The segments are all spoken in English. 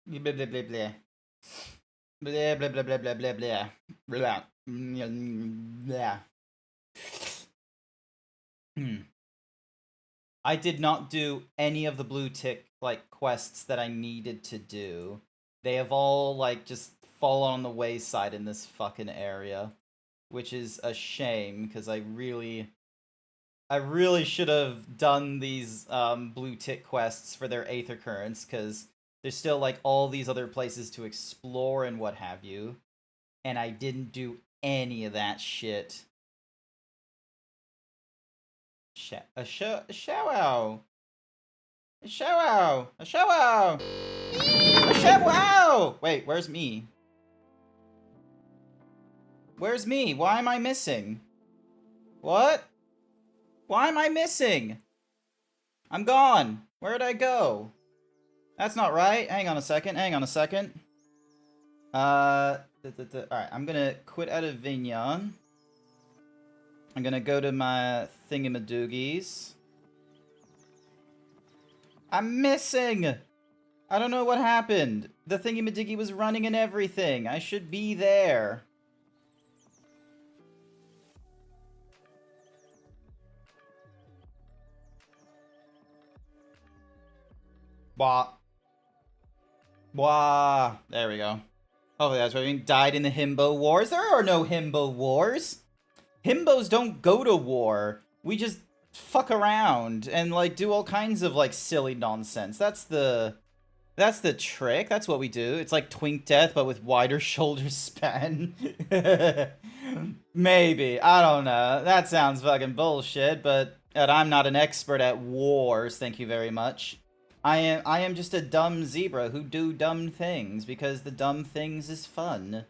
Blah blah blah blah. Blah blah blah blah blah blah blah. Blah. Blah. I did not do any of the blue tick like quests that I needed to do. They have all like just fallen on the wayside in this fucking area, which is a shame because I really should have done these blue tick quests for their Aether Currents because there's still like all these other places to explore and what have you, and I didn't do any of that shit. A show wow. A show wow. A show wow. A show wow. Wait, where's me? Where's me? Why am I missing? What? Why am I missing? I'm gone. Where'd I go? That's not right. Hang on a second. Hang on a second. Alright, I'm gonna quit out of Vignon. I'm gonna go to my thingamadoogies. I'm missing! I don't know what happened. The thingamadoogie was running and everything. I should be there. Blah. Blah. There we go. Hopefully that's what I mean. Died in the Himbo Wars. There are no Himbo Wars. Himbos don't go to war. We just fuck around and like do all kinds of like silly nonsense. That's the trick. That's what we do. It's like Twink Death but with wider shoulder span. Maybe. I don't know. That sounds fucking bullshit, but I'm not an expert at wars, thank you very much. I am just a dumb zebra who do dumb things because the dumb things is fun.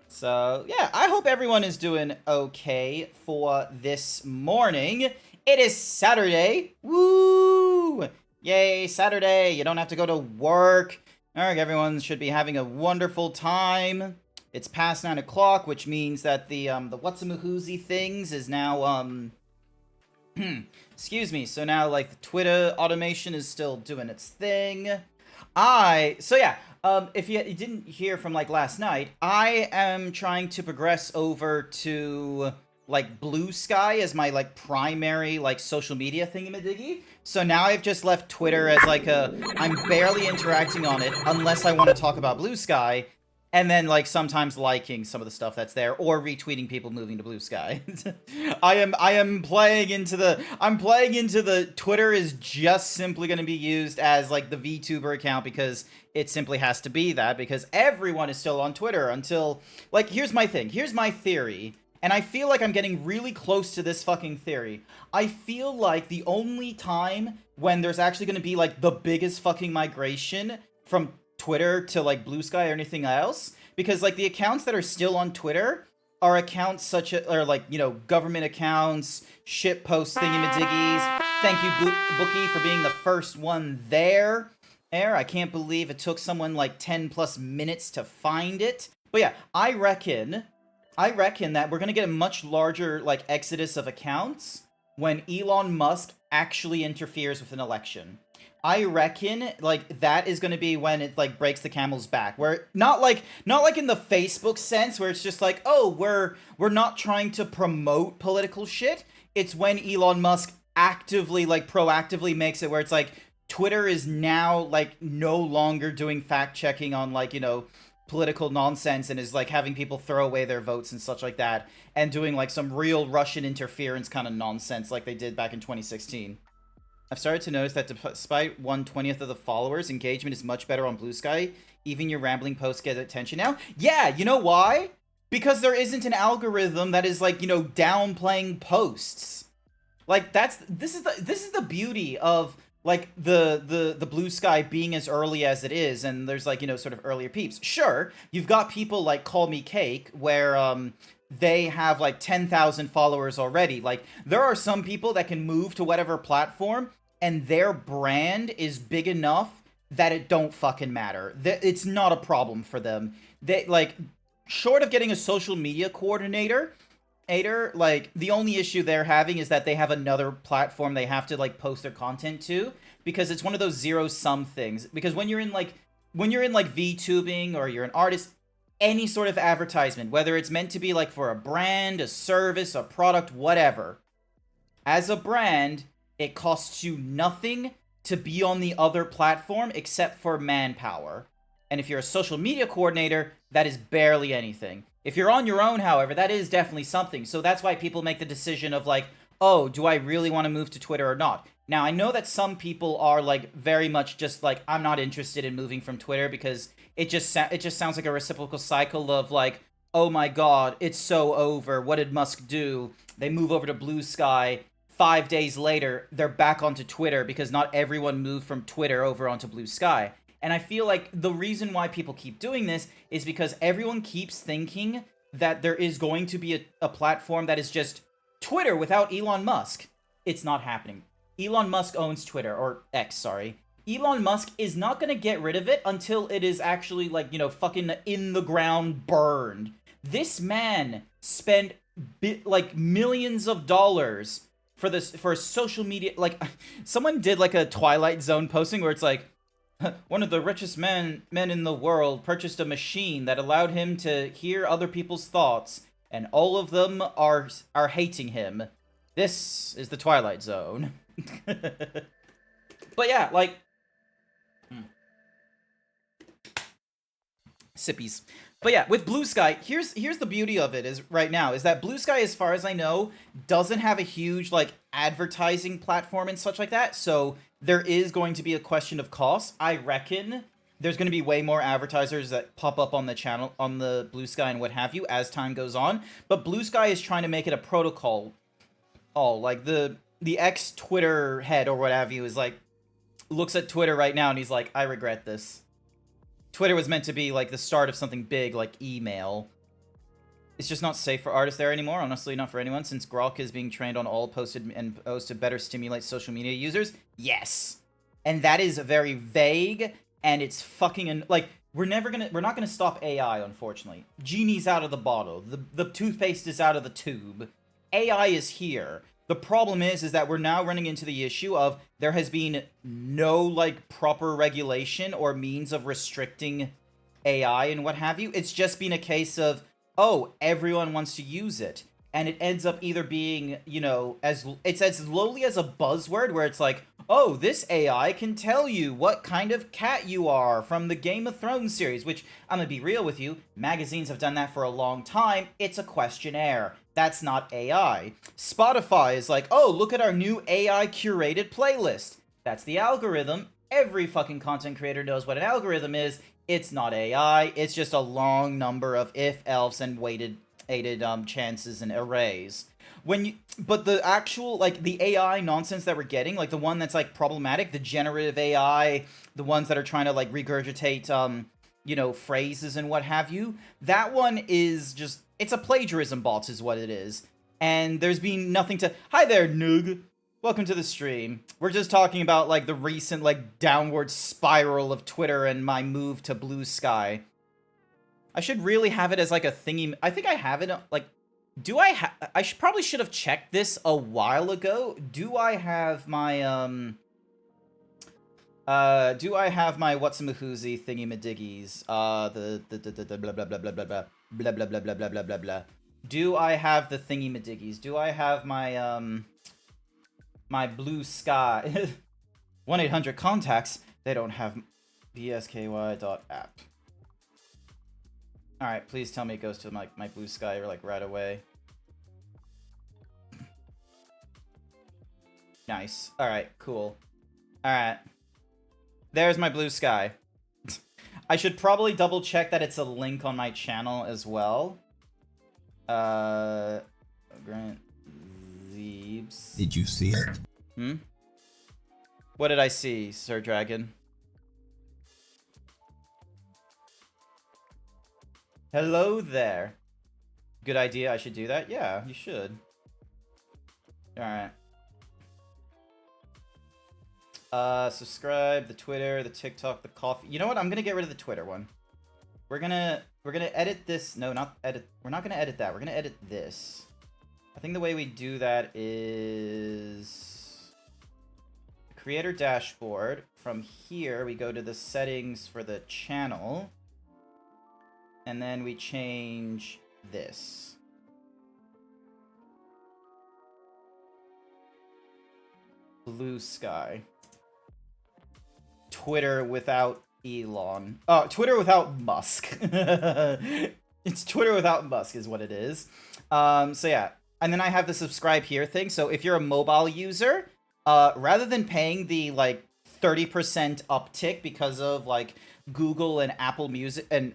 So, yeah, I hope everyone is doing okay for this morning. It is Saturday. Woo! Yay, Saturday. You don't have to go to work. Alright, everyone should be having a wonderful time. It's past 9 o'clock, which means that the whatsamahoozy things is now, excuse me, so now, like, the Twitter automation is still doing its thing. So yeah, if you didn't hear from, like, last night, I am trying to progress over to, like, Blue Sky as my, like, primary, like, social media thingamadiggy. So now I've just left Twitter as, like, I'm barely interacting on it unless I want to talk about Blue Sky, and then, like, sometimes liking some of the stuff that's there, or retweeting people moving to Blue Sky. I'm playing into the Twitter is just simply going to be used as, like, the VTuber account, because it simply has to be that, because everyone is still on Twitter until, like, here's my thing, here's my theory, and I feel like I'm getting really close to this fucking theory. I feel like the only time when there's actually going to be, like, the biggest fucking migration from Twitter to, like, Blue Sky or anything else, because, like, the accounts that are still on Twitter are accounts such as, or, like, you know, government accounts, shitpost thingamadiggies. Thank you, Bookie, for being the first one there. I can't believe it took someone like 10 plus minutes to find it. But yeah, I reckon that we're gonna get a much larger, like, exodus of accounts when Elon Musk actually interferes with an election. I reckon, like, that is going to be when it, like, breaks the camel's back. Where, not like in the Facebook sense, where it's just like, oh, we're not trying to promote political shit. It's when Elon Musk actively, like, proactively makes it where it's like, Twitter is now, like, no longer doing fact-checking on, like, you know, political nonsense, and is, like, having people throw away their votes and such like that, and doing, like, some real Russian interference kind of nonsense like they did back in 2016. I've started to notice that despite 1/20th of the followers, engagement is much better on Blue Sky. Even your rambling posts get attention now. Yeah, you know why? Because there isn't an algorithm that is, like, you know, downplaying posts. Like, this is the beauty of, like, the Blue Sky being as early as it is, and there's, like, you know, sort of earlier peeps. Sure, you've got people like Call Me Cake, where they have, like, 10,000 followers already. Like, there are some people that can move to whatever platform, and their brand is big enough that it don't fucking matter. It's not a problem for them. They, like, short of getting a social media coordinator, like, the only issue they're having is that they have another platform they have to, like, post their content to, because it's one of those zero-sum things. Because when you're in, like, when you're in like VTubing or you're an artist, any sort of advertisement, whether it's meant to be like for a brand, a service, a product, whatever, as a brand, it costs you nothing to be on the other platform except for manpower. And if you're a social media coordinator, that is barely anything. If you're on your own, however, that is definitely something. So that's why people make the decision of like, oh, do I really want to move to Twitter or not? Now, I know that some people are like very much just like, I'm not interested in moving from Twitter because it just sounds like a reciprocal cycle of like, oh my god, it's so over. What did Musk do? They move over to Blue Sky. 5 days later, they're back onto Twitter because not everyone moved from Twitter over onto Blue Sky. And I feel like the reason why people keep doing this is because everyone keeps thinking that there is going to be a platform that is just Twitter without Elon Musk. It's not happening. Elon Musk owns Twitter, or X, sorry. Elon Musk is not going to get rid of it until it is actually, like, you know, fucking in the ground burned. This man spent, like, millions of dollars for social media. Like, someone did, like, a Twilight Zone posting where it's like, one of the richest men in the world purchased a machine that allowed him to hear other people's thoughts, and all of them are hating him. This is the Twilight Zone. But yeah, like... Sippies. But yeah, with Blue Sky, here's the beauty of it is right now, is that Blue Sky, as far as I know, doesn't have a huge, like, advertising platform and such like that, so there is going to be a question of cost. I reckon there's going to be way more advertisers that pop up on the channel, on the Blue Sky and what have you, as time goes on, but Blue Sky is trying to make it a protocol. Oh, like, the ex-Twitter head or what have you is, like, looks at Twitter right now and he's like, I regret this. Twitter was meant to be, like, the start of something big, like email. It's just not safe for artists there anymore, honestly, not for anyone, since Grok is being trained on all posted and posts to better stimulate social media users. Yes. And that is very vague, and it's fucking, like, we're not gonna stop AI, unfortunately. Genie's out of the bottle. The toothpaste is out of the tube. AI is here. The problem is that we're now running into the issue of there has been no, like, proper regulation or means of restricting AI and what have you. It's just been a case of, oh, everyone wants to use it. And it ends up either being, you know, it's as lowly as a buzzword where it's like, oh, this AI can tell you what kind of cat you are from the Game of Thrones series, which, I'm gonna be real with you, magazines have done that for a long time. It's a questionnaire. That's not AI. Spotify is like, oh, look at our new AI curated playlist. That's the algorithm. Every fucking content creator knows what an algorithm is. It's not AI. It's just a long number of if, else, and weighted chances and arrays. But the actual, like, the AI nonsense that we're getting, like the one that's, like, problematic, the generative AI, the ones that are trying to, like, regurgitate, you know, phrases and what have you, that one is just, it's a plagiarism bot is what it is. And there's been nothing to... Hi there, Noog. Welcome to the stream. We're just talking about, like, the recent, like, downward spiral of Twitter and my move to Blue Sky. I should really have it as, like, a thingy... I think I have it, like... Do I probably should have checked this a while ago. Do I have my, do I have my whatsamahoozy thingy-madiggies? The blah blah blah blah blah blah blah blah blah blah blah blah blah blah. Do I have the thingy-madiggies? Do I have my, my Blue Sky? 1-800 contacts. They don't have bsky.app. Alright, please tell me it goes to my Blue Sky, or, like, right away. Nice. Alright, cool. Alright. There's my Blue Sky. I should probably double check that it's a link on my channel as well. GrantZeebs. Did you see it? Hmm? What did I see, Sir Dragon? Hello there. Good idea, I should do that? Yeah, you should. Alright. Subscribe, the Twitter, the TikTok, the coffee. You know what? I'm gonna get rid of the Twitter one. We're gonna edit this. No, not edit. We're not gonna edit that. We're gonna edit this. I think the way we do that is creator dashboard. From here, we go to the settings for the channel. And then we change this. Blue sky. Twitter without Elon. Oh, Twitter without Musk. It's Twitter without Musk is what it is. So yeah. And then I have the subscribe here thing. So if you're a mobile user, rather than paying the like 30% uptick because of like Google and Apple Music and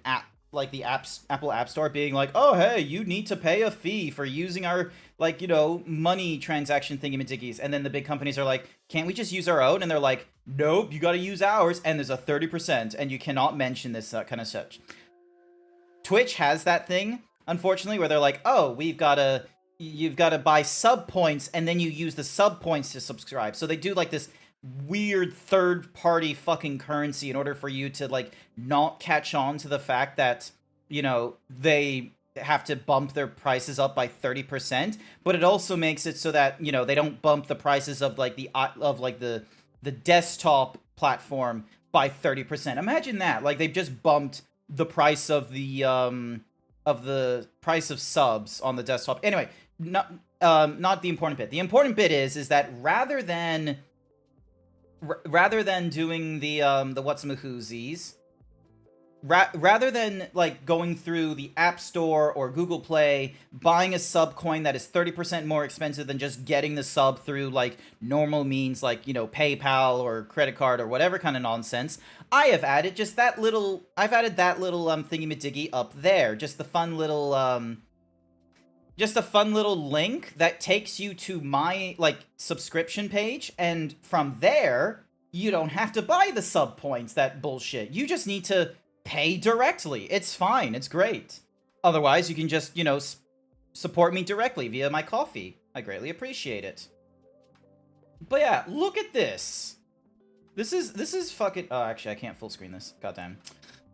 like the Apple App Store being like, oh hey, you need to pay a fee for using our like, you know, money transaction thingy-majiggies, and then the big companies are like, can't we just use our own? And they're like, nope, you got to use ours, and there's a 30%, and you cannot mention this kind of such. Twitch has that thing, unfortunately, where they're like, oh, you've got to buy sub points, and then you use the sub points to subscribe. So they do like this weird third-party fucking currency in order for you to like not catch on to the fact that, you know, they have to bump their prices up by 30%, but it also makes it so that, you know, they don't bump the prices of like the desktop platform by 30%. Imagine that. Like they've just bumped the price of the price of subs on the desktop. Anyway, not the important bit. The important bit is that rather than doing the whatsamahoozies, rather than like going through the App Store or Google Play, buying a sub coin that is 30% more expensive than just getting the sub through like normal means, like, you know, PayPal or credit card or whatever kind of nonsense, I've added that little thingy-majiggy up there, just a fun little link that takes you to my like subscription page, and from there you don't have to buy the sub points, that bullshit. You just need to pay directly. It's fine. It's great. Otherwise, you can just, you know, support me directly via my coffee. I greatly appreciate it. But yeah, look at this. This is fucking... Oh, actually, I can't full screen this. Goddamn.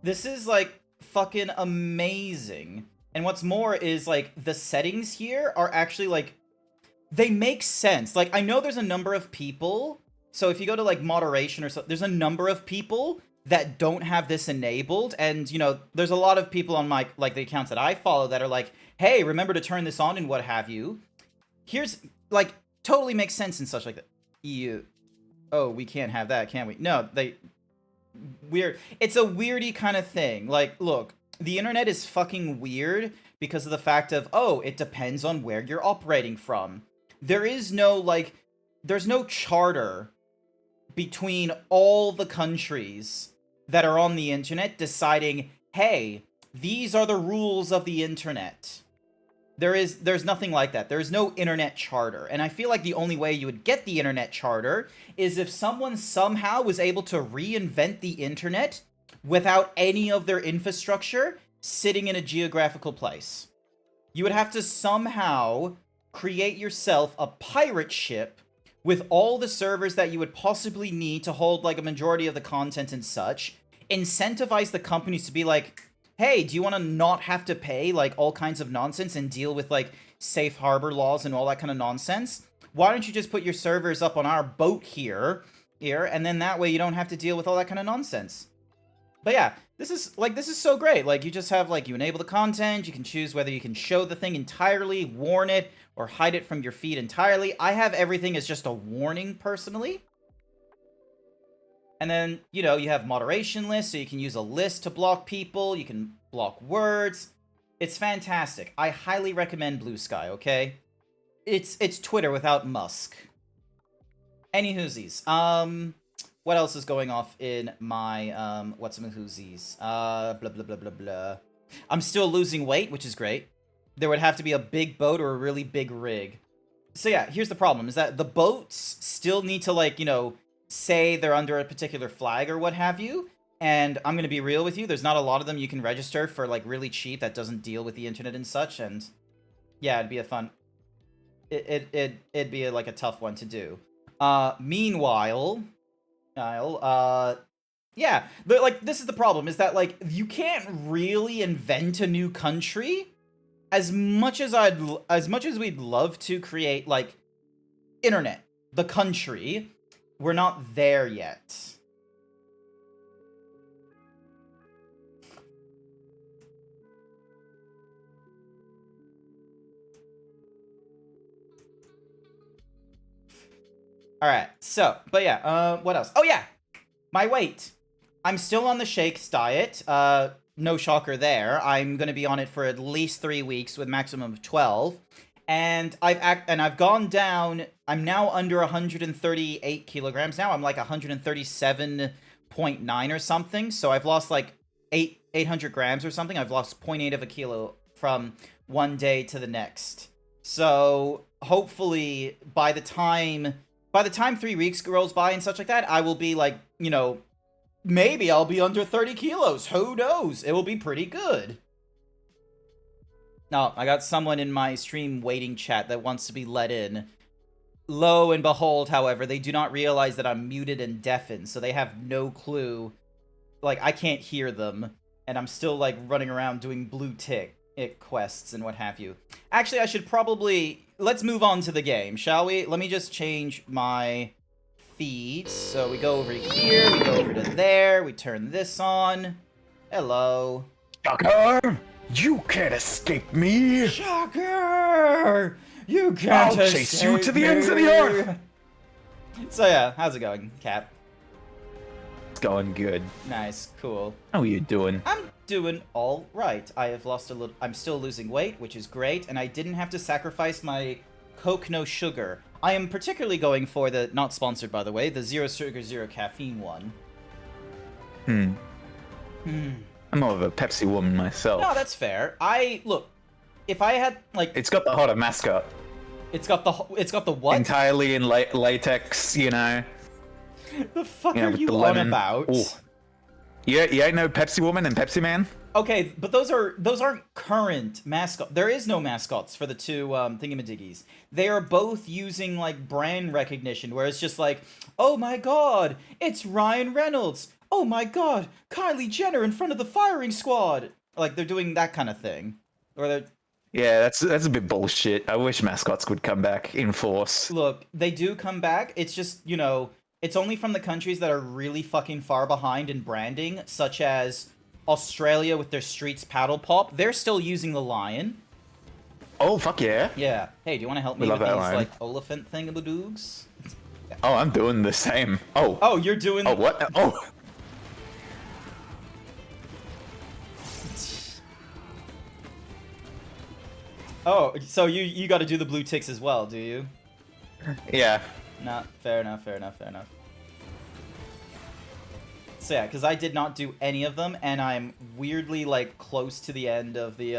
This is, like, fucking amazing. And what's more is, like, the settings here are actually, like... They make sense. Like, I know there's a number of people... So if you go to, like, moderation or so... There's a number of people that don't have this enabled, and, you know, there's a lot of people on my, like, the accounts that I follow that are like, hey, remember to turn this on and what have you. Here's, like, totally makes sense and such like that. Oh, we can't have that, can we? No, weird. It's a weirdy kind of thing. Like, look, the internet is fucking weird because of the fact of, oh, it depends on where you're operating from. There is no, like, there's no charter between all the countries that are on the internet deciding, hey, these are the rules of the internet. There's nothing like that. There's no internet charter. And I feel like the only way you would get the internet charter is if someone somehow was able to reinvent the internet without any of their infrastructure sitting in a geographical place. You would have to somehow create yourself a pirate ship with all the servers that you would possibly need to hold, like, a majority of the content and such, incentivize the companies to be like, hey, do you want to not have to pay, like, all kinds of nonsense and deal with, like, safe harbor laws and all that kind of nonsense? Why don't you just put your servers up on our boat here, and then that way you don't have to deal with all that kind of nonsense? But yeah, this is so great. Like, you just have, like, you enable the content, you can choose whether you can show the thing entirely, warn it, or hide it from your feed entirely. I have everything as just a warning, personally. And then, you know, you have moderation lists, so you can use a list to block people, you can block words. It's fantastic. I highly recommend Blue Sky, okay? It's Twitter without Musk. Anywhoosies, what else is going off in my, whatsamahoozies? Blah, blah, blah, blah, blah. I'm still losing weight, which is great. There would have to be a big boat or a really big rig. So yeah, here's the problem, is that the boats still need to, like, you know, say they're under a particular flag or what have you. And I'm going to be real with you, there's not a lot of them you can register for, like, really cheap that doesn't deal with the internet and such. And yeah, it'd be a fun... It'd be, like, a tough one to do. Meanwhile... yeah, like, this is the problem, is that, like, you can't really invent a new country. As much as we'd love to create, like, internet, the country, we're not there yet. Alright, so, but yeah, what else? Oh yeah! My weight. I'm still on the shakes diet. No shocker there. I'm gonna be on it for at least 3 weeks with maximum of 12. And I've gone down. I'm now under 138 kilograms now. I'm like 137.9 or something. So I've lost like 800 grams or something. I've lost 0.8 of a kilo from one day to the next. So hopefully by the time 3 weeks rolls by and such like that, I will be like, you know, maybe I'll be under 30 kilos. Who knows? It will be pretty good. No, I got someone in my stream waiting chat that wants to be let in. Lo and behold, however, they do not realize that I'm muted and deafened, so they have no clue. Like, I can't hear them, and I'm still, like, running around doing blue tick quests and what have you. Actually, I should probably... Let's move on to the game, shall we? Let me just change my feed. So we go over here, we go over to there, we turn this on. Hello. Shocker! You can't escape me! Shocker! You can't I'll chase you to the ends of the earth! So yeah, how's it going, Cap? It's going good. Nice, cool. How are you doing? I'm doing all right. I have lost a little... I'm still losing weight, which is great, and I didn't have to sacrifice my Coke no sugar. I am particularly going for the, not sponsored by the way, the 0 sugar, 0 caffeine one. I'm more of a Pepsi woman myself. No, that's fair. Look, if I had, like... It's got the hotter mascot. It's got the what? Entirely in latex, you know. The fuck are you on about? Ooh. You ain't no Pepsi woman and Pepsi man? Okay, but those aren't current mascots. There is no mascots for the two thingamadiggies. They are both using like brand recognition, where it's just like, oh my god, it's Ryan Reynolds. Oh my god, Kylie Jenner in front of the firing squad. Like they're doing that kind of thing, or they're. Yeah, that's a bit bullshit. I wish mascots would come back in force. Look, they do come back. It's just, you know, it's only from the countries that are really fucking far behind in branding, such as Australia with their Streets Paddle Pop. They're still using the lion. Oh, fuck yeah. Yeah. Hey, do you want to help me with these, like, elephant thingamadoogs? Oh, I'm doing the same. Oh. Oh, you're doing... Oh, what? Oh. Oh, so you got to do the blue ticks as well, do you? Yeah. Nah, fair enough, fair enough, fair enough. So yeah, because I did not do any of them, and I'm weirdly, like, close to the end of the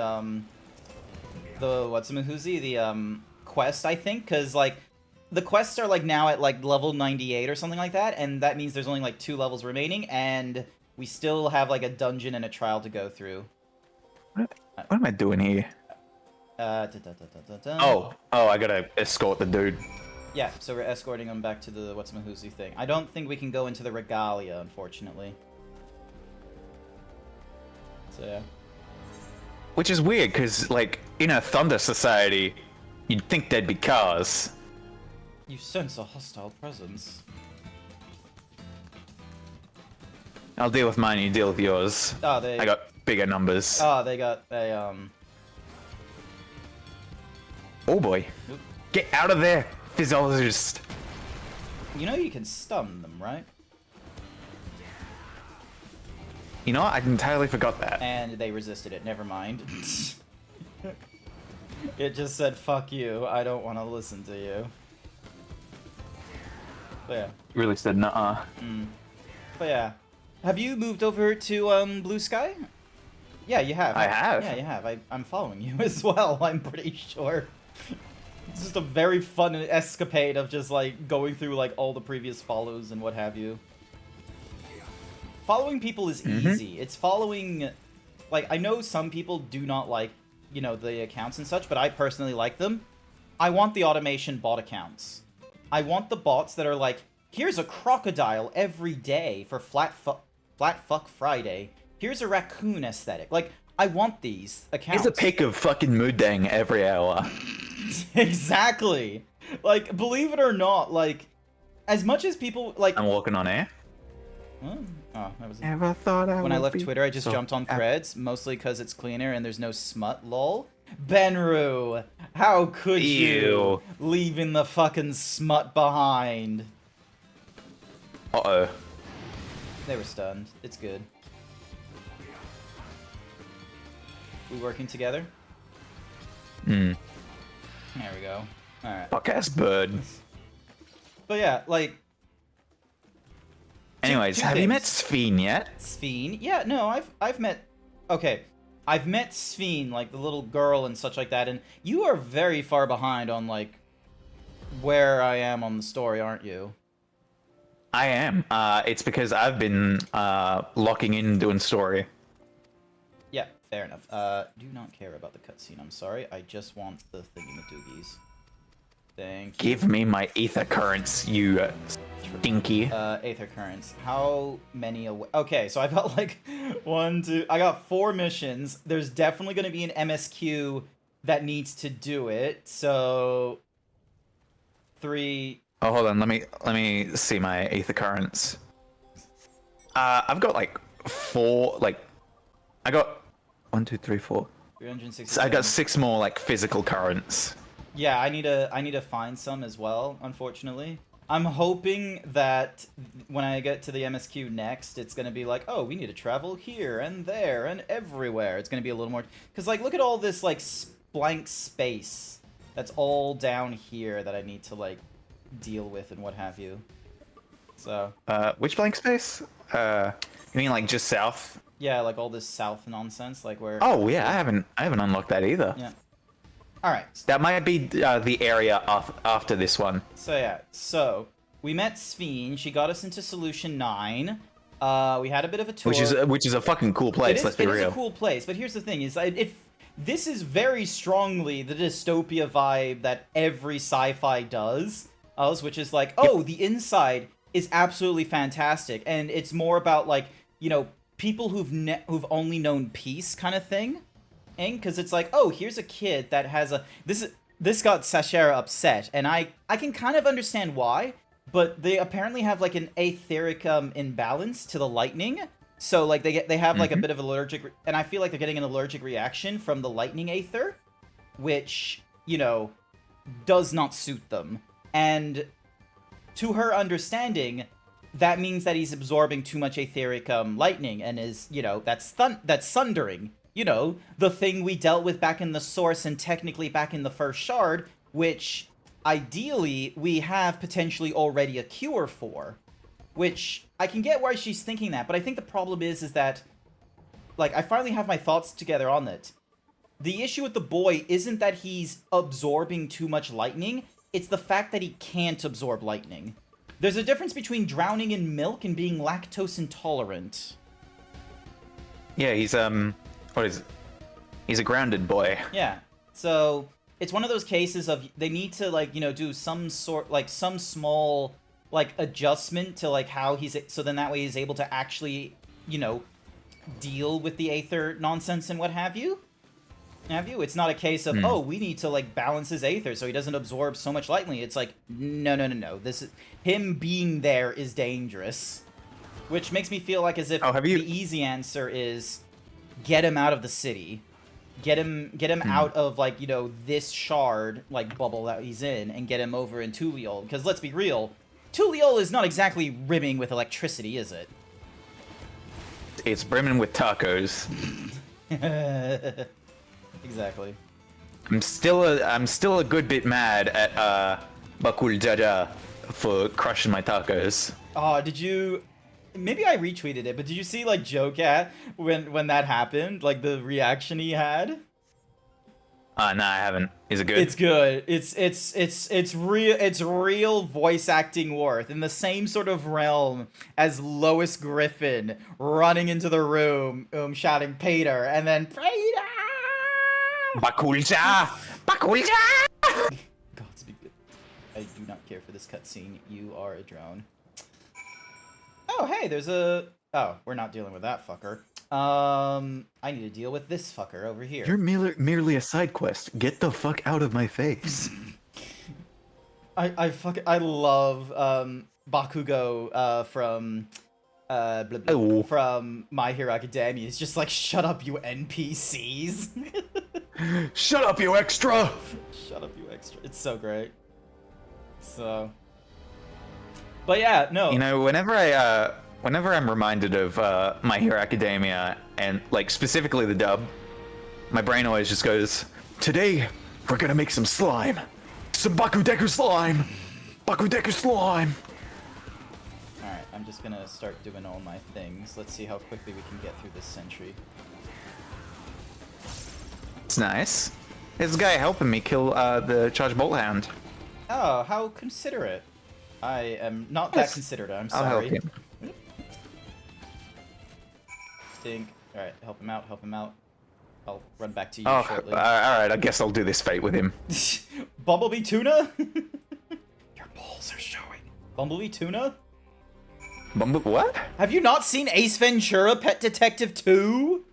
quest, I think, because, like, the quests are, like, now at, like, level 98 or something like that, and that means there's only, like, 2 levels remaining, and we still have, like, a dungeon and a trial to go through. What am I doing here? Oh, I gotta escort the dude. Yeah, so we're escorting him back to the what's-my-whoosy thing. I don't think we can go into the regalia, unfortunately. So, yeah. Which is weird, because, like, in a Thunder Society, you'd think there'd be cars. You sense a hostile presence. I'll deal with mine, you deal with yours. Oh, I got bigger numbers. Oh, they got a, Oh boy. Oop. Get out of there, physiologist. You know you can stun them, right? You know what? I entirely forgot that. And they resisted it, never mind. It just said, fuck you, I don't want to listen to you. But yeah. Really said nuh-uh. But yeah. Have you moved over to, Blue Sky? Yeah, you have. I have. Yeah, you have. I'm following you as well, I'm pretty sure. It's just a very fun escapade of just, like, going through, like, all the previous follows and what have you. Following people is easy. It's following... Like, I know some people do not like, you know, the accounts and such, but I personally like them. I want the automation bot accounts. I want the bots that are like, here's a crocodile every day for Flat Fuck Friday. Here's a raccoon aesthetic. Like, I want these accounts. Here's a pic of fucking Moodang every hour. Exactly. Like, believe it or not, like, as much as people like. I'm walking on air. Oh, that was. Never thought I When I would left be Twitter, I just so jumped on happy. Threads, mostly because it's cleaner and there's no smut. Lol. Benru, how could you Ew. leaving the fucking smut behind? Uh-oh. They were stunned. It's good. We working together? Hmm. There we go. Alright. Fuck-ass bird. But yeah, like... Anyways, two have you met things. Sphene yet? Sphene? Yeah, no, I've met... Okay. I've met Sphene, like the little girl and such like that, and you are very far behind on, like, where I am on the story, aren't you? I am. It's because I've been locking in doing story. Yeah, fair enough. Do not care about the cutscene, I'm sorry. I just want the thingy-madoogies. Thank you. Give me my ether currents, you stinky. Aether Currents. How many away? Okay, so I've got like I got 4 missions. There's definitely going to be an MSQ that needs to do it. So 3. Oh, hold on. Let me see my ether currents. I've got like 4. Like, I got 1, 2, 3, 4. 360. So I got 6 more like physical currents. Yeah, I need to find some as well, unfortunately. I'm hoping that when I get to the MSQ next, it's going to be like, oh, we need to travel here and there and everywhere. It's going to be a little more... Because, like, look at all this, like, blank space that's all down here that I need to, like, deal with and what have you. So... Which blank space? You mean like just south? Yeah, like all this south nonsense, like where... Oh, yeah, I haven't unlocked that either. Yeah. Alright. That might be the area after this one. So yeah, so we met Sphene. She got us into Solution 9. We had a bit of a tour. Which is a fucking cool place. Let's be real. It is a cool place, but here's the thing: is if this is very strongly the dystopia vibe that every sci-fi does, which is like, oh, the inside is absolutely fantastic, and it's more about like people who've only known peace kind of thing. Because it's like, oh, here's a kid that has a... This got Sashera upset, and I can kind of understand why, but they apparently have, like, an aetheric imbalance to the lightning, so, like, they have, like, a bit of allergic... And I feel like they're getting an allergic reaction from the lightning aether, which, does not suit them. And to her understanding, that means that he's absorbing too much aetheric lightning, and is, that's sundering. The thing we dealt with back in the source and technically back in the first shard, which ideally we have potentially already a cure for. Which I can get why she's thinking that, but I think the problem is that, like, I finally have my thoughts together on it. The issue with the boy isn't that he's absorbing too much lightning, it's the fact that he can't absorb lightning. There's a difference between drowning in milk and being lactose intolerant. Yeah, he's what is it? He's a grounded boy. Yeah. So it's one of those cases of they need to like do some sort some small adjustment to like how he's so then that way he's able to actually deal with the aether nonsense and what have you. It's not a case of oh, we need to like balance his aether so he doesn't absorb so much lightning. It's like no. This is him being there is dangerous, which makes me feel like as if the easy answer is get him out of the city, get him out of like this shard like bubble that he's in, and get him over in Tuliol. Because let's be real, Tuliol is not exactly rimming with electricity, is it? It's brimming with tacos. Exactly. I'm still a good bit mad at Bakul Jaja for crushing my tacos. Oh, did you? Maybe I retweeted it, but did you see like Joecat when that happened? Like the reaction he had? Nah, I haven't. Is it good? It's good. It's real voice acting worth in the same sort of realm as Lois Griffin running into the room, shouting Peter, and then Peter! Bakulja! Bakulja! Godspeed. I do not care for this cutscene. You are a drone. Oh, hey, there's a... Oh, we're not dealing with that fucker. I need to deal with this fucker over here. You're merely a side quest. Get the fuck out of my face. I love, Bakugo from My Hero Academia is just like, shut up, you NPCs. Shut up, you extra! Shut up, you extra. It's so great. So, but yeah, no. You know, whenever I'm reminded of My Hero Academia and like specifically the dub, my brain always just goes, "Today we're gonna make some slime, some Bakudeku slime, Bakudeku slime." All right, I'm just gonna start doing all my things. Let's see how quickly we can get through this century. It's nice. There's a guy helping me kill the Charge Bolt Hound. Oh, how considerate. I am not that considerate, I'm sorry. I'll help him. Stink. Alright, help him out, help him out. I'll run back to you shortly. Alright, I guess I'll do this fate with him. Bumblebee Tuna? Your balls are showing. Bumblebee Tuna? What? Have you not seen Ace Ventura Pet Detective 2?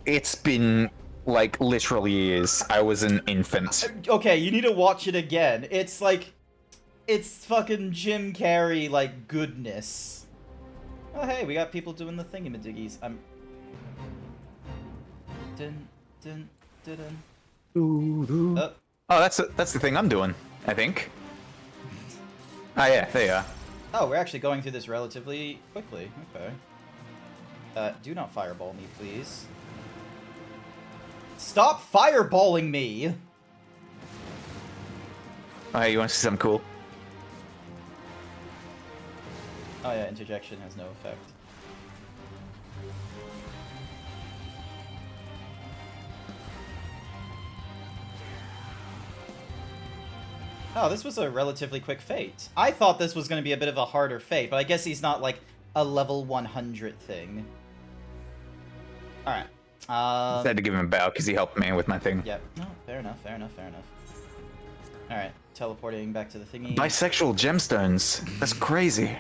It's been, like, literally years. I was an infant. Okay, you need to watch it again. It's like... It's fucking Jim Carrey, like, goodness. Oh, hey, we got people doing the thingamadiggies. Dun, dun, dun, dun. Oh. Oh, that's the thing I'm doing, I think. Oh, yeah, there you are. Oh, we're actually going through this relatively quickly. Okay. Do not fireball me, please. Stop fireballing me! Oh, hey, you want to see something cool? Oh yeah, interjection has no effect. Oh, this was a relatively quick fate. I thought this was going to be a bit of a harder fate, but I guess he's not like a level 100 thing. Alright. I had to give him a bow because he helped me with my thing. Yep. No, fair enough, fair enough, fair enough. Alright, teleporting back to the thingy. Bisexual gemstones. That's crazy.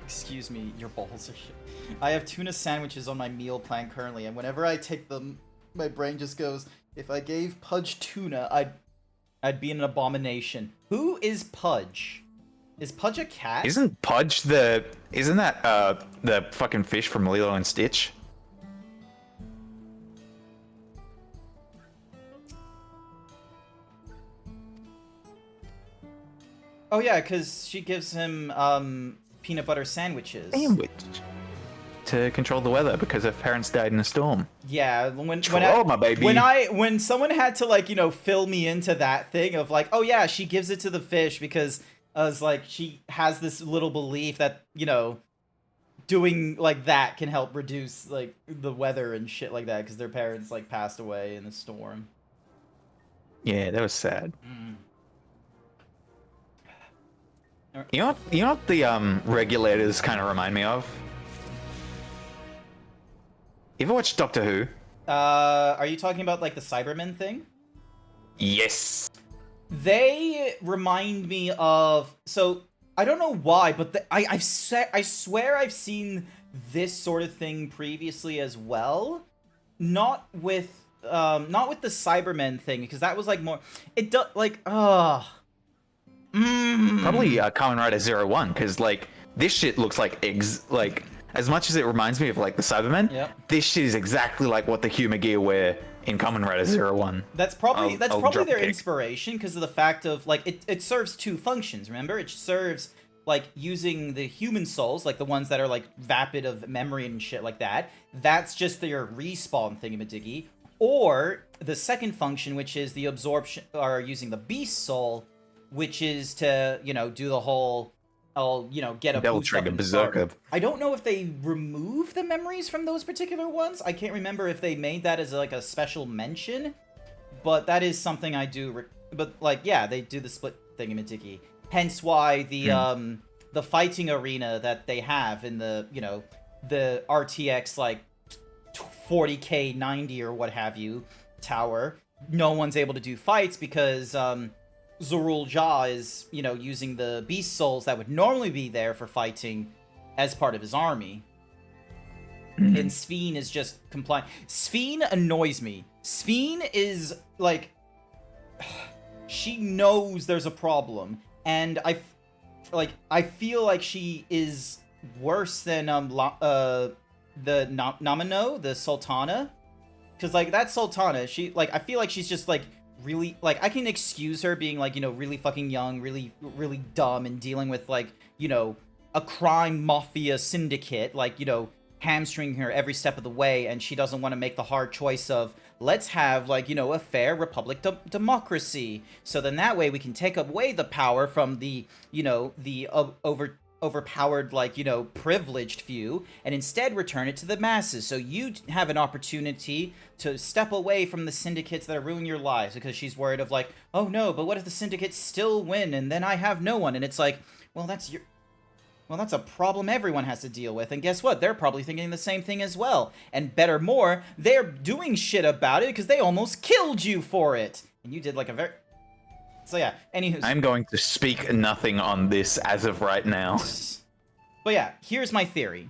Excuse me, your balls are shit. I have tuna sandwiches on my meal plan currently, and whenever I take them, my brain just goes, if I gave Pudge tuna, I'd be an abomination. Who is Pudge? Is Pudge a cat? Isn't Pudge isn't that the fucking fish from Lilo and Stitch? Oh yeah, because she gives him peanut butter sandwiches. Sandwich. To control the weather because her parents died in a storm. Yeah, my baby. when someone had to, like, you know, fill me into that thing of like, oh yeah, she gives it to the fish because I was like, she has this little belief that, you know, doing like that can help reduce like the weather and shit like that because their parents like passed away in the storm. Yeah, that was sad. You know what the regulators kind of remind me of? You ever watched Doctor Who? Are you talking about like the Cybermen thing? Yes. They remind me of, so I don't know why, but I swear I've seen this sort of thing previously as well. Not with the Cybermen thing, because that was like more, it does like Probably Kamen Rider 01, because like this shit looks like as much as it reminds me of like the Cybermen, yep. This shit is exactly like what the Humor Gear wear in Kamen Rider 01. That's probably their inspiration, because of the fact of like it serves two functions. Remember, it serves like using the human souls, like the ones that are like vapid of memory and shit like that. That's just their respawn thingamadiggy. Or the second function, which is the absorption, or using the beast soul, which is to, you know, do the whole, get a Devil boost Trigger up in Berserker. I don't know if they remove the memories from those particular ones. I can't remember if they made that as like a special mention, but that is something I do. But like, yeah, they do the split thingamadiggy. Hence why the fighting arena that they have in the, you know, the RTX like 40K 90 or what have you tower, no one's able to do fights because Zorul Jah is, you know, using the beast souls that would normally be there for fighting as part of his army. And Sphene is just complying. Sphene annoys me. Sphene is like, she knows there's a problem, and like, I feel like she is worse than the Namino, the Sultana, because like that Sultana, she like I feel like she's just like really like I can excuse her being like really fucking young, really dumb, and dealing with like a crime mafia syndicate like hamstringing her every step of the way, and she doesn't want to make the hard choice of let's have like a fair republic democracy, so then that way we can take away the power from the the overpowered like privileged few and instead return it to the masses, so you have an opportunity to step away from the syndicates that are ruining your lives, because she's worried of like, oh no, but what if the syndicates still win and then I have no one? And it's like, well, that's a problem everyone has to deal with, and guess what? They're probably thinking the same thing as well. And better more, they're doing shit about it because they almost killed you for it. And you did like a very... So yeah, anywho... I'm going to speak nothing on this as of right now. But yeah, here's my theory.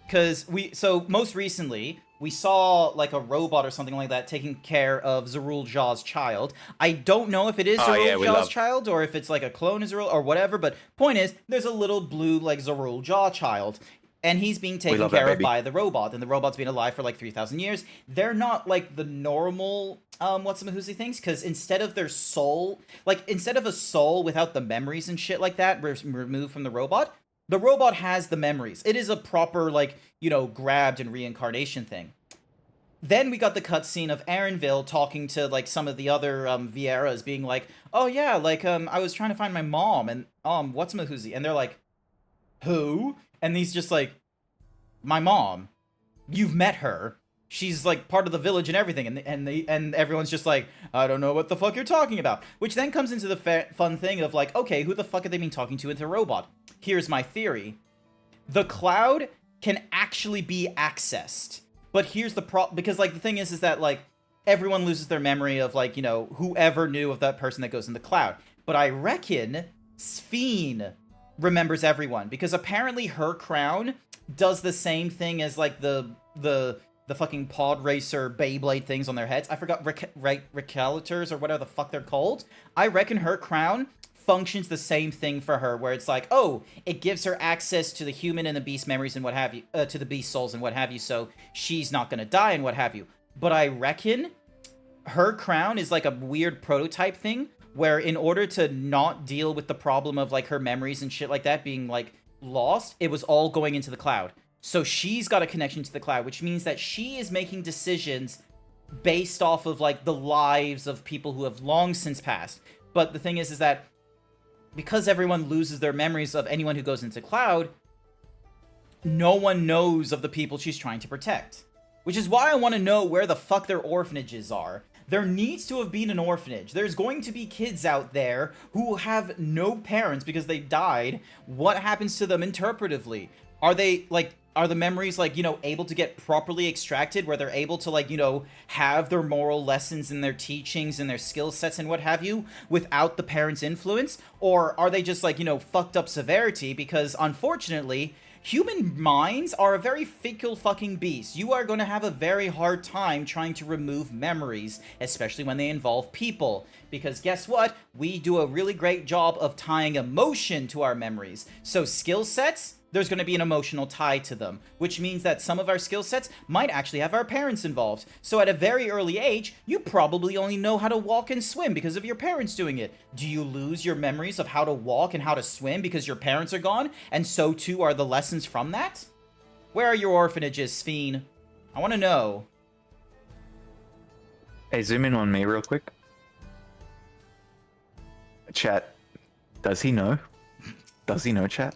Because so most recently, we saw like a robot or something like that taking care of Zerul Jaw's child. I don't know if it is Zerul Jaw's child or if it's like a clone of Zerul or whatever, but point is, there's a little blue like Zerul Jaw child. And he's being taken care of by the robot, and the robot's been alive for like 3,000 years. They're not like the normal what's-some-who's-he things, because instead of their soul, like instead of a soul without the memories and shit like that removed from the robot has the memories. It is a proper like grabbed and reincarnation thing. Then we got the cutscene of Aaronville talking to like some of the other Vieras, being like, oh yeah, like I was trying to find my mom, and what's-some-who's-he, and they're like, who? And he's just like, my mom. You've met her. She's like part of the village and everything. And everyone's just like, I don't know what the fuck you're talking about. Which then comes into the fun thing of like, okay, who the fuck have they been talking to with the robot? Here's my theory. The cloud can actually be accessed. But here's the problem, because like the thing is that like everyone loses their memory of like, whoever knew of that person that goes in the cloud. But I reckon Sphene remembers everyone, because apparently her crown does the same thing as like the fucking pod racer Beyblade things on their heads. I forgot, recalators or whatever the fuck they're called. I reckon her crown functions the same thing for her, where it's like, oh, it gives her access to the human and the beast memories and what have you, to the beast souls and what have you, so she's not gonna die and what have you. But I reckon her crown is like a weird prototype thing, where in order to not deal with the problem of like her memories and shit like that being like lost, it was all going into the cloud. So she's got a connection to the cloud, which means that she is making decisions based off of like the lives of people who have long since passed. But the thing is that because everyone loses their memories of anyone who goes into cloud, no one knows of the people she's trying to protect. Which is why I want to know where the fuck their orphanages are. There needs to have been an orphanage. There's going to be kids out there who have no parents because they died. What happens to them interpretively? Are they, like, are the memories, like, able to get properly extracted, where they're able to, like, have their moral lessons and their teachings and their skill sets and what have you without the parents' influence? Or are they just, like, fucked up severity? Because, unfortunately, human minds are a very fickle fucking beast. You are going to have a very hard time trying to remove memories, especially when they involve people. Because guess what? We do a really great job of tying emotion to our memories. So skill sets, there's going to be an emotional tie to them, which means that some of our skill sets might actually have our parents involved. So at a very early age, you probably only know how to walk and swim because of your parents doing it. Do you lose your memories of how to walk and how to swim because your parents are gone, and so too are the lessons from that? Where are your orphanages, Sphene? I want to know. Hey, zoom in on me real quick. Chat, does he know? Does he know, chat?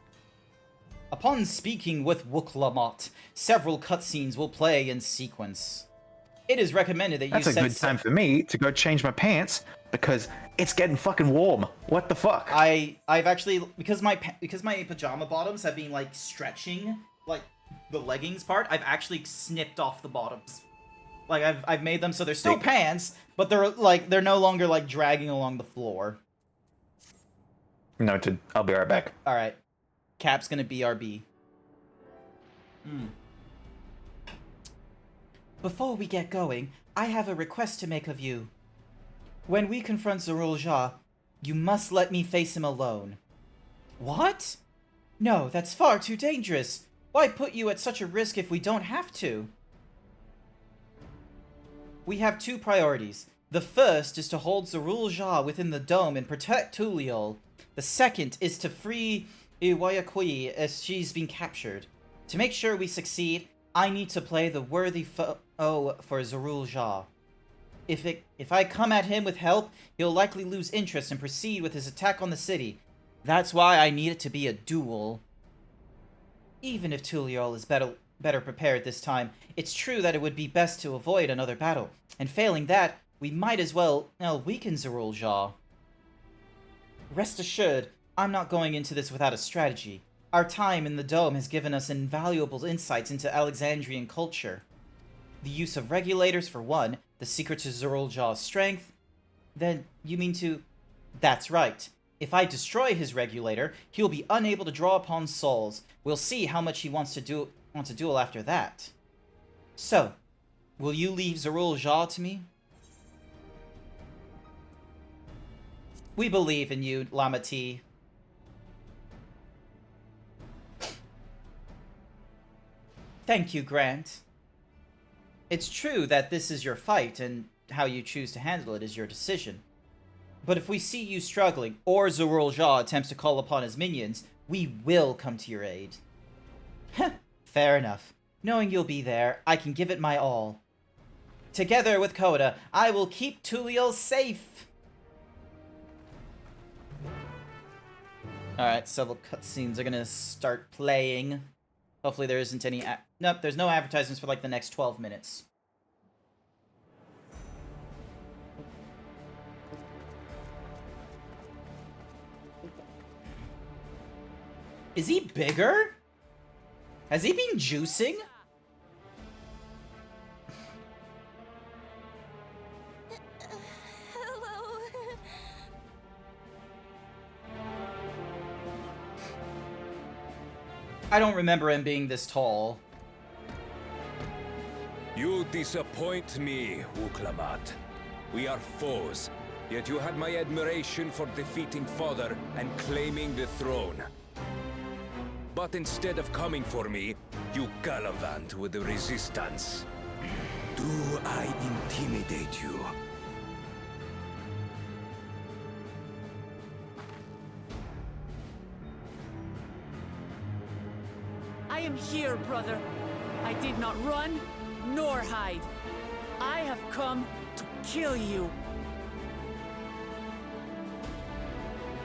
Upon speaking with Wuklamot, several cutscenes will play in sequence. It is recommended that you That's a good time for me to go change my pants because it's getting fucking warm. What the fuck? I've actually, because my pajama bottoms have been like stretching, like the leggings part, I've actually snipped off the bottoms. Like I've made them so they're still pants, but they're no longer like dragging along the floor. Noted. I'll be right back. All right. Cap's gonna BRB. Before we get going, I have a request to make of you. When we confront Zerul Jah, you must let me face him alone. What? No, that's far too dangerous. Why put you at such a risk if we don't have to? We have two priorities. The first is to hold Zerul Jah within the dome and protect Tuliol. The second is to free Iwayakui as she's been captured. To make sure we succeed, I need to play the worthy foe for Zerul Jah. If I come at him with help, he'll likely lose interest and proceed with his attack on the city. That's why I need it to be a duel. Even if Tuliol is better prepared this time, it's true that it would be best to avoid another battle. And failing that, we might as well weaken Zerul Jah. Rest assured, I'm not going into this without a strategy. Our time in the Dome has given us invaluable insights into Alexandrian culture. The use of regulators for one, the secret to Zerul Jah's strength. Then, you mean to... That's right. If I destroy his regulator, he'll be unable to draw upon souls. We'll see how much he wants to duel after that. So, will you leave Zerul Jah to me? We believe in you, Lv98. Thank you, Grant. It's true that this is your fight, and how you choose to handle it is your decision. But if we see you struggling, or Zerul Jah attempts to call upon his minions, we will come to your aid. Fair enough. Knowing you'll be there, I can give it my all. Together with Coda, I will keep Tuliol safe! Alright, several cutscenes are gonna start playing. Hopefully there isn't any... Nope, there's no advertisements for like the next 12 minutes. Is he bigger? Has he been juicing? Hello. I don't remember him being this tall. You disappoint me, Uklamat. We are foes, yet you had my admiration for defeating Father and claiming the throne. But instead of coming for me, you gallivant with the resistance. Do I intimidate you? I am here, brother. I did not run, nor hide. I have come to kill you.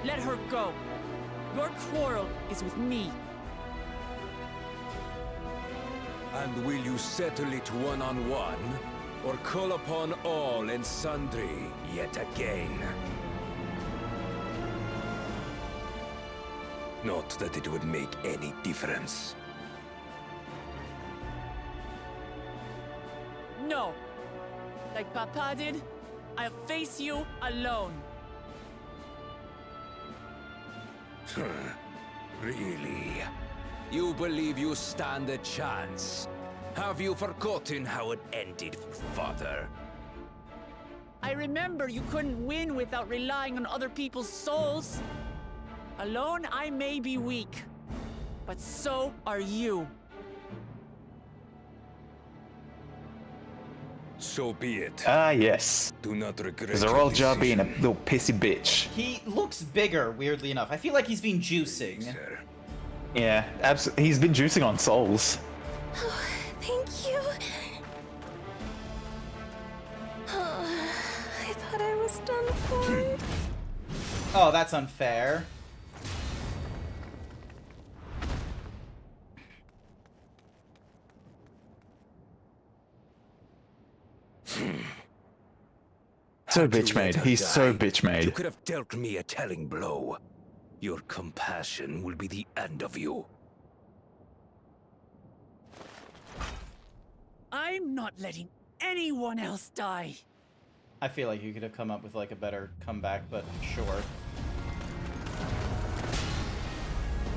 Let her go. Your quarrel is with me. And will you settle it one-on-one, or call upon all and sundry yet again? Not that it would make any difference. No. Like Papa did, I'll face you alone. Really? You believe you stand a chance? Have you forgotten how it ended for Father? I remember you couldn't win without relying on other people's souls. Alone, I may be weak, but so are you. So be it. Ah, yes. Do not regret Zerul Jah your being a decision. little pissy bitch. He looks bigger, weirdly enough. I feel like he's been juicing. Sir. Yeah, absolutely. He's been juicing on souls. Oh, thank you. I thought I was done for. Oh, that's unfair. So Had you bitch let made. her He's so die, bitch You made. could have dealt me a telling blow. Your compassion will be the end of you. I'm not letting anyone else die. I feel like you could have come up with like a better comeback, but sure.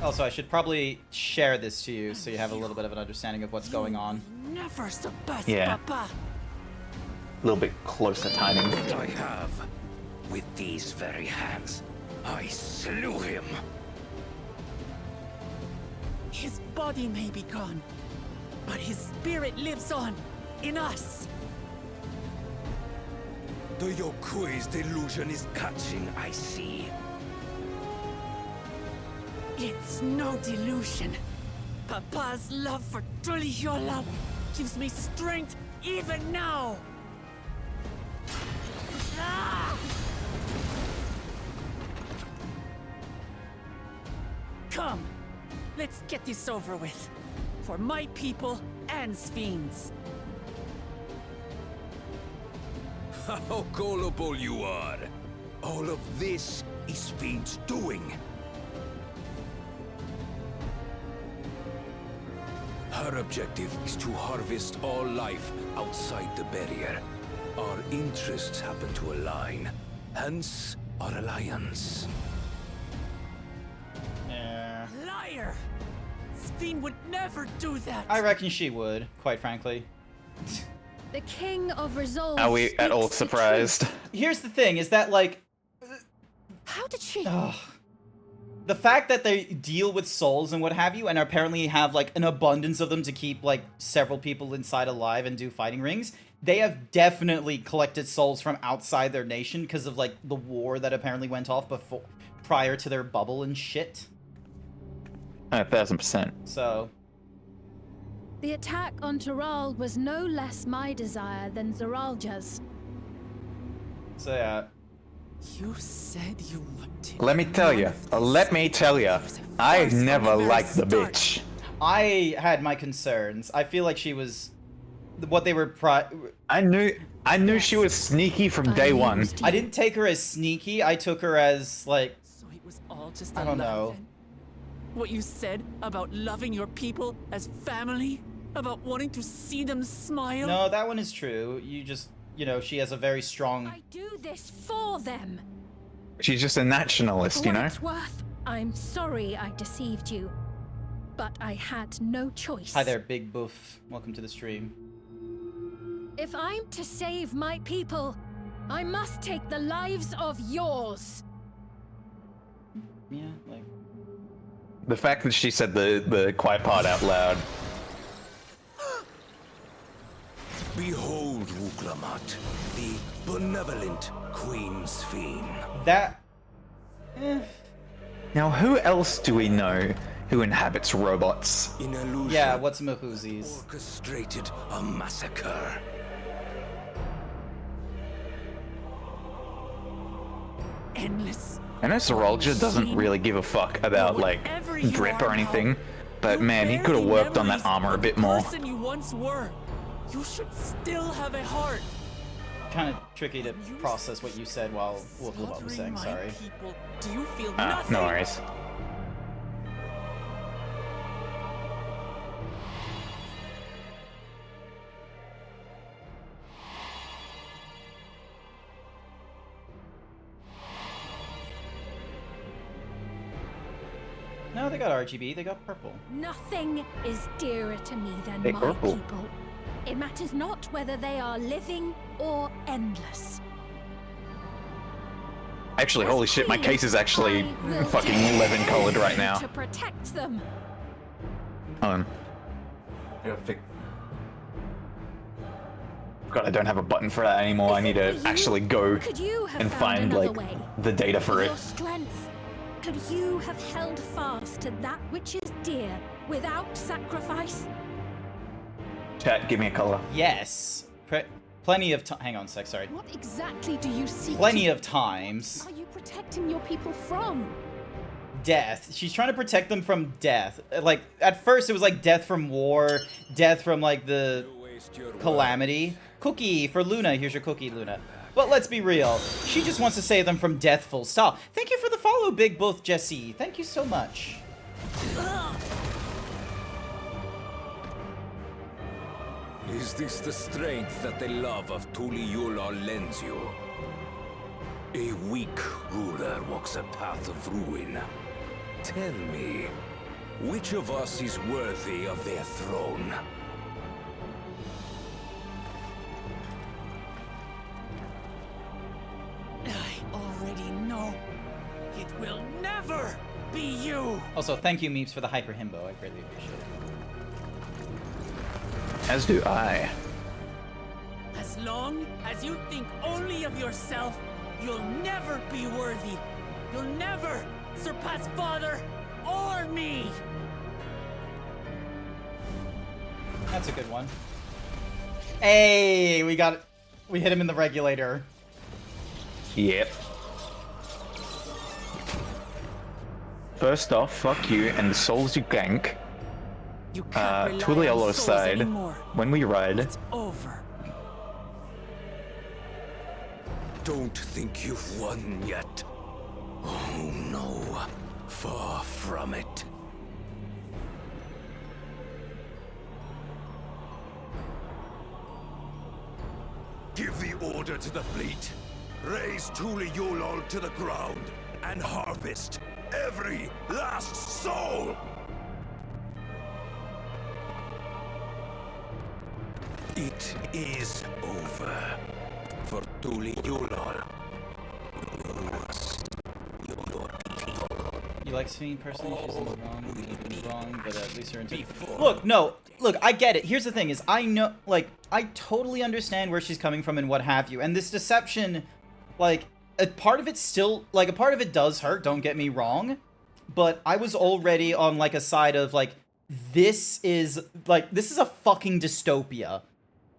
Also, I should probably share this to you so you have a little bit of an understanding of what's going on. Never surpass Yeah. Papa. A little bit closer timing. What I have, with these very hands, I slew him. His body may be gone, but his spirit lives on in us. The Yokui's delusion is catching, I see. It's no delusion. Papa's love for Tulihiola gives me strength even now. Ah! Come, let's get this over with. For my people and Sfiend's. How gullible you are. All of this is Fiend's doing. Her objective is to harvest all life outside the barrier. Our interests happen to align, hence our alliance. Yeah. Liar! Sfiend would never do that. I reckon she would, quite frankly. The King of Resolve. Are we at all speaks the surprised? Here's the thing, is that, like, truth. How did she? the fact that they deal with souls and what have you, and apparently have, like, an abundance of them to keep, like, several people inside alive and do fighting rings, they have definitely collected souls from outside their nation because of, like, the war that apparently went off prior to their bubble and shit. 1,000%. So, The attack on Taral was no less my desire than Zaralja's. yeah. You said you wanted. Let me tell you. I never liked the bitch. I had my concerns. I feel like she was what they were I knew she was sneaky from day one. I didn't take her as sneaky. I took her as, like, So it was all just I a don't lie know. then? What you said about loving your people as family? About wanting to see them smile? no, that one is true. You just, you know, she has a very strong... I do this for them. She's just a nationalist, For you what know? it's worth, I'm sorry I deceived you, but I had no choice. Hi there, Big Boof. Welcome to the stream. If I'm to save my people, I must take the lives of yours. Yeah, like... The fact that she said the quiet part out loud. Behold, Wuklamat, the benevolent Queen Sphene. That... Now, who else do we know who inhabits robots? In illusion, Yeah, what's Mahoozies? orchestrated a massacre. Endless. I know Sarolja doesn't really give a fuck about, like, Whatever you drip are or anything, now, but you man, he bear could have the worked on that memories armor a of bit the more. person you once were. You should still have a heart. Kind of tricky to process what you said while Wolflebot was saying, Slaughtering my sorry. people. Do you feel Ah, nothing? no worries. No, they got RGB, they got purple. Nothing is dearer to me than Hey, my purple. people. It matters not whether they are living or endless. Actually, holy shit, my case is actually I will fucking do 11 colored right everything now. to protect them. Hold on. God, I don't have a button for that anymore. I If need it to were you, actually go could you have and found find, another like, way? the data for With it. your strength, could you have held fast to that which is dear without sacrifice? Chat, give me a color. Yes. Plenty of time. Hang on a sec, sorry. What exactly do you seek? Plenty of times. Are you protecting your people from? Death. She's trying to protect them from death. Like, at first it was like death from war, death from, like, the You waste your calamity. Cookie for Luna. Here's your cookie, Luna. But let's be real. She just wants to save them from death, full stop. Thank you for the follow, Big Boof Jesse. Thank you so much. Is this the strength that the love of Tuliyola lends you? A weak ruler walks a path of ruin. Tell me, which of us is worthy of their throne? I already know. It will never be you! Also, thank you, Meeps, for the hyper himbo. I greatly appreciate it. As do I. As long as you think only of yourself, you'll never be worthy. You'll never surpass Father or me! That's a good one. Hey, we got it. We hit him in the regulator. Yep. First off, fuck you and the souls you gank. You can't To the rely yellow on souls side, anymore. when we ride. It's over. Don't think you've won yet. Oh no, far from it. Give the order to the fleet. Raise Tuli Yulol to the ground and harvest every last soul! It is over for Tuli Yulol. You like Sweeney personally? She's in the wrong. She's wrong, but at least her intent. Look, no, look, I get it. Here's the thing: is I know, like, I totally understand where she's coming from and what have you. And this deception, like, a part of it still, like, a part of it does hurt. Don't get me wrong, but I was already on like a side of like, this is a fucking dystopia.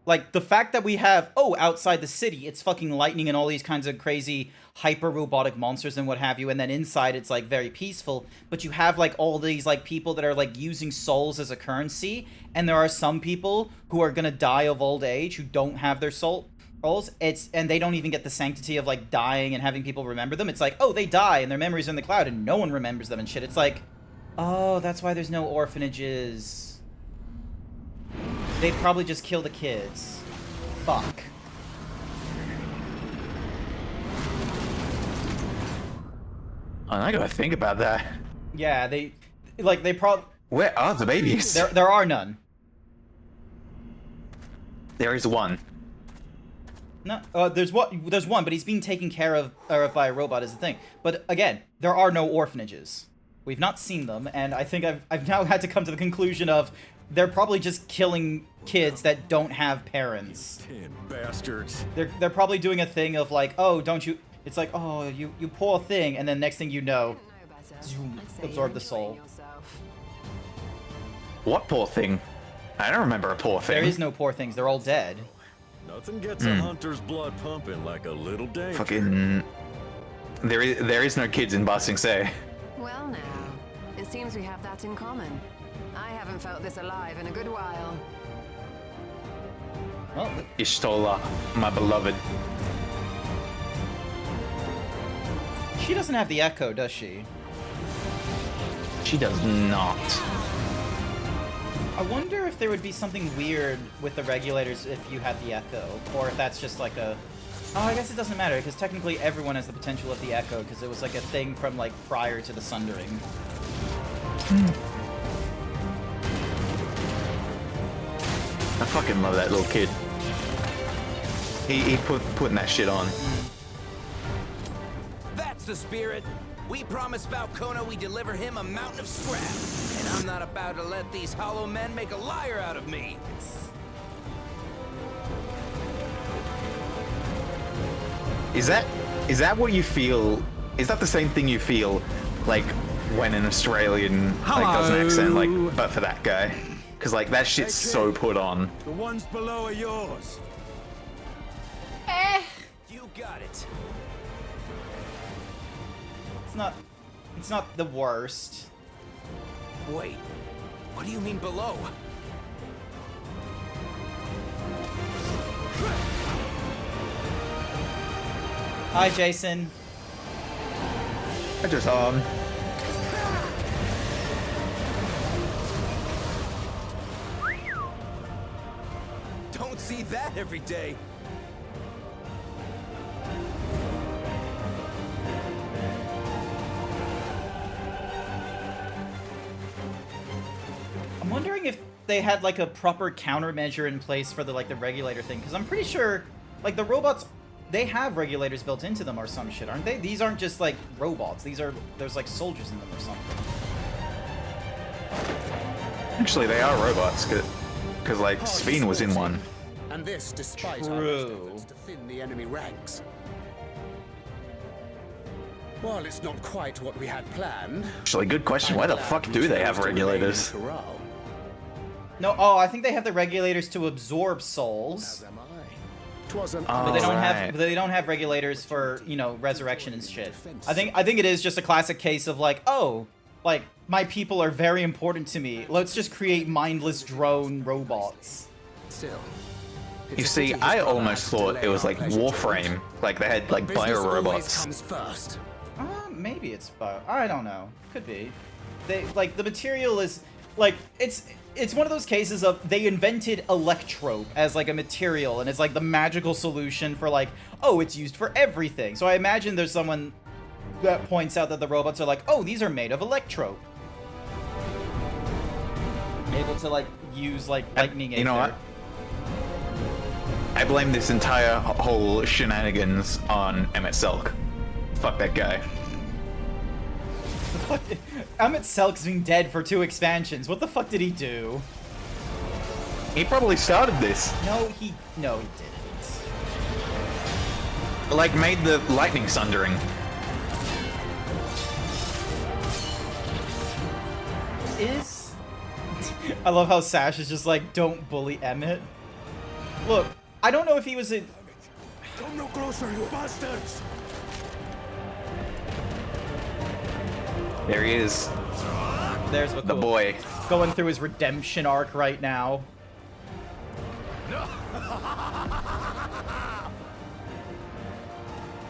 Like, the fact that we have, oh, outside the city, it's fucking lightning and all these kinds of crazy hyper-robotic monsters and what have you, and then inside it's, like, very peaceful, but you have, like, all these, like, people that are, like, using souls as a currency, and there are some people who are gonna die of old age who don't have their souls, and they don't even get the sanctity of, like, dying and having people remember them. It's like, oh, they die, and their memories are in the cloud, and no one remembers them and shit. It's like, oh, that's why there's no orphanages. They'd probably just kill the kids. Fuck. I gotta think about that. Yeah, they probably... Where are the babies? There are none. There is one. No, there's one, but he's being taken care of by a robot is the thing. But again, there are no orphanages. We've not seen them, and I think I've now had to come to the conclusion of they're probably just killing kids that don't have parents. Tin bastards. They're probably doing a thing of like, oh, don't you... It's like, oh, you poor thing, and then next thing you know, zoom, absorb the soul. What poor thing? I don't remember a poor thing. There is no poor things. They're all dead. Nothing gets a hunter's blood pumping like a little danger. Fucking... There is no kids in Ba Sing Se. Well now, it seems we have that in common. I haven't felt this alive in a good while. Well, Ishtola, my beloved. she doesn't have the echo, does she? She does not. I wonder if there would be something weird with the regulators if you had the echo, or if that's just like a... Oh, I guess it doesn't matter, because technically everyone has the potential of the echo, because it was like a thing from like prior to the Sundering. I fucking love that little kid. He putting that shit on. That's the spirit. We promised Falcona we deliver him a mountain of scrap. And I'm not about to let these hollow men make a liar out of me. Is that what you feel? Is that the same thing you feel like when an Australian like does an accent like but for that guy? Because like that shit's so put on. The ones below are yours. You got it. It's not the worst. Wait, what do you mean below? Hi, Jason. I just Don't see that every day. I'm wondering if they had like a proper countermeasure in place for the like the regulator thing, because I'm pretty sure like the robots they have regulators built into them or some shit, aren't they? These aren't just like robots. There's like soldiers in them or something. Actually, they are robots, because like Speen was in one. And this despite our best efforts to thin the enemy ranks. While it's not quite what we had planned. Actually, good question. Why the fuck do they have regulators? No, oh, I think they have the regulators to absorb souls. But they don't have regulators for, you know, resurrection and shit. I think it is just a classic case of like, oh, like my people are very important to me. Let's just create mindless drone robots. Still. You see, I almost thought it was like Warframe, like they had like bio robots. Maybe it's bio. I don't know. Could be. They like the material is like it's one of those cases of they invented electrope as like a material and it's like the magical solution for like, oh, it's used for everything. So I imagine there's someone that points out that the robots are like, oh, these are made of electrope. Able to like use like lightning. You know what? I blame this entire whole shenanigans on Emmett Selk. Fuck that guy. Emmett Selk's been dead for 2 expansions. What the fuck did he do? He probably started this. No, he didn't. Like, made the lightning sundering. I love how Sash is just like, don't bully Emmett. Look, I don't know if he was a... Come no closer, you bastards! There he is. There's the boy. Going through his redemption arc right now.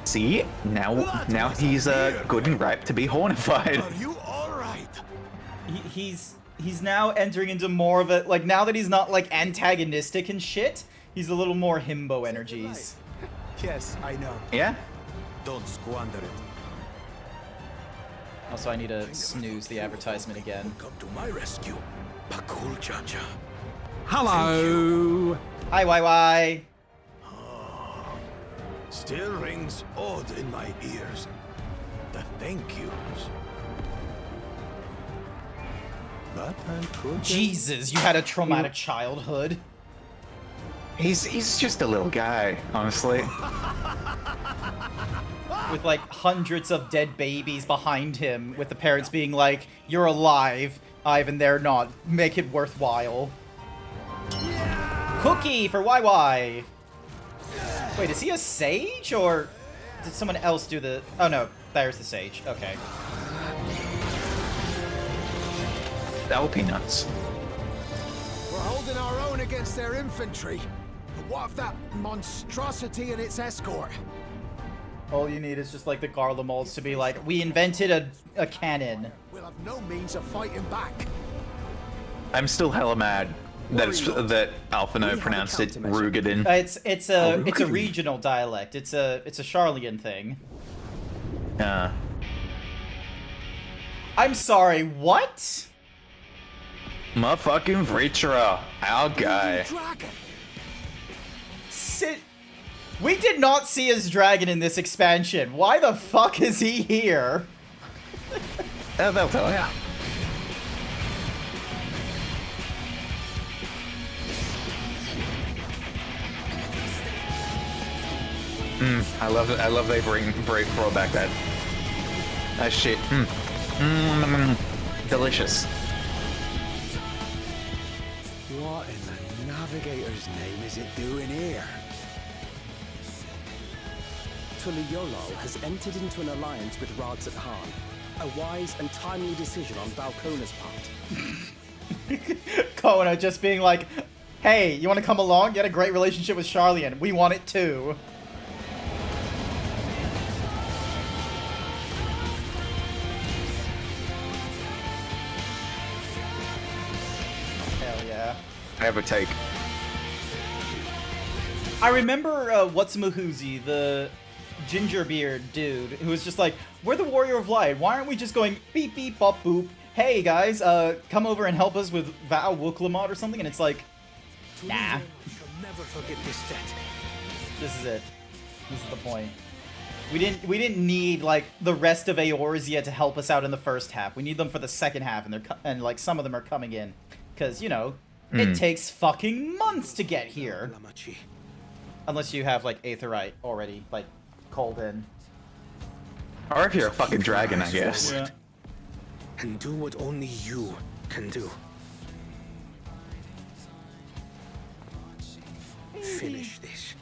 See? Now he's good and ripe to be hornified. Are you alright? He's now entering into more of a... Like, now that he's not, like, antagonistic and shit, he's a little more himbo energies. Yes, I know. Yeah? Don't squander it. Also, I need to snooze the advertisement again. Come to my rescue. Pakul Chacha. Hello! Hi, YY! Still rings odd in my ears. The thank yous. But I could... Jesus, you had a traumatic childhood. He's just a little guy, honestly. With like hundreds of dead babies behind him, with the parents being like, "You're alive, Ivan, they're not. Make it worthwhile." Yeah! Cookie for YY! Wait, is he a sage, or did someone else do the... Oh no, there's the sage. Okay. That would be nuts. We're holding our own against their infantry. But what of that monstrosity and its escort? All you need is just like the Garlemolds to be like, we invented a cannon. We'll have no means of fighting back. I'm still hella mad that Alphino pronounced it Rugadin. It's a regional dialect. It's a Charlian thing. I'm sorry, what? Motherfucking Vritra, our guy. We did not see his dragon in this expansion. Why the fuck is he here? They'll tell ya. I love it. I love they brought back that shit. Delicious. What in the Navigator's name is it doing here? Tuliolo has entered into an alliance with Rads at Han. A wise and timely decision on Valkona's part. Kona just being like, hey, you want to come along? You had a great relationship with Charlian. We want it too. Hell yeah. I have a take. I remember What's-a-Mahoozy, the ginger beard dude, who was just like, we're the Warrior of Light. Why aren't we just going beep beep bop boop? Hey guys, come over and help us with Val Wuklamot or something? And it's like, nah. Never forget this debt. This is it. This is the point. We didn't need like the rest of Eorzea to help us out in the first half. We need them for the second half, and like some of them are coming in, because you know it takes fucking months to get here. Unless you have like Aetherite already like called in. Or if you're a fucking dragon, I guess. Yeah. And do what only you can do. Finish this.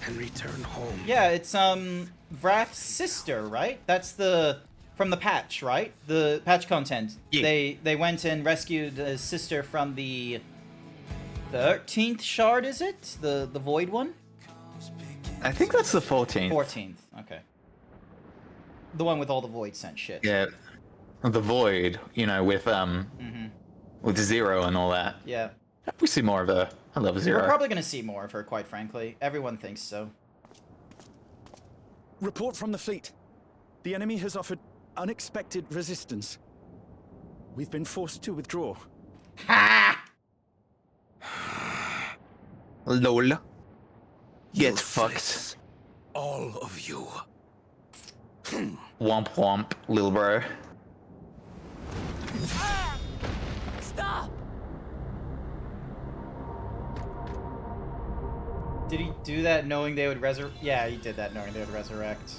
And return home. Yeah, it's Vrath's sister, right? That's from the patch, right? The patch content. Yeah. They went and rescued his sister from the 13th shard, is it? The void one? I think that's the 14th. 14th. Okay. The one with all the void sent shit. Yeah. The void, you know, with with Zero and all that. Yeah. We see more of her. I love Zero. We're probably going to see more of her, quite frankly. Everyone thinks so. Report from the fleet. The enemy has offered unexpected resistance. We've been forced to withdraw. Ha! LOL. Get Useless. fucked. All of you. Womp womp, little bro. Stop! Did he do that knowing they would resurrect? Yeah, he did that knowing they would resurrect.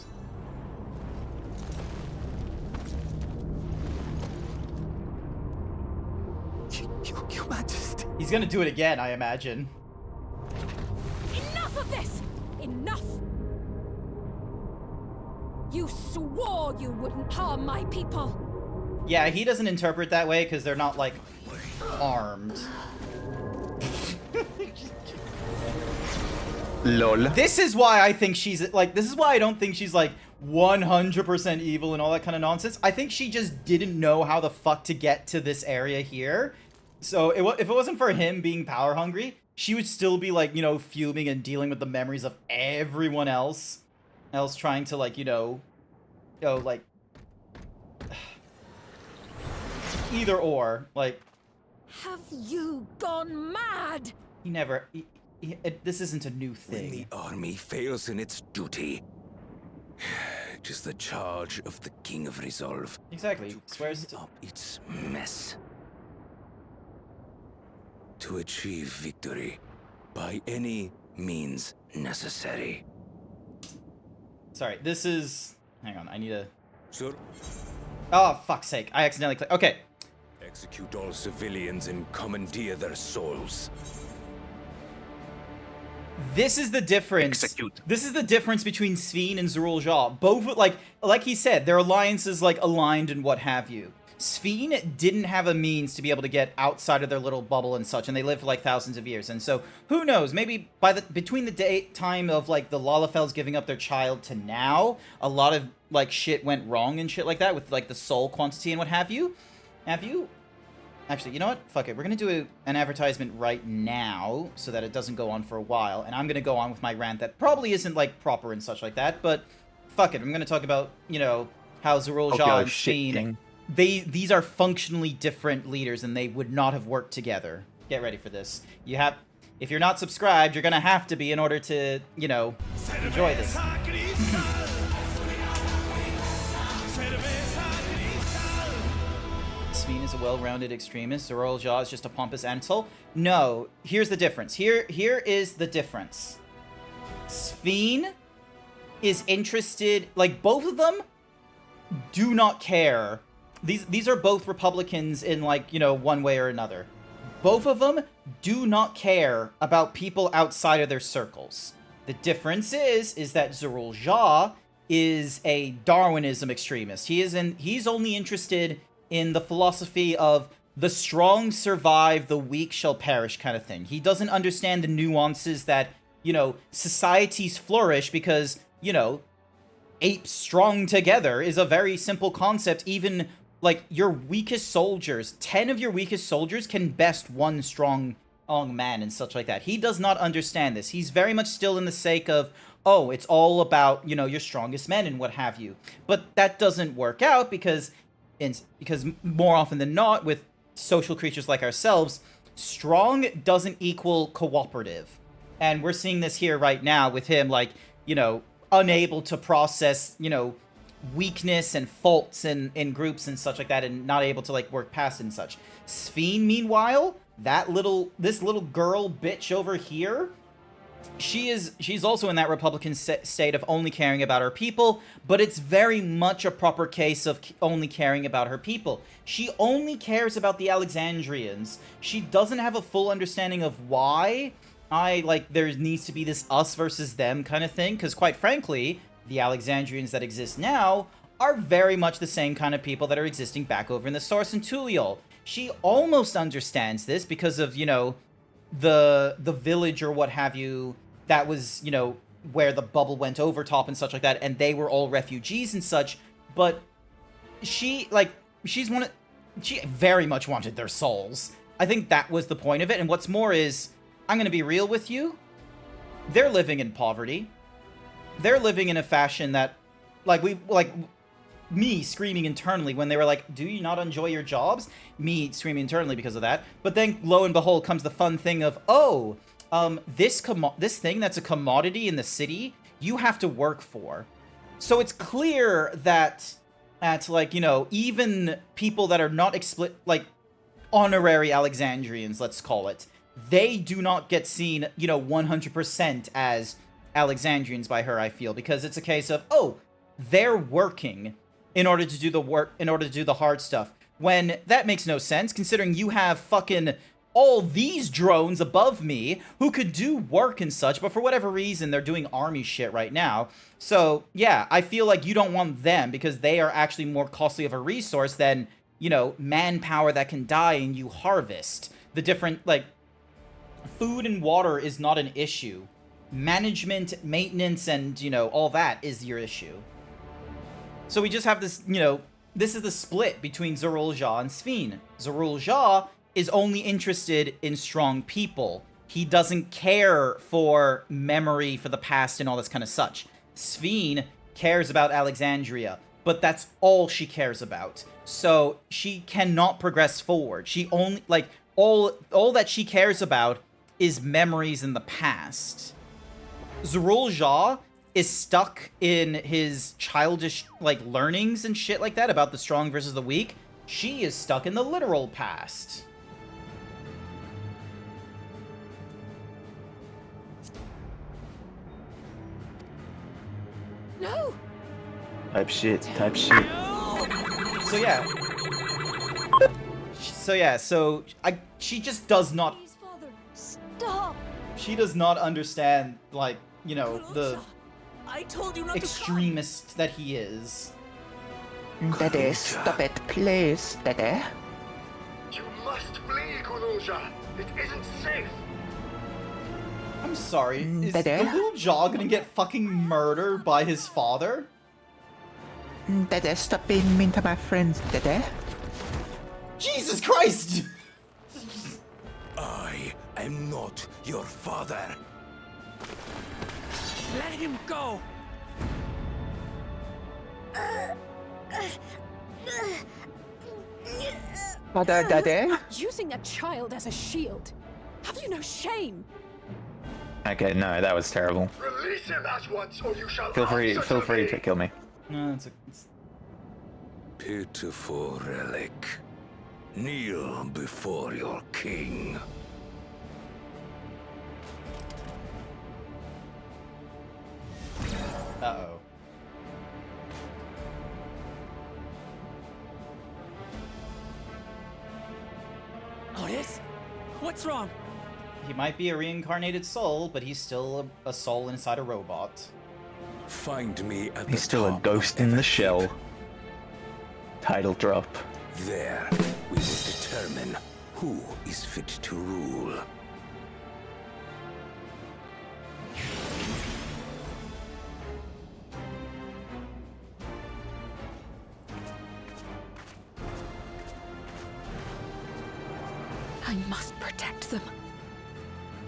Your Majesty. He's gonna do it again, I imagine. Enough of this! Enough! You swore you wouldn't harm my people. Yeah, he doesn't interpret that way because they're not, like, armed. LOL. This is why I think she's, like, this is why I don't think she's, like, 100% evil and all that kind of nonsense. I think she just didn't know how the fuck to get to this area here. So if it wasn't for him being power hungry, she would still be, like, you know, fuming and dealing with the memories of everyone else trying to, like, you know, like, either or, like. Have you gone mad? He never. This isn't a new thing. When the army fails in its duty, it is the charge of the King of Resolve Exactly. to Swears clean to. up its mess. To achieve victory by any means necessary. Sorry, this is. Hang on, I need a. Sir, Oh, fuck's sake. I accidentally clicked. Okay. execute all civilians and commandeer their souls. This is the difference. Execute. This is the difference between Sphene and Zerul Jaw. Both, like he said, their alliances, like, aligned and what have you. Sphene didn't have a means to be able to get outside of their little bubble and such, and they lived for, like, thousands of years. And so, who knows? Maybe between the time of, like, the Lalafells giving up their child to now, a lot of, like, shit went wrong and shit like that with, like, the soul quantity and what have you. Actually, you know what? Fuck it. We're going to do an advertisement right now so that it doesn't go on for a while. And I'm going to go on with my rant that probably isn't, like, proper and such like that. But fuck it. I'm going to talk about, you know, how Zerul Jaw and Sphene, these are functionally different leaders and they would not have worked together. Get ready for this. If you're not subscribed, you're going to have to be in order to, you know, enjoy this. Sphene is a well-rounded extremist. Zerul Jaw is just a pompous asshole. No, here's the difference. Here is the difference. Sphene is interested, like, both of them do not care. These are both Republicans in, like, you know, one way or another. Both of them do not care about people outside of their circles. The difference is that Zerul Jaw is a Darwinism extremist. He's only interested in the philosophy of the strong survive, the weak shall perish kind of thing. He doesn't understand the nuances that, you know, societies flourish because, you know, apes strong together is a very simple concept. Even, like, your weakest soldiers, 10 of your weakest soldiers can best one strong man and such like that. He does not understand this. He's very much still in the sake of, oh, it's all about, you know, your strongest men and what have you. But that doesn't work out because more often than not, with social creatures like ourselves, strong doesn't equal cooperative. And we're seeing this here right now with him, like, you know, unable to process, you know, weakness and faults in groups and such like that, and not able to, like, work past it and such. Sphene, meanwhile, this little girl bitch over here, she's also in that Republican state of only caring about her people, but it's very much a proper case of only caring about her people. She only cares about the Alexandrians. She doesn't have a full understanding of why there needs to be this us versus them kind of thing, because quite frankly, the Alexandrians that exist now are very much the same kind of people that are existing back over in the Source and Tulial. She almost understands this because of, you know, the village or what have you that was, you know, where the bubble went over top and such like that, and they were all refugees and such, but she very much wanted their souls. I think that was the point of it, and what's more is, I'm gonna be real with you, they're living in poverty. They're living in a fashion that, me screaming internally when they were like, do you not enjoy your jobs? Me screaming internally because of that. But then, lo and behold, comes the fun thing of, oh, this thing that's a commodity in the city, you have to work for. So it's clear that, like, you know, even people that are not honorary Alexandrians, let's call it, they do not get seen, you know, 100% as Alexandrians by her, I feel, because it's a case of, oh, they're working in order to do the work, in order to do the hard stuff, when that makes no sense, considering you have fucking all these drones above me who could do work and such, but for whatever reason, they're doing army shit right now. So, yeah, I feel like you don't want them, because they are actually more costly of a resource than, you know, manpower that can die and you harvest. The different, like, food and water is not an issue. Management, maintenance, and, you know, all that is your issue. So we just have this, you know, this is the split between Zerul-Ja and Sphene. Zerul-Ja is only interested in strong people. He doesn't care for memory for the past and all this kind of such. Sphene cares about Alexandria, but that's all she cares about. So she cannot progress forward. She only, like, all that she cares about is memories in the past. Zerul-Ja is stuck in his childish, like, learnings and shit like that about the strong versus the weak. She is stuck in the literal past. No! Type shit. So yeah. She just does not... Please, Father, stop! She does not understand, like, you know, the I told you not extremist that he is. Daddy, stop it, please, Daddy. You must flee, Kuruja. It isn't safe. I'm sorry, is the Daddy? little jaw gonna get fucking murdered by his father? Daddy, stop being mean to my friends, Daddy. Jesus Christ! I am not your father. Let him go! Father, Daddy? Using a child as a shield. Have you no shame? Okay, no, that was terrible. Release him at once, or you shall Feel free to kill me. No, it's Pitiful relic. Kneel before your king. Uh-oh. Otis? What's wrong? He might be a reincarnated soul, but he's still a soul inside a robot. Find me at He's the still a top ghost of in the the shell. heap. Title drop. There, we will determine who is fit to rule. I must protect them.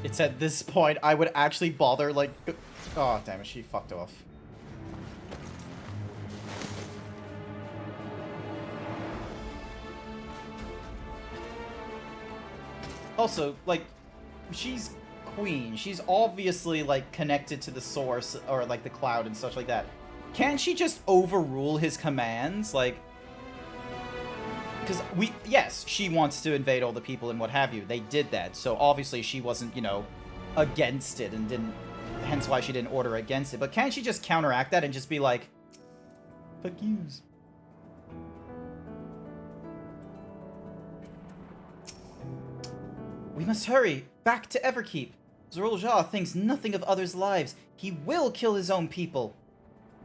It's at this point I would actually bother, like... Oh, damn it, she fucked off. Also, like, she's queen. She's obviously, like, connected to the source, or, like, the cloud and such like that. Can't she just overrule his commands? Like, because yes, she wants to invade all the people and what have you. They did that, so obviously she wasn't, you know, against it and didn't, hence why she didn't order against it. But can't she just counteract that and just be like, fuck yous? We must hurry back to Everkeep. Zorulja thinks nothing of others' lives. He will kill his own people.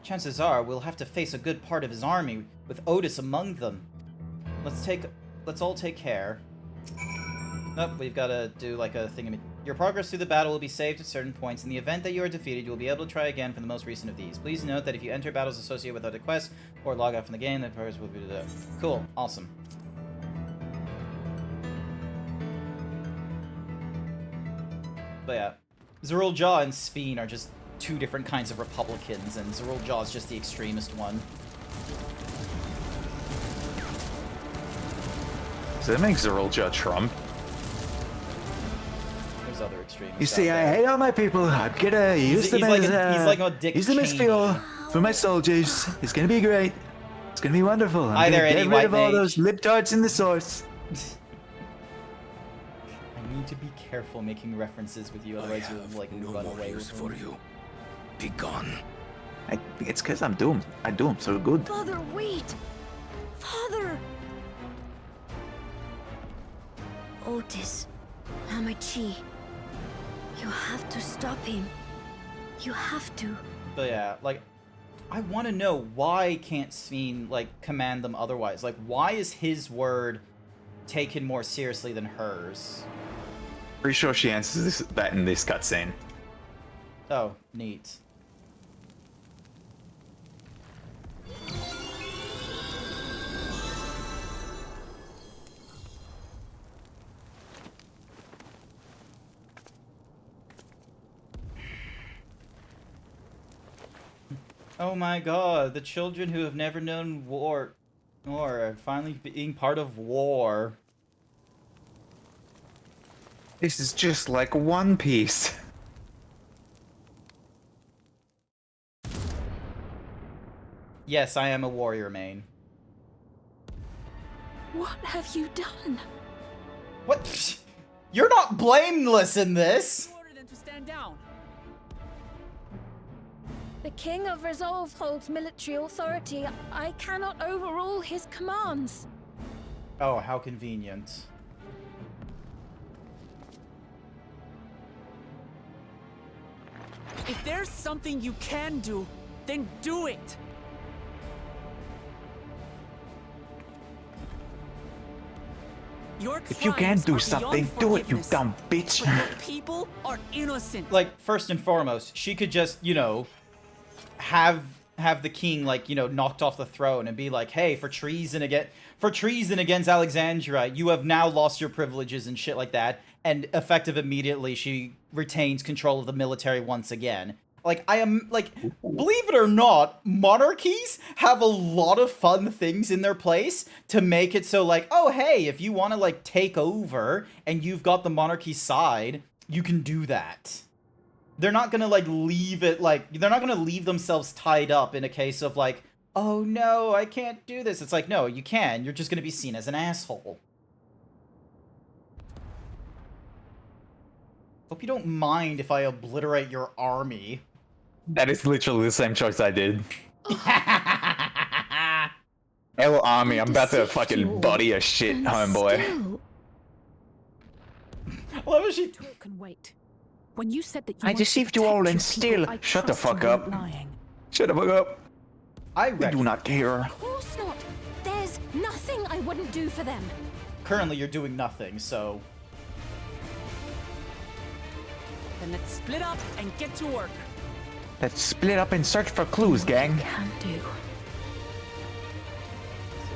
Chances are we'll have to face a good part of his army, with Otis among them. Let's all take care. Nope, we've got to do like a thing. Your progress through the battle will be saved at certain points. In the event that you are defeated, you will be able to try again for the most recent of these. Please note that if you enter battles associated with other quests or log out from the game, the progress will be cool. Awesome. But yeah, Zorulja and Sphene are just two different kinds of Republicans, and Zorulja is just the extremist one. Does that make Zorulja Trump? There's other extremists. You see, I hate all my people. I'm gonna use them as fuel for my soldiers. It's gonna be great. It's gonna be wonderful. I'm gonna get rid of all those libtards in the source. I need to be careful making references with you, otherwise you'll like run away with for you. Be gone. It's because I'm doomed. I do them so good. Father, wait! Father! Otis, Hamachi, you have to stop him. You have to. But yeah, like, I want to know why can't Sphene, like, command them otherwise? Like, why is his word taken more seriously than hers? Pretty sure she answers that in this cutscene. Oh, neat. Oh my god, the children who have never known war are finally being part of war. This is just like One Piece. Yes, I am a warrior main. What have you done? What? You're not blameless in this! Order them to stand down. The King of Resolve holds military authority. I cannot overrule his commands. Oh, how convenient. If there's something you can do, then do it. If you can't do something, do it, you dumb bitch. But your people are innocent. Like, first and foremost, she could just, you know, have the king, like, you know, knocked off the throne and be like, hey, for treason against Alexandria, you have now lost your privileges and shit like that. And effective immediately, she retains control of the military once again. Like, I am, like, believe it or not, monarchies have a lot of fun things in their place to make it so, like, oh, hey, if you want to, like, take over and you've got the monarchy side, you can do that. They're not gonna, like, leave it, like, they're not gonna leave themselves tied up in a case of, like, oh, no, I can't do this. It's like, no, you can. You're just gonna be seen as an asshole. Hope you don't mind if I obliterate your army. That is literally the same choice I did. Hell army, I'm about to fucking body a shit, homeboy. Love how she Can wait. When you said that you I deceived you all and still shut the fuck up. Shut the fuck up. We do not care. Of course not. There's nothing I wouldn't do for them. Currently, you're doing nothing, so... Then let's split up and get to work. Let's split up and search for clues, gang. Can do.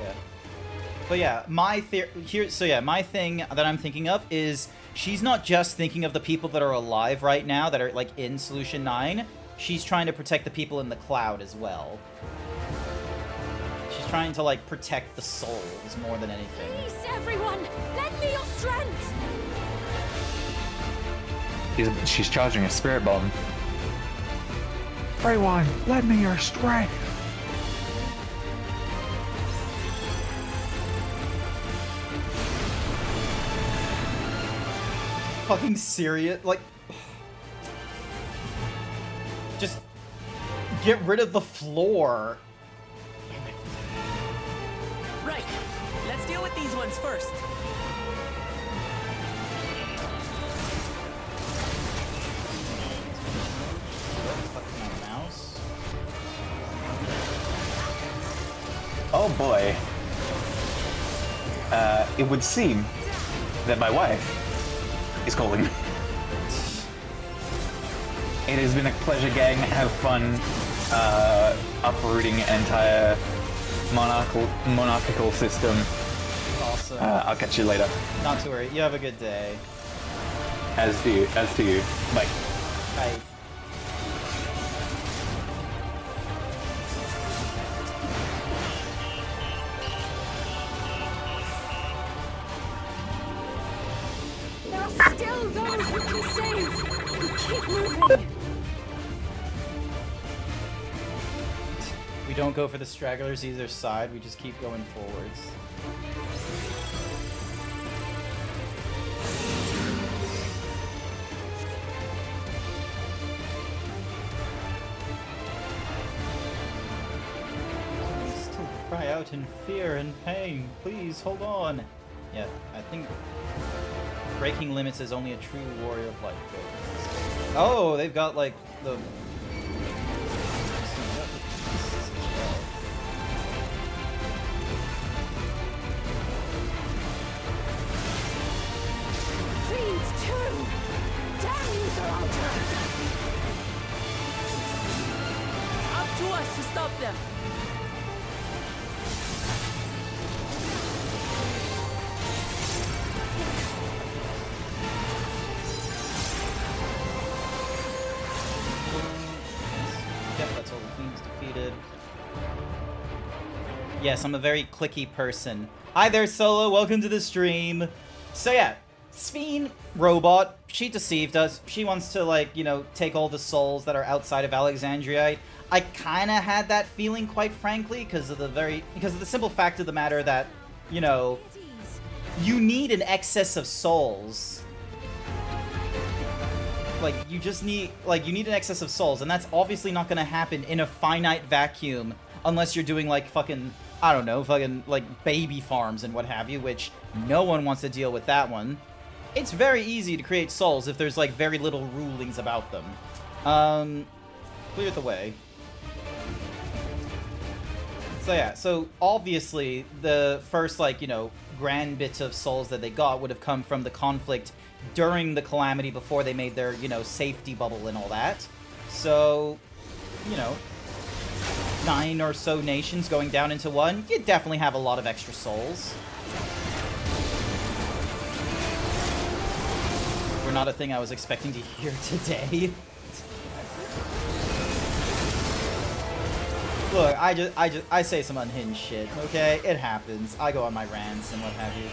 Yeah. But yeah, my thing that I'm thinking of is she's not just thinking of the people that are alive right now that are like in Solution 9. She's trying to protect the people in the cloud as well. She's trying to like protect the souls more than anything. Please, everyone, lend me your strength. She's charging a spirit bomb. Everyone, lend me your strength. Fucking serious? Like, just get rid of the floor. Right. Let's deal with these ones first. Mouse. Oh boy. It would seem that my wife is calling me. It has been a pleasure, gang. Have fun uprooting an entire monarchical system. Awesome. I'll catch you later. Not to worry. You have a good day. As to you. Bye. Bye. There are still those we can save. We keep moving. We don't go for the stragglers either side. We just keep going forwards. Still cry out in fear and pain. Please hold on. Yeah, I think breaking limits is only a true warrior of light. Oh, they've got like the. Fiends too. Damn you, Saralta. Up to us to stop them. Yep, that's all the fiends defeated. Yes, I'm a very clicky person. Hi there, Solo. Welcome to the stream. So yeah, Sphene, robot, she deceived us. She wants to, like, you know, take all the souls that are outside of Alexandria. I kind of had that feeling, quite frankly, because of the simple fact of the matter that, you know, you need an excess of souls. Like, you just need, like, you need an excess of souls, and that's obviously not gonna happen in a finite vacuum unless you're doing, like, fucking, I don't know, fucking, like, baby farms and what have you, which no one wants to deal with that one. It's very easy to create souls if there's, like, very little rulings about them. Clear the way. So yeah, so obviously the first, like, you know, grand bits of souls that they got would have come from the conflict during the calamity before they made their, you know, safety bubble and all that. So, you know, 9 or so nations going down into one, you definitely have a lot of extra souls. We're not a thing I was expecting to hear today. Look, I say some unhinged shit, okay? It happens. I go on my rants and what have you.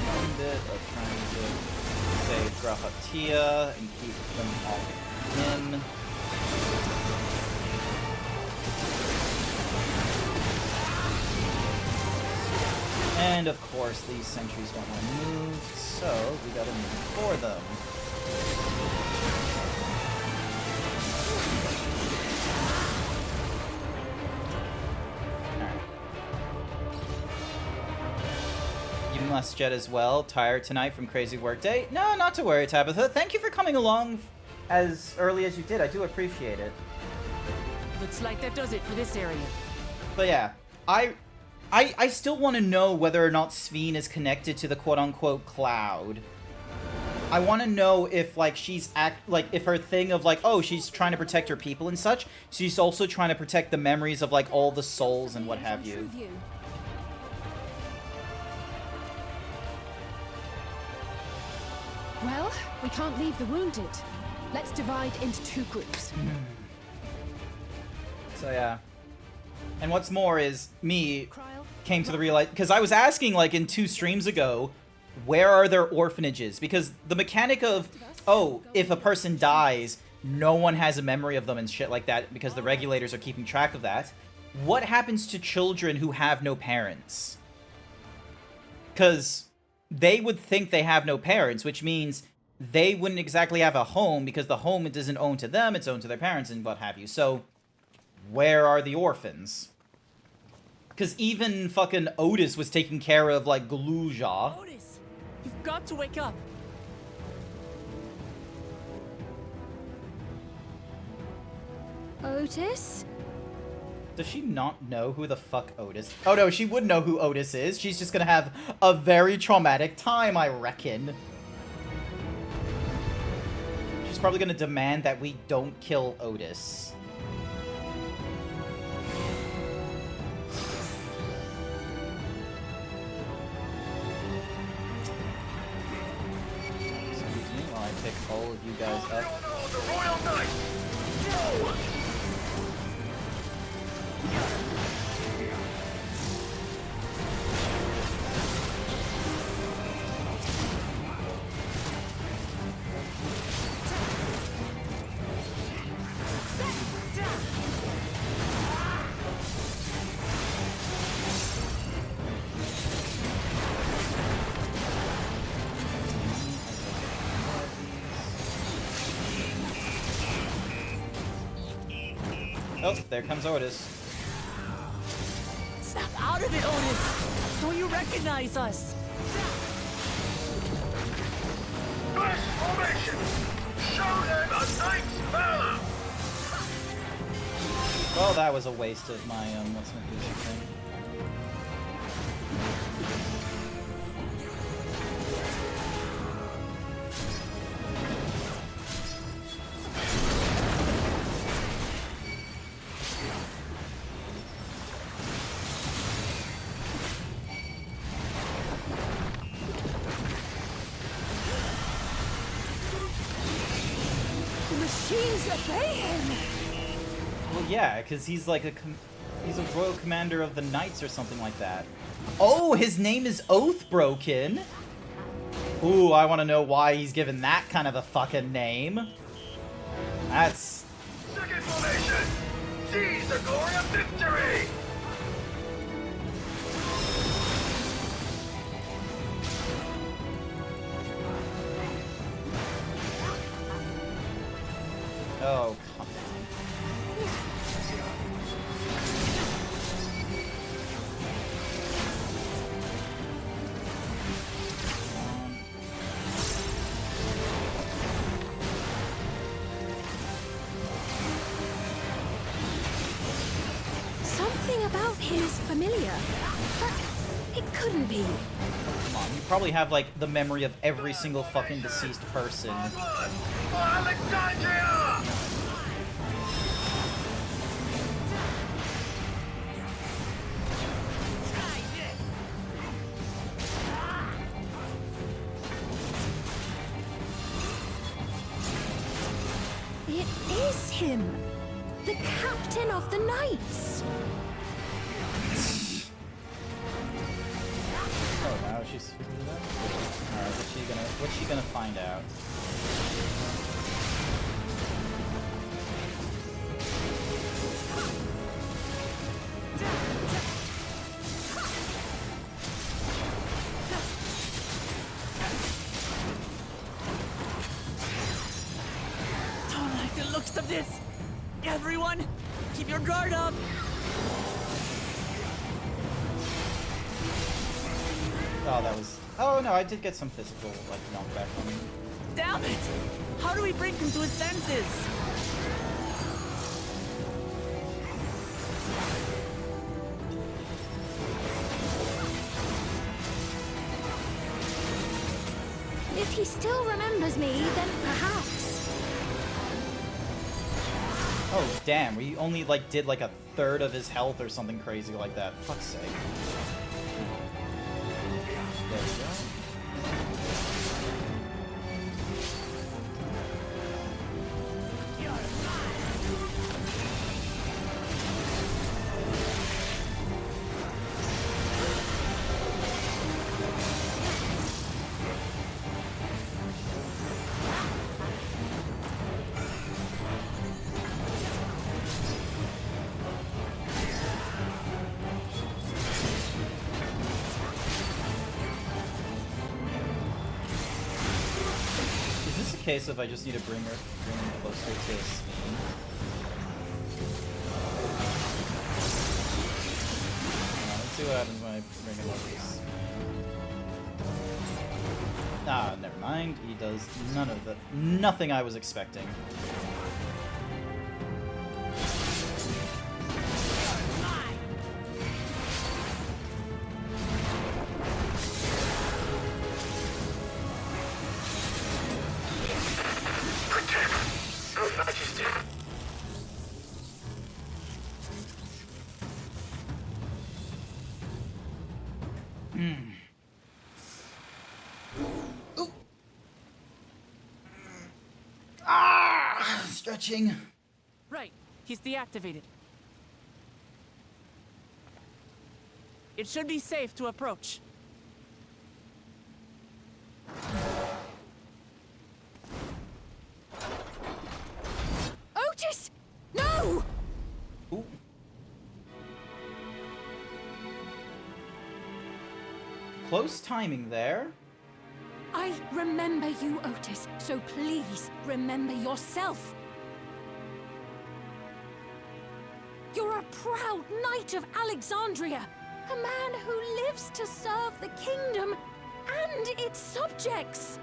One bit of trying to save Grahatia and keep them off him. And of course, these sentries don't want to move, so we gotta move for them. Alright. You must jet as well. Tired tonight from crazy workday? No, not to worry, Tabitha. Thank you for coming along as early as you did. I do appreciate it. Looks like that does it for this area. But yeah, I still want to know whether or not Sphene is connected to the quote-unquote cloud. I want to know if, like, if her thing of, like, oh, she's trying to protect her people and such, she's also trying to protect the memories of, like, all the souls and what have you. Well, we can't leave the wounded. Let's divide into 2 groups. So yeah. And what's more is me came to the realize, because I was asking like in 2 streams ago, where are their orphanages? Because the mechanic of, oh, if a person dies, no one has a memory of them and shit like that because the regulators are keeping track of that. What happens to children who have no parents? Because they would think they have no parents, which means they wouldn't exactly have a home because the home isn't owned to them, it's owned to their parents and what have you. So, where are the orphans? Because even fucking Otis was taking care of, like, Gluja. Otis, you've got to wake up. Otis? Does she not know who the fuck Otis? Oh no, she would know who Otis is. She's just gonna have a very traumatic time, I reckon. She's probably gonna demand that we don't kill Otis. Excuse me while I pick all of you guys up. The Royal Knight! Forward! Oh, there comes Otis. Snap out of it, Otis! Don't you recognize us? First formation! Show them a knight's valor! Well, that was a waste of my, what's my future thing? Well, yeah, because he's like he's a royal commander of the knights or something like that. Oh, his name is Oathbroken. Ooh, I want to know why he's given that kind of a fucking name. That's... Second formation! Seize the glory of victory! Oh, come on. Something about him is familiar, but it couldn't be. Come on, you probably have, like, the memory of every single fucking deceased person. Alexandria! It is him! The captain of the knights! Oh, now she's figured it out? Alright, what's she gonna find out? Don't like the looks of this! Everyone, keep your guard up! Oh, that was... Oh, no, I did get some physical, like, knockback from him. Damn it! How do we bring him to his senses? If he still remembers me, then perhaps. Oh, damn, we only, like, did, like, a third of his health or something crazy like that. Fuck's sake. There we go. case of I just need to bring him closer to Steam. Let's see what happens when I bring him close. Ah, never mind. He does nothing I was expecting. Stretching. Right. He's deactivated. It should be safe to approach. Otis! No! Ooh. Close timing there. I remember you, Otis, so please remember yourself. You're a proud knight of Alexandria, a man who lives to serve the kingdom and its subjects.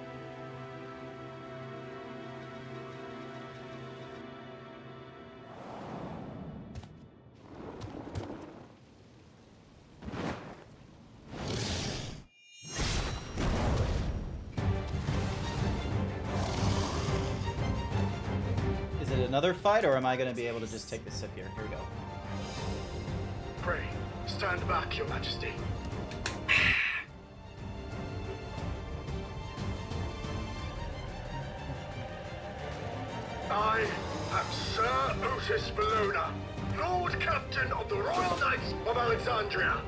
Is it another fight, or am I going to be able to just take the sip here? Here we go. Pray, stand back, Your Majesty. I am Sir Otis Bologna, Lord Captain of the Royal Knights of Alexandria.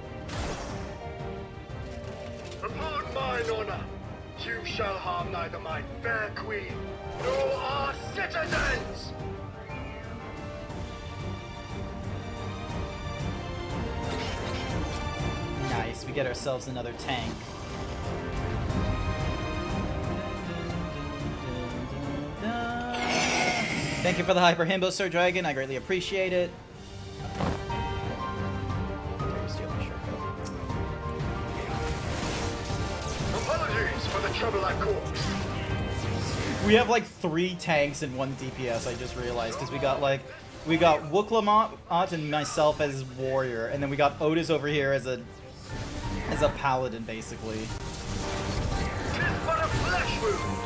Upon mine honor, you shall harm neither my fair queen nor our citizens! Nice, we get ourselves another tank. Thank you for the Hyper Himbo, Sir Dragon. I greatly appreciate it. Apologies for the trouble I caused. We have like 3 tanks and 1 DPS, I just realized, because we got Lv98 and myself as warrior, and then we got Otis over here as a paladin, basically. 'Tis but a flesh wound.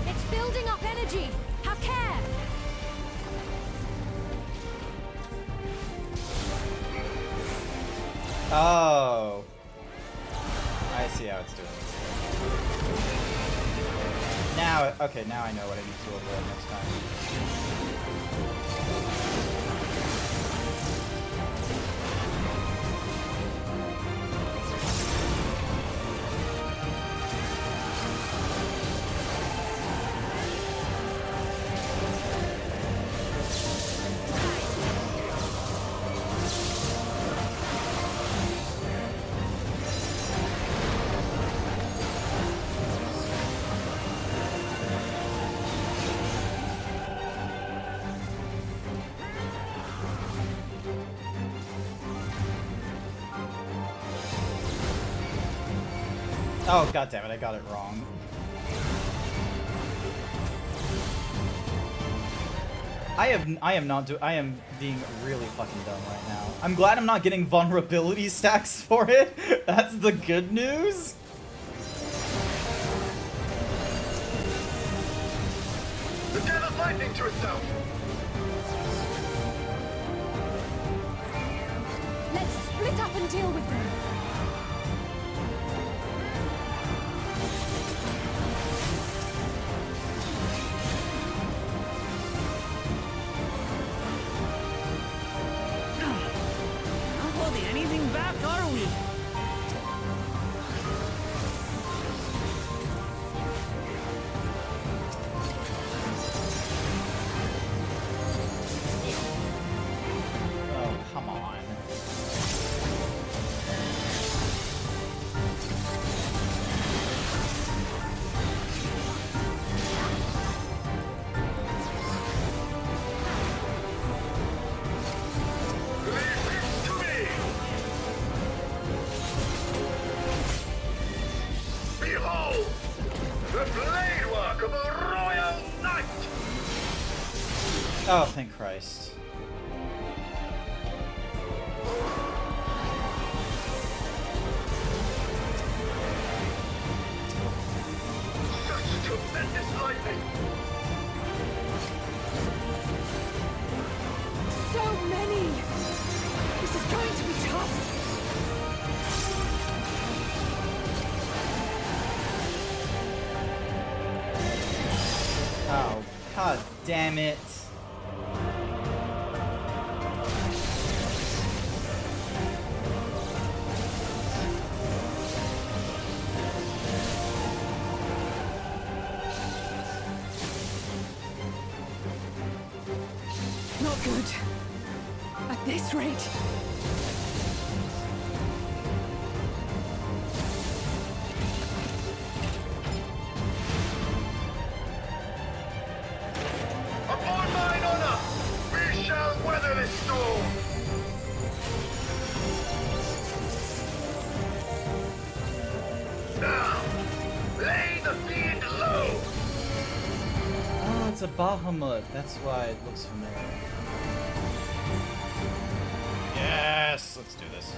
It's building up energy. Have care. Oh. I see how it's doing this. Now, okay, now I know what I need to avoid next time. Oh, god damn it, I got it wrong. I am being really fucking dumb right now. I'm glad I'm not getting vulnerability stacks for it. That's the good news. The devil's lightning to itself. Let's split up and deal with them. Not holding anything back, are we? Oh, come on. Oh, thank Christ. Such tremendous lightning! So many! This is going to be tough! Oh, god damn it. Not good. At this rate. Upon mine honor, we shall weather this storm! Now, lay the fiend low! Oh, it's a Bahamut. That's why it looks familiar. Yes, let's do this.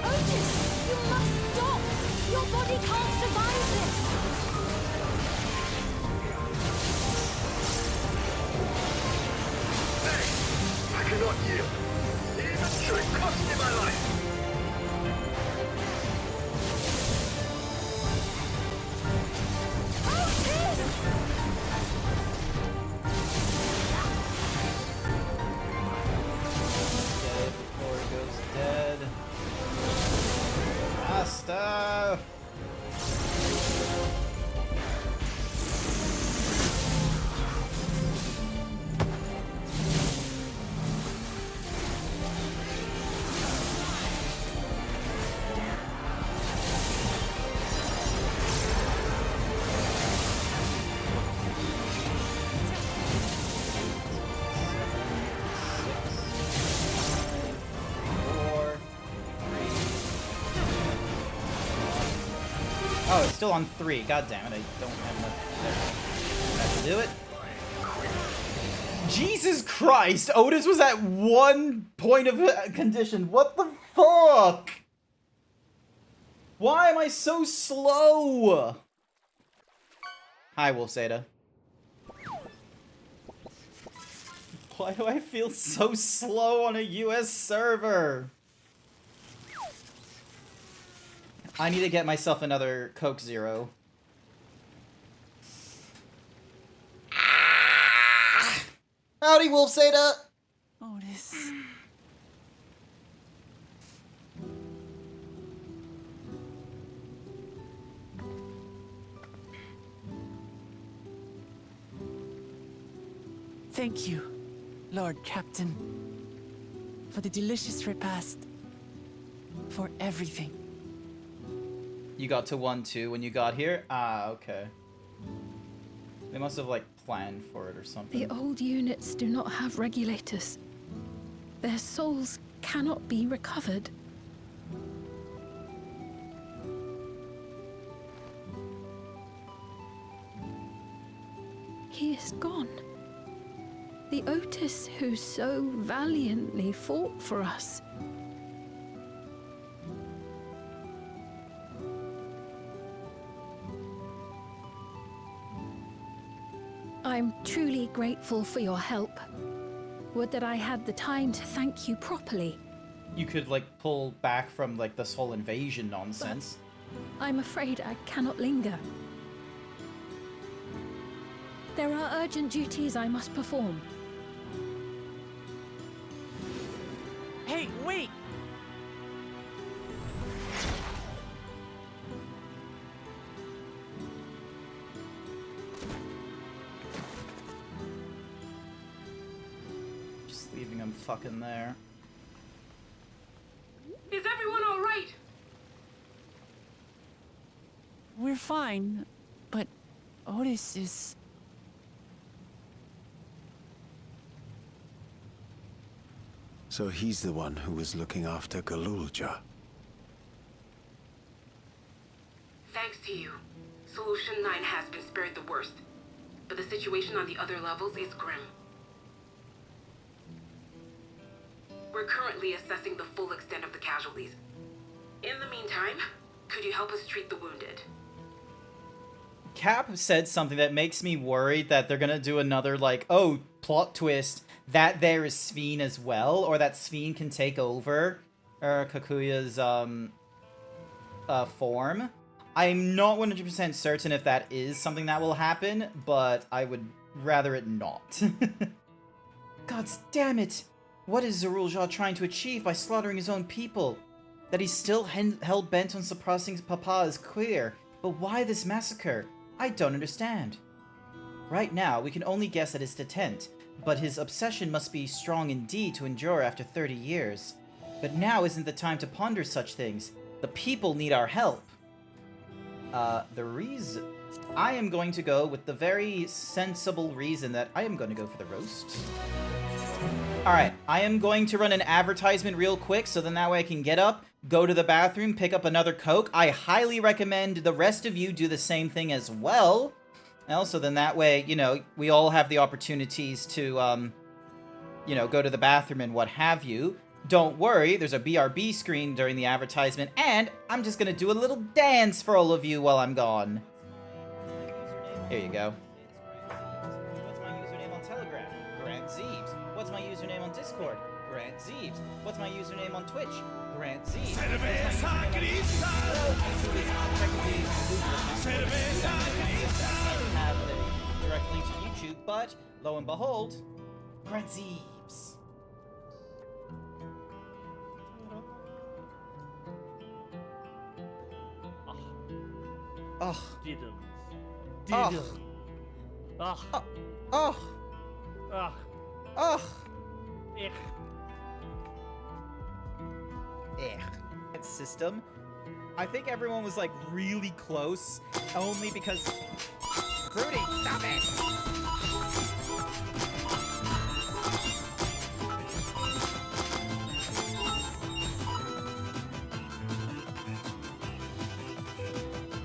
Otis, you must stop! Your body can't survive this! Nay, I cannot yield. Even should it cost me my life. Dead before he goes dead. Basta! Oh, it's still on 3. God damn it, I don't have enough there. Have to do it. Jesus Christ! Otis was at 1 point of condition. What the fuck? Why am I so slow? Hi, Wolf Zeta. Why do I feel so slow on a US server? I need to get myself another Coke Zero. Ah! Howdy, Wolf Zeta! Otis. Thank you, Lord Captain, for the delicious repast, for everything. You got to 1-2 when you got here? Ah, okay. They must have, like, planned for it or something. The old units do not have regulators. Their souls cannot be recovered. He is gone. The Otis who so valiantly fought for us. I'm truly grateful for your help. Would that I had the time to thank you properly. You could, like, pull back from, like, this whole invasion nonsense. I'm afraid I cannot linger. There are urgent duties I must perform. Hey, wait! Just leaving him fucking there. Is everyone all right? We're fine, but Otis is... So he's the one who was looking after Galulja. Thanks to you, Solution 9 has been spared the worst. But the situation on the other levels is grim. We're currently assessing the full extent of the casualties. In the meantime, could you help us treat the wounded? Cap said something that makes me worried that they're gonna do another, like, oh, plot twist, that there is Sphene as well, or that Sphene can take over Kakuya's, form. I'm not 100% certain if that is something that will happen, but I would rather it not. God damn it! What is Zarulja trying to achieve by slaughtering his own people? That he's still hell-bent on suppressing Papa is clear, but why this massacre? I don't understand. Right now, we can only guess at his intent, but his obsession must be strong indeed to endure after 30 years. But now isn't the time to ponder such things. The people need our help. The reason... I am going to go with the very sensible reason that I am going to go for the roast. Alright, I am going to run an advertisement real quick, so then that way I can get up, go to the bathroom, pick up another Coke. I highly recommend the rest of you do the same thing as well. Also, then that way, you know, we all have the opportunities to, you know, go to the bathroom and what have you. Don't worry, there's a BRB screen during the advertisement, and I'm just gonna do a little dance for all of you while I'm gone. Here you go. What's my username on Telegram? GrantZeebs. What's my username on Discord? GrantZeebs. What's my username on Twitch? GrantZeebs. I have a direct link to YouTube, but lo and behold, GrantZeebs. Oh. Diddles. Oh. Diddles. Oh. Oh. Oh. Oh. Oh. Ech. Ech. System. I think everyone was like really close, only because. Rudy, stop it!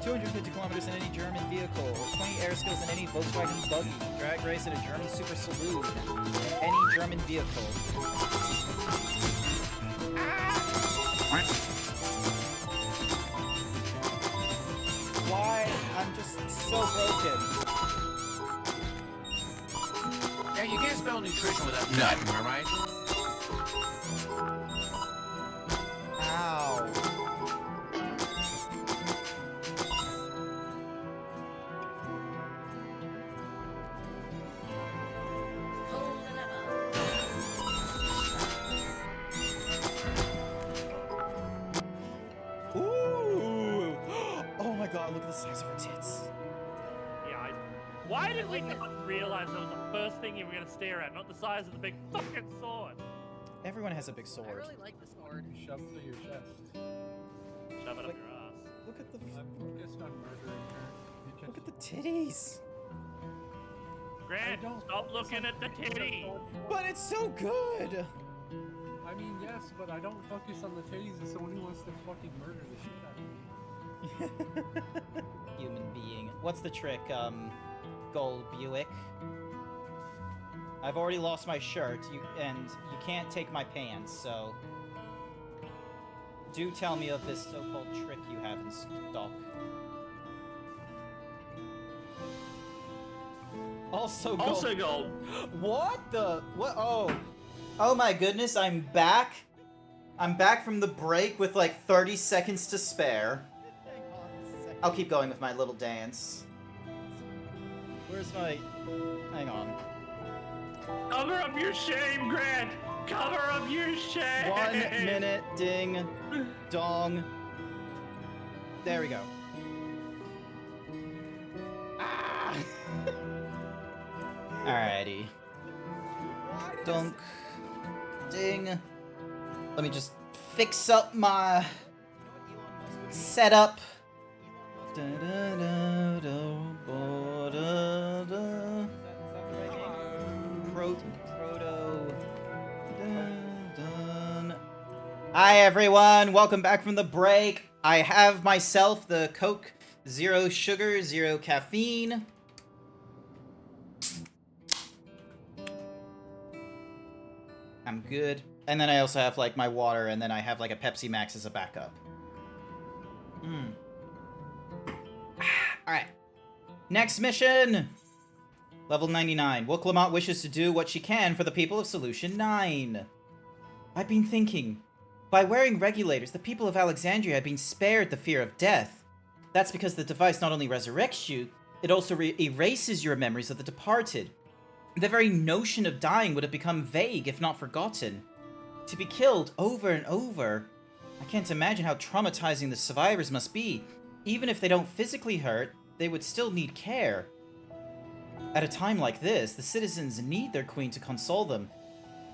250 kilometers in any German vehicle, 20 air skills in any Volkswagen buggy, drag race in a German super saloon, any German vehicle. Why? I'm just so broken. Yeah, you can't spell nutrition without nut, am I right? Ow. Ooh! Oh my god, look at the size of her tits. Yeah, why did we not realize that was the first thing you were going to stare at, not the size of the big fucking sword? Everyone has a big sword. I really like the sword. Shove it through your chest. Shove it up your ass. Look at the. I'm focused on murdering her. Look at the titties. Grant, stop looking at the titty. But it's so good. I mean, yes, but I don't focus on the titties as someone who wants to fucking murder the shit out of me. Human being. What's the trick, Gold Buick? I've already lost my shirt, and you can't take my pants, so... Do tell me of this so-called trick you have in stock. Also gold. Also gold. What the? What? Oh. Oh my goodness, I'm back. I'm back from the break with like 30 seconds to spare. I'll keep going with my little dance. Where's my... Hang on. Cover up your shame, Grant! Cover up your shame! 1 minute, ding, dong. There we go. Ah! Alrighty. Dunk. Ding. Let me just fix up my setup. Hi everyone, welcome back from the break. I have myself the Coke 0 sugar, 0 caffeine. I'm good. And then I also have, like, my water, and then I have, like, a Pepsi Max as a backup. Alright. Next mission! Level 99. Wooklamont wishes to do what she can for the people of Solution 9. I've been thinking. By wearing regulators, the people of Alexandria have been spared the fear of death. That's because the device not only resurrects you, it also erases your memories of the departed. The very notion of dying would have become vague, if not forgotten. To be killed over and over, I can't imagine how traumatizing the survivors must be. Even if they don't physically hurt, they would still need care. At a time like this, the citizens need their queen to console them.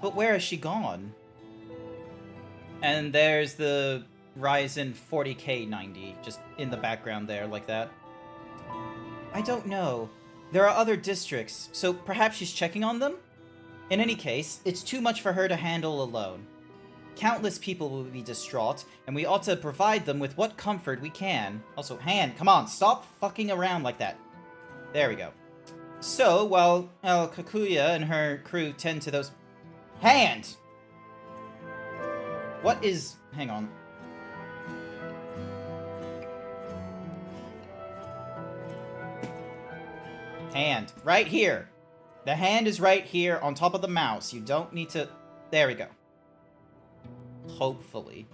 But where has she gone? And there's the Ryzen 40K 90, just in the background there, like that. I don't know. There are other districts, so perhaps she's checking on them? In any case, it's too much for her to handle alone. Countless people will be distraught, and we ought to provide them with what comfort we can. Also, Hand, come on, stop fucking around like that. There we go. So, while Kakuya and her crew tend to those... Hand! What is... Hang on. Hand. Right here. The hand is right here on top of the mouse. You don't need to... There we go. Hopefully.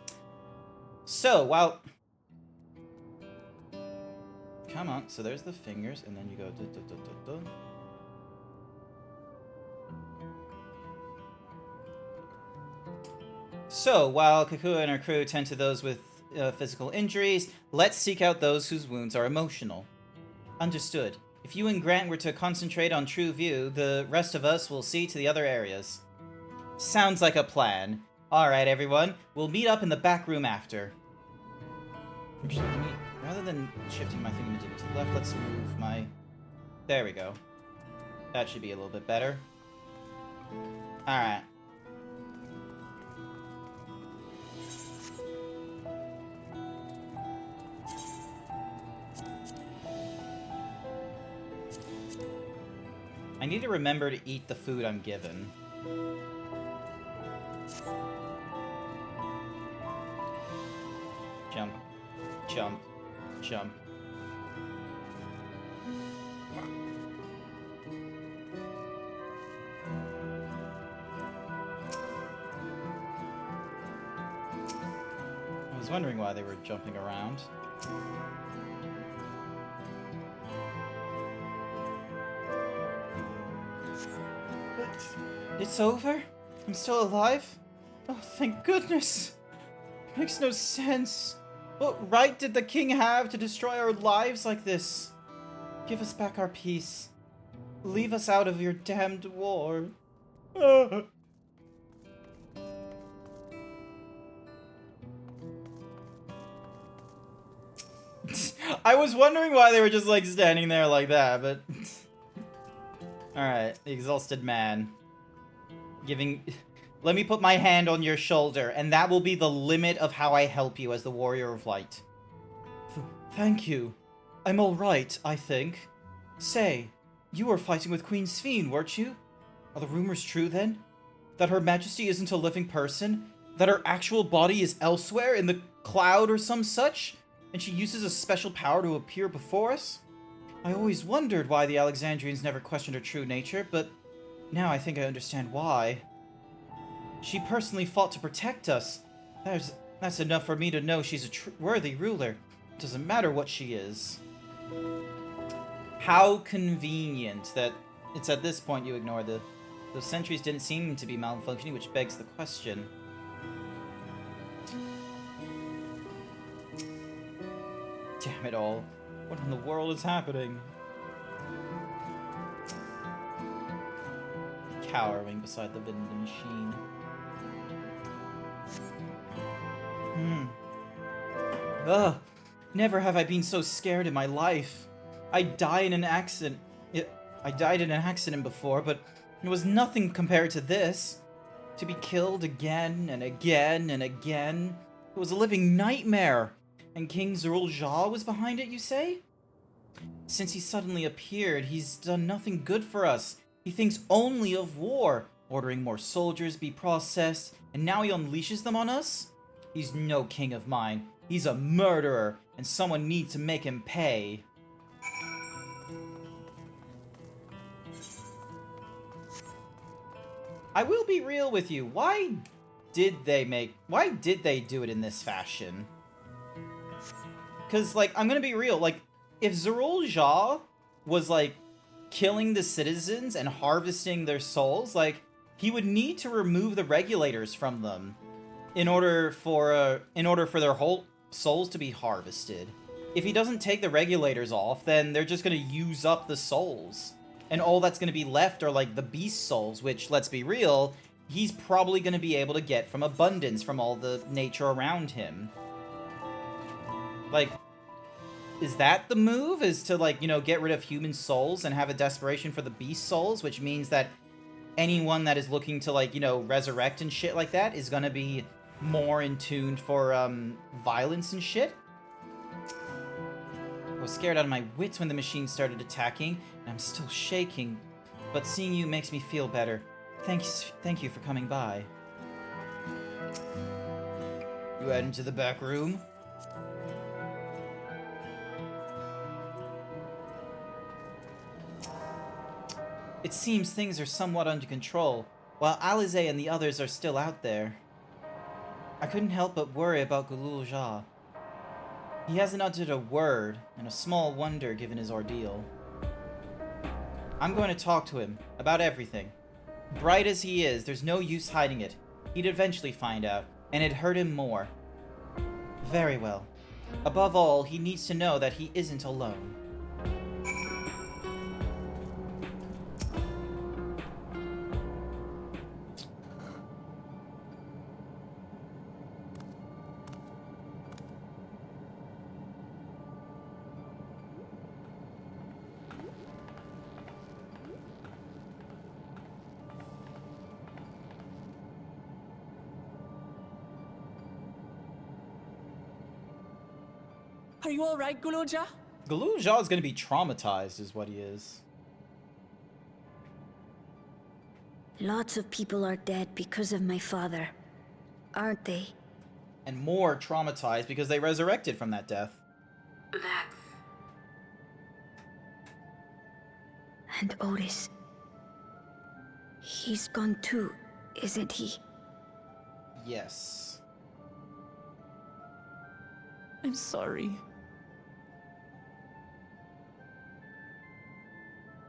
So, while... Come on. So there's the fingers, and then you go... So, while Kakuya and her crew tend to those with physical injuries, let's seek out those whose wounds are emotional. Understood. If you and Grant were to concentrate on True View, the rest of us will see to the other areas. Sounds like a plan. Alright, everyone. We'll meet up in the back room after. Actually, rather than shifting my thingamajigger to the left, let's move my... There we go. That should be a little bit better. Alright. I need to remember to eat the food I'm given. Jump. Jump. Jump. I was wondering why they were jumping around. It's over? I'm still alive? Oh, thank goodness! Makes no sense. What right did the king have to destroy our lives like this? Give us back our peace. Leave us out of your damned war. I was wondering why they were just like standing there like that, but... Alright, the exhausted man. Let me put my hand on your shoulder, and that will be the limit of how I help you as the Warrior of Light. Thank you. I'm alright, I think. Say, you were fighting with Queen Sphene, weren't you? Are the rumors true, then? That Her Majesty isn't a living person? That her actual body is elsewhere, in the cloud or some such? And she uses a special power to appear before us? I always wondered why the Alexandrians never questioned her true nature, but now I think I understand why. She personally fought to protect us. That's enough for me to know she's a worthy ruler. It doesn't matter what she is. How convenient that it's at this point you ignore those sentries didn't seem to be malfunctioning, which begs the question. Damn it all. What in the world is happening? Cowering beside the vending machine. Ugh. Never have I been so scared in my life. I died in an accident before, but it was nothing compared to this. To be killed again and again and again. It was a living nightmare. And King Zerul-Jah was behind it, you say? Since he suddenly appeared, he's done nothing good for us. He thinks only of war, ordering more soldiers be processed, and now he unleashes them on us? He's no king of mine. He's a murderer, and someone needs to make him pay. I will be real with you. Why did they do it in this fashion? Because, like, I'm gonna be real, like, if Zerul-Jah was, like, killing the citizens and harvesting their souls, like, he would need to remove the regulators from them in order for their whole souls to be harvested. If he doesn't take the regulators off, then they're just gonna use up the souls. And all that's gonna be left are, like, the beast souls, which, let's be real, he's probably gonna be able to get from abundance from all the nature around him. Like, is that the move? Is to, like, you know, get rid of human souls and have a desperation for the beast souls, which means that anyone that is looking to, like, you know, resurrect and shit like that is gonna be more in tune for, violence and shit? I was scared out of my wits when the machine started attacking, and I'm still shaking. But seeing you makes me feel better. Thank you for coming by. You head into the back room? It seems things are somewhat under control, while Alize and the others are still out there. I couldn't help but worry about Zerul-Jah. He hasn't uttered a word, and a small wonder given his ordeal. I'm going to talk to him, about everything. Bright as he is, there's no use hiding it. He'd eventually find out, and it'd hurt him more. Very well. Above all, he needs to know that he isn't alone. Are you alright, Zerul-Jah? Zerul-Jah is going to be traumatized, is what he is. Lots of people are dead because of my father, aren't they? And more traumatized because they resurrected from that death. That's... And Otis. He's gone too, isn't he? Yes. I'm sorry.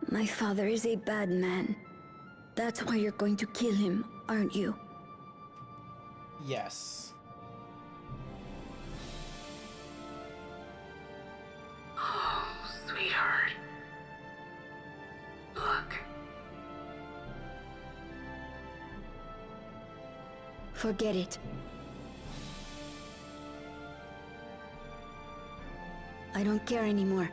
My father is a bad man. That's why you're going to kill him, aren't you? Yes. Oh, sweetheart. Look. Forget it. I don't care anymore.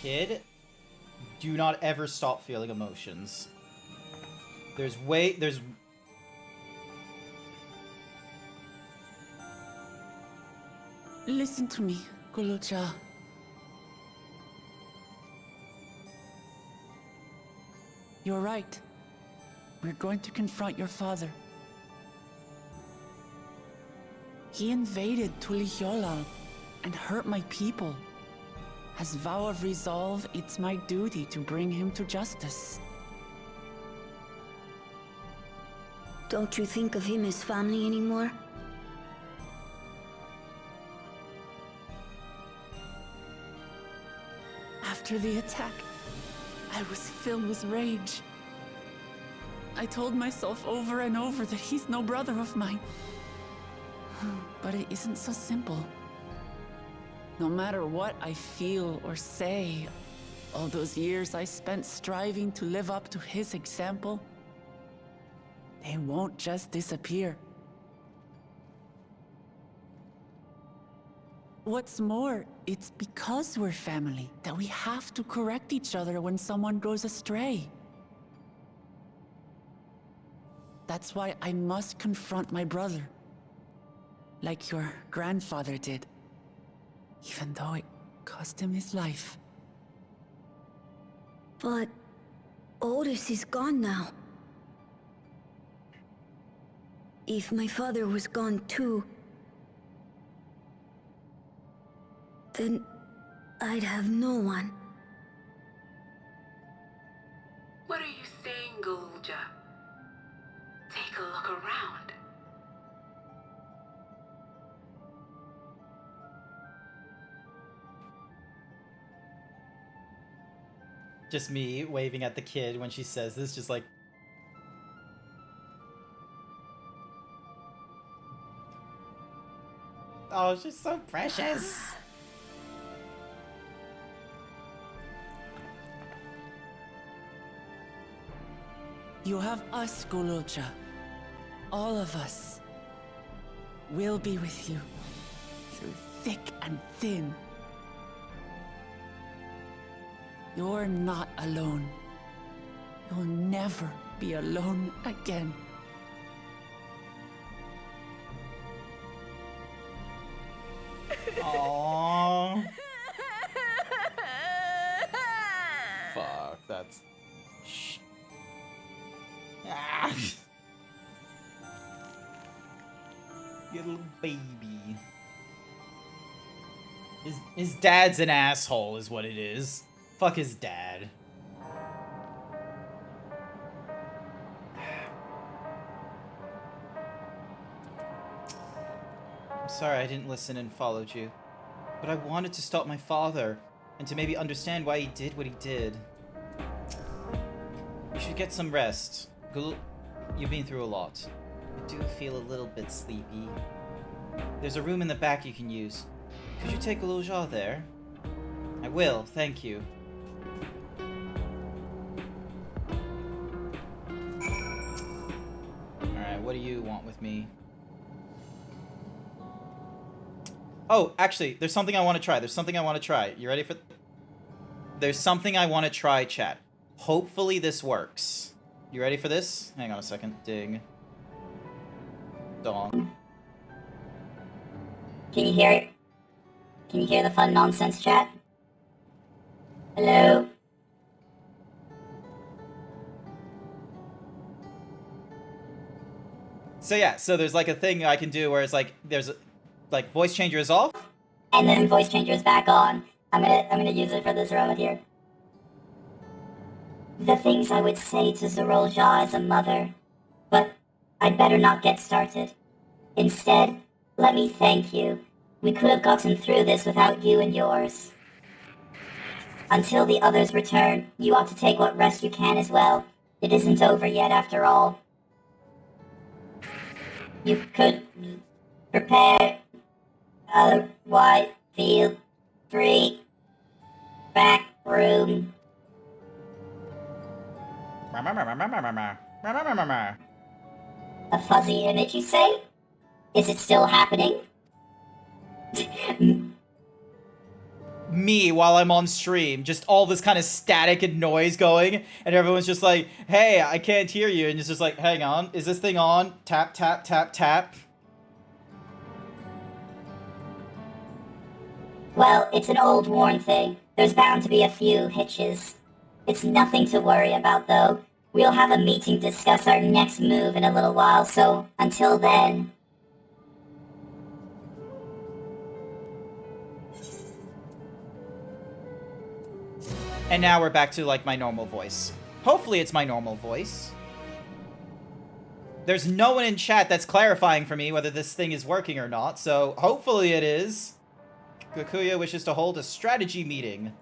Kid, do not ever stop feeling emotions. There's Listen to me, Zerul-Jah. You're right. We're going to confront your father. He invaded Tuliyollal and hurt my people. As vow of resolve, it's my duty to bring him to justice. Don't you think of him as family anymore? After the attack, I was filled with rage. I told myself over and over that he's no brother of mine. But it isn't so simple. No matter what I feel or say, all those years I spent striving to live up to his example, they won't just disappear. What's more, it's because we're family that we have to correct each other when someone goes astray. That's why I must confront my brother. Like your grandfather did. Even though it cost him his life. But Otis is gone now. If my father was gone too, then I'd have no one. What are you saying, Golja? Take a look around. Just me waving at the kid when she says this, just like... Oh, she's so precious. You have us, Golja. All of us. We'll be with you. Through thick and thin. You're not alone. You'll never be alone again. Aww. Fuck, that's... Ah. Your little baby. His dad's an asshole is what it is. Fuck his dad. I'm sorry I didn't listen and followed you. But I wanted to stop my father, and to maybe understand why he did what he did. You should get some rest. You've been through a lot. I do feel a little bit sleepy. There's a room in the back you can use. Could you take a little jaw there? I will, thank you. Alright, what do you want with me? Oh, actually, there's something I want to try. You ready for... There's something I want to try, chat. Hopefully this works. You ready for this? Hang on a second. Ding. Dong. Can you hear it? Can you hear the fun nonsense chat? Hello? So yeah, so there's like a thing I can do where it's like, there's like voice changer is off. And then voice changer is back on. I'm gonna use it for this round here. The things I would say to Zorolja as a mother, but I'd better not get started. Instead, let me thank you. We could have gotten through this without you and yours. Until the others return, you ought to take what rest you can as well. It isn't over yet after all. You could prepare, otherwise feel free. Back room. A fuzzy image, you say? Is it still happening? Me while I'm on stream, just all this kind of static and noise going, and everyone's just like, hey, I can't hear you, and it's just like, hang on, is this thing on? Tap, tap, tap, tap. Well, it's an old worn thing. There's bound to be a few hitches. It's nothing to worry about, though. We'll have a meeting to discuss our next move in a little while, so until then... And now we're back to, like, my normal voice. Hopefully it's my normal voice. There's no one in chat that's clarifying for me whether this thing is working or not, so hopefully it is. Kikuya wishes to hold a strategy meeting.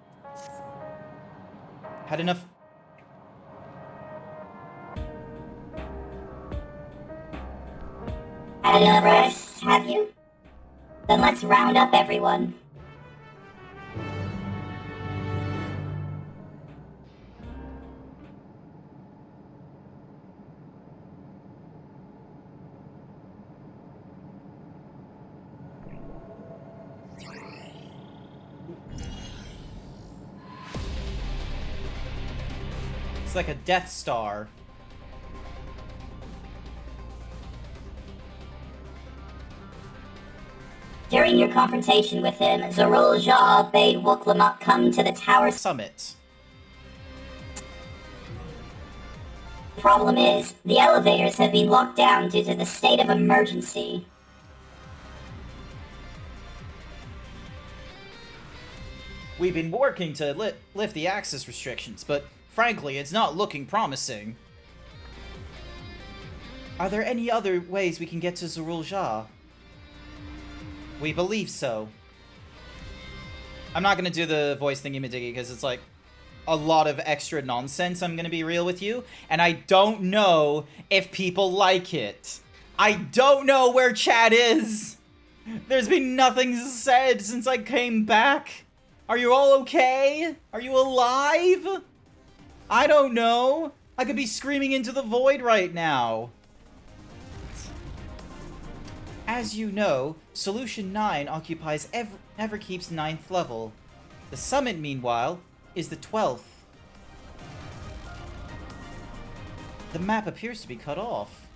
Had enough... Had enough rest, have you? Then let's round up everyone. It's like a Death Star. During your confrontation with him, Zorul Jah bade Wuklamuk come to the tower summit. The problem is, the elevators have been locked down due to the state of emergency. We've been working to lift the access restrictions, but frankly, it's not looking promising. Are there any other ways we can get to Zorul Jah? We believe so. I'm not gonna do the voice thingy-majiggy because it's like a lot of extra nonsense, I'm gonna be real with you, and I don't know if people like it. I don't know where chat is. There's been nothing said since I came back. Are you all okay? Are you alive? I don't know. I could be screaming into the void right now. As you know, Solution 9 occupies Everkeep's 9th level. The summit, meanwhile, is the 12th. The map appears to be cut off.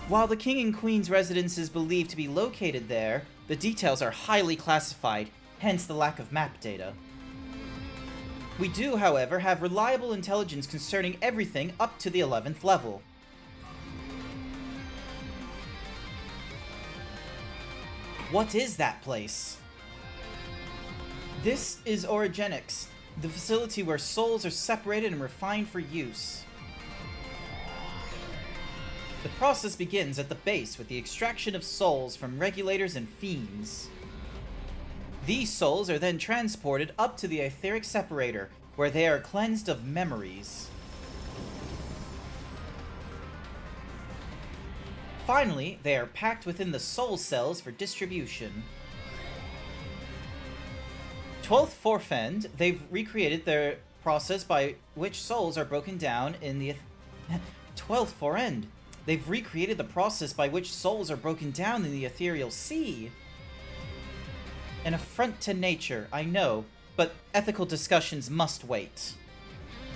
While the King and Queen's residence is believed to be located there, the details are highly classified, hence the lack of map data. We do, however, have reliable intelligence concerning everything up to the 11th level. What is that place? This is Origenics, the facility where souls are separated and refined for use. The process begins at the base with the extraction of souls from regulators and fiends. These souls are then transported up to the etheric separator, where they are cleansed of memories. Finally, they are packed within the soul cells for distribution. 12th Forfend, they've recreated their process by which souls are broken down in the 12th Forend. They've recreated the process by which souls are broken down in the ethereal sea. An affront to nature, I know, but ethical discussions must wait.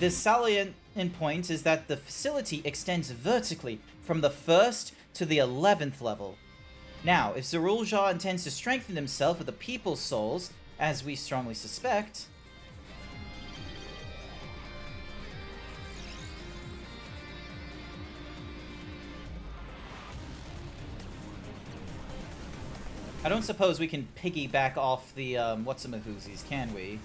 The salient point is that the facility extends vertically from the 1st to the 11th level. Now, if Zorul Jah intends to strengthen himself with the people's souls, as we strongly suspect, I don't suppose we can piggyback off the, whatsamahoozies, can we?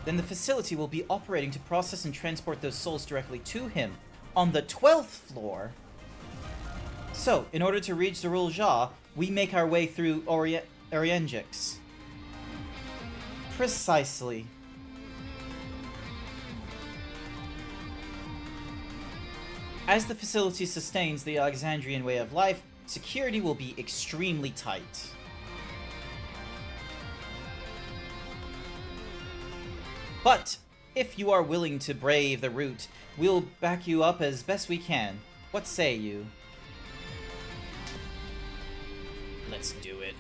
Then the facility will be operating to process and transport those souls directly to him, on the 12th floor. So, in order to reach Zorul Jah, we make our way through Origenics. Precisely. As the facility sustains the Alexandrian way of life, security will be extremely tight. But, if you are willing to brave the route, we'll back you up as best we can. What say you? Let's do it.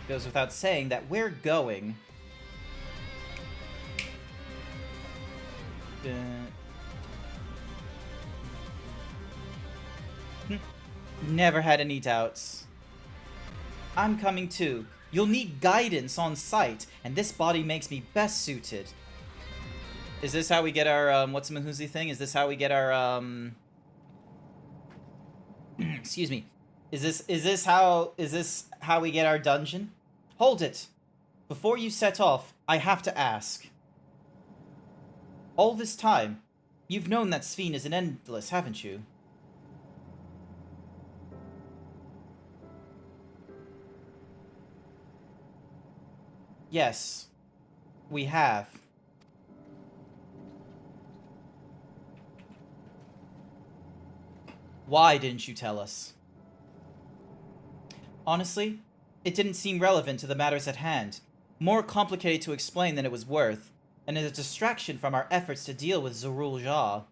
Goes without saying that we're going. Never had any doubts. I'm coming too. You'll need guidance on site, and this body makes me best suited. Is this how we get our, whatsamahoozy thing? Is this how we get our, excuse me. Is this how we get our dungeon? Hold it. Before you set off, I have to ask. All this time, you've known that Sphene is an endless, haven't you? Yes, we have. Why didn't you tell us? Honestly, It didn't seem relevant to the matters at hand, more complicated to explain than it was worth, and is a distraction from our efforts to deal with Zorul Jah.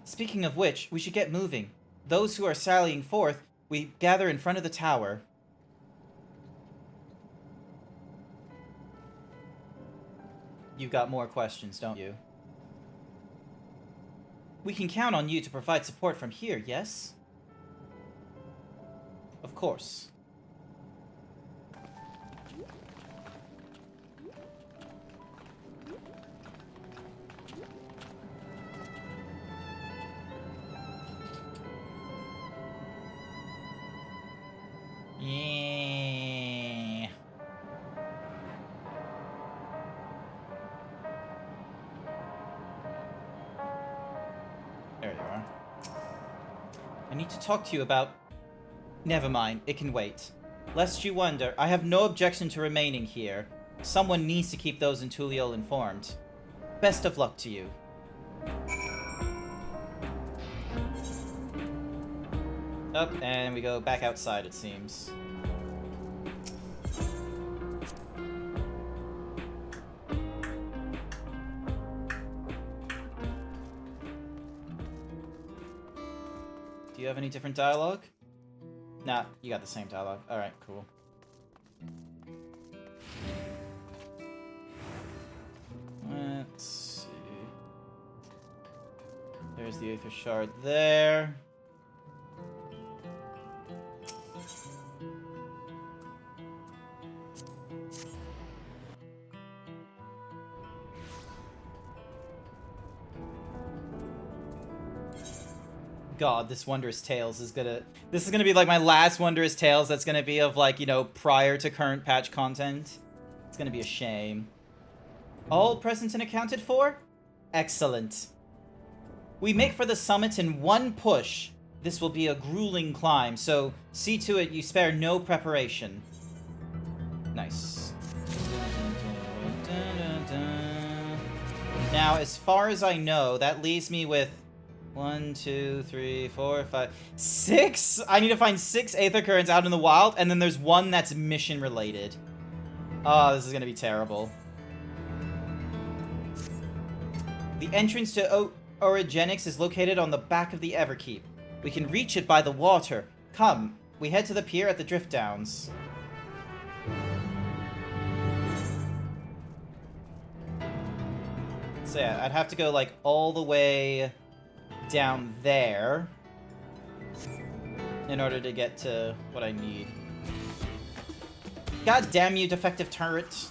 Speaking of which, we should get moving. Those who are sallying forth, we gather in front of the tower. You've got more questions, don't you? We can count on you to provide support from here, yes? Of course. Yeah. There you are. I need to talk to you about... Never mind, it can wait. Lest you wonder, I have no objection to remaining here. Someone needs to keep those in Tuliol informed. Best of luck to you. Up, and we go back outside, it seems. Do you have any different dialogue? Nah, you got the same dialogue. Alright, cool. Let's see. There's the Aether Shard there. God, this Wondrous Tales is gonna... This is gonna be like my last Wondrous Tales that's gonna be of, like, you know, prior to current patch content. It's gonna be a shame. All present and accounted for? Excellent. We make for the summit in one push. This will be a grueling climb, so see to it you spare no preparation. Nice. Now, as far as I know, that leaves me with 1, 2, 3, 4, 5, 6. I need to find 6 Aether Currents out in the wild, and then there's one that's mission related. Oh, this is gonna be terrible. The entrance to Origenics is located on the back of the Everkeep. We can reach it by the water. Come, we head to the pier at the Drift Downs. So yeah, I'd have to go like all the way down there in order to get to what I need. God damn you, defective turret.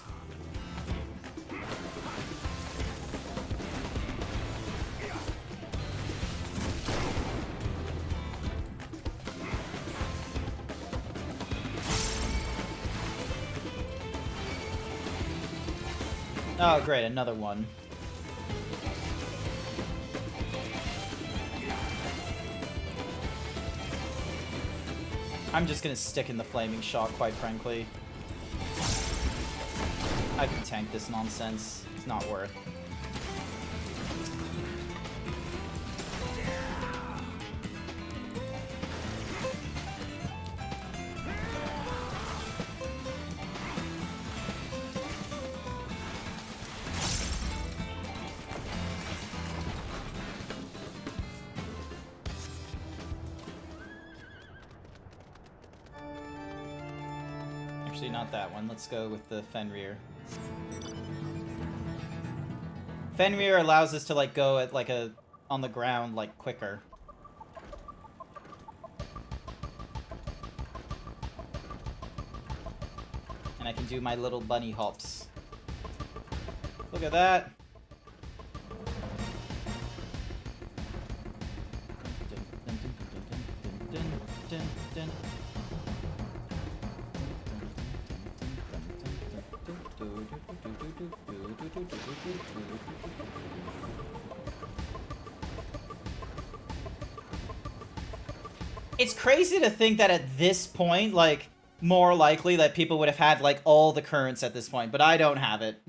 Oh, great, another one. I'm just gonna stick in the flaming shot, quite frankly. I can tank this nonsense. It's not worth. Actually, not that one. Let's go with the Fenrir. Fenrir allows us to like go at like a on the ground like quicker. And I can do my little bunny hops. Look at that. It's crazy to think that at this point, like, more likely that people would have had, like, all the currents at this point, but I don't have it.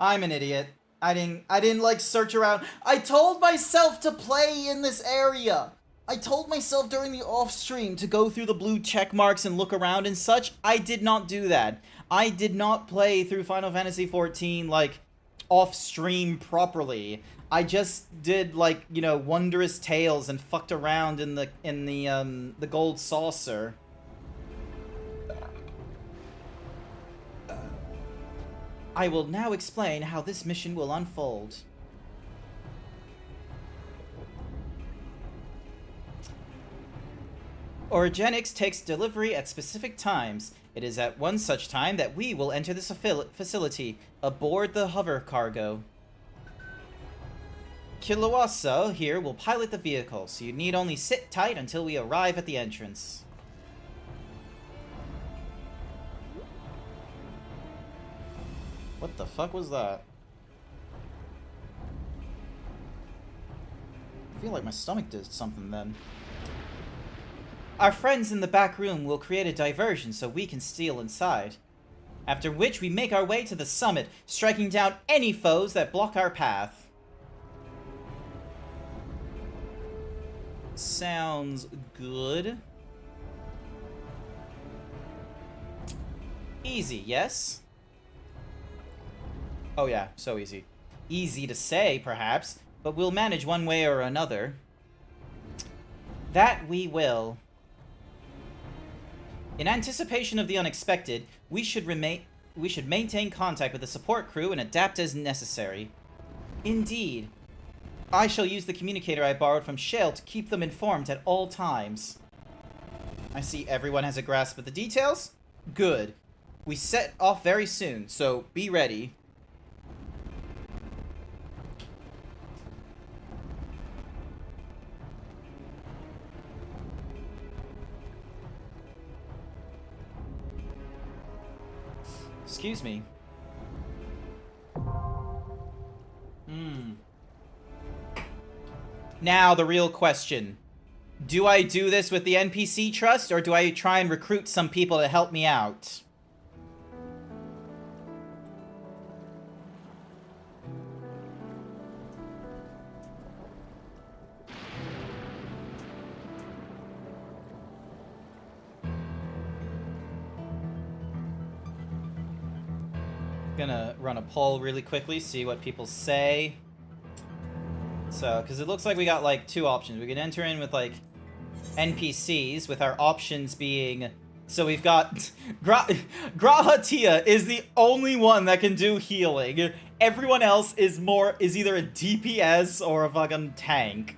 I'm an idiot. I didn't, like, search around. I told myself to play in this area! I told myself during the off-stream to go through the blue check marks and look around and such. I did not do that. I did not play through Final Fantasy XIV, like, off-stream properly. I just did, like, you know, Wondrous Tales and fucked around in the gold saucer. I will now explain how this mission will unfold. Orogenics takes delivery at specific times. It is at one such time that we will enter this facility, aboard the hover cargo. Kilowasa here will pilot the vehicle, so you need only sit tight until we arrive at the entrance. What the fuck was that? I feel like my stomach did something then. Our friends in the back room will create a diversion so we can steal inside. After which we make our way to the summit, striking down any foes that block our path. Sounds good. Easy, yes? Oh yeah, so easy. Easy to say, perhaps, but we'll manage one way or another. That we will. In anticipation of the unexpected, we should maintain contact with the support crew and adapt as necessary. Indeed. I shall use the communicator I borrowed from Shale to keep them informed at all times. I see everyone has a grasp of the details. Good. We set off very soon, so be ready. Excuse me. Now, the real question. Do I do this with the NPC trust, or do I try and recruit some people to help me out? Gonna run a poll really quickly, see what people say. So, because it looks like we got like two options. We can enter in with like NPCs, with our options being, so we've got Grahatia is the only one that can do healing. Everyone else is either a DPS or a fucking tank.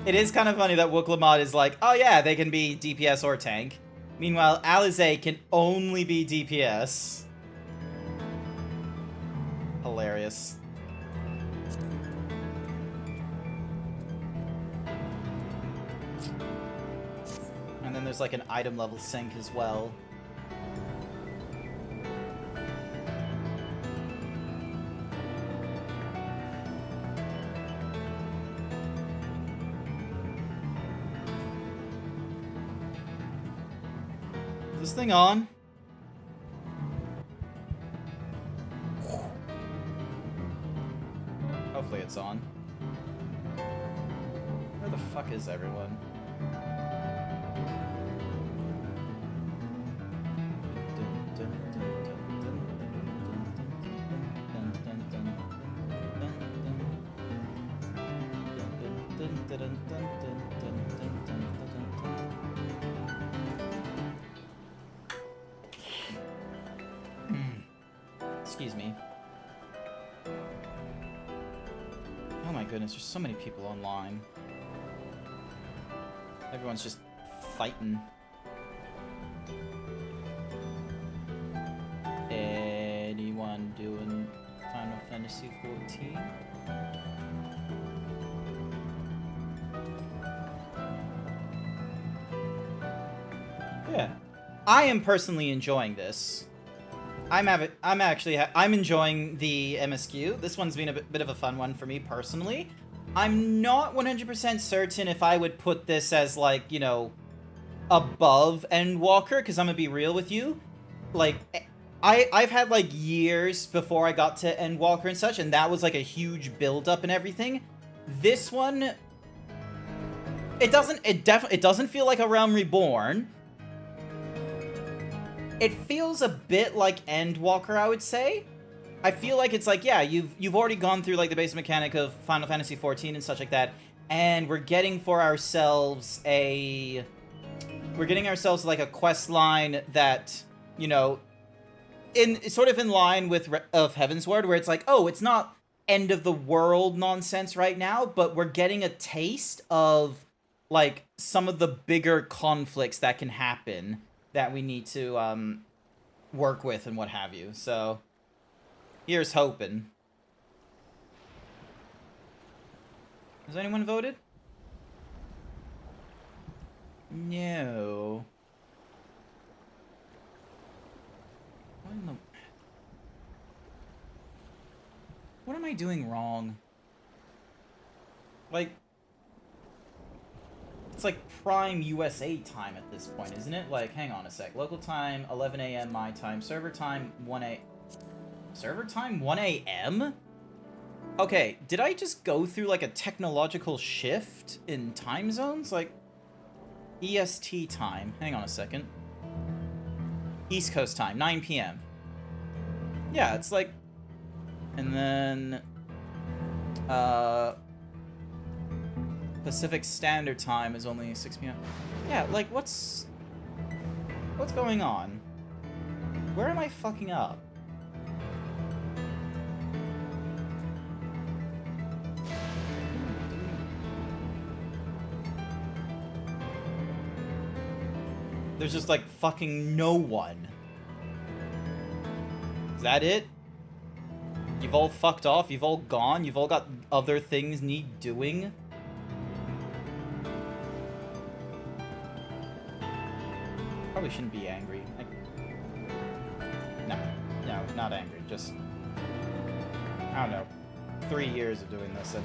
It is kind of funny that Wuklamad is like, oh yeah, they can be DPS or tank. Meanwhile, Alize can only be DPS. Hilarious. And then there's like an item level sync as well. Is this thing on? Hopefully it's on. Where the fuck is everyone? Excuse me. Oh my goodness, there's so many people online. Everyone's just fighting. Anyone doing Final Fantasy XIV? Yeah. I am personally enjoying this. I'm enjoying the MSQ. This one's been a bit of a fun one for me personally. I'm not 100% certain if I would put this as, like, you know, above Endwalker, because I'm gonna be real with you. Like, I've had, like, years before I got to Endwalker and such, and that was, like, a huge build-up and everything. This one, It doesn't feel like a Realm Reborn. It feels a bit like Endwalker, I would say. I feel like it's like, yeah, you've already gone through like the basic mechanic of Final Fantasy XIV and such like that, and we're getting ourselves like a quest line that, you know, sort of in line with of Heavensward, where it's like, oh, it's not end of the world nonsense right now, but we're getting a taste of like some of the bigger conflicts that can happen that we need to work with and what have you. So here's hoping. Has anyone voted? No. What am I doing wrong? Like, it's like prime USA time at this point, isn't it? Like, hang on a sec. Local time, 11 a.m. my time. Server time, 1 a... Server time, 1 a.m.? Okay, did I just go through, like, a technological shift in time zones? Like, EST time. Hang on a second. East Coast time, 9 p.m. Yeah, it's like... And then... Pacific Standard Time is only 6 p.m. Yeah, like, what's going on? Where am I fucking up? There's just, like, fucking no one. Is that it? You've all fucked off? You've all gone? You've all got other things need doing? Probably shouldn't be angry. No, not angry. Just, I don't know, 3 years of doing this, and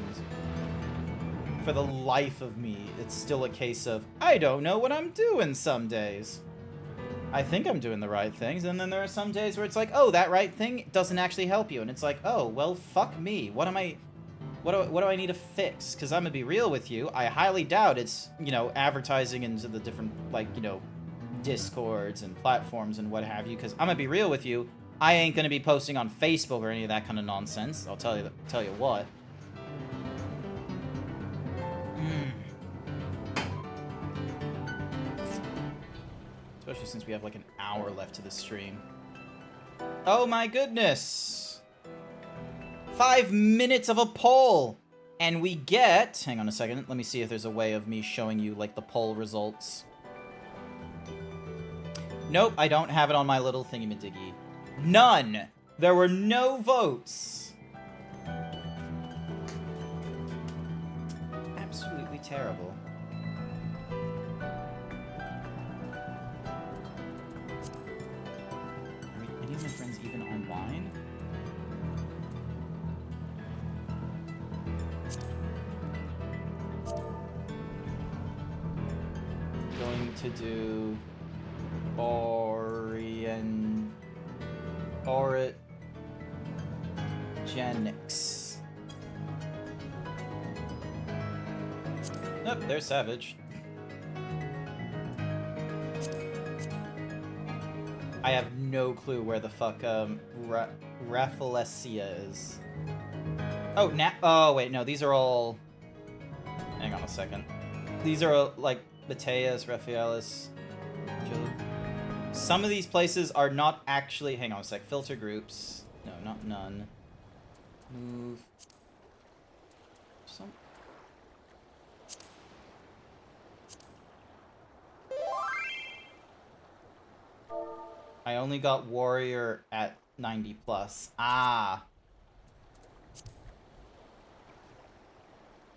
for the life of me, it's still a case of, I don't know what I'm doing some days. I think I'm doing the right things, and then there are some days where it's like, oh, that right thing doesn't actually help you, and it's like, oh, well, fuck me. What do I need to fix? Because I'm gonna be real with you, I highly doubt it's, you know, advertising into the different, like, you know, Discords and platforms and what have you, because I'm gonna be real with you, I ain't gonna be posting on Facebook or any of that kind of nonsense. I'll tell you what. Especially since we have like an hour left to the stream. Oh my goodness! 5 minutes of a poll! And we get... Hang on a second, let me see if there's a way of me showing you like the poll results. Nope, I don't have it on my little thingy-majiggy. None! There were no votes! Absolutely terrible. Are any of my friends even online? Going to do... Origenics. Nope, there's Savage. I have no clue where the fuck Raffalesia is. Oh, oh wait, no, these are all... Hang on a second. These are all, like, Mateus, Raphaelis... Some of these places are not actually... Hang on a sec. Filter groups. No, not none. Move. Some... I only got Warrior at 90+. Ah.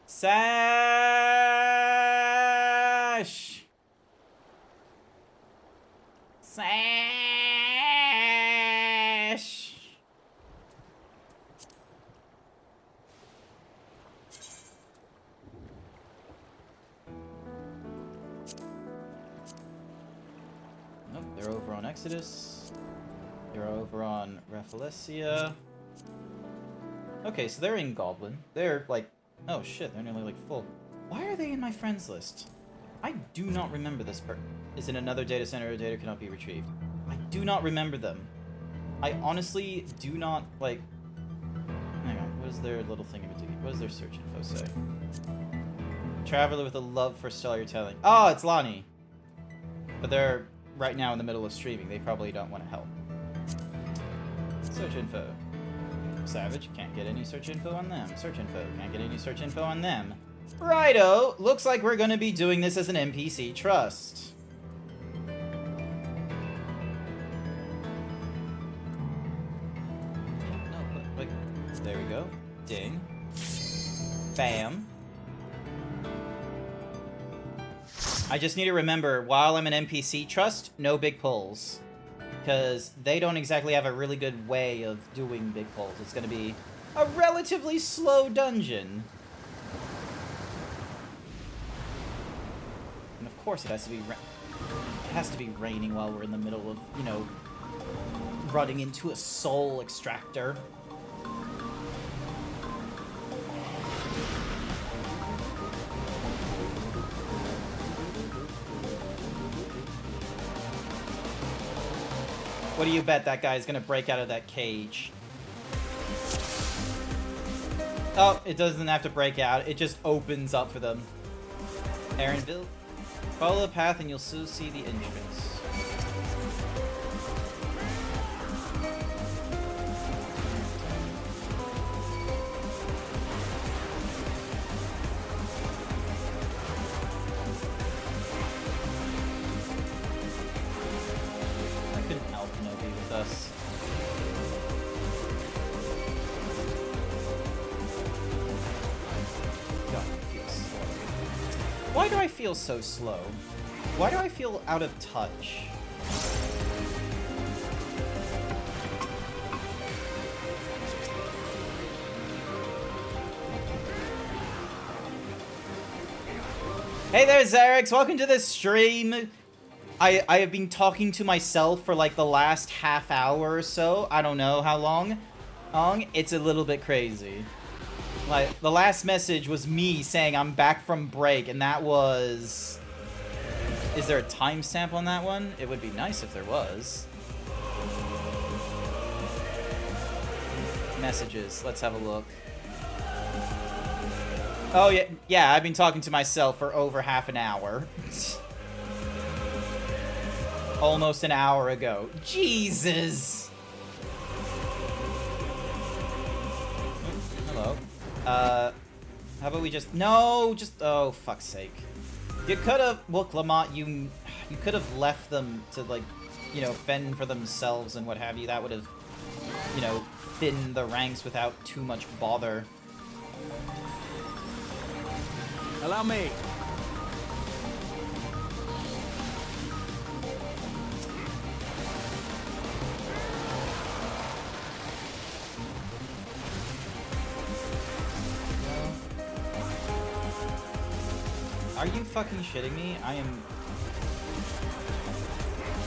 Sash! Sash! Nope, they're over on Exodus. They're over on Raffalesia. Okay, so they're in Goblin. They're like... Oh shit, they're nearly like full. Why are they in my friends list? I do not remember this person. Is in another data center or data cannot be retrieved. I do not remember them. I honestly do not, like... Hang on, what is their little thing in between? What does their search info say? Traveler with a love for storytelling. Oh, it's Lonnie! But they're right now in the middle of streaming. They probably don't want to help. Search info. Savage, can't get any search info on them. Search info, can't get any search info on them. Righto! Looks like we're gonna be doing this as an NPC trust. No, like, there we go. Ding. Bam. I just need to remember, while I'm an NPC trust, no big pulls. Because they don't exactly have a really good way of doing big pulls. It's going to be a relatively slow dungeon. And of course it has to be raining while we're in the middle of, you know, running into a soul extractor. What do you bet that guy's gonna break out of that cage? Oh, it doesn't have to break out. It just opens up for them. Aaronville, follow the path and you'll soon see the entrance. Why do I feel so slow? Why do I feel out of touch? Hey there, Xerix! Welcome to the stream! I have been talking to myself for like the last half hour or so. I don't know how long. It's a little bit crazy. Like, the last message was me saying I'm back from break, and that was... Is there a timestamp on that one? It would be nice if there was. Messages. Let's have a look. Oh, yeah, I've been talking to myself for over half an hour. Almost an hour ago. Jesus! Hello. How about we just... No, just... Oh, fuck's sake. You could have... Well, Lamont, you could have left them to, like, you know, fend for themselves and what have you. That would have, you know, thinned the ranks without too much bother. Allow me. Are you fucking shitting me?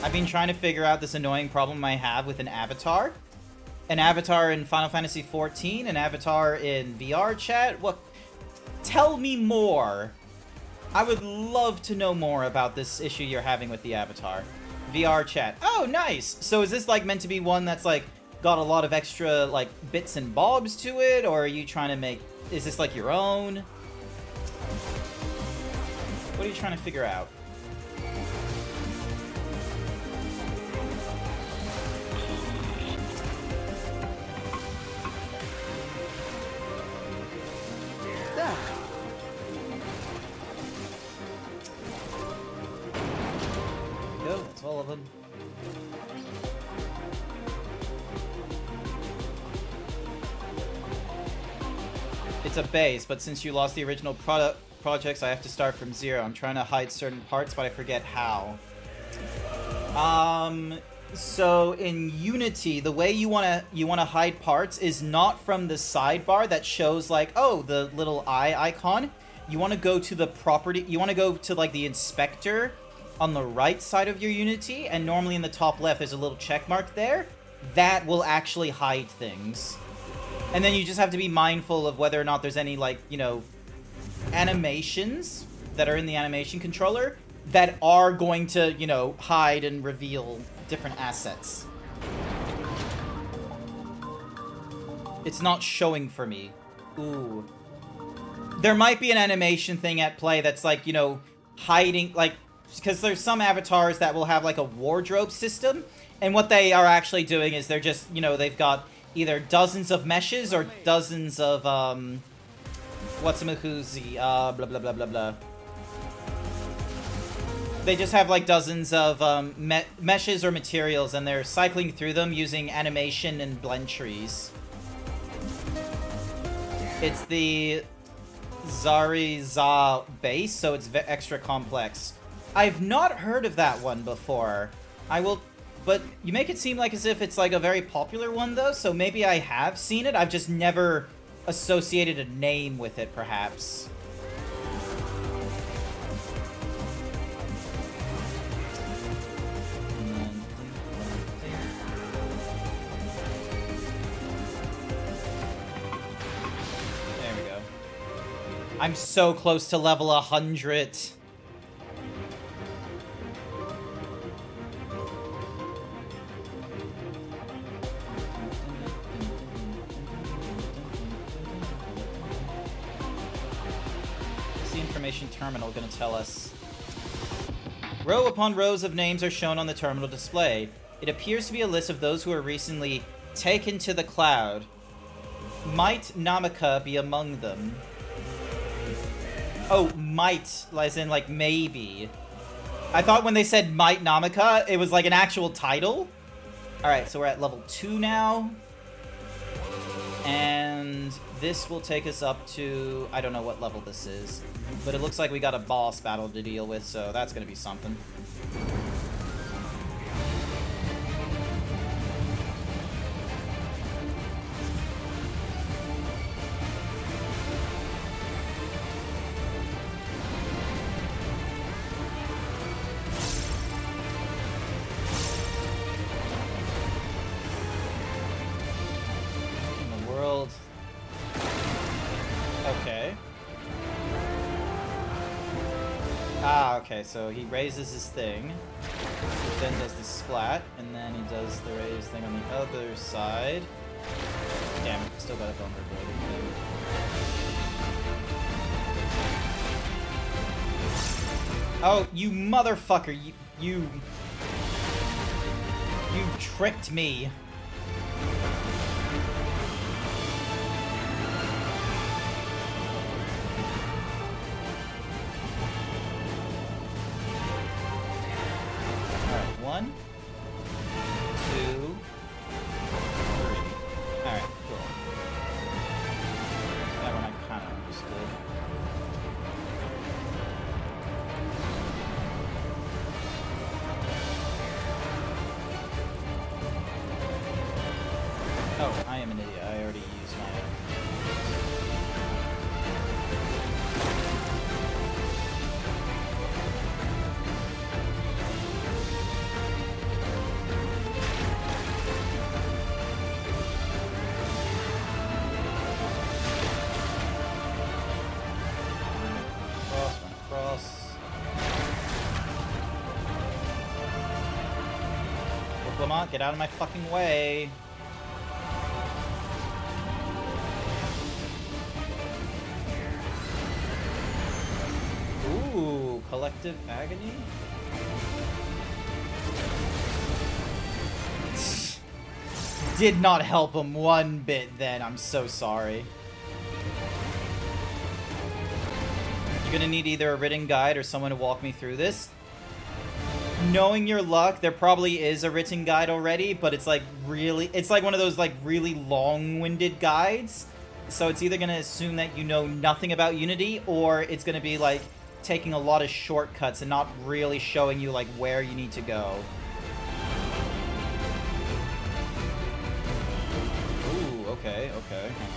I've been trying to figure out this annoying problem I have with an avatar. An avatar in Final Fantasy XIV, an avatar in VR chat. What? Tell me more. I would love to know more about this issue you're having with the avatar. VR chat. Oh, nice. So is this like meant to be one that's like got a lot of extra like bits and bobs to it, or are you trying to make? Is this like your own? What are you trying to figure out? There we go, that's all of them. It's a base, but since you lost the original projects, I have to start from zero. I'm trying to hide certain parts, but I forget how. So in Unity, the way you wanna hide parts is not from the sidebar that shows like, oh, the little eye icon. You wanna go to the property. You wanna go to like the inspector on the right side of your Unity, and normally in the top left there's a little check mark there. That will actually hide things. And then you just have to be mindful of whether or not there's any like, you know, animations that are in the animation controller that are going to, you know, hide and reveal different assets. It's not showing for me. Ooh. There might be an animation thing at play that's like, you know, hiding, like, because there's some avatars that will have like a wardrobe system, and what they are actually doing is they're just, you know, they've got either dozens of meshes or dozens of, what's-a-mahoozy, blah, blah, blah, blah, blah. They just have like dozens of meshes or materials, and they're cycling through them using animation and blend trees. It's the Zariza base, so it's extra complex. I've not heard of that one before. I will, but you make it seem like as if it's like a very popular one though, so maybe I have seen it. I've just never associated a name with it, perhaps. I'm so close to level 100. What's the information terminal gonna tell us? Row upon rows of names are shown on the terminal display. It appears to be a list of those who were recently taken to the cloud. Might Namaka be among them? Oh, might, as in, like, maybe. I thought when they said Might Namaka, it was like an actual title. Alright, so we're at level 2 now. And this will take us up to... I don't know what level this is. But it looks like we got a boss battle to deal with, so that's gonna be something. Okay, so he raises his thing, then does the splat, and then he does the raise thing on the other side. Damn it, still got a vulnerability thing. Oh, you motherfucker, you tricked me. One, two, three. Alright, cool. That one I kind of understood. Oh, I am an idiot. I already used my... Get out of my fucking way. Ooh, collective agony? Did not help him one bit then. I'm so sorry. You're gonna need either a written guide or someone to walk me through this. Knowing your luck, there probably is a written guide already, but it's like really, it's like one of those like really long-winded guides. So it's either going to assume that you know nothing about Unity, or it's going to be like taking a lot of shortcuts and not really showing you like where you need to go. Ooh, okay, okay, hang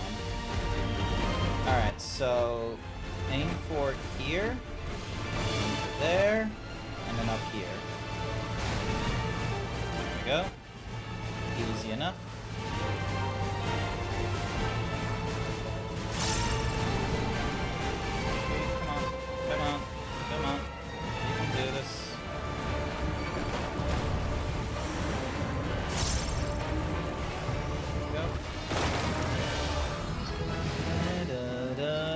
on. Alright, so aim for here, aim for there, and then up here. There we go. Easy enough.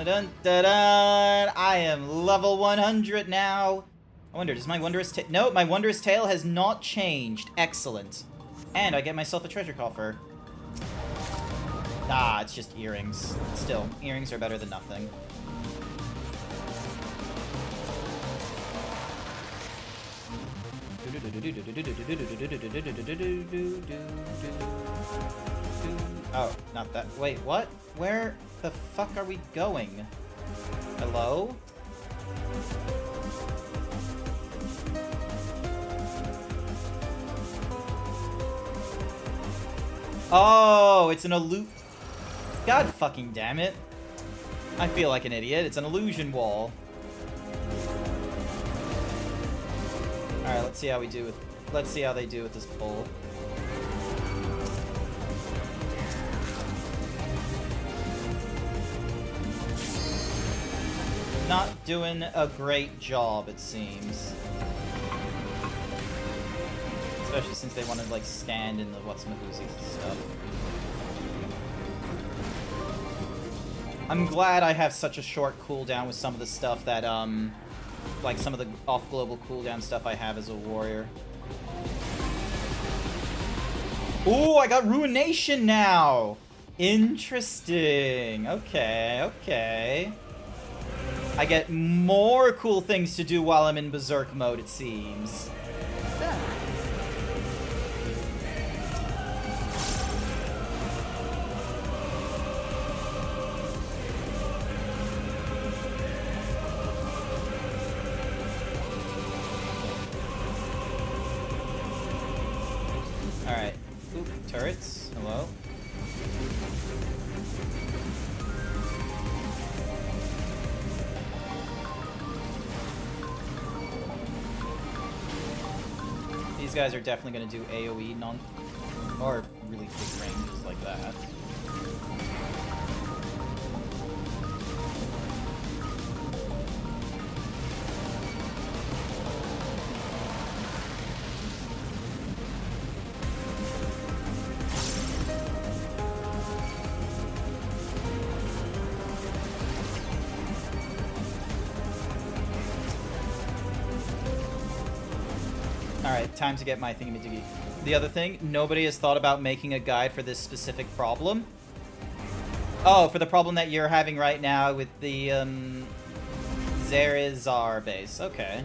Dun, dun, dun. I am level 100 now. I wonder, does my wondrous tail... No, my wondrous tail has not changed. Excellent. And I get myself a treasure coffer. Ah, it's just earrings. Still, earrings are better than nothing. Oh, not that. Wait, what? Where the fuck are we going? Hello? Oh, it's an God fucking damn it. I feel like an idiot. It's an illusion wall. Alright, let's see how we do with... Let's see how they do with this pull. Not doing a great job, it seems. Especially since they want to, like, stand in the what's-mahoozies and stuff. I'm glad I have such a short cooldown with some of the stuff that, like some of the off-global cooldown stuff I have as a warrior. Ooh, I got Ruination now! Interesting. Okay, okay. I get more cool things to do while I'm in Berserk mode, it seems. Alright. Oop, turrets. Hello. These guys are definitely going to do AoE or really big ranges like that. Alright, time to get my thingamajiggy. The other thing, nobody has thought about making a guide for this specific problem. Oh, for the problem that you're having right now with the, Zerizar base. Okay.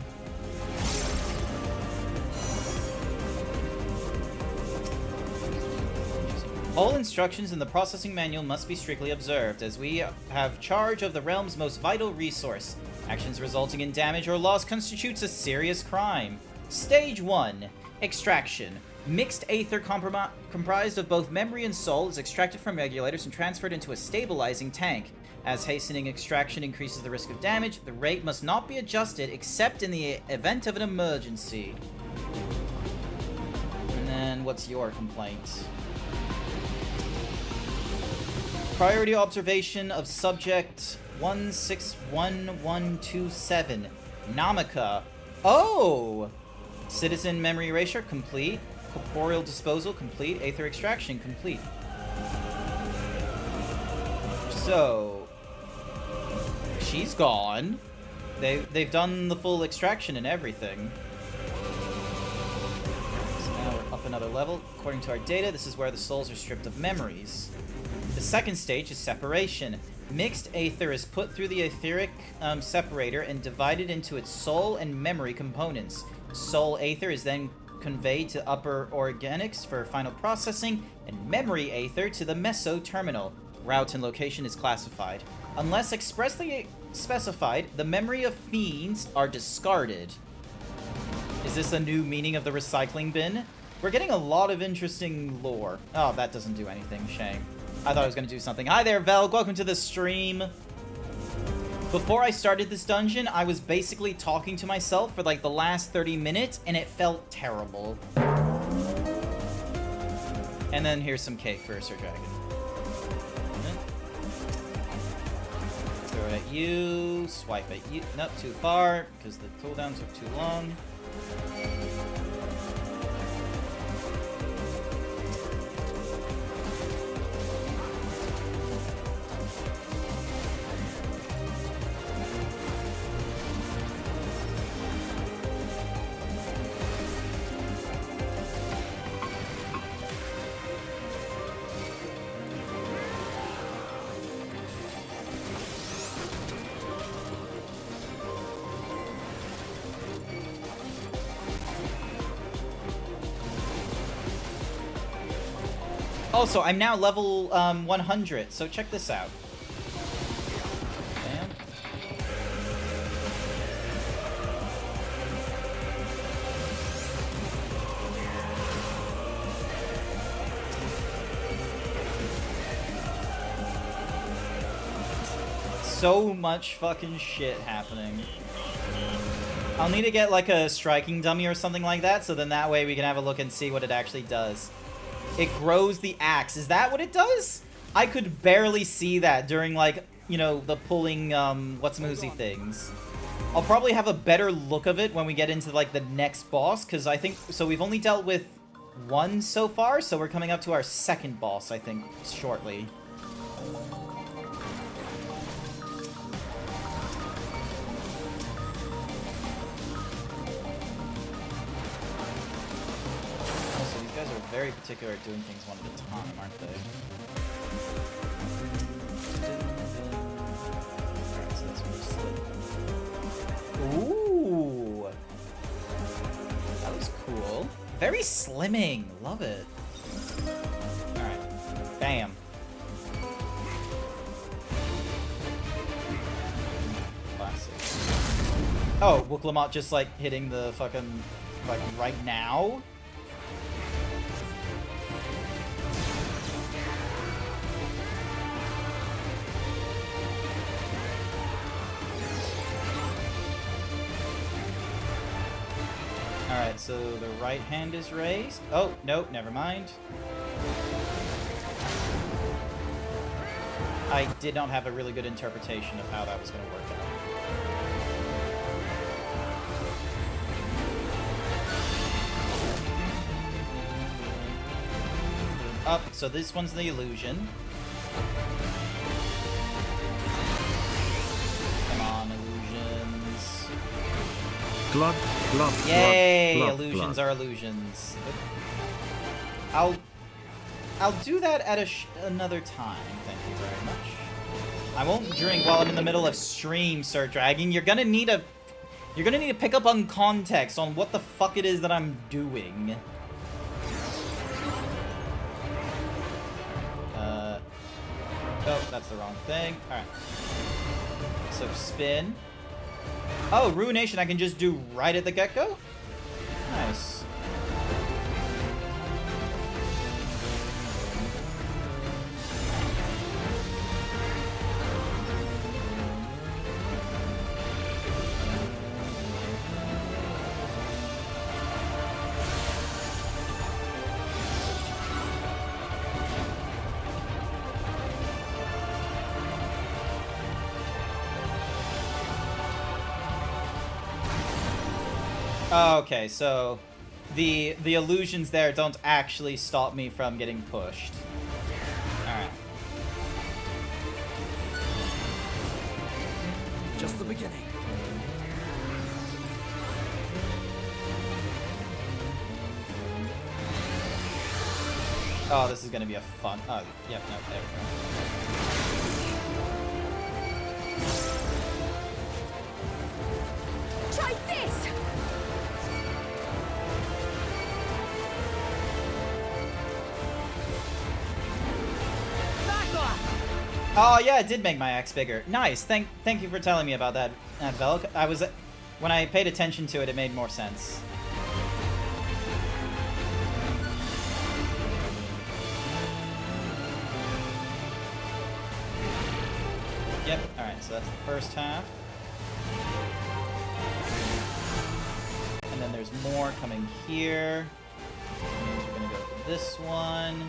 All instructions in the processing manual must be strictly observed, as we have charge of the realm's most vital resource. Actions resulting in damage or loss constitutes a serious crime. Stage 1. Extraction. Mixed aether comprised of both memory and soul is extracted from regulators and transferred into a stabilizing tank. As hastening extraction increases the risk of damage, the rate must not be adjusted except in the event of an emergency. And then, what's your complaint? Priority observation of subject 161127. Namaka. Oh! Citizen memory erasure, complete. Corporeal disposal, complete. Aether extraction, complete. So... she's gone. They've done the full extraction and everything. So now we're up another level. According to our data, this is where the souls are stripped of memories. The second stage is separation. Mixed aether is put through the etheric separator and divided into its soul and memory components. Soul aether is then conveyed to upper organics for final processing, and memory aether to the meso terminal. Route and location is classified. Unless expressly specified, the memory of fiends are discarded. Is this a new meaning of the recycling bin? We're getting a lot of interesting lore. Oh, that doesn't do anything. Shame. I thought I was going to do something. Hi there, Velg. Welcome to the stream. Before I started this dungeon, I was basically talking to myself for like the last 30 minutes, and it felt terrible. And then here's some cake for Sir Dragon. Throw it at you, swipe at you. Nope, too far, because the cooldowns are too long. Also, I'm now level 100, so check this out. Bam. So much fucking shit happening. I'll need to get like a striking dummy or something like that, so then that way we can have a look and see what it actually does. It grows the axe. Is that what it does? I could barely see that during, like, you know, the pulling, what's-moosey things. I'll probably have a better look of it when we get into, like, the next boss, because I think... So we've only dealt with one so far, so we're coming up to our second boss, I think, shortly. Very particular at doing things one at a time, aren't they? Alright, so that's really slim. Ooh! That was cool. Very slimming. Love it. Alright. Bam. Classic. Oh, Wooklamat just, like, hitting the fucking... like, right now? Alright, so the right hand is raised. Oh, nope, never mind. I did not have a really good interpretation of how that was going to work out. Up, so this one's the illusion. Come on, illusions. Glug, glug, yay! glug, glug, Illusions glug. are illusions. I'll do that at another time. Thank you very much. I won't drink while I'm in the middle of stream, Sir Dragon. You're gonna need to pick up on context on what the fuck it is that I'm doing. Oh, that's the wrong thing. Alright. So spin. Oh, Ruination I can just do right at the get-go? Nice. Okay, so the illusions there don't actually stop me from getting pushed. Alright. Just the beginning. Oh, this is gonna be a fun... Oh, yep, no, there we go. Try this! Oh yeah, it did make my axe bigger. Nice. Thank you for telling me about that, Velk. When I paid attention to it, it made more sense. Yep. All right. So that's the first half. And then there's more coming here. That means we're gonna go for this one.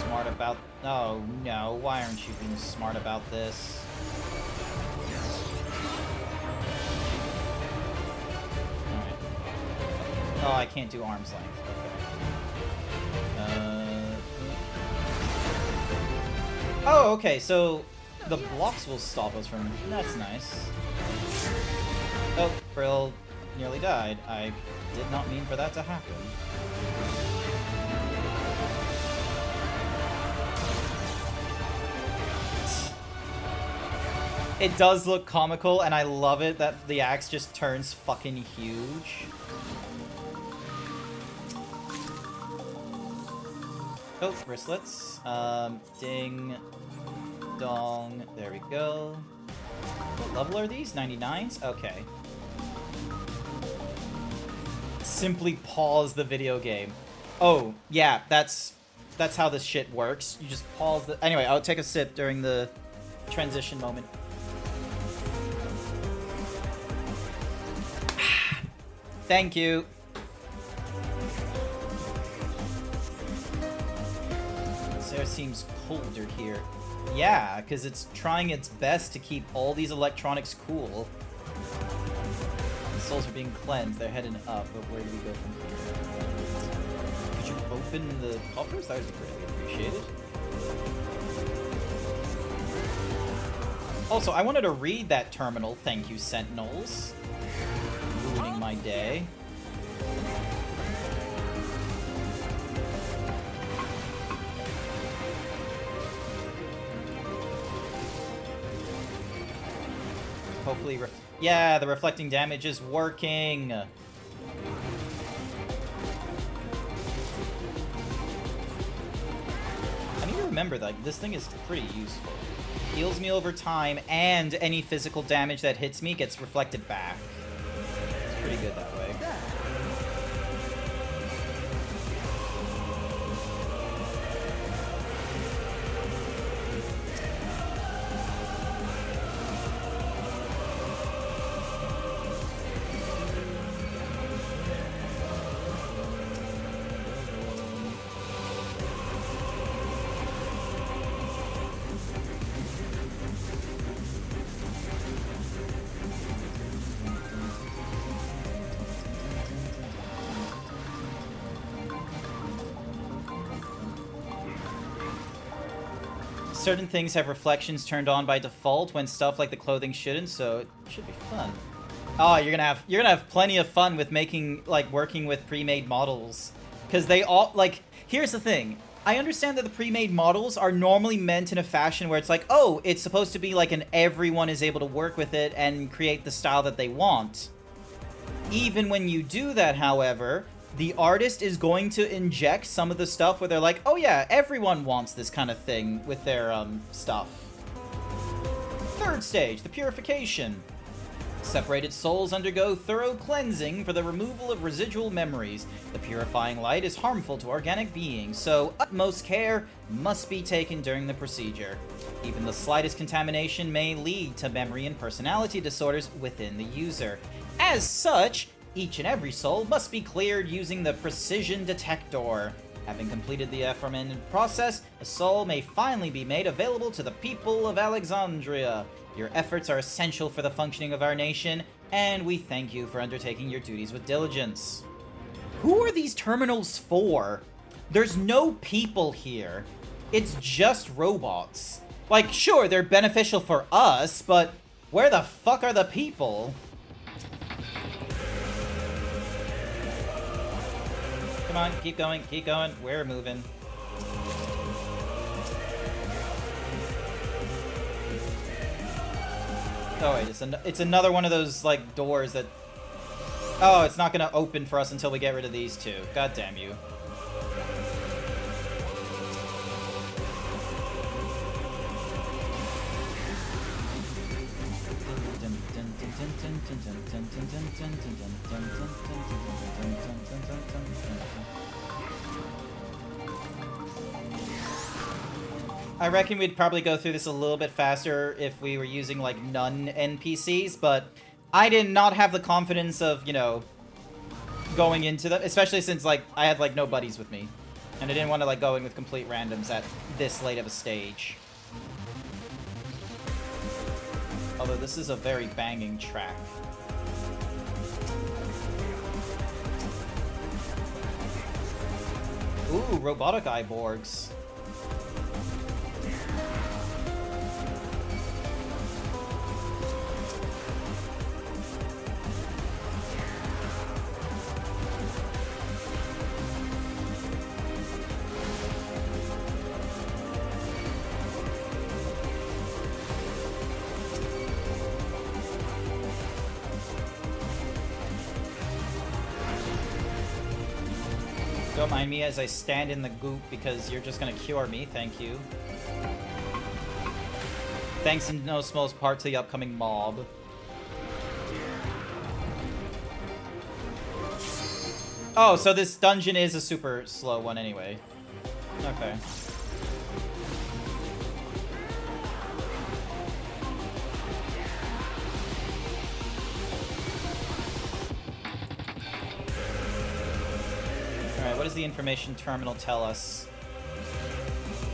Smart about... Oh, no. Why aren't you being smart about this? Alright. Oh, I can't do arm's length. Okay. Oh, okay, so the blocks will stop us from... That's nice. Oh, Brill nearly died. I did not mean for that to happen. It does look comical, and I love it that the axe just turns fucking huge. Oh, wristlets. Ding. Dong. There we go. What level are these? 99s? Okay. Simply pause the video game. Oh, yeah, that's how this shit works. You just pause the... Anyway, I'll take a sip during the transition moment. Thank you. This air seems colder here. Yeah, because it's trying its best to keep all these electronics cool. The souls are being cleansed. They're heading up, but where do we go from here? Could you open the coffers? That would be greatly appreciated. Also, I wanted to read that terminal. Thank you, Sentinels. Ruining my day. Hopefully, yeah, the reflecting damage is working. I need to remember that this thing is pretty useful. Heals me over time, and any physical damage that hits me gets reflected back. It's pretty good that way. Certain things have reflections turned on by default when stuff like the clothing shouldn't, so it should be fun. Oh, you're gonna have plenty of fun with making, like, working with pre-made models. Because they all, like, here's the thing. I understand that the pre-made models are normally meant in a fashion where it's like, oh, it's supposed to be like an everyone is able to work with it and create the style that they want. Even when you do that, however, the artist is going to inject some of the stuff where they're like, oh yeah, everyone wants this kind of thing with their, stuff. Third stage, the purification. Separated souls undergo thorough cleansing for the removal of residual memories. The purifying light is harmful to organic beings, so utmost care must be taken during the procedure. Even the slightest contamination may lead to memory and personality disorders within the user. As such, each and every soul must be cleared using the precision detector. Having completed the aforementioned process, a soul may finally be made available to the people of Alexandria. Your efforts are essential for the functioning of our nation, and we thank you for undertaking your duties with diligence. Who are these terminals for? There's no people here. It's just robots. Like, sure, they're beneficial for us, but where the fuck are the people? Come on, keep going, we're moving. Oh wait, it's another one of those, like, doors that... Oh, it's not gonna open for us until we get rid of these two. God damn you. I reckon we'd probably go through this a little bit faster if we were using, like, none NPCs, but I did not have the confidence of, you know, going into them, especially since, like, I had, like, no buddies with me. And I didn't want to, like, go in with complete randoms at this late of a stage. Although this is a very banging track. Ooh, robotic Iborgs. Don't mind me as I stand in the goop because you're just gonna cure me, thank you. Thanks in no small part to the upcoming mob. Oh, so this dungeon is a super slow one anyway. Okay. Alright, what does the information terminal tell us?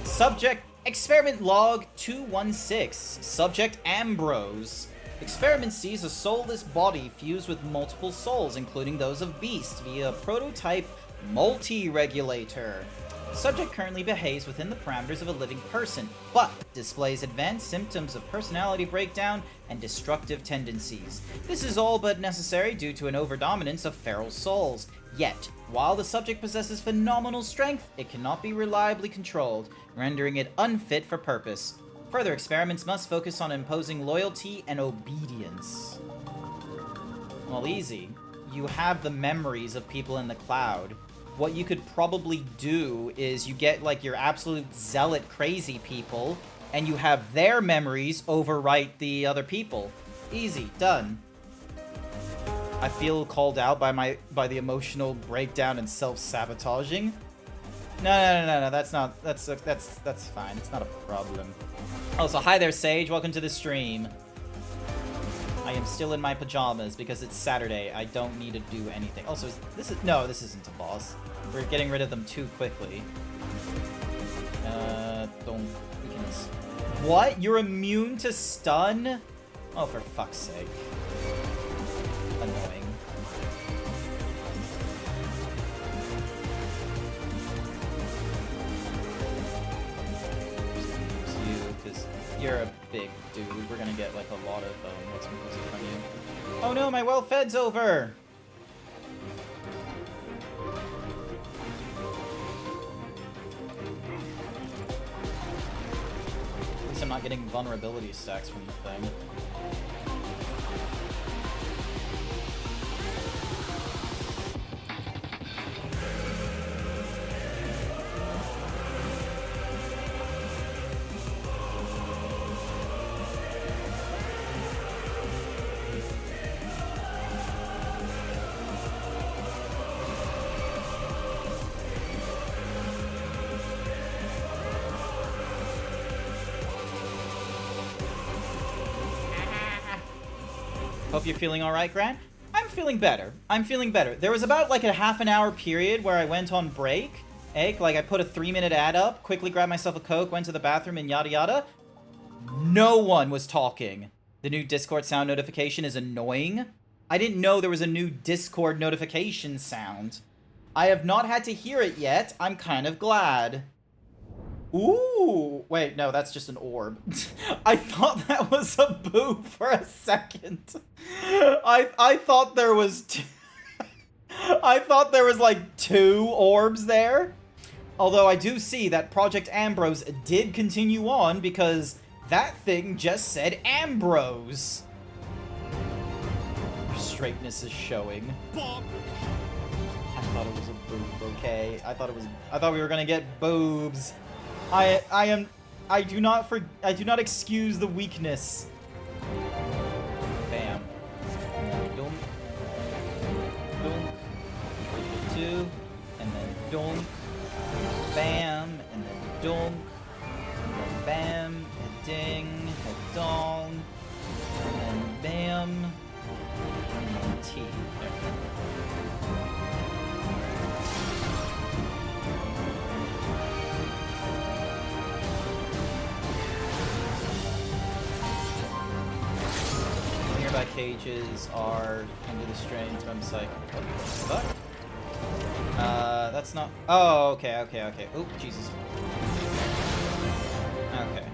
Subject Experiment Log 216. Subject Ambrose. Experiment sees a soulless body fused with multiple souls, including those of beasts, via a prototype multi-regulator. Subject currently behaves within the parameters of a living person, but displays advanced symptoms of personality breakdown and destructive tendencies. This is all but necessary due to an overdominance of feral souls. Yet, while the subject possesses phenomenal strength, it cannot be reliably controlled, rendering it unfit for purpose. Further experiments must focus on imposing loyalty and obedience. Well, easy. You have the memories of people in the cloud. What you could probably do is you get, like, your absolute zealot crazy people, and you have their memories overwrite the other people. Easy. Done. I feel called out by the emotional breakdown and self-sabotaging. No, that's not, that's fine. It's not a problem. Also, hi there, Sage. Welcome to the stream. I am still in my pajamas because it's Saturday. I don't need to do anything. Also, no, this isn't a boss. We're getting rid of them too quickly. What? You're immune to stun? Oh, for fuck's sake. Annoying. You're a big dude. We're gonna get like a lot of what's from you. Oh no, my well-fed's over! At least I'm not getting vulnerability stacks from the thing. Hope you're feeling alright, Grant. I'm feeling better. I'm feeling better. There was about like a half an hour period where I went on break. Like I put a 3-minute ad up, quickly grabbed myself a Coke, went to the bathroom and yada yada. No one was talking. The new Discord sound notification is annoying. I didn't know there was a new Discord notification sound. I have not had to hear it yet. I'm kind of glad. Ooh! Wait, no, that's just an orb. I thought that was a boob for a second. I thought there was I thought there was like 2 orbs there. Although I do see that Project Ambrose did continue on because that thing just said Ambrose. Your straightness is showing. I thought it was a boob, okay? I thought we were gonna get boobs. I do not excuse the weakness. Bam. Dunk. Dunk. 2, and then dunk. Bam, and then dunk. And then bam, a ding, a dong. And then bam. And then T. There. Nearby cages are into the Strains website. What the fuck? That's not. Oh, okay. Oop, Jesus. Okay.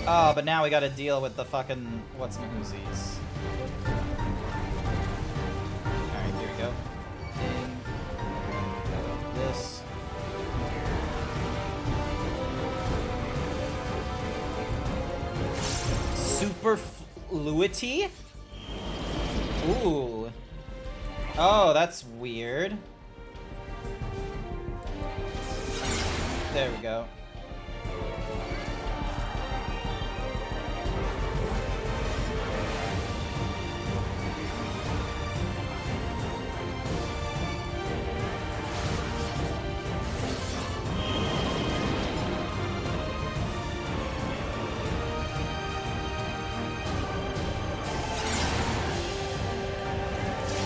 Oh, but now we gotta deal with the fucking what's-my-whoosies. Alright, here we go. Ding. This. Superfluity? Ooh. Oh, that's weird. There we go.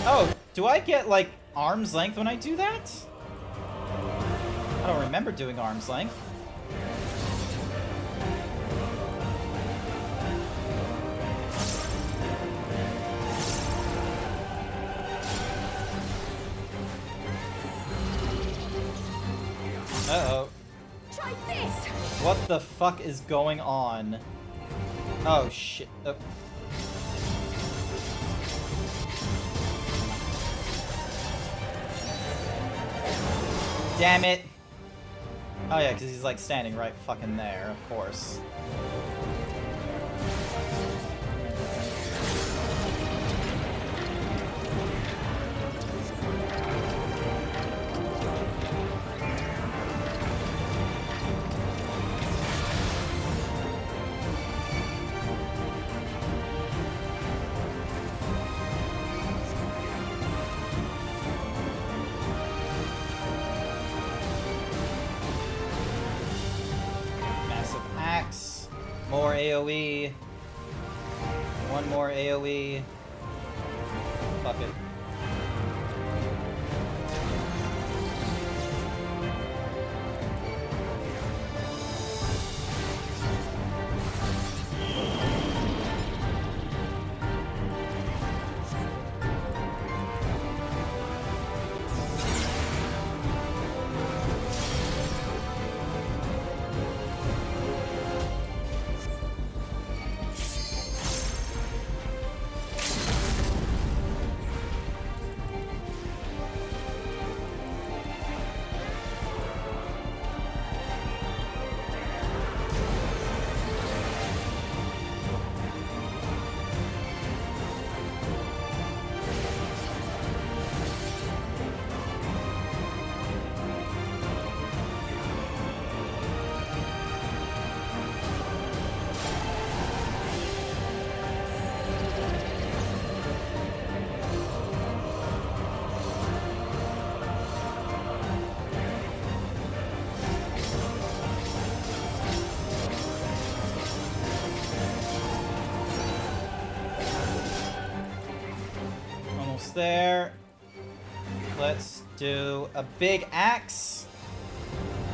Oh, do I get, like, arm's length when I do that? I don't remember doing arm's length. Uh-oh. Try this! What the fuck is going on? Oh, shit. Oh. Damn it! Oh yeah, because he's like standing right fucking there, of course. More AoE. One more AoE. Fuck it. There. Let's do a big axe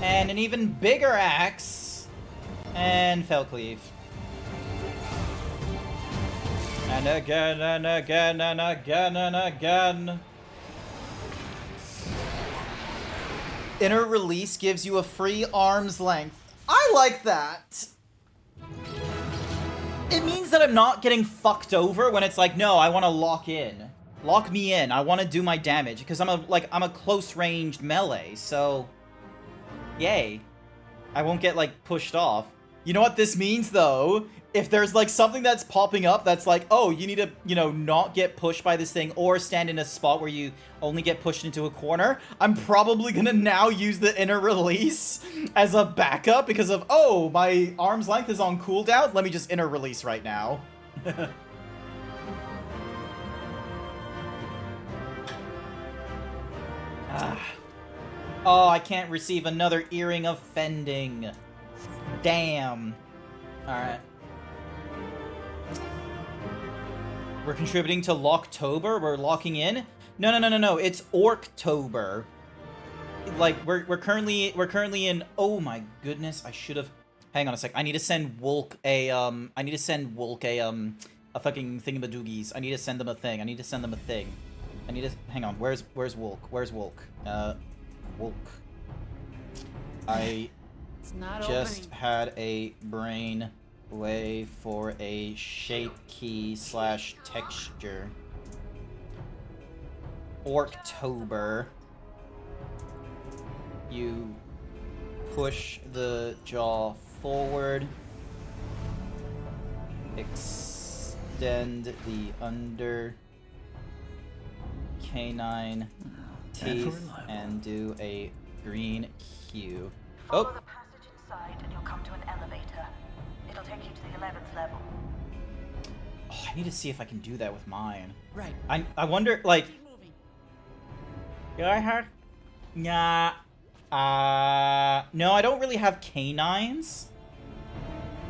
and an even bigger axe and fell cleave. And again and again and again and again. Inner release gives you a free arm's length. I like that. It means that I'm not getting fucked over when it's like, no, I want to lock in. Lock me in. I want to do my damage because I'm a close-ranged melee. So, yay. I won't get like pushed off. You know what this means though? If there's like something that's popping up that's like, oh, you need to, you know, not get pushed by this thing or stand in a spot where you only get pushed into a corner, I'm probably gonna now use the inner release as a backup because of, oh, my arm's length is on cooldown. Let me just inner release right now. Oh, I can't receive another earring of fending. Damn. Alright. We're contributing to Locktober? We're locking in? No. It's Orktober. Like, we're currently in... Oh my goodness, I should have... Hang on a sec. I need to send Wolk a fucking thingamadoogies. I need to send them a thing. I need to... Hang on. Where's Wolk? Where's Wolk? Wolk. I just had a brain way for a shape key / texture. Orktober. You push the jaw forward. Extend the under canine teeth and do a green hue. Follow the passage inside and you'll come to an elevator. It'll take you to the 11th level. Oh, I need to see if I can do that with mine. Right. I wonder, like... Nah. No, I don't really have canines.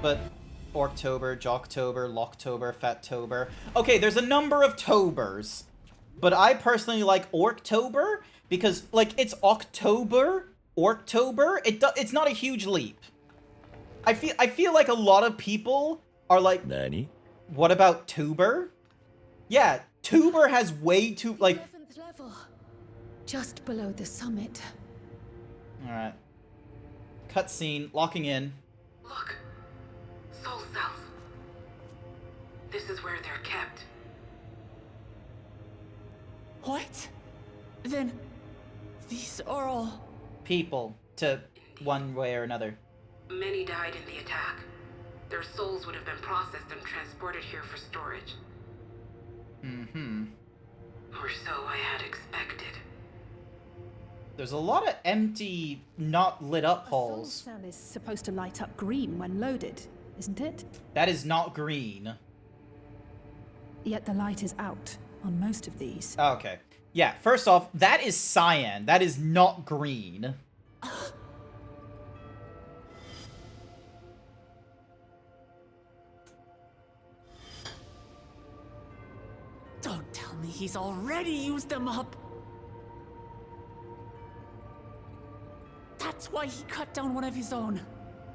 But Orktober, Jocktober, Locktober, Fattober. Okay, there's a number of Tobers. But I personally like Orktober because, like, it's October, Orktober. It's not a huge leap. I feel like a lot of people are like, Nani? What about Tuber? Yeah, Tuber has way too, like... 11th level. Just below the summit. Alright. Cutscene, locking in. Look. Soul South. This is where they're kept. What? Then... these are all... people, to one way or another. Many died in the attack. Their souls would have been processed and transported here for storage. Mm-hmm. Or so I had expected. There's a lot of empty, not lit up A soul halls. cell is supposed to light up green when loaded, isn't it? That is not green. Yet the light is out on most of these. Okay. Yeah, first off, that is cyan. That is not green. Don't tell me he's already used them up. That's why he cut down one of his own.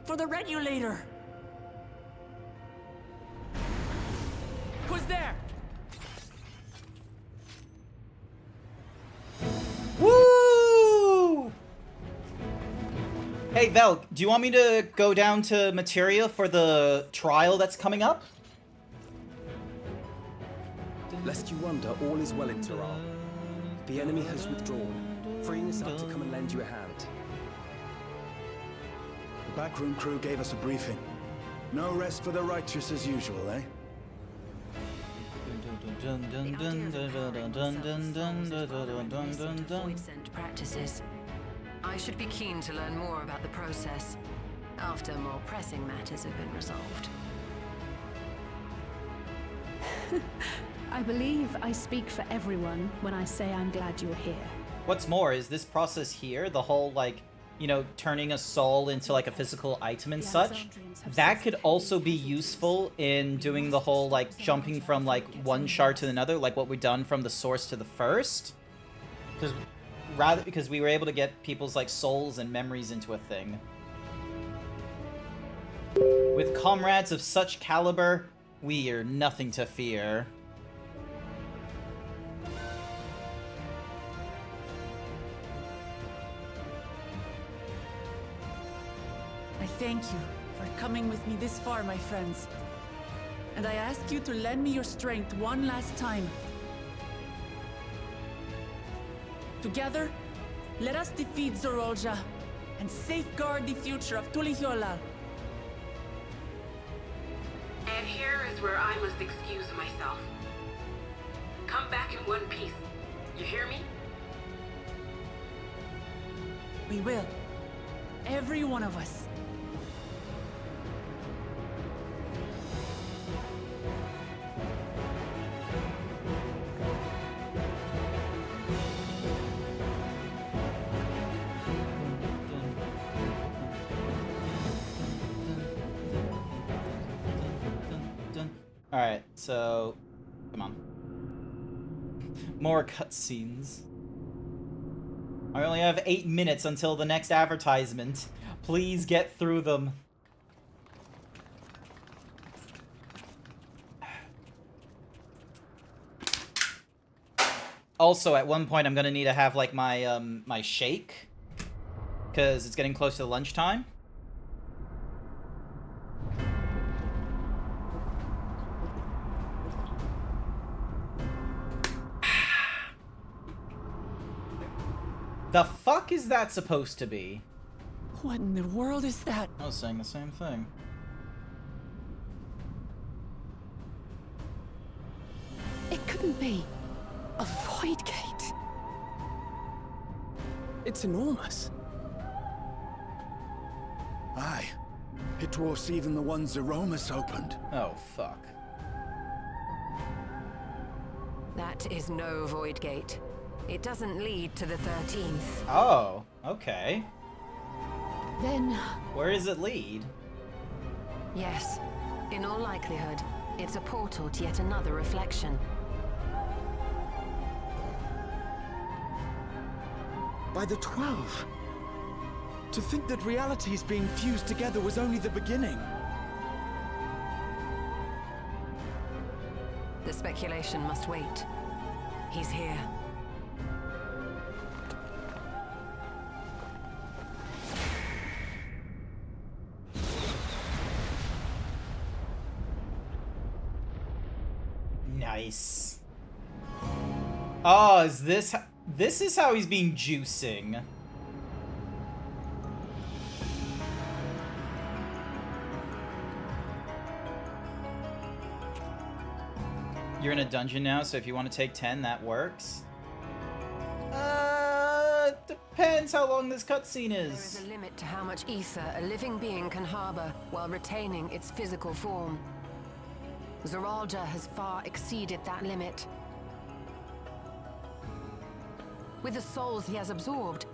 For the regulator. Who's there? Woo! Hey, Vel, do you want me to go down to Materia for the trial that's coming up? Lest you wonder, all is well in Terral. The enemy has withdrawn, freeing us up to come and lend you a hand. The backroom crew gave us a briefing. No rest for the righteous as usual, eh? Practices. I should be keen to learn more about the process after more pressing matters have been resolved. I believe I speak for everyone when I say I'm glad you're here. What's more, is this process here, the whole, like, you know, turning a soul into, like, a physical item and such, that could also be useful in doing the whole, like, jumping from, like, one shard to another, like what we've done from the source to the first. Because we were able to get people's, like, souls and memories into a thing. With comrades of such caliber, we are nothing to fear. I thank you for coming with me this far, my friends. And I ask you to lend me your strength one last time. Together, let us defeat Zorolja and safeguard the future of Tuliyollal. And here is where I must excuse myself. Come back in one piece. You hear me? We will. Every one of us. Alright, so... come on. More cutscenes. I only have 8 minutes until the next advertisement. Please get through them. Also, at one point, I'm gonna need to have, like, my, my shake. Because it's getting close to lunchtime. The fuck is that supposed to be? What in the world is that? I was saying the same thing. It couldn't be a void gate. It's enormous. dwarfs even the ones Aromas opened. Oh, fuck. That is no void gate. It doesn't lead to the 13th. Oh, okay. Then... Where does it lead? Yes. In all likelihood, it's a portal to yet another reflection. By the 12. To think that realities being fused together was only the beginning. The speculation must wait. He's here. Nice. Oh, is this... This is how he's been juicing. You're in a dungeon now, so if you want to take 10, that works. Depends how long this cutscene is. There is a limit to how much ether a living being can harbor while retaining its physical form. Zoralja has far exceeded that limit. With the souls he has absorbed,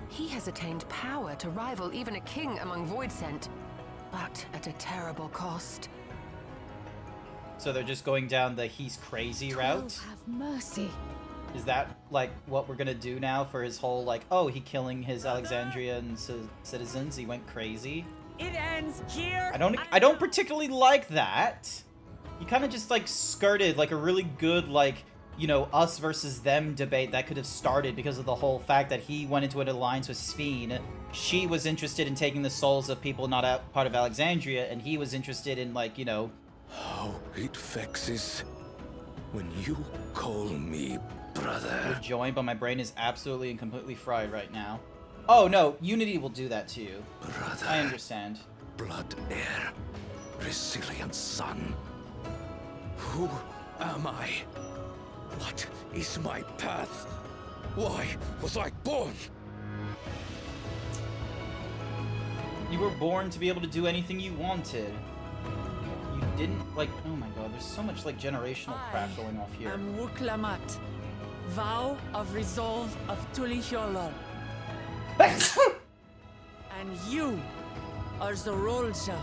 he has attained power to rival even a king among Voidsent, but at a terrible cost. So they're just going down the he's crazy route? Have mercy. Is that, like, what we're gonna do now for his whole, like, oh, he killing his Alexandrian citizens, he went crazy? It ends here. I don't particularly like that. He kind of just, like, skirted, like, a really good, like, you know, us versus them debate that could have started because of the whole fact that he went into an alliance with Sphene. She was interested in taking the souls of people not part of Alexandria, and he was interested in, like, you know... How it vexes when you call me brother. Would join, but my brain is absolutely and completely fried right now. Oh, no, Unity will do that to you. Brother. I understand. Blood heir. Resilient son. Who am I? What is my path? Why was I born? You were born to be able to do anything you wanted. You didn't, like, oh my god, there's so much, like, generational crap going off here. I'm Wuklamat, vow of resolve of Tulihyolol. And you are Zorolja,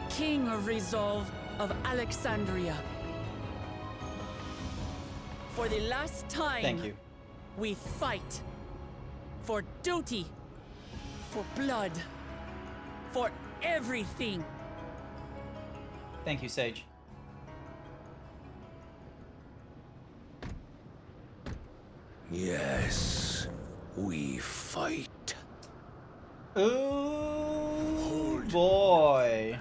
king of resolve of Alexandria. For the last time, Thank you. We fight. For duty. For blood. For everything. Thank you, Sage. Yes, we fight. Oh boy.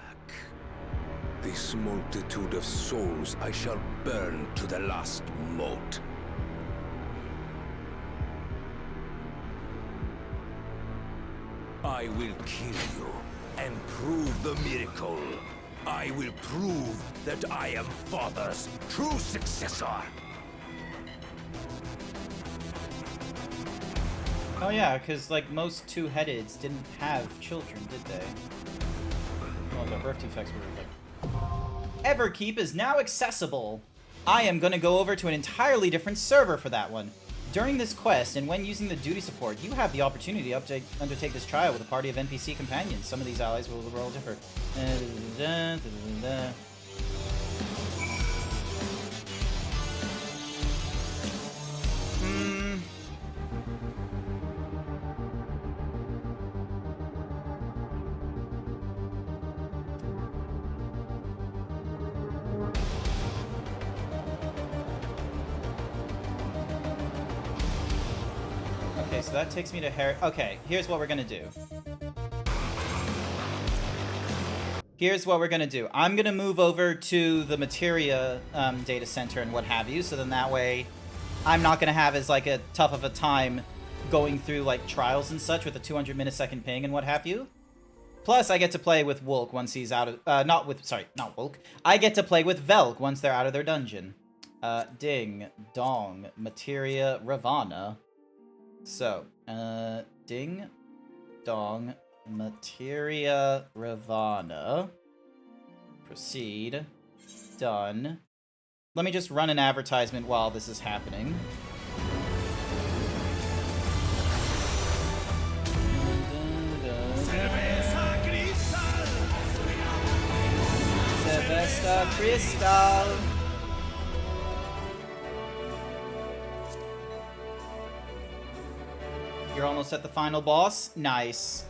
This multitude of souls I shall burn to the last mote. I will kill you and prove the miracle. I will prove that I am Father's true successor. Oh yeah, because like most two-headeds didn't have children, did they? Well, the birth defects were like... Everkeep is now accessible! I am gonna go over to an entirely different server for that one. During this quest, and when using the duty support, you have the opportunity to undertake this trial with a party of NPC companions. Some of these allies will roll different. Okay, so that takes me to Harry. Okay, here's what we're gonna do. Here's what we're gonna do. I'm gonna move over to the Materia data center and what have you, so then that way I'm not gonna have as like a tough of a time going through like trials and such with a 200 millisecond ping and what have you. Plus, I get to play with Wulk once he's out of not Wulk. I get to play with Velg once they're out of their dungeon. Ding, dong, Materia, Ravana. So, ding, dong, Materia Ravana. Proceed. Done. Let me just run an advertisement while this is happening. Cerveza Cristal. You're almost at the final boss? Nice.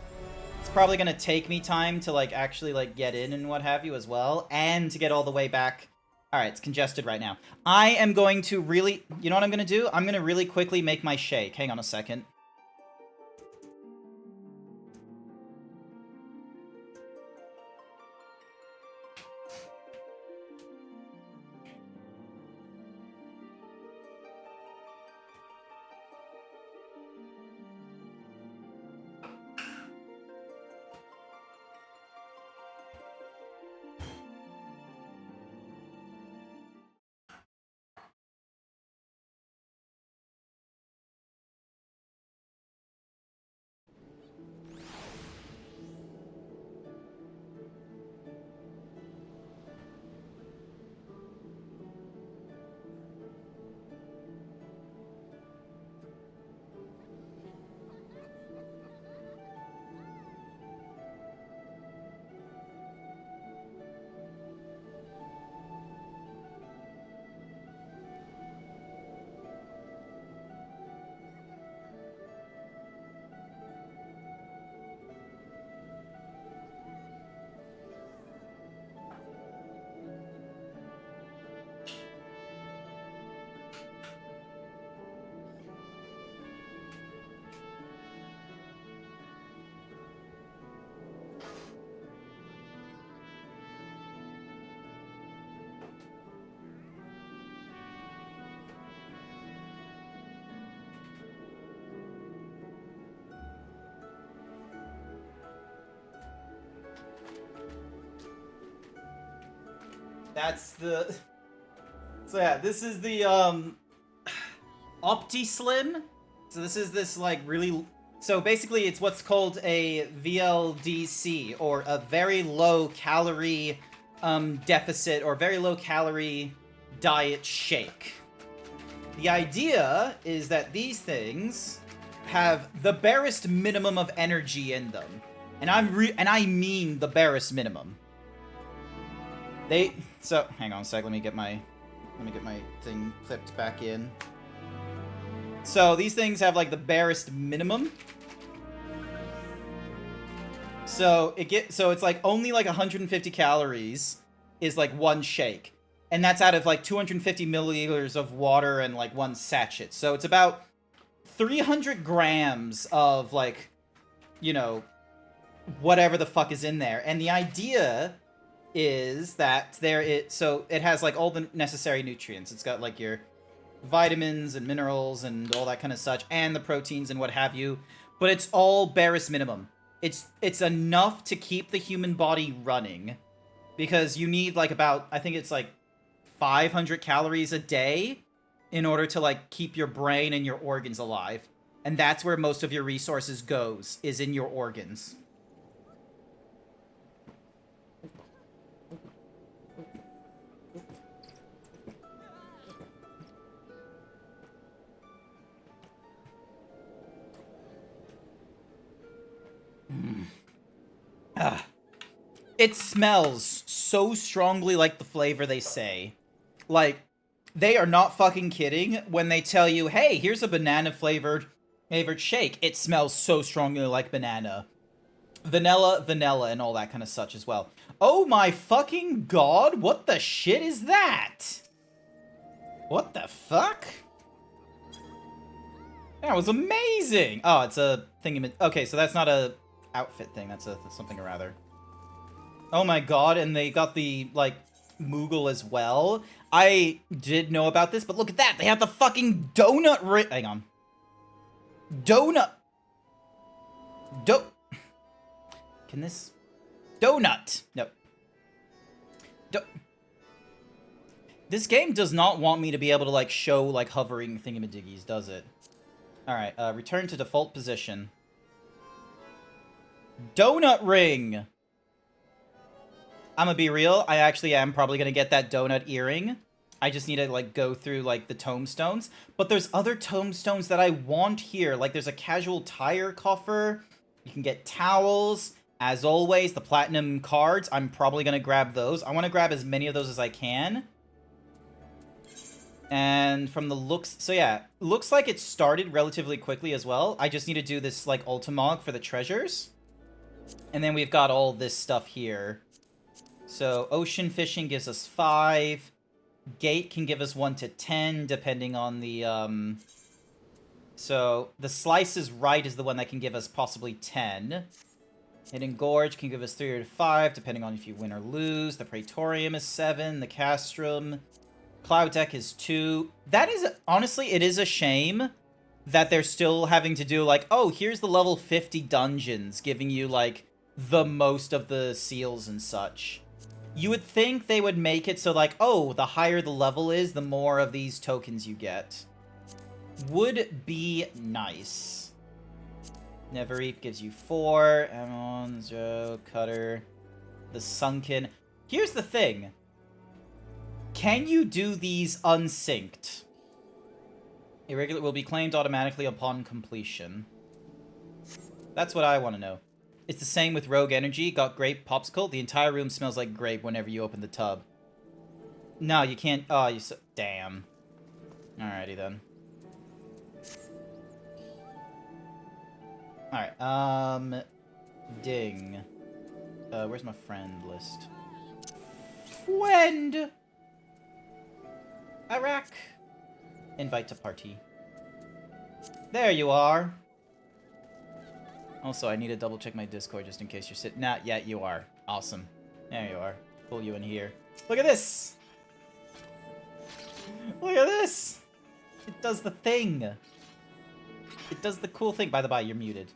It's probably gonna take me time to, like, actually, like, get in and what have you as well, and to get all the way back. Alright, it's congested right now. I am going to really... You know what I'm gonna do? I'm gonna really quickly make my shake. Hang on a second. That's the... So yeah, this is the, OptiSlim. So this is this, like, really... So basically, it's what's called a VLDC, or a very low calorie, deficit, or very low calorie diet shake. The idea is that these things have the barest minimum of energy in them. And I mean the barest minimum. So, hang on a sec, let me get my thing clipped back in. So, these things have, like, the barest minimum. So, it's, like, only, like, 150 calories is, like, one shake. And that's out of, like, 250 milliliters of water and, like, one sachet. So, it's about 300 grams of, like, you know, whatever the fuck is in there. And the idea is that so it has, like, all the necessary nutrients. It's got, like, your vitamins and minerals and all that kind of such, and the proteins and what have you, but it's all barest minimum. It's enough to keep the human body running, because you need, like, about, I think it's, like, 500 calories a day in order to, like, keep your brain and your organs alive. And that's where most of your resources goes, is in your organs. It smells so strongly like the flavor they say. Like, they are not fucking kidding when they tell you, hey, here's a banana flavored shake. It smells so strongly like banana. Vanilla, and all that kind of such as well. Oh my fucking god, what the shit is that? What the fuck? That was amazing! Oh, it's a thingy. Okay, so that's not a outfit thing, that's something or other. Oh my god, and they got the, like, Moogle as well. I did know about this, but look at that! They have the fucking donut hang on. Donut! Can this... Donut! No. This game does not want me to be able to, like, show, like, hovering thingamadiggies, does it? Alright, return to default position. Donut ring! I'm gonna be real, I actually am probably gonna get that donut earring. I just need to, like, go through, like, the tombstones. But there's other tombstones that I want here. Like, there's a casual tire coffer. You can get towels. As always, the platinum cards, I'm probably gonna grab those. I want to grab as many of those as I can. And from the looks... So, yeah. Looks like it started relatively quickly as well. I just need to do this, like, ultimog for the treasures. And then we've got all this stuff here. So, ocean fishing gives us 5... Gate can give us 1 to 10, depending on the, So, the slices right is the one that can give us possibly 10. Hidden Gorge can give us 3 to 5, depending on if you win or lose. The Praetorium is 7. The Castrum. Cloud Deck is 2. That is, honestly, it is a shame that they're still having to do, like, oh, here's the level 50 dungeons, giving you, like, the most of the seals and such. You would think they would make it so, like, oh, the higher the level is, the more of these tokens you get. Would be nice. Neverreap gives you 4. Ammon, 0, Cutter. The Sunken. Here's the thing. Can you do these unsynced? Irregular will be claimed automatically upon completion. That's what I want to know. It's the same with Rogue Energy. Got grape popsicle. The entire room smells like grape whenever you open the tub. No, you can't. Oh, you so... Damn. Alrighty then. Alright, Ding. Where's my friend list? Friend! Iraq. Invite to party. There you are. Also, I need to double check my Discord just in case you're sitting. Nah, yeah, you are. Awesome. There you are. Pull you in here. Look at this! Look at this! It does the thing. It does the cool thing. By the by, you're muted.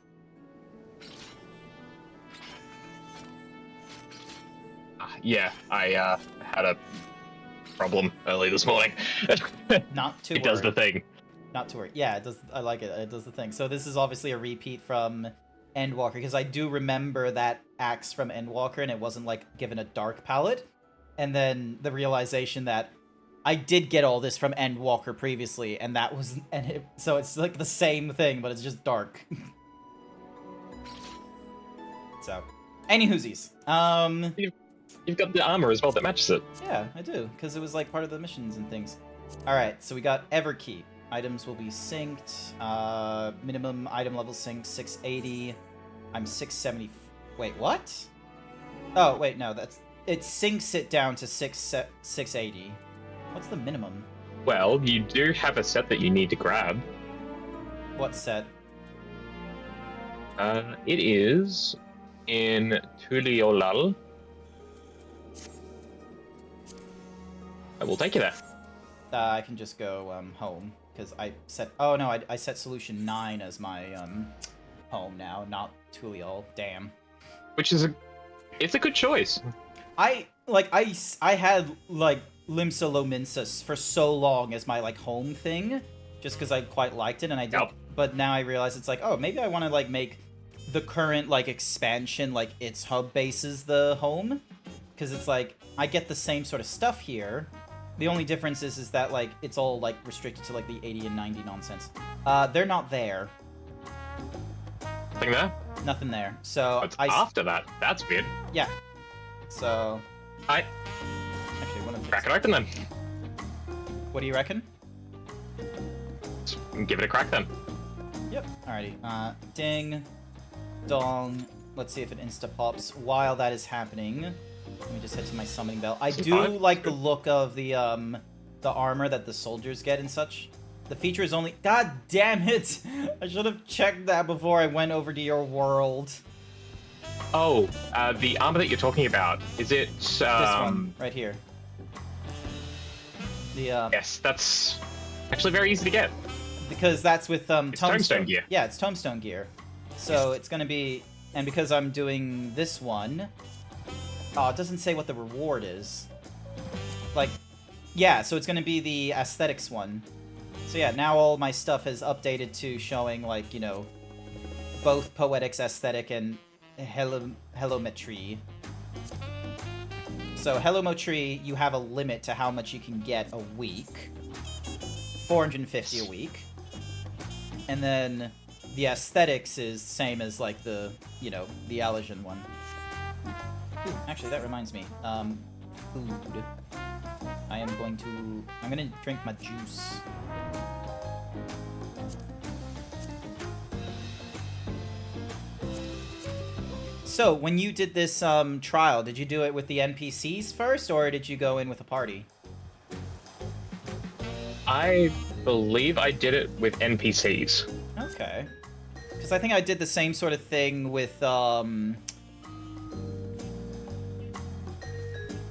Yeah, I had a problem early this morning. Not to worry. It does the thing. Not to worry. Yeah, it does. I like it. It does the thing. So this is obviously a repeat from Endwalker, because I do remember that axe from Endwalker, and it wasn't, like, given a dark palette. And then the realization that I did get all this from Endwalker previously, and that was... so it's, like, the same thing, but it's just dark. So, anywhoosies. You've got the armor as well that matches it. Yeah, I do, because it was, like, part of the missions and things. Alright, so we got Everkeep. Items will be synced. Minimum item level sync 680. I'm 670. Wait, what? Oh, wait, no, that's... It syncs it down to 680. What's the minimum? Well, you do have a set that you need to grab. What set? It is in Tuliolal. I will take you there. I can just go home, because I set... Oh, no, I set Solution 9 as my home now, not Tuliol. Damn. Which is it's a good choice. I had, like, Limsa Lominsis for so long as my, like, home thing, just because I quite liked it, and I did... Yep. But now I realize it's like, oh, maybe I want to, like, make the current, like, expansion, like, its hub base is the home, because it's like, I get the same sort of stuff here. The only difference is that, like, it's all, like, restricted to, like, the 80 and 90 nonsense. They're not there. Nothing there? Nothing there. So it's after that. That's weird. Yeah. So... Actually, one of the... Crack it open, then. What do you reckon? Give it a crack, then. Yep. Alrighty. Ding. Dong. Let's see if it insta-pops. While that is happening... Let me just head to my summoning bell. I do like the look of the armor that the soldiers get and such. The feature is only... God damn it! I should have checked that before I went over to your world. Oh, the armor that you're talking about, is it... This one, right here. The, Yes, that's actually very easy to get. Because that's with, Tombstone gear. Yeah, it's Tombstone gear. So it's gonna be... And because I'm doing this one... Oh, it doesn't say what the reward is. Like, yeah, so it's gonna be the aesthetics one. So yeah, now all my stuff is updated to showing, like, you know, both Poetics aesthetic and Helometry. So Helometry, you have a limit to how much you can get a week. 450 a week. And then the aesthetics is same as like the, you know, the Allergen one. Ooh, actually, that reminds me. Food. I'm gonna drink my juice. So, when you did this trial, did you do it with the NPCs first, or did you go in with a party? I believe I did it with NPCs. Okay. Because I think I did the same sort of thing with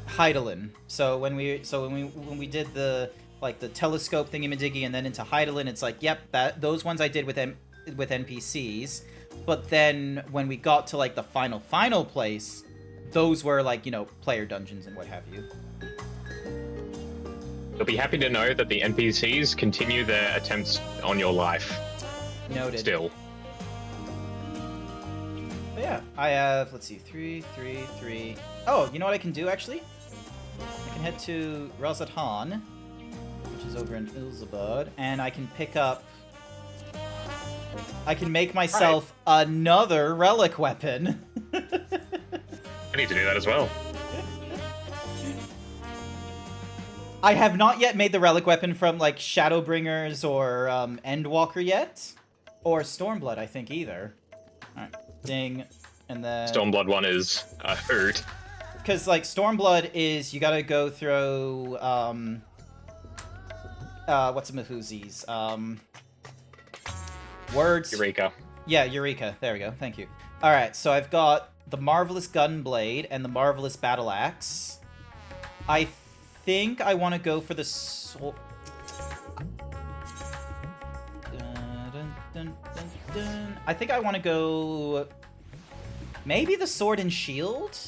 Hydaelyn. So when we did the the telescope thingy-majiggy and then into Hydaelyn, it's like, yep, those ones I did with NPCs. But then when we got to like the final place, those were like, you know, player dungeons and what have you. You'll be happy to know that the NPCs continue their attempts on your life. Noted. Still. But yeah, I have, let's see, 3. Oh, you know what I can do actually? I can head to Razathan, which is over in Ilzabad, and I can pick up. I can make myself another relic weapon. I need to do that as well. I have not yet made the relic weapon from like Shadowbringers or Endwalker yet, or Stormblood, I think either. All right, ding, and then Stormblood one is a hoot. Because like Stormblood is you gotta go through what's a Mahoozies? Words. Eureka. Yeah, Eureka. There we go. Thank you. All right, so I've got the Marvelous Gunblade and the Marvelous Battle Axe. I think I want to go for the sword. I think I want to go maybe the Sword and Shield.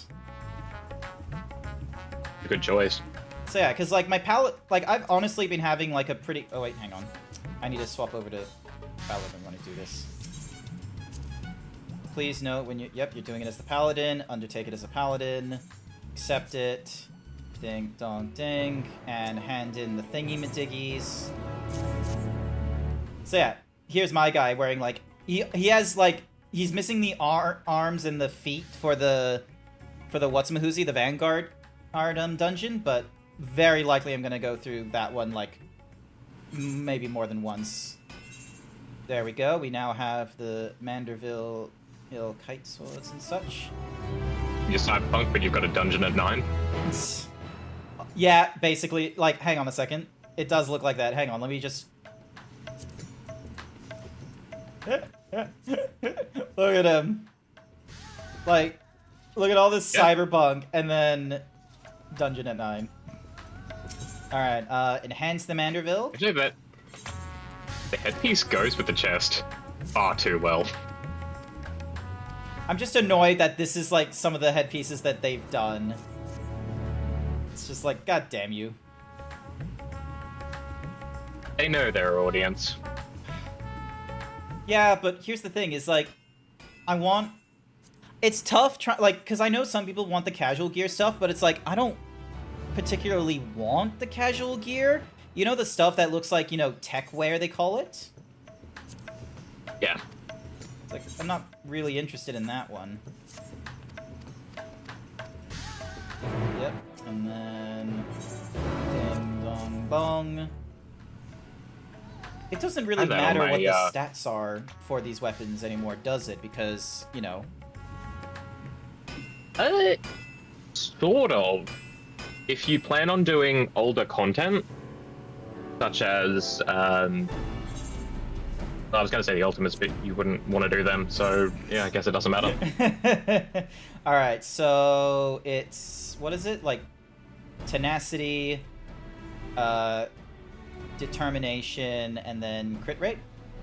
Good choice. So yeah, because like my palette, like I've honestly been having like a pretty. Oh wait, hang on. I need to swap over to Paladin when I do this. Please note when you. Yep, you're doing it as the Paladin. Undertake it as a Paladin. Accept it. Ding, dong, ding, and hand in the thingy-madiggies. So yeah, here's my guy wearing like he has like he's missing the arms and the feet for the what's-mahoozy, the Vanguard dungeon, but very likely I'm gonna go through that one like maybe more than once. There we go. We now have the Manderville Hill kite swords and such. You're cyberpunk, but you've got a dungeon at 9. Yeah, basically. Like, hang on a second. It does look like that. Hang on, let me just... Look at him. Like, look at all this cyberpunk, and then dungeon at 9. Alright, enhance the Manderville. Actually, the headpiece goes with the chest far too well. I'm just annoyed that this is, like, some of the headpieces that they've done. It's just like, god damn you. They know their audience. Yeah, but here's the thing, is, like, I want... It's tough, because I know some people want the casual gear stuff, but it's like, I don't particularly want the casual gear. You know the stuff that looks like, you know, tech wear, they call it? Yeah. It's like, I'm not really interested in that one. Yep, and then... Ding, dong, bong. It doesn't really matter what the stats are for these weapons anymore, does it? Because, you know... Sort of. If you plan on doing older content, such as, I was going to say the Ultimates, but you wouldn't want to do them, so yeah, I guess it doesn't matter. Alright, so it's, what is it? Like, tenacity, determination, and then crit rate?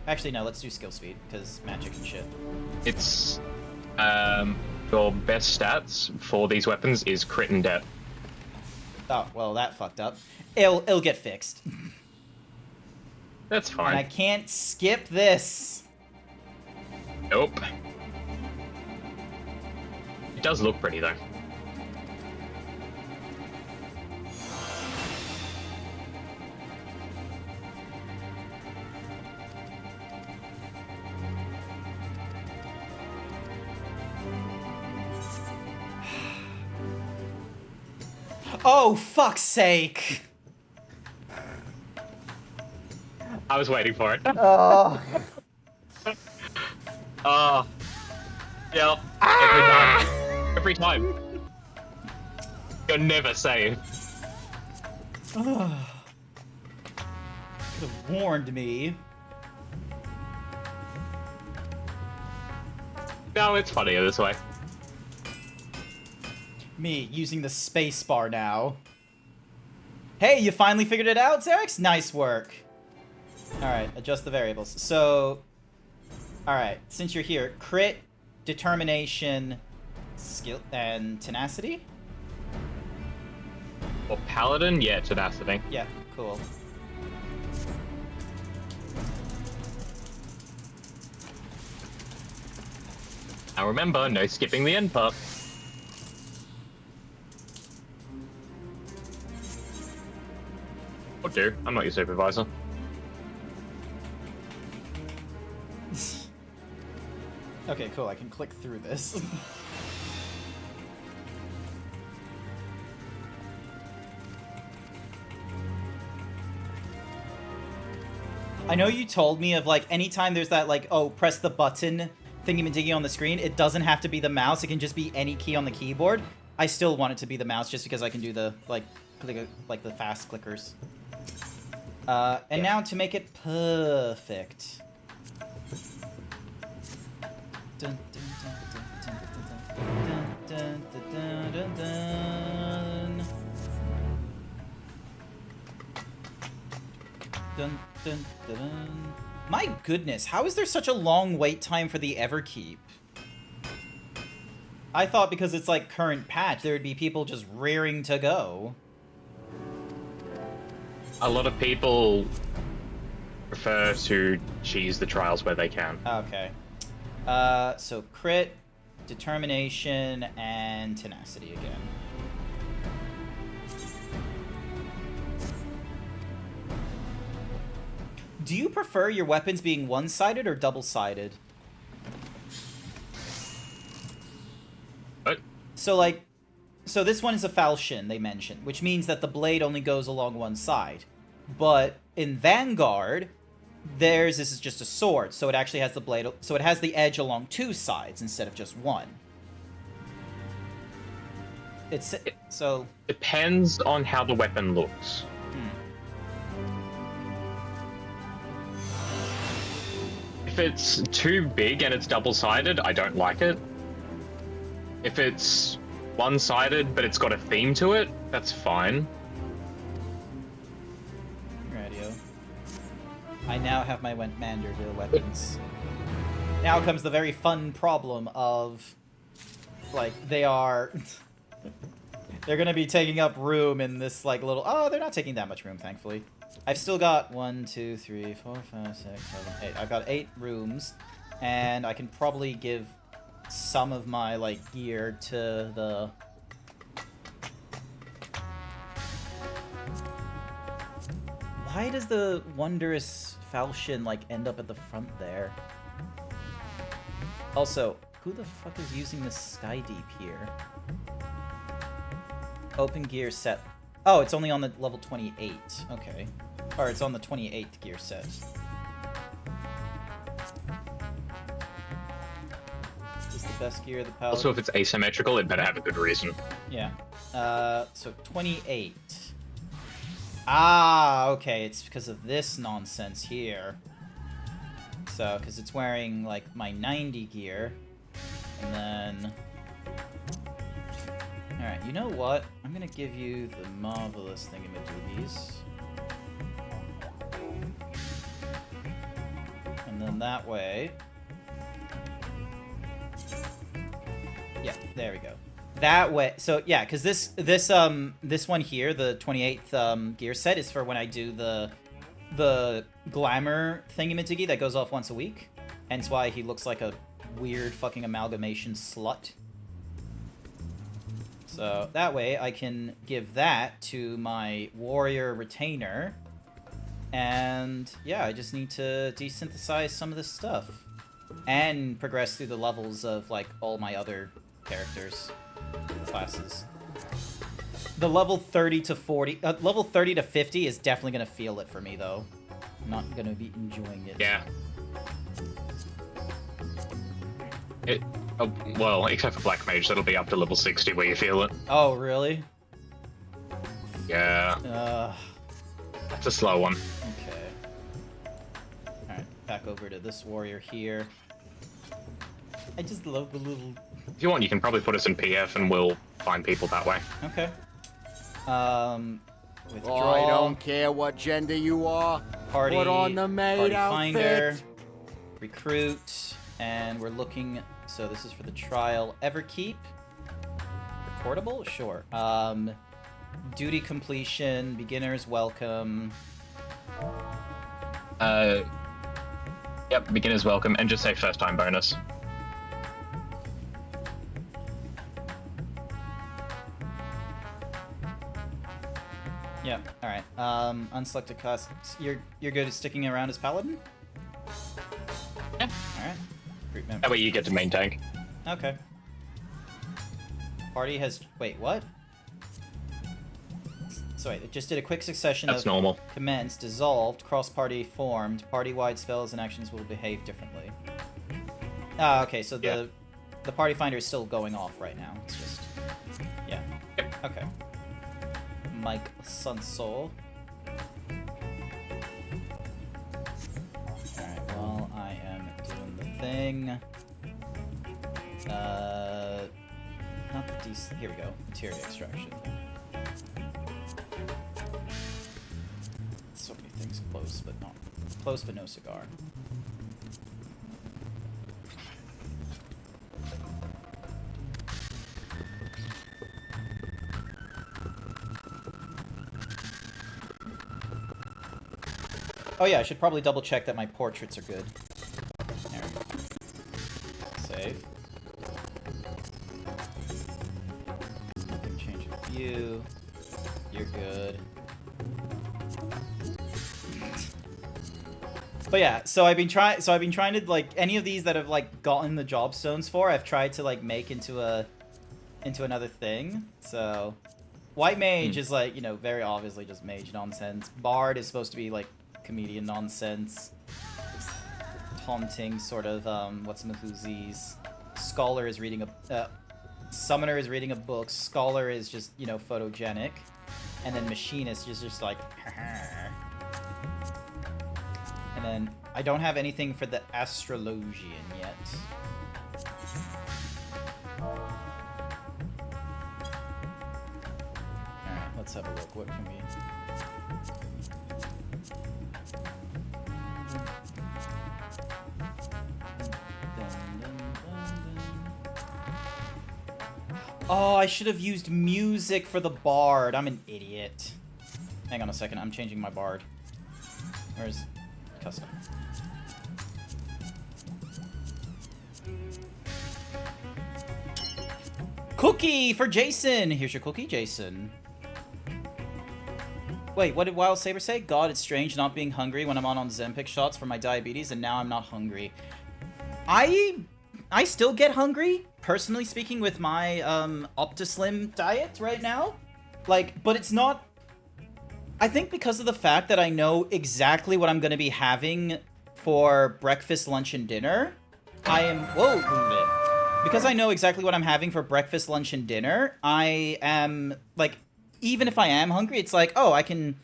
Actually, no, let's do skill speed, because magic and shit. It's, your best stats for these weapons is crit and death. Oh, well, that fucked up. It'll get fixed. That's fine. And I can't skip this. Nope. It does look pretty though. Oh, fuck's sake! I was waiting for it. Oh. Yeah. Every time. Every time. You're never safe. Could have warned me. No, it's funnier this way. Me using the space bar now. Hey, you finally figured it out, Xerix? Nice work. Alright, adjust the variables. So, alright, since you're here, crit, determination, skill, and tenacity? Or paladin? Yeah, tenacity. Yeah, cool. Now remember, no skipping the end part. Or do. I'm not your supervisor. Okay, cool, I can click through this. I know you told me of, like, anytime there's that, like, oh, press the button thingy-majiggy on the screen, it doesn't have to be the mouse, it can just be any key on the keyboard. I still want it to be the mouse just because I can do the, like the fast clickers. And now to make it perfect. Dun, dun, dun, dun, dun, dun, dun, dun, dun. Dun, dun, dun, dun. My goodness, how is there such a long wait time for the Everkeep? I thought because it's like current patch, there would be people just rearing to go. A lot of people prefer to cheese the trials where they can. Okay. So crit, determination, and tenacity again. Do you prefer your weapons being one-sided or double-sided? What? So, like, so this one is a falchion, they mentioned, which means that the blade only goes along one side. But in Vanguard, theirs is just a sword, so it actually has the blade, so it has the edge along two sides instead of just one. It's, so... Depends on how the weapon looks. If it's too big and it's double-sided, I don't like it. If it's one-sided but it's got a theme to it, that's fine. Radio. I now have my Manderville weapons. Now comes the very fun problem of, like, they are... they're gonna be taking up room in this, like, little... Oh, they're not taking that much room, thankfully. I've still got 1, 2, 3, 4, 5, 6, 7, 8. I've got 8 rooms, and I can probably give some of my, like, gear to the... Why does the wondrous falchion, like, end up at the front there? Also, who the fuck is using the Sky Deep here? Open gear set. Oh, it's only on the level 28. Okay. Or it's on the 28th gear set. Is this the best gear of the paladin? Also, if it's asymmetrical, it better have a good reason. Yeah. So 28. Ah, okay, it's because of this nonsense here. So, because it's wearing, like, my 90 gear. And then... Alright, you know what? I'm gonna give you the marvelous thingamajiggies. And then that way... Yeah, there we go. That way... So, yeah, because this one here, the 28th gear set, is for when I do the glamour thingamajiggy that goes off once a week. Hence why he looks like a weird fucking amalgamation slut. So that way I can give that to my warrior retainer. And yeah, I just need to desynthesize some of this stuff. And progress through the levels of like all my other characters, classes. The level 30 to 40, level 30 to 50 is definitely gonna feel it for me though. I'm not gonna be enjoying it. Yeah. Well, except for Black Mage, that'll be up to level 60 where you feel it. Oh, really? Yeah. That's a slow one. Okay. Alright, back over to this warrior here. I just love the little... If you want, you can probably put us in PF and we'll find people that way. Okay. Withdraw. Oh, I don't care what gender you are. Party, Put on the maid party outfit. finder. Recruit. And we're looking... So this is for the trial. Everkeep. Recordable? Sure. Duty completion. Beginners welcome. Yep, beginners welcome, and just say first time bonus. Yeah, alright. Unselected class. You're good at sticking around as paladin? Yeah. Alright. Group member. That way you get to main tank. Okay. Party has... Wait, what? So wait, it just did a quick succession That's of... normal. Commenced, dissolved, cross-party formed, party-wide spells and actions will behave differently. Ah, okay, so the party finder is still going off right now. It's just... Yeah. Okay. Mike Sunsoul. Alright, well, I am doing the thing. Not the here we go. Materia extraction. So many things close, but not close, but no cigar. Oh yeah, I should probably double check that my portraits are good. There we go. Save. Nothing change with view. You're good. But yeah, so I've been trying to like any of these that have like gotten the job stones for, I've tried to like make into another thing. So White Mage is like, you know, very obviously just mage nonsense. Bard is supposed to be like comedian nonsense. Taunting sort of what's-a-whoosies. Scholar is reading a Summoner is reading a book. Scholar is just, you know, photogenic. And then Machinist is just like And then I don't have anything for the Astrologian yet. Alright, let's have a look. What can we... Oh, I should have used music for the bard. I'm an idiot. Hang on a second. I'm changing my bard. Where's custom? Cookie for Jason. Here's your cookie, Jason. Wait, what did Wild Saber say? God, it's strange not being hungry when I'm on Ozempic shots for my diabetes, and now I'm not hungry. I still get hungry, personally speaking, with my OptiSlim diet right now. Like, but it's not... I think because of the fact that I know exactly what I'm going to be having for breakfast, lunch, and dinner, I am... Whoa! Because I know exactly what I'm having for breakfast, lunch, and dinner, I am, like, even if I am hungry, it's like, oh, I can...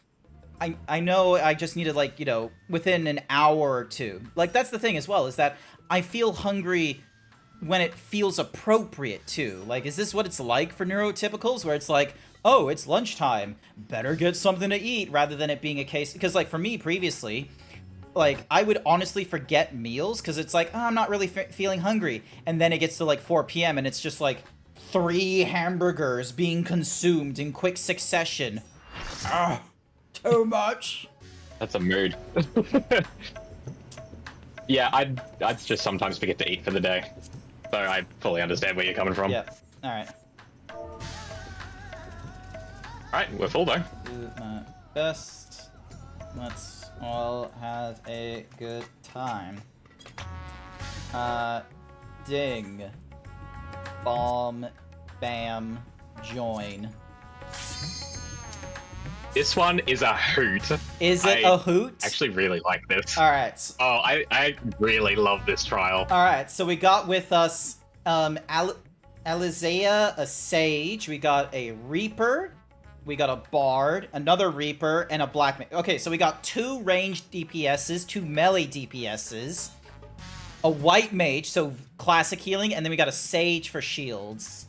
I know I just need to, like, you know, within an hour or two. Like, that's the thing as well, is that I feel hungry when it feels appropriate, too. Like, is this what it's like for neurotypicals, where it's like, oh, it's lunchtime, better get something to eat, rather than it being a case... Because, like, for me, previously, like, I would honestly forget meals, because it's like, oh, I'm not really feeling hungry. And then it gets to, like, 4 p.m., and it's just, like, 3 hamburgers being consumed in quick succession. Ah, too much. That's a mood. Yeah, I'd just sometimes forget to eat for the day. So I fully understand where you're coming from. Yeah, alright. Alright, we're full though. Do my best. Let's all have a good time. Ding. Bomb. Bam. Join. This one is a hoot. Is it a hoot? I actually really like this. Alright. Oh, I really love this trial. Alright, so we got with us Alizea, a sage, we got a reaper, we got a bard, another reaper, and a black mage. Okay, so we got 2 ranged DPSs, 2 melee DPSs, a white mage, so classic healing, and then we got a sage for shields.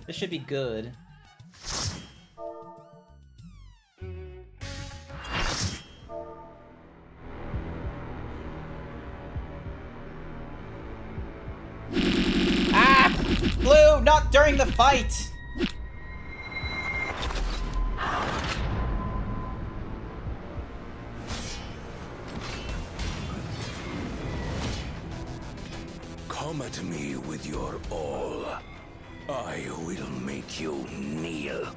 This should be good. Ah! Blue, not during the fight! Come at me with your all. I will make you kneel.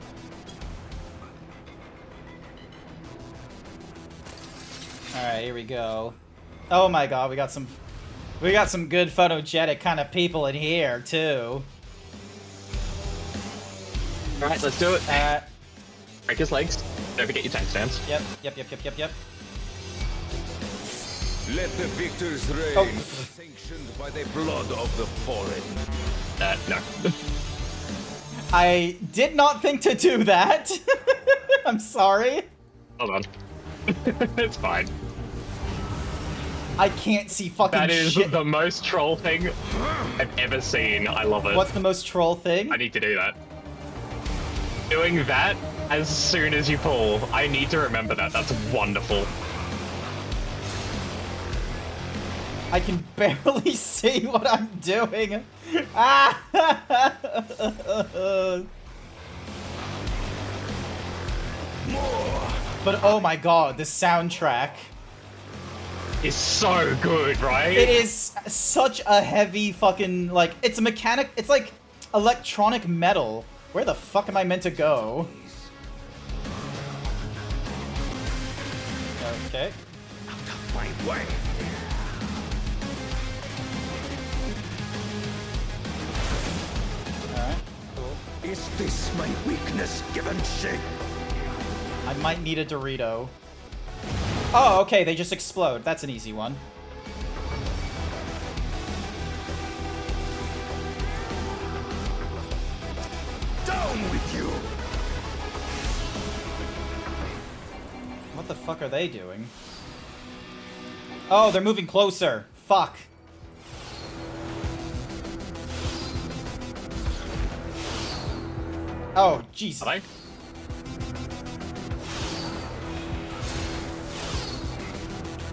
Alright, here we go. Oh my god, we got some good photogenic kind of people in here, too. Alright, let's do it. Break his legs. Don't forget your tank stance. Yep. Let the victors reign, sanctioned by the blood of the fallen. No. I did not think to do that. I'm sorry. Hold on. It's fine. I can't see fucking That is shit. the most troll thing I've ever seen. I love it. What's the most troll thing? I need to do that. Doing that as soon as you pull. I need to remember that. That's wonderful. I can barely see what I'm doing. Ah! But oh my god, the soundtrack is so good, right? It is such a heavy fucking, like, it's a mechanic, it's like electronic metal. Where the fuck am I meant to go? Okay. Out of my way. Alright, cool. Is this my weakness given shape? I might need a Dorito. Oh, okay, they just explode. That's an easy one. Down with you! What the fuck are they doing? Oh, they're moving closer. Fuck. Oh, jeez. Hello?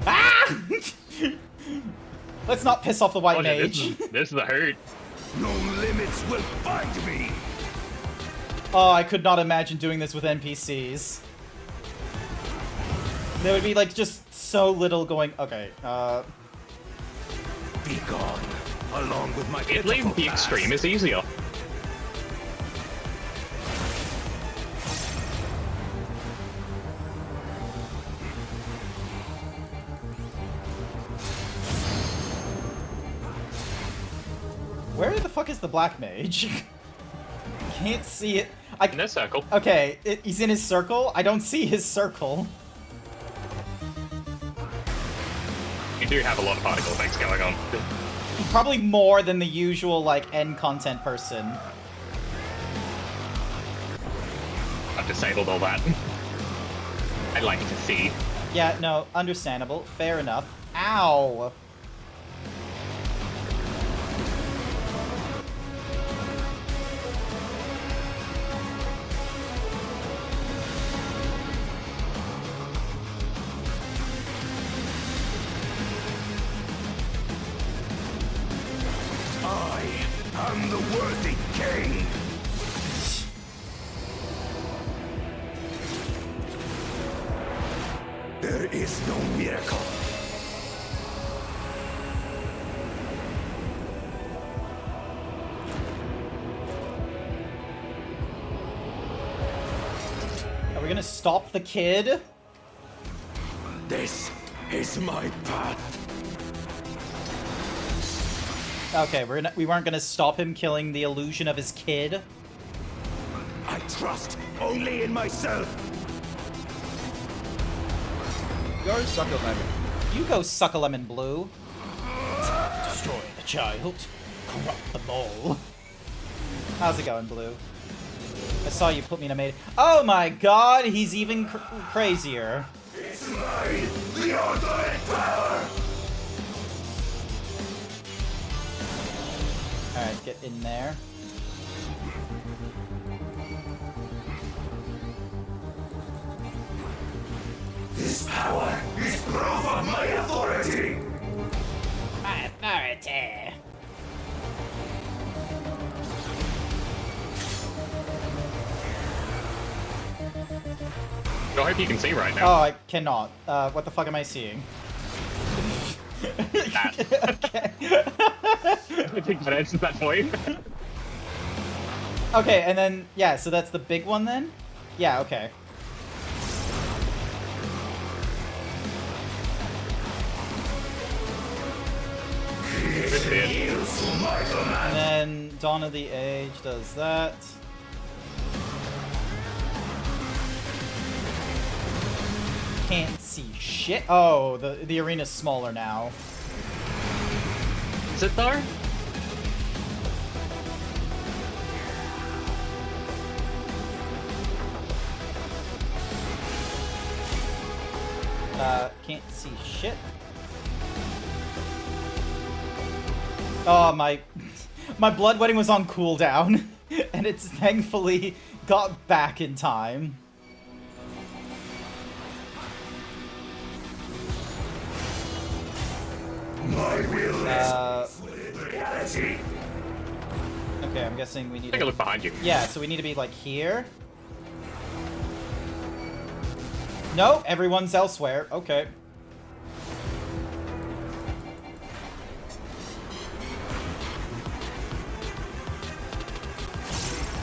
Ah! Let's not piss off the white mage. This is a hurt. No limits will find me. Oh, I could not imagine doing this with NPCs. There would be like just so little going. Okay. Be gone, along with my. It leave the extreme is easier. Where the fuck is the black mage? Can't see it. In this circle. Okay, he's in his circle. I don't see his circle. You do have a lot of particle effects going on. Probably more than the usual, like, end content person. I've disabled all that. I like to see. Yeah, no, understandable. Fair enough. Ow! I'm the worthy king. There is no miracle. gonna stop the kid? This is my path. Okay, we weren't gonna stop him killing the illusion of his kid. I trust only in myself. Go suck a lemon. You go suck a lemon, Blue. Destroy the child. Corrupt them all. How's it going, Blue? I saw you put me in a maid. Oh my god, he's even crazier. It's mine, the ultimate power. Alright, get in there. This power is proof of my authority. My authority. I hope you can see right now. Oh, I cannot. What the fuck am I seeing? Okay. I think that answers that for you. Okay, and then, yeah, so that's the big one then? Yeah, okay. And then Dawn of the Age does that. Can't see shit. Oh, the arena's smaller now. Is it though? Can't see shit. Oh, my bloodletting was on cooldown, and it's thankfully got back in time. My will is reality. Okay, I'm guessing we need Take a look behind you. Yeah, so we need to be like here. No, everyone's elsewhere. Okay.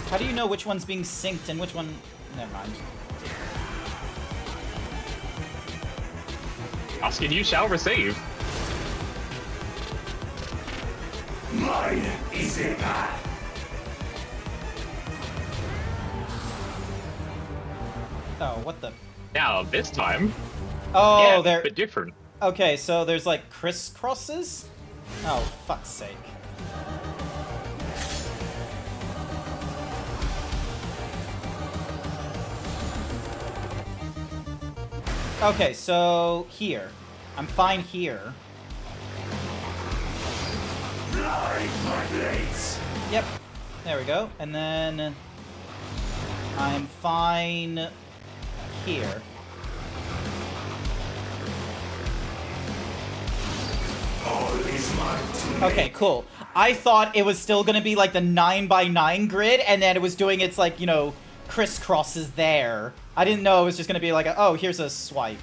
How do you know which one's being synced and which one... Never mind. Ask and you shall receive. Mine is a path. Oh, what the... Now, this time... Oh, yeah, they're... but different. Okay, so there's like crisscrosses? Oh, fuck's sake. Okay, so here. I'm fine here. My blades. Yep. There we go. And then I'm fine here. All is mine to Okay, cool. I thought it was still gonna be like the 9x9 grid, and then it was doing its like, you know, crisscrosses there. I didn't know it was just gonna be like, oh, here's a swipe.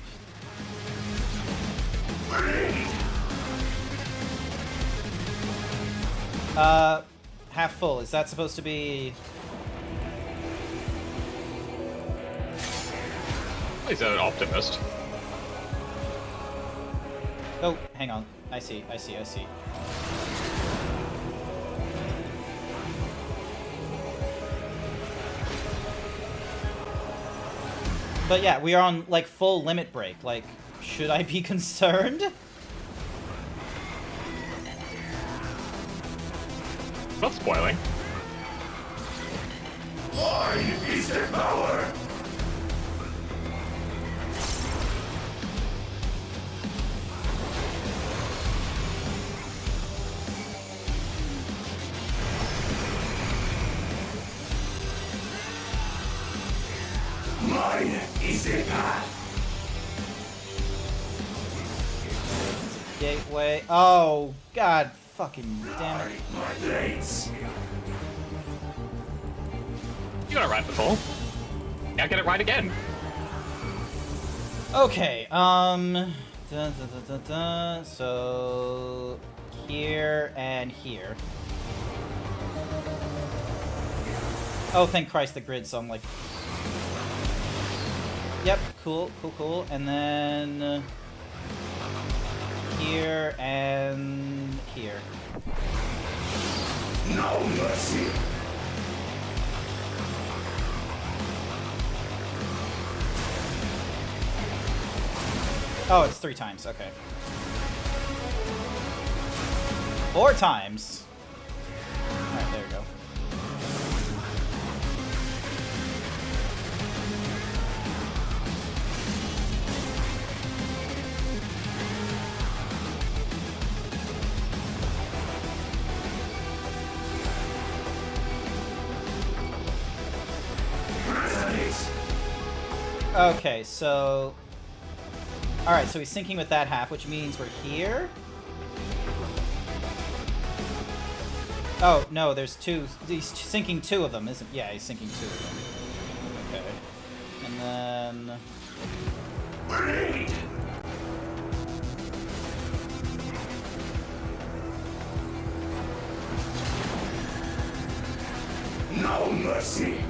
Half full. Is that supposed to be... He's an optimist. Oh, hang on. I see. But yeah, we are on, like, full limit break. Like, should I be concerned? Not spoiling. Mine is the power. Mine is a path. Gateway. Oh, god fucking damn it. My blades. You got it right before. Now get it right again. Okay, so here and here. Oh, thank Christ the grid's on, like... Yep, cool. And then here and here. No mercy. Oh, it's 3 times. Okay. 4 times. Alright, there we go. Okay, so... Alright, so he's syncing with that half, which means we're here? Oh, no, there's 2. He's syncing 2 of them, isn't... Yeah, he's syncing 2 of them. Okay. And then... No mercy.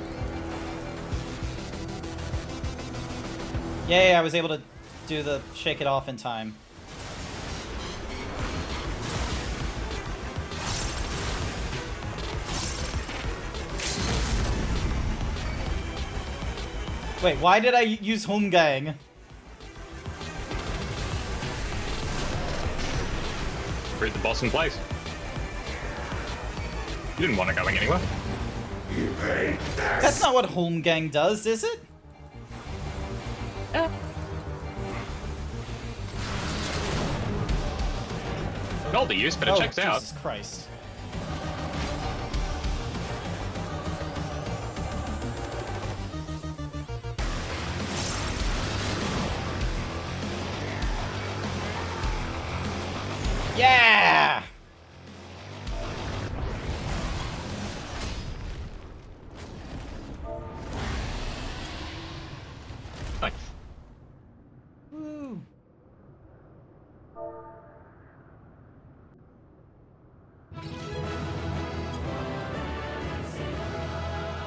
Yay, I was able to do the shake it off in time. Wait, why did I use Homgang? Read the boss in place. You didn't want it going anywhere. That's not what Homgang does, is it? Not the use, but it checks out. Jesus Christ. Yeah! Nice. Woo.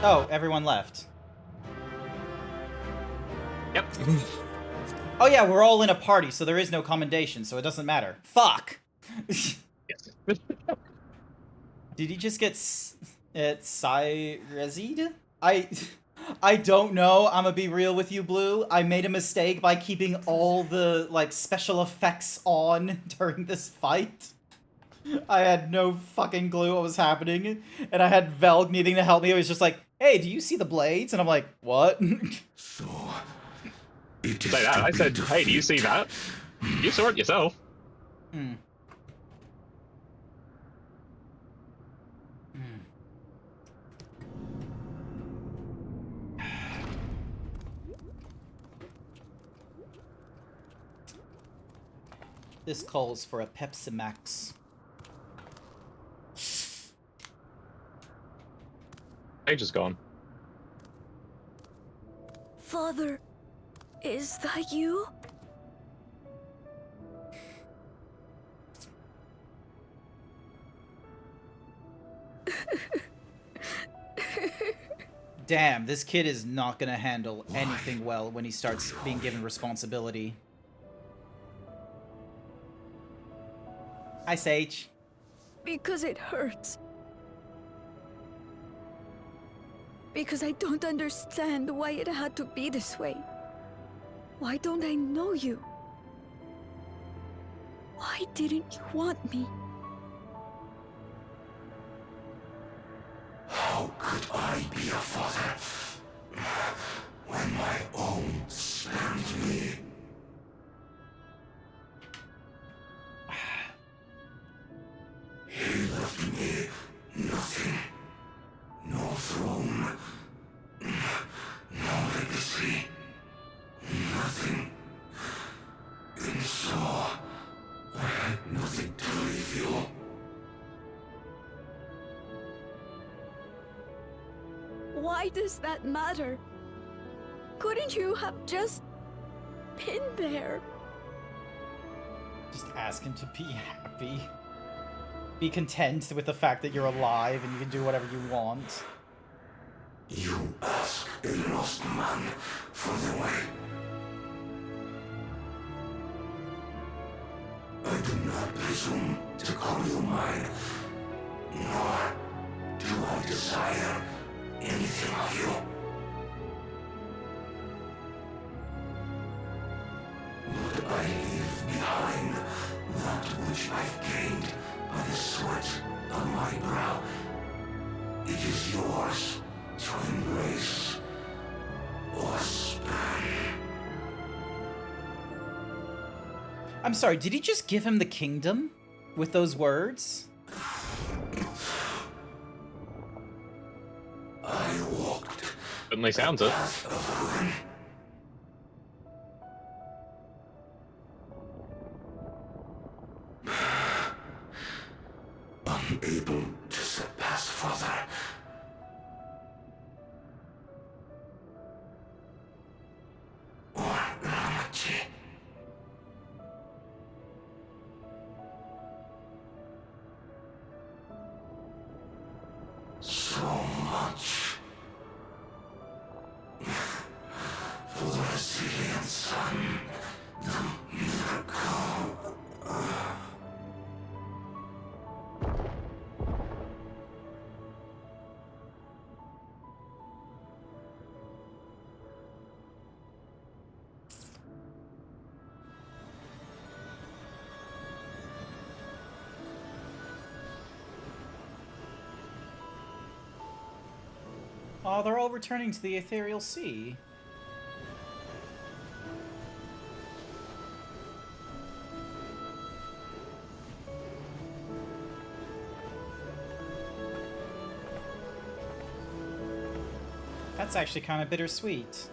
Oh, everyone left. Yep. Oh yeah, we're all in a party, so there is no commendation, so it doesn't matter. Fuck! Did he just get Cyrezed? I don't know. I'm gonna be real with you, Blue. I made a mistake by keeping all the, like, special effects on during this fight. I had no fucking clue what was happening, and I had Velg needing to help me. It was just like, hey, do you see the blades? And I'm like, what? So... Say that. I said, hey, do you see that? You saw it yourself. Hmm. This calls for a Pepsi Max. Page is gone. Father, is that you? Damn, this kid is not gonna handle anything well when he starts being given responsibility. Hi, Sage. Because it hurts. Because I don't understand why it had to be this way. Why don't I know you? Why didn't you want me? How could I be a father when my own slammed me? He left me nothing. No throne. No legacy. Nothing. And so, I had nothing to leave you. Why does that matter? Couldn't you have just been there? Just ask him to be happy. Be content with the fact that you're alive and you can do whatever you want. You ask a lost man for the way. presume to call you mine, nor do I desire anything of you. Would I leave behind that which I've gained by the sweat on my brow? It is yours to embrace or spurn. I'm sorry, did he just give him the kingdom with those words? I walked. Certainly sounds it. Unable to surpass further. Or Lv98. So much for the resilient sun, the miracle. Oh, they're all returning to the Ethereal Sea. That's actually kind of bittersweet.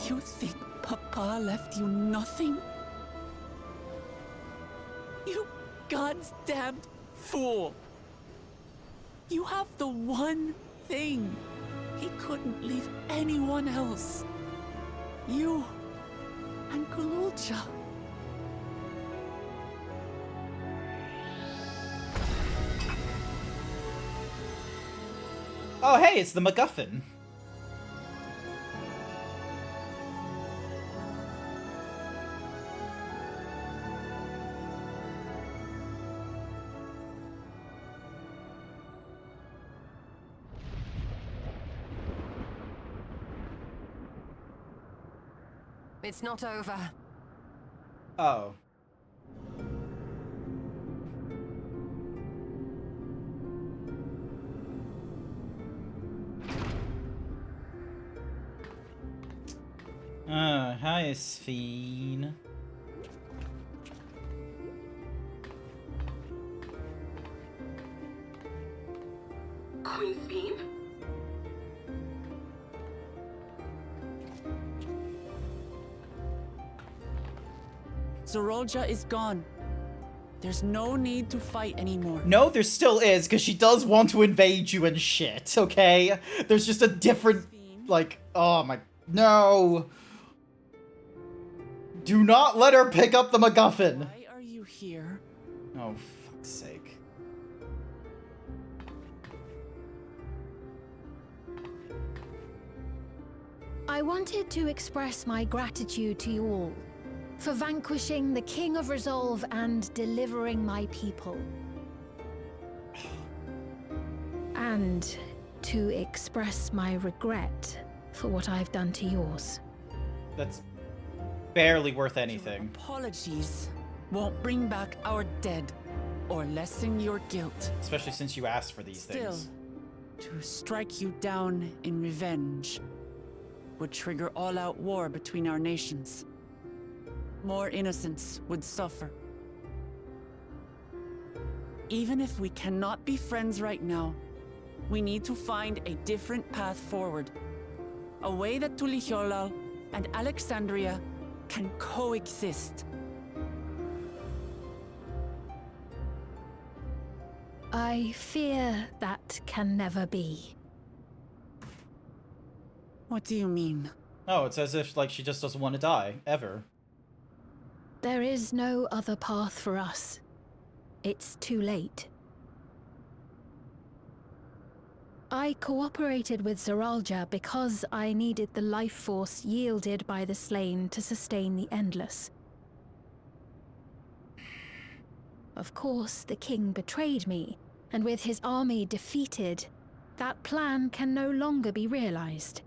You think Papa left you nothing? You God's damned fool! You have the one thing he couldn't leave anyone else. You and Kululcha. Oh, hey, it's the MacGuffin. It's not over. Oh. Hi, Sphene. Queen Sphene? Zorolja is gone. There's no need to fight anymore. No, there still is, because she does want to invade you and shit, okay? There's just a different, like, oh my, no. Do not let her pick up the MacGuffin. Why are you here? Oh, fuck's sake. I wanted to express my gratitude to you all for vanquishing the King of Resolve and delivering my people. And to express my regret for what I've done to yours. That's barely worth anything. Apologies won't bring back our dead or lessen your guilt. Especially since you asked for these Still, things. to strike you down in revenge would trigger all-out war between our nations. More innocents would suffer. Even if we cannot be friends right now, we need to find a different path forward. A way that Tuliholal and Alexandria can coexist. I fear that can never be. What do you mean? Oh, it's as if, like, she just doesn't want to die, ever. There is no other path for us. It's too late. I cooperated with Zeralja because I needed the life force yielded by the slain to sustain the Endless. Of course, the king betrayed me, and with his army defeated, that plan can no longer be realized.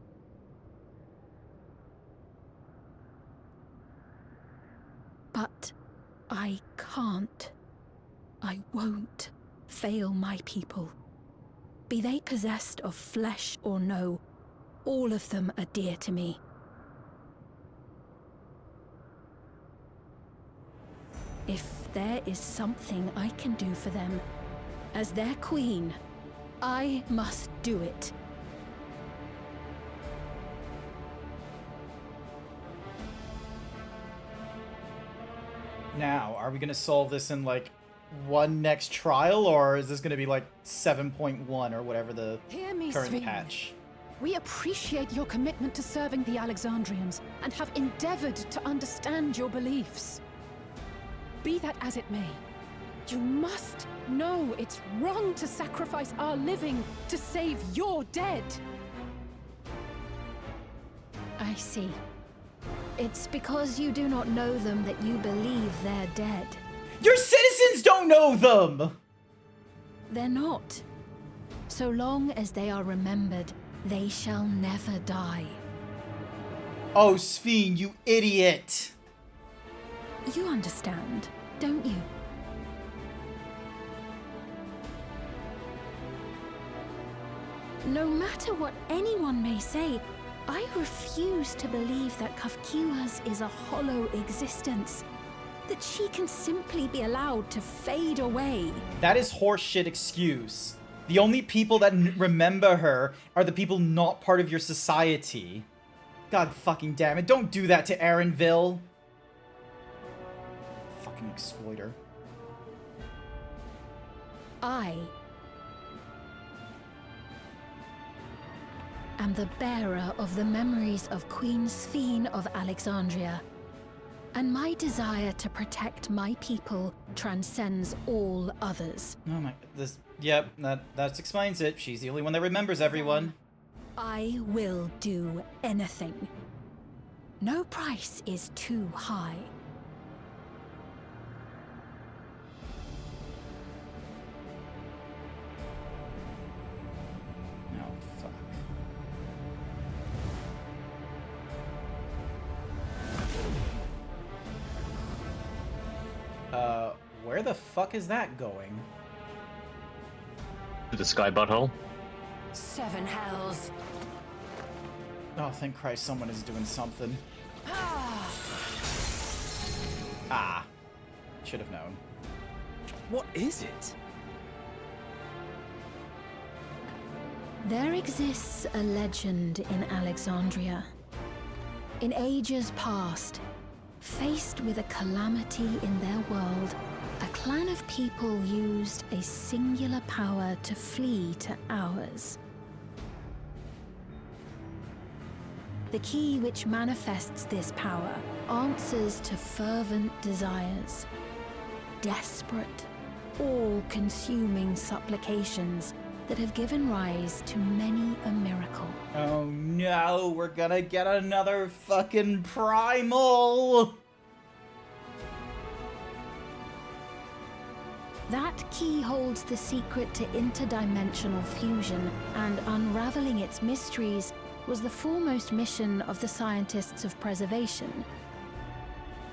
But I can't. I won't fail my people. Be they possessed of flesh or no, all of them are dear to me. If there is something I can do for them, as their queen, I must do it. Now, are we gonna solve this in like one next trial, or is this gonna be like 7.1 or whatever the Hear me, current Sven. patch? We appreciate your commitment to serving the Alexandrians and have endeavored to understand your beliefs. Be that as it may, you must know it's wrong to sacrifice our living to save your dead. I see. It's because you do not know them that you believe they're dead. Your citizens don't know them! They're not. So long as they are remembered, they shall never die. Oh, Sven, you idiot! You understand, don't you? No matter what anyone may say, I refuse to believe that Kafkiwas is a hollow existence. That she can simply be allowed to fade away. That is horseshit excuse. The only people that remember her are the people not part of your society. God fucking damn it, don't do that to Aaronville. Fucking exploiter. I am the bearer of the memories of Queen Sven of Alexandria, and my desire to protect my people transcends all others. Oh my, yep, that explains it. She's the only one that remembers everyone. I will do anything. No price is too high. Where the fuck is that going? To the sky butthole. 7 hells. Oh, thank Christ someone is doing something. Ah. Should have known. What is it? There exists a legend in Alexandria. In ages past, faced with a calamity in their world, a clan of people used a singular power to flee to ours. The key which manifests this power answers to fervent desires, desperate, all-consuming supplications that have given rise to many a miracle. Oh no, we're gonna get another fucking primal! That key holds the secret to interdimensional fusion, and unraveling its mysteries was the foremost mission of the scientists of preservation.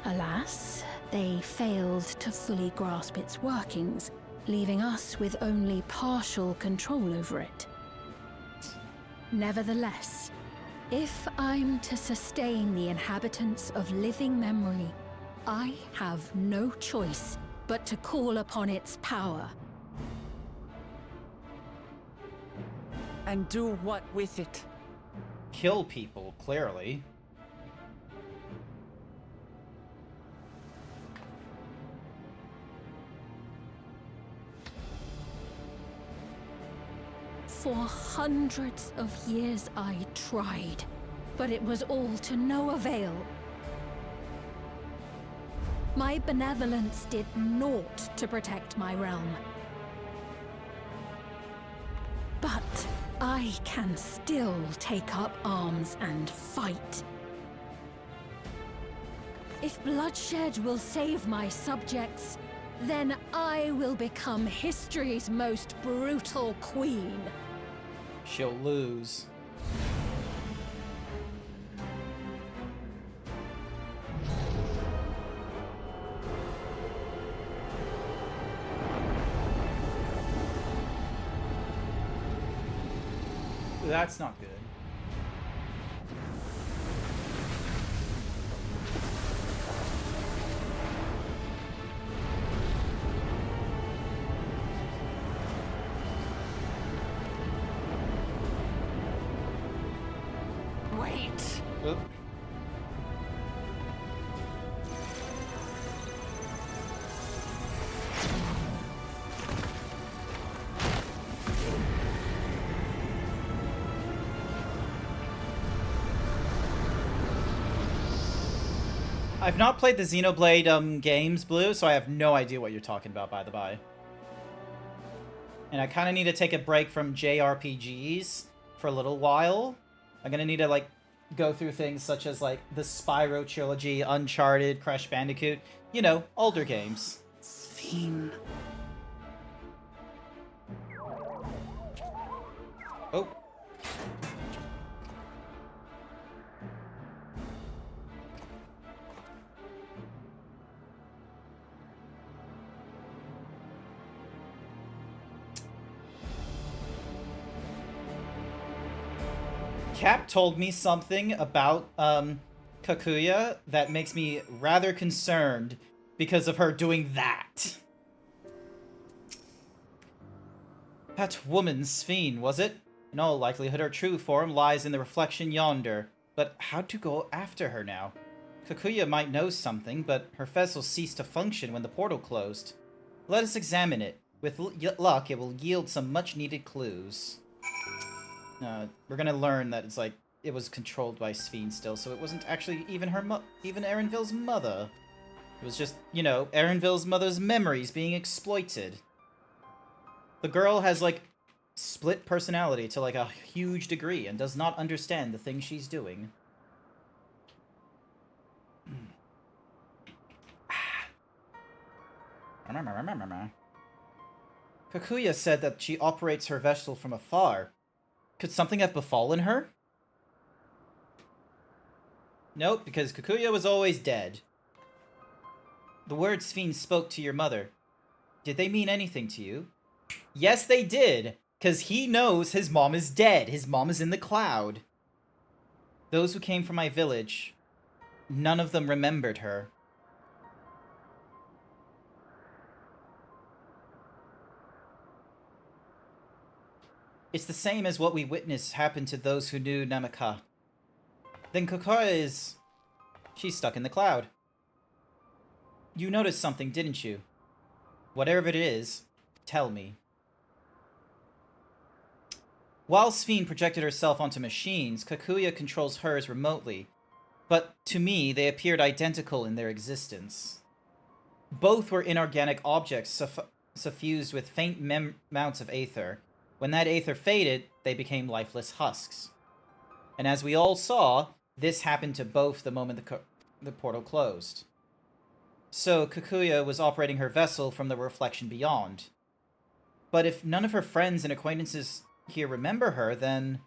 Alas, they failed to fully grasp its workings, leaving us with only partial control over it. Nevertheless, if I'm to sustain the inhabitants of living memory, I have no choice but to call upon its power. And do what with it? Kill people, clearly. For hundreds of years I tried, but it was all to no avail. My benevolence did naught to protect my realm. But I can still take up arms and fight. If bloodshed will save my subjects, then I will become history's most brutal queen. She'll lose. That's not good. Wait. Oop. I've not played the Xenoblade games, Blue, so I have no idea what you're talking about, by the by. And I kind of need to take a break from JRPGs for a little while. I'm gonna need to, like, go through things such as, like, the Spyro trilogy, Uncharted, Crash Bandicoot. You know, older games. Sphene. Oh. Cap told me something about Kakuya that makes me rather concerned because of her doing that. That woman, Sphene, was it? In all likelihood, her true form lies in the reflection yonder. But how to go after her now? Kakuya might know something, but her vessel ceased to function when the portal closed. Let us examine it. With luck, it will yield some much-needed clues. We're gonna learn that it's like it was controlled by Sphene still, so it wasn't actually even even Erenville's mother. It was just, you know, Erenville's mother's memories being exploited. The girl has like split personality to like a huge degree and does not understand the thing she's doing. Kakuya said that she operates her vessel from afar. Could something have befallen her? Nope, because Kakuya was always dead. The words Sphene spoke to your mother, did they mean anything to you? Yes, they did, because he knows his mom is dead. His mom is in the cloud. Those who came from my village, none of them remembered her. It's the same as what we witnessed happen to those who knew Namaka. Then Kakuya is... she's stuck in the cloud. You noticed something, didn't you? Whatever it is, tell me. While Sphene projected herself onto machines, Kakuya controls hers remotely. But to me, they appeared identical in their existence. Both were inorganic objects suffused with faint amounts of aether. When that aether faded, they became lifeless husks. And as we all saw, this happened to both the moment the portal closed. So Kakuya was operating her vessel from the reflection beyond. But if none of her friends and acquaintances here remember her, then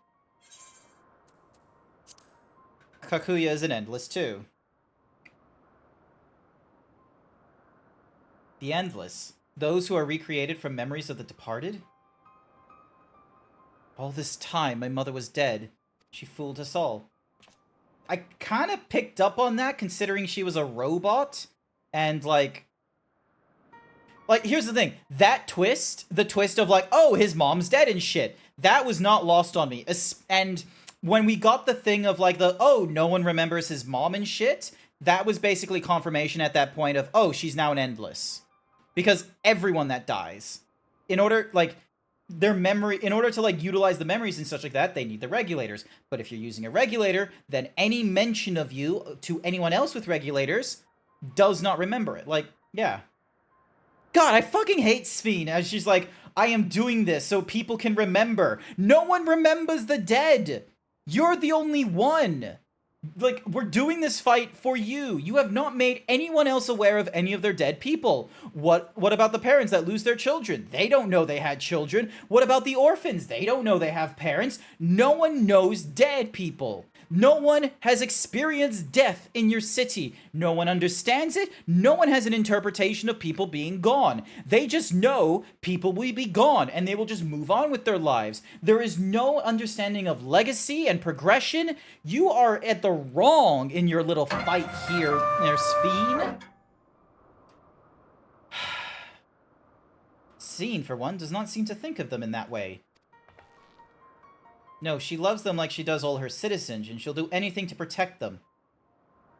Kakuya is an Endless too. The Endless. Those who are recreated from memories of the departed? All this time, my mother was dead. She fooled us all. I kind of picked up on that, considering she was a robot. And, like, here's the thing. That twist, the twist of, like, oh, his mom's dead and shit, that was not lost on me. And when we got the thing of, like, oh, no one remembers his mom and shit, that was basically confirmation at that point of, oh, she's now an Endless. Because everyone that dies, in order, like... their memory, in order to, like, utilize the memories and such like that, they need the regulators. But if you're using a regulator, then any mention of you to anyone else with regulators does not remember it. Like, yeah. God, I fucking hate Sphene, as she's like, I am doing this so people can remember. No one remembers the dead. You're the only one. Like, we're doing this fight for you. You have not made anyone else aware of any of their dead people. What about the parents that lose their children? They don't know they had children. What about the orphans? They don't know they have parents. No one knows dead people. No one has experienced death in your city. No one understands it. No one has an interpretation of people being gone. They just know people will be gone and they will just move on with their lives. There is no understanding of legacy and progression. You are at the wrong in your little fight here, Sphene. Sphene, for one, does not seem to think of them in that way. No, she loves them like she does all her citizens, and she'll do anything to protect them.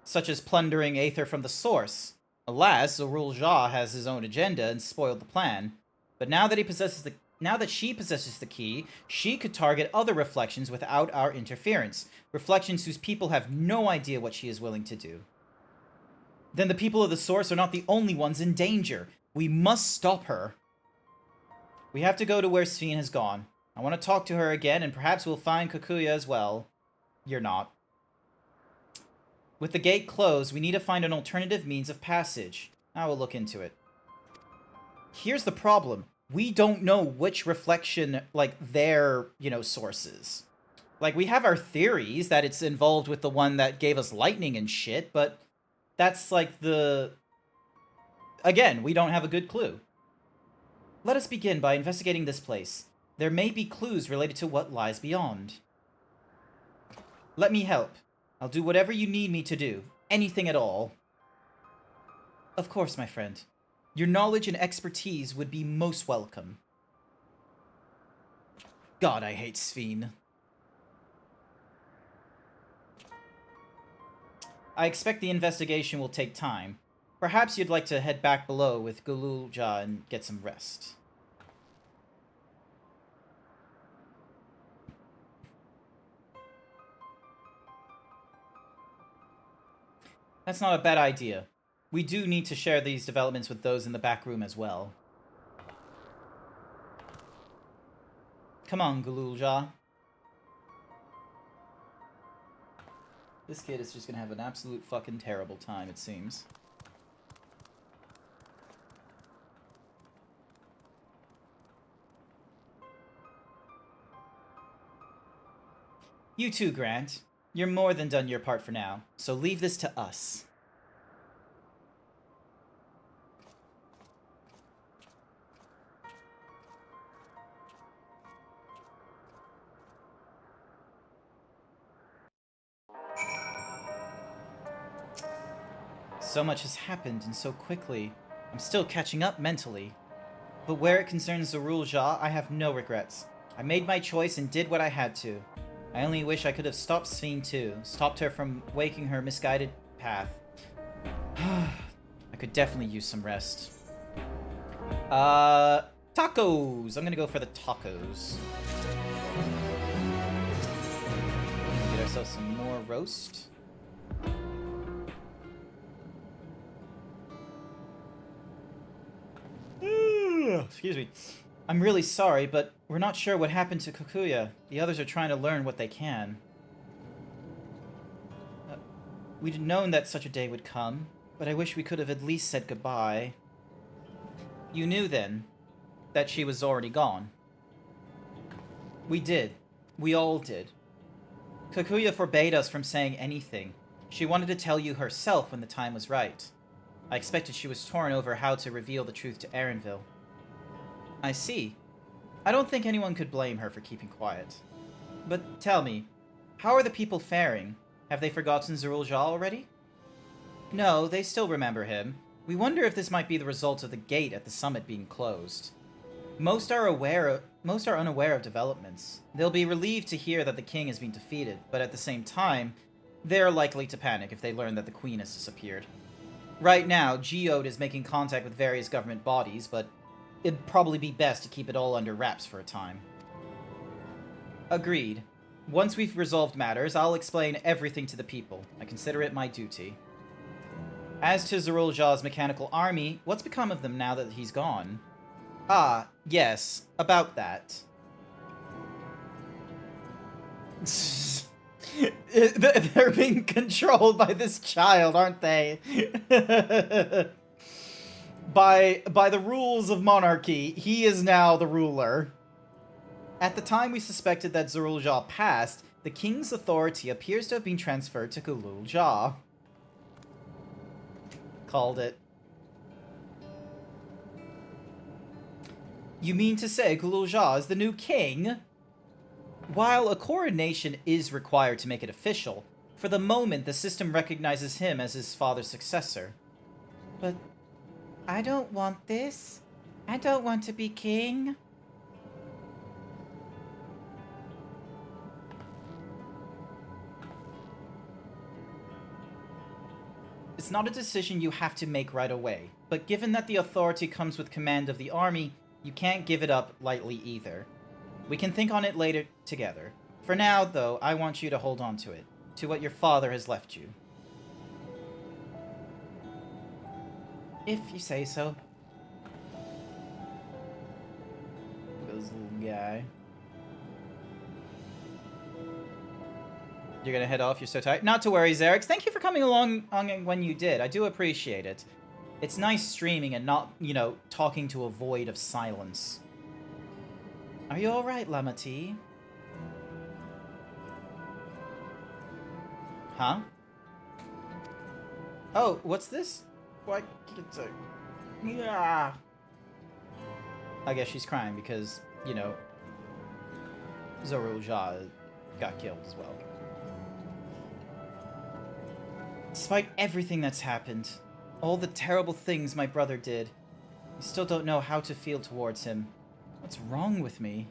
Such as plundering Aether from the source. Alas, Zorul Jah has his own agenda and spoiled the plan. But now that she possesses the key, she could target other reflections without our interference. Reflections whose people have no idea what she is willing to do. Then the people of the source are not the only ones in danger. We must stop her. We have to go to where Sphene has gone. I want to talk to her again, and perhaps we'll find Kakuya as well. You're not. With the gate closed, we need to find an alternative means of passage. I will look into it. Here's the problem. We don't know which reflection, like, their, sources. Like, we have our theories that it's involved with the one that gave us lightning and shit, but that's, like, Again, we don't have a good clue. Let us begin by investigating this place. There may be clues related to what lies beyond. Let me help. I'll do whatever you need me to do. Anything at all. Of course, my friend. Your knowledge and expertise would be most welcome. God, I hate Sphene. I expect the investigation will take time. Perhaps you'd like to head back below with Zorul Jah and get some rest. That's not a bad idea. We do need to share these developments with those in the back room as well. Come on, Zorul Jah. This kid is just gonna have an absolute fucking terrible time, it seems. You too, Grant. You're more than done your part for now, so leave this to us. So much has happened and so quickly. I'm still catching up mentally. But where it concerns Zorul Jah, I have no regrets. I made my choice and did what I had to. I only wish I could have stopped Sphene too, stopped her from waking her misguided path. I could definitely use some rest. Tacos! I'm gonna go for the tacos. Get ourselves some more roast. Excuse me. I'm really sorry, but we're not sure what happened to Kakuya. The others are trying to learn what they can. We'd known that such a day would come, but I wish we could have at least said goodbye. You knew then that she was already gone. We did. We all did. Kakuya forbade us from saying anything. She wanted to tell you herself when the time was right. I expected she was torn over how to reveal the truth to Erenville. I see. I don't think anyone could blame her for keeping quiet. But tell me, how are the people faring? Have they forgotten Zorul Jah already? No, they still remember him. We wonder if this might be the result of the gate at the summit being closed. Most are unaware of developments. They'll be relieved to hear that the king has been defeated, but at the same time, they are likely to panic if they learn that the queen has disappeared. Right now, Geode is making contact with various government bodies, but it'd probably be best to keep it all under wraps for a time. Agreed. Once we've resolved matters, I'll explain everything to the people. I consider it my duty. As to Zorul Jah's mechanical army, what's become of them now that he's gone? Ah, yes, about that. They're being controlled by this child, aren't they? By the rules of monarchy, he is now the ruler. At the time we suspected that Zerul-Jah passed, the king's authority appears to have been transferred to Gulul-Jah. Called it. You mean to say Gulul-Jah is the new king? While a coronation is required to make it official, for the moment the system recognizes him as his father's successor. But I don't want this. I don't want to be king. It's not a decision you have to make right away, but given that the authority comes with command of the army, you can't give it up lightly either. We can think on it later together. For now, though, I want you to hold on to it, to what your father has left you. If you say so. This little guy. You're gonna head off, you're so tired. Not to worry, Xerix. Thank you for coming along when you did. I do appreciate it. It's nice streaming and not, you know, talking to a void of silence. Are you alright, Lamati? Huh? Oh, what's this? What? Yeah. I guess she's crying because, you know, Zerul-Jah got killed as well. Despite everything that's happened, all the terrible things my brother did, I still don't know how to feel towards him. What's wrong with me?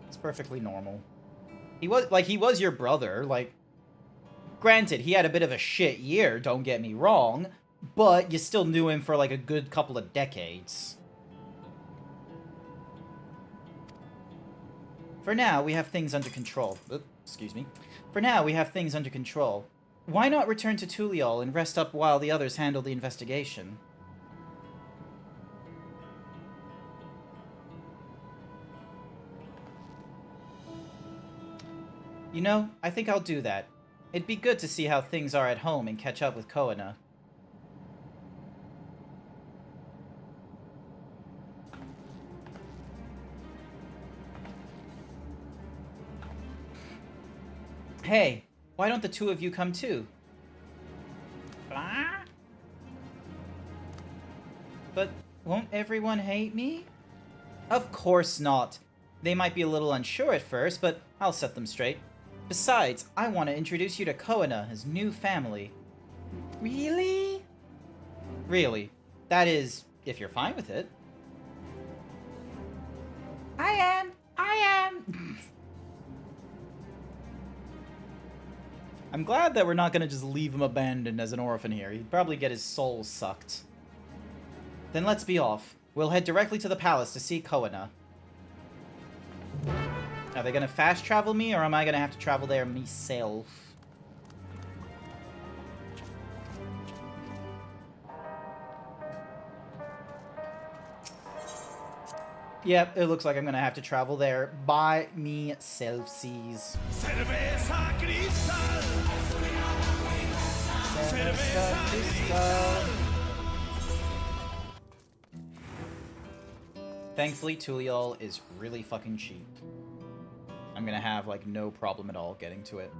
It's perfectly normal. He was your brother, like, granted, he had a bit of a shit year, don't get me wrong, but you still knew him for like a good couple of decades. For now, we have things under control. Oops, excuse me. For now, we have things under control. Why not return to Tuliol and rest up while the others handle the investigation? You know, I think I'll do that. It'd be good to see how things are at home and catch up with Koana. Hey, why don't the two of you come too? But won't everyone hate me? Of course not. They might be a little unsure at first, but I'll set them straight. Besides, I want to introduce you to Koana, his new family. Really? Really. That is, if you're fine with it. I am! I'm glad that we're not going to just leave him abandoned as an orphan here. He'd probably get his soul sucked. Then let's be off. We'll head directly to the palace to see Koana. Are they going to fast travel me, or am I going to have to travel there myself? Yep, it looks like I'm going to have to travel there by myself-sees. Thankfully, Tuliol is really fucking cheap. I'm gonna have, like, no problem at all getting to it.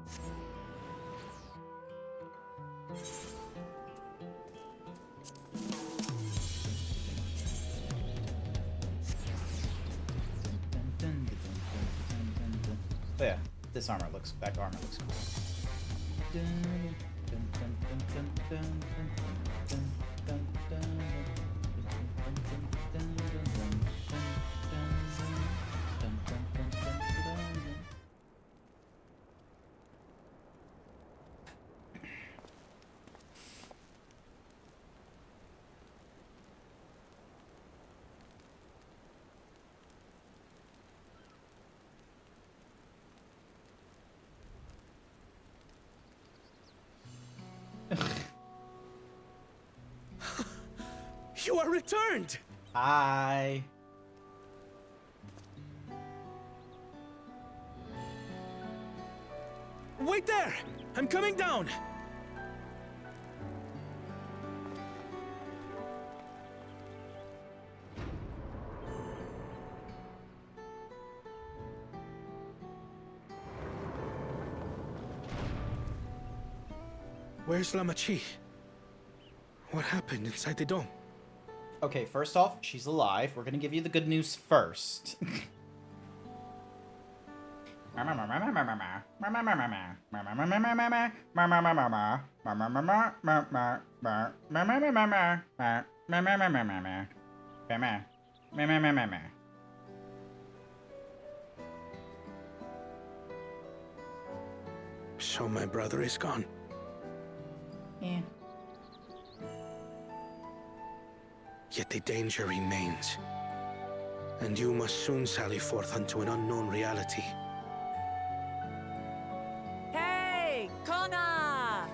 But yeah, this armor looks, back armor looks cool. You are returned! Hi. Wait there! I'm coming down! Where's Lamachi? What happened inside the dome? Okay, first off, she's alive. We're gonna give you the good news first. So my brother is gone. Yeah. Yet the danger remains. And you must soon sally forth unto an unknown reality. Hey, Kona!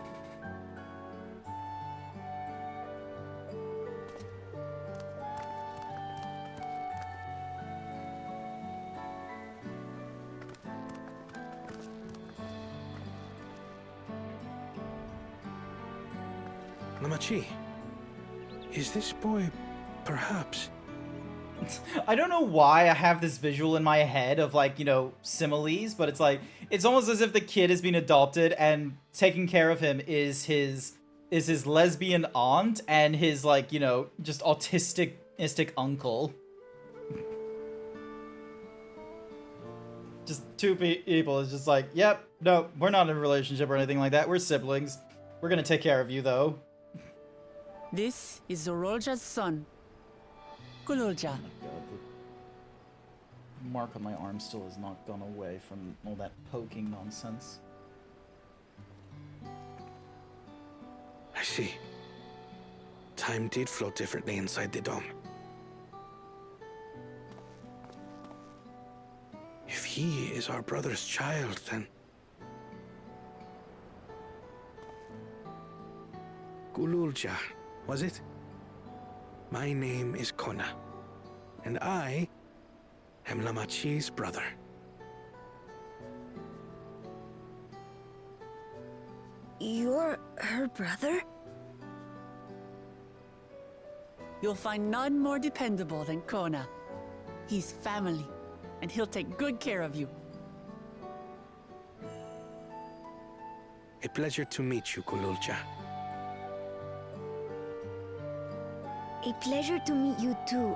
Lamachi, is this boy perhaps? I don't know why I have this visual in my head of, like, you know, similes, but it's like, it's almost as if the kid has been adopted and taking care of him is his lesbian aunt and his, like, you know, just autistic uncle. Just two people. It's just like, yep, no, we're not in a relationship or anything like that. We're siblings. We're gonna take care of you, though. This is Zorolja's son, Kululja. The mark on my arm still has not gone away from all that poking nonsense. I see. Time did flow differently inside the dome. If he is our brother's child, then... Kululja, was it? My name is Kona, and I am Lamachi's brother. You're her brother? You'll find none more dependable than Kona. He's family, and he'll take good care of you. A pleasure to meet you, Kululja. A pleasure to meet you too,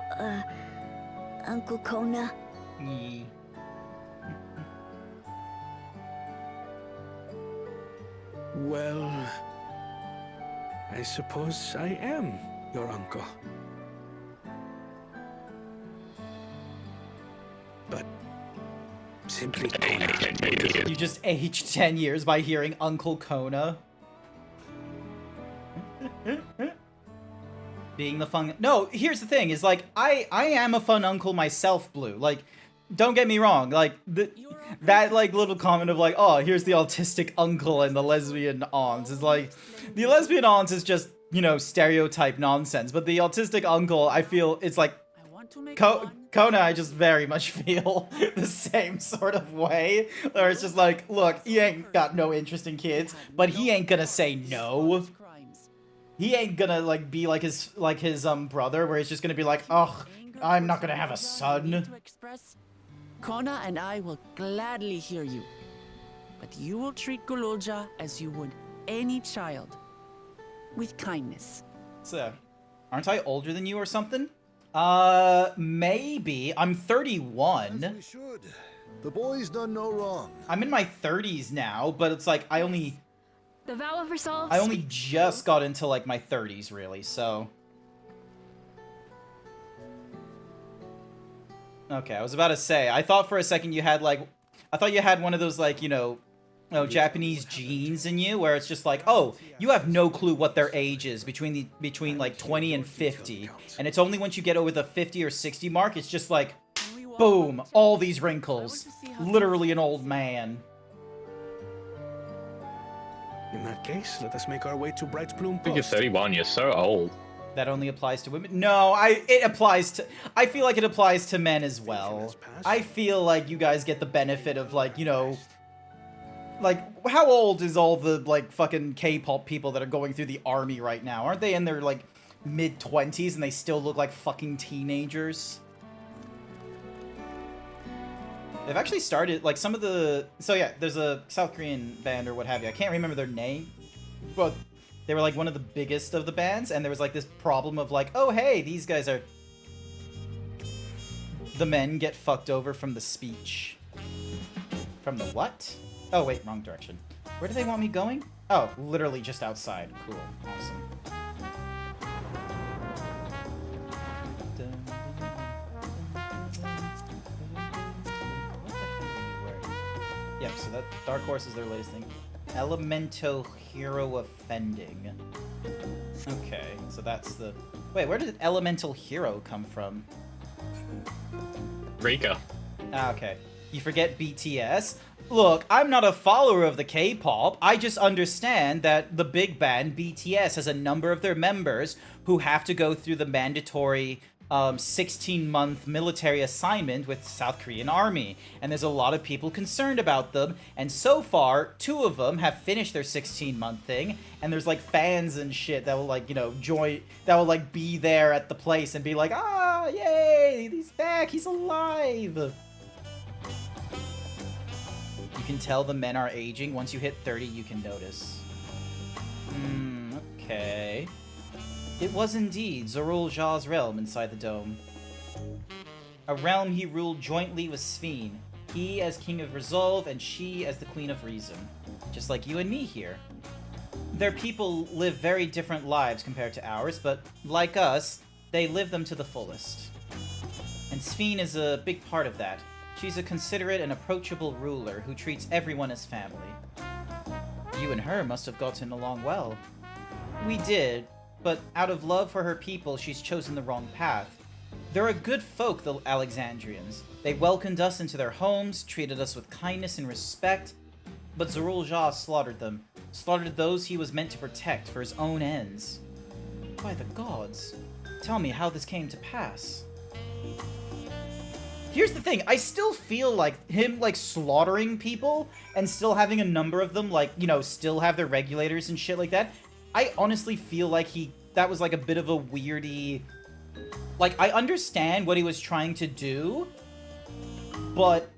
Uncle Kona. Well, I suppose I am your uncle. But simply Kona. You just aged 10 years by hearing Uncle Kona. Being the fun... No, here's the thing, is like, I am a fun uncle myself, Blue. Like, don't get me wrong, like, that, like, little comment of, like, oh, here's the autistic uncle and the lesbian aunt is, like, the lesbian aunt is just, you know, stereotype nonsense, but the autistic uncle, I feel, it's like, Kona, I just very much feel the same sort of way, where it's just like, look, he ain't got no interest in kids, but he ain't gonna say no. He ain't gonna, like, be like his brother, where he's just gonna be like, ugh, I'm not gonna have a son. Kona and I will gladly hear you. But you will treat Kululja as you would any child. With kindness. So, aren't I older than you or something? Maybe. I'm 31. As we should. The boy's done no wrong. I'm in my 30s now, but it's like, I only just got into, like, my 30s, really, so... Okay, I was about to say, I thought for a second you had, like... I thought you had one of those, like, you know, Japanese genes in you, where it's just like, oh, you have no clue what their age is between like, 20 and 50. And it's only once you get over the 50 or 60 mark, it's just like, boom, all these wrinkles. Literally an old man. In that case, let us make our way to Bright Bloom Post. I think you're 31, you're so old. That only applies to women? No, it applies to... I feel like it applies to men as well. I feel like you guys get the benefit of, like, you know... Like, how old is all the, like, fucking K-pop people that are going through the army right now? Aren't they in their, like, mid-20s and they still look like fucking teenagers? They've actually started, like, some of the... So, yeah, there's a South Korean band or what have you. I can't remember their name. But they were, like, one of the biggest of the bands, and there was, like, this problem of, like, oh, hey, these guys are... The men get fucked over from the speech. From the what? Oh, wait, wrong direction. Where do they want me going? Oh, literally just outside. Cool. Awesome. Yep, so that Dark Horse is their latest thing. Elemental Hero Offending. Okay, so that's the... Wait, where did Elemental Hero come from? Rika. Ah, okay. You forget BTS? Look, I'm not a follower of the K-pop. I just understand that the big band, BTS, has a number of their members who have to go through the mandatory 16-month military assignment with South Korean Army. And there's a lot of people concerned about them. And so far, 2 of them have finished their 16-month thing. And there's, like, fans and shit that will, like, you know, join... That will, like, be there at the place and be like, ah, yay, he's back, he's alive. You can tell the men are aging. Once you hit 30, you can notice. Okay. It was indeed Zorul Jaw's realm inside the dome. A realm he ruled jointly with Sphene. He as King of Resolve, and she as the Queen of Reason. Just like you and me here. Their people live very different lives compared to ours, but like us, they live them to the fullest. And Sphene is a big part of that. She's a considerate and approachable ruler who treats everyone as family. You and her must have gotten along well. We did, but out of love for her people, she's chosen the wrong path. They're a good folk, the Alexandrians. They welcomed us into their homes, treated us with kindness and respect, but Zorul Jaw slaughtered them. Slaughtered those he was meant to protect for his own ends. By the gods, tell me how this came to pass. Here's the thing, I still feel like him, like, slaughtering people and still having a number of them, like, you know, still have their regulators and shit like that. I honestly feel like that was, like, a bit of a weirdy... Like, I understand what he was trying to do, but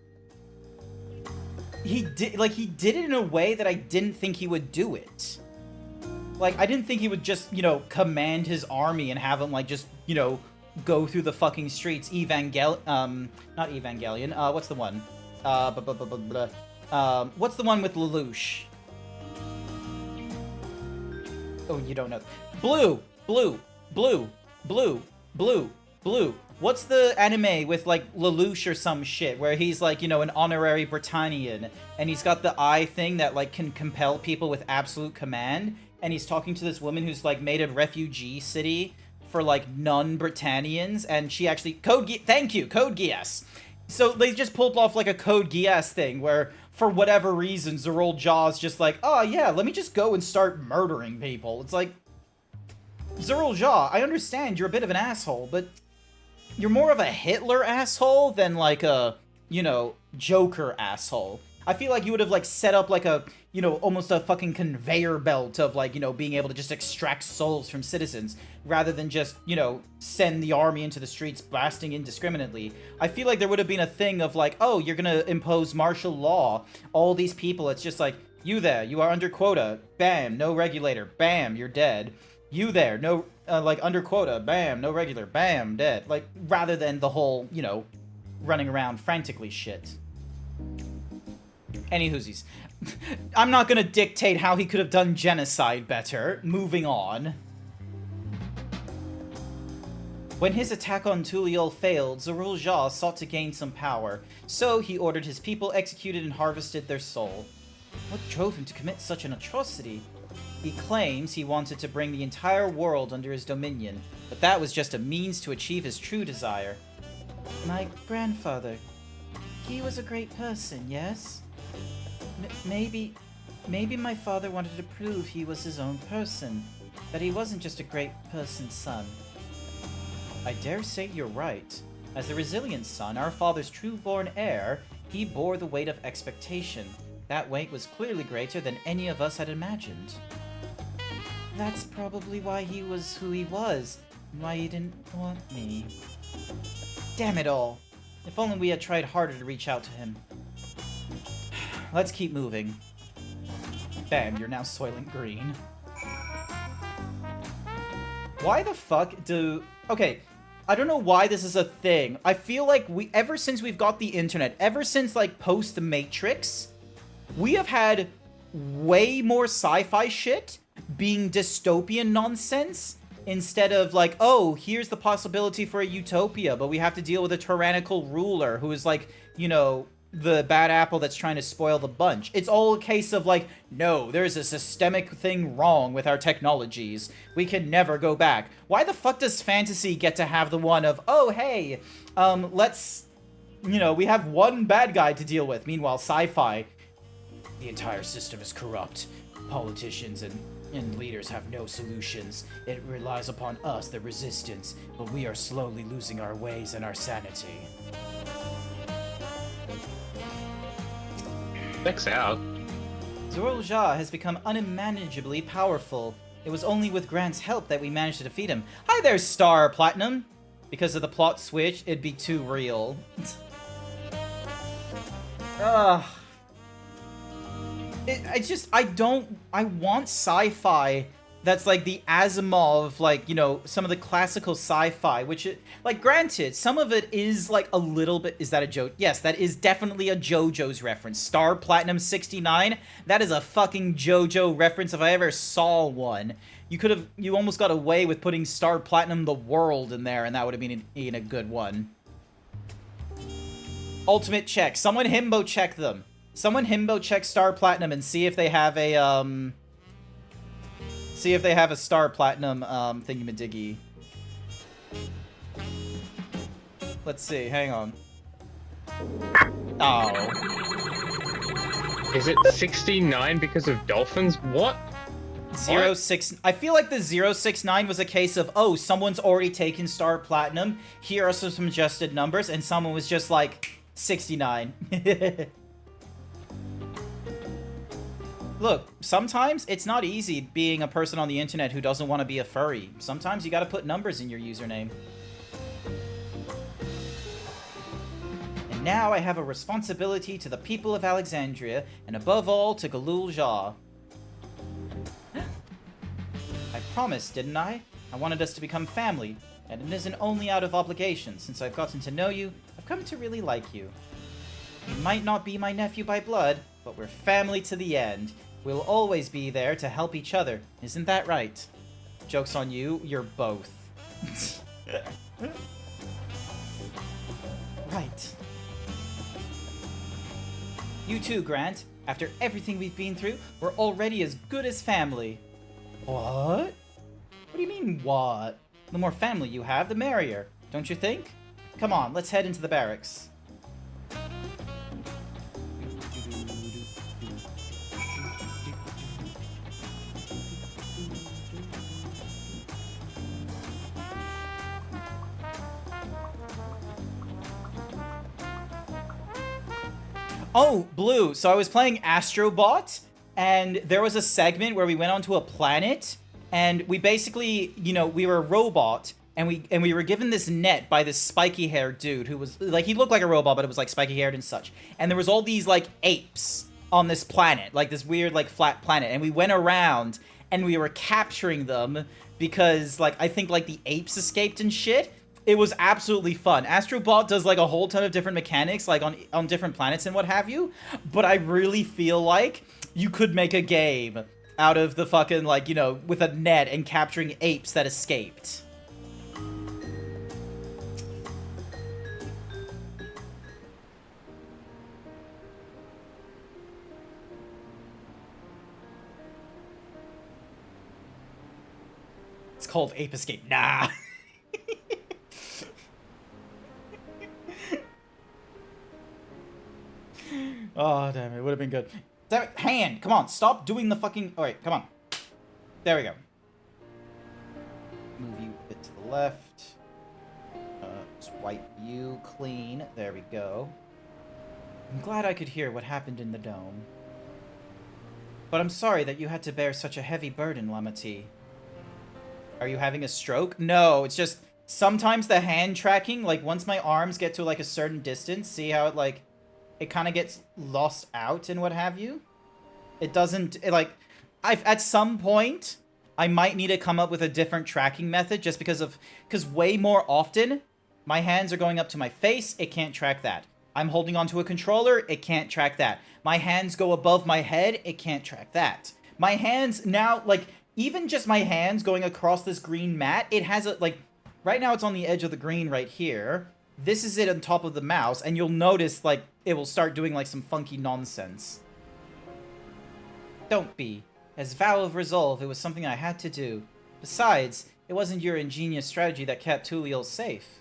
he did it in a way that I didn't think he would do it. Like, I didn't think he would just, you know, command his army and have them, like, just, you know... go through the fucking streets. Not Evangelion. What's the one? What's the one with Lelouch? Oh, you don't know. Blue. What's the anime with, like, Lelouch or some shit, where he's, like, you know, an honorary Britannian, and he's got the eye thing that, like, can compel people with absolute command, and he's talking to this woman who's, like, made a refugee city for, like, non-Britannians, and she actually... Thank you, Code Geass. So they just pulled off, like, a Code Geass thing, where, for whatever reason, Zorul Jaw's just like, oh, yeah, let me just go and start murdering people. It's like, Zorul Jaw, I understand you're a bit of an asshole, but you're more of a Hitler asshole than, like, a, you know, Joker asshole. I feel like you would have, like, set up, like, a, you know, almost a fucking conveyor belt of, like, you know, being able to just extract souls from citizens, rather than just, you know, send the army into the streets blasting indiscriminately. I feel like there would have been a thing of, like, oh, you're gonna impose martial law. All these people, it's just like, you there, you are under quota. Bam, no regulator. Bam, you're dead. You there, no, like, under quota. Bam, no regular. Bam, dead. Like, rather than the whole, you know, running around frantically shit. Any whoosies. I'm not gonna dictate how he could have done genocide better. Moving on. When his attack on Tuliol failed, Zorul Jaw sought to gain some power, so he ordered his people executed and harvested their soul. What drove him to commit such an atrocity? He claims he wanted to bring the entire world under his dominion, but that was just a means to achieve his true desire. My grandfather, he was a great person, yes? Maybe my father wanted to prove he was his own person. that he wasn't just a great person's son. I dare say you're right. As the resilient son, our father's true-born heir, he bore the weight of expectation. That weight was clearly greater than any of us had imagined. That's probably why he was who he was, and why he didn't want me. Damn it all. If only we had tried harder to reach out to him. Let's keep moving. Bam, you're now soiling green. Why the fuck do... Okay, I don't know why this is a thing. I feel like ever since we've got the internet, ever since, like, post-Matrix, we have had way more sci-fi shit being dystopian nonsense instead of, like, oh, here's the possibility for a utopia, but we have to deal with a tyrannical ruler who is, like, you know, the bad apple that's trying to spoil the bunch. It's all a case of, like, no, there's a systemic thing wrong with our technologies. We can never go back. Why the fuck does fantasy get to have the one of, oh, hey, let's, you know, we have one bad guy to deal with. Meanwhile, sci-fi, the entire system is corrupt. Politicians and leaders have no solutions. It relies upon us, the resistance, but we are slowly losing our ways and our sanity. Checks out. Zorulja has become unmanageably powerful. It was only with Grant's help that we managed to defeat him. Hi there, Star Platinum! Because of the plot switch, it'd be too real. Ugh. I want sci-fi that's like the Asimov, like, you know, some of the classical sci-fi, which, like, granted, some of it is, like, a little bit, is that a joke? Yes, that is definitely a JoJo's reference. Star Platinum 69, that is a fucking JoJo reference if I ever saw one. You almost got away with putting Star Platinum the World in there, and that would have been a good one. Ultimate check. Someone himbo check them. Someone himbo check Star Platinum and see if they have a, see if they have a Star Platinum, thingamadiggy. Let's see, hang on. Oh. Is it 69 because of dolphins? What? 06. I feel like the 069 was a case of, oh, someone's already taken Star Platinum. Here are some suggested numbers, and someone was just like, 69. Look, sometimes it's not easy being a person on the internet who doesn't want to be a furry. Sometimes you gotta put numbers in your username. And now I have a responsibility to the people of Alexandria, and above all, to Galul Jah. I promised, didn't I? I wanted us to become family, and it isn't only out of obligation. Since I've gotten to know you, I've come to really like you. You might not be my nephew by blood, but we're family to the end. We'll always be there to help each other. Isn't that right? Joke's on you, you're both. Right. You too, Grant. After everything we've been through, we're already as good as family. What? What do you mean, what? The more family you have, the merrier, don't you think? Come on, let's head into the barracks. Oh, Blue, so I was playing Astrobot, and there was a segment where we went onto a planet, and we basically, you know, we were a robot, and we were given this net by this spiky-haired dude who was, like, he looked like a robot, but it was, like, spiky-haired and such. And there was all these, like, apes on this planet, like, this weird, like, flat planet, and we went around, and we were capturing them because, like, I think, like, the apes escaped and shit. It was absolutely fun. Astrobot does, like, a whole ton of different mechanics, like, on different planets and what have you, but I really feel like you could make a game out of the fucking, like, you know, with a net and capturing apes that escaped. It's called Ape Escape. Nah. Oh, damn, it would have been good. Damn it, hand, come on, stop doing the fucking... Alright, come on. There we go. move you a bit to the left. Just wipe you clean. There we go. I'm glad I could hear what happened in the dome. But I'm sorry that you had to bear such a heavy burden, Lv98. Are you having a stroke? No, it's just sometimes the hand tracking, like once my arms get to like a certain distance, see how it like, it kind of gets lost out and what have you? It doesn't, at some point, I might need to come up with a different tracking method just because way more often, my hands are going up to my face, it can't track that. I'm holding onto a controller, it can't track that. My hands go above my head, it can't track that. My hands now, like, even just my hands going across this green mat, it has a, like, right now it's on the edge of the green right here. This is it on top of the mouse, and you'll notice, like, it will start doing, like, some funky nonsense. Don't be. As vow of resolve, it was something I had to do. Besides, it wasn't your ingenious strategy that kept Tuliel safe.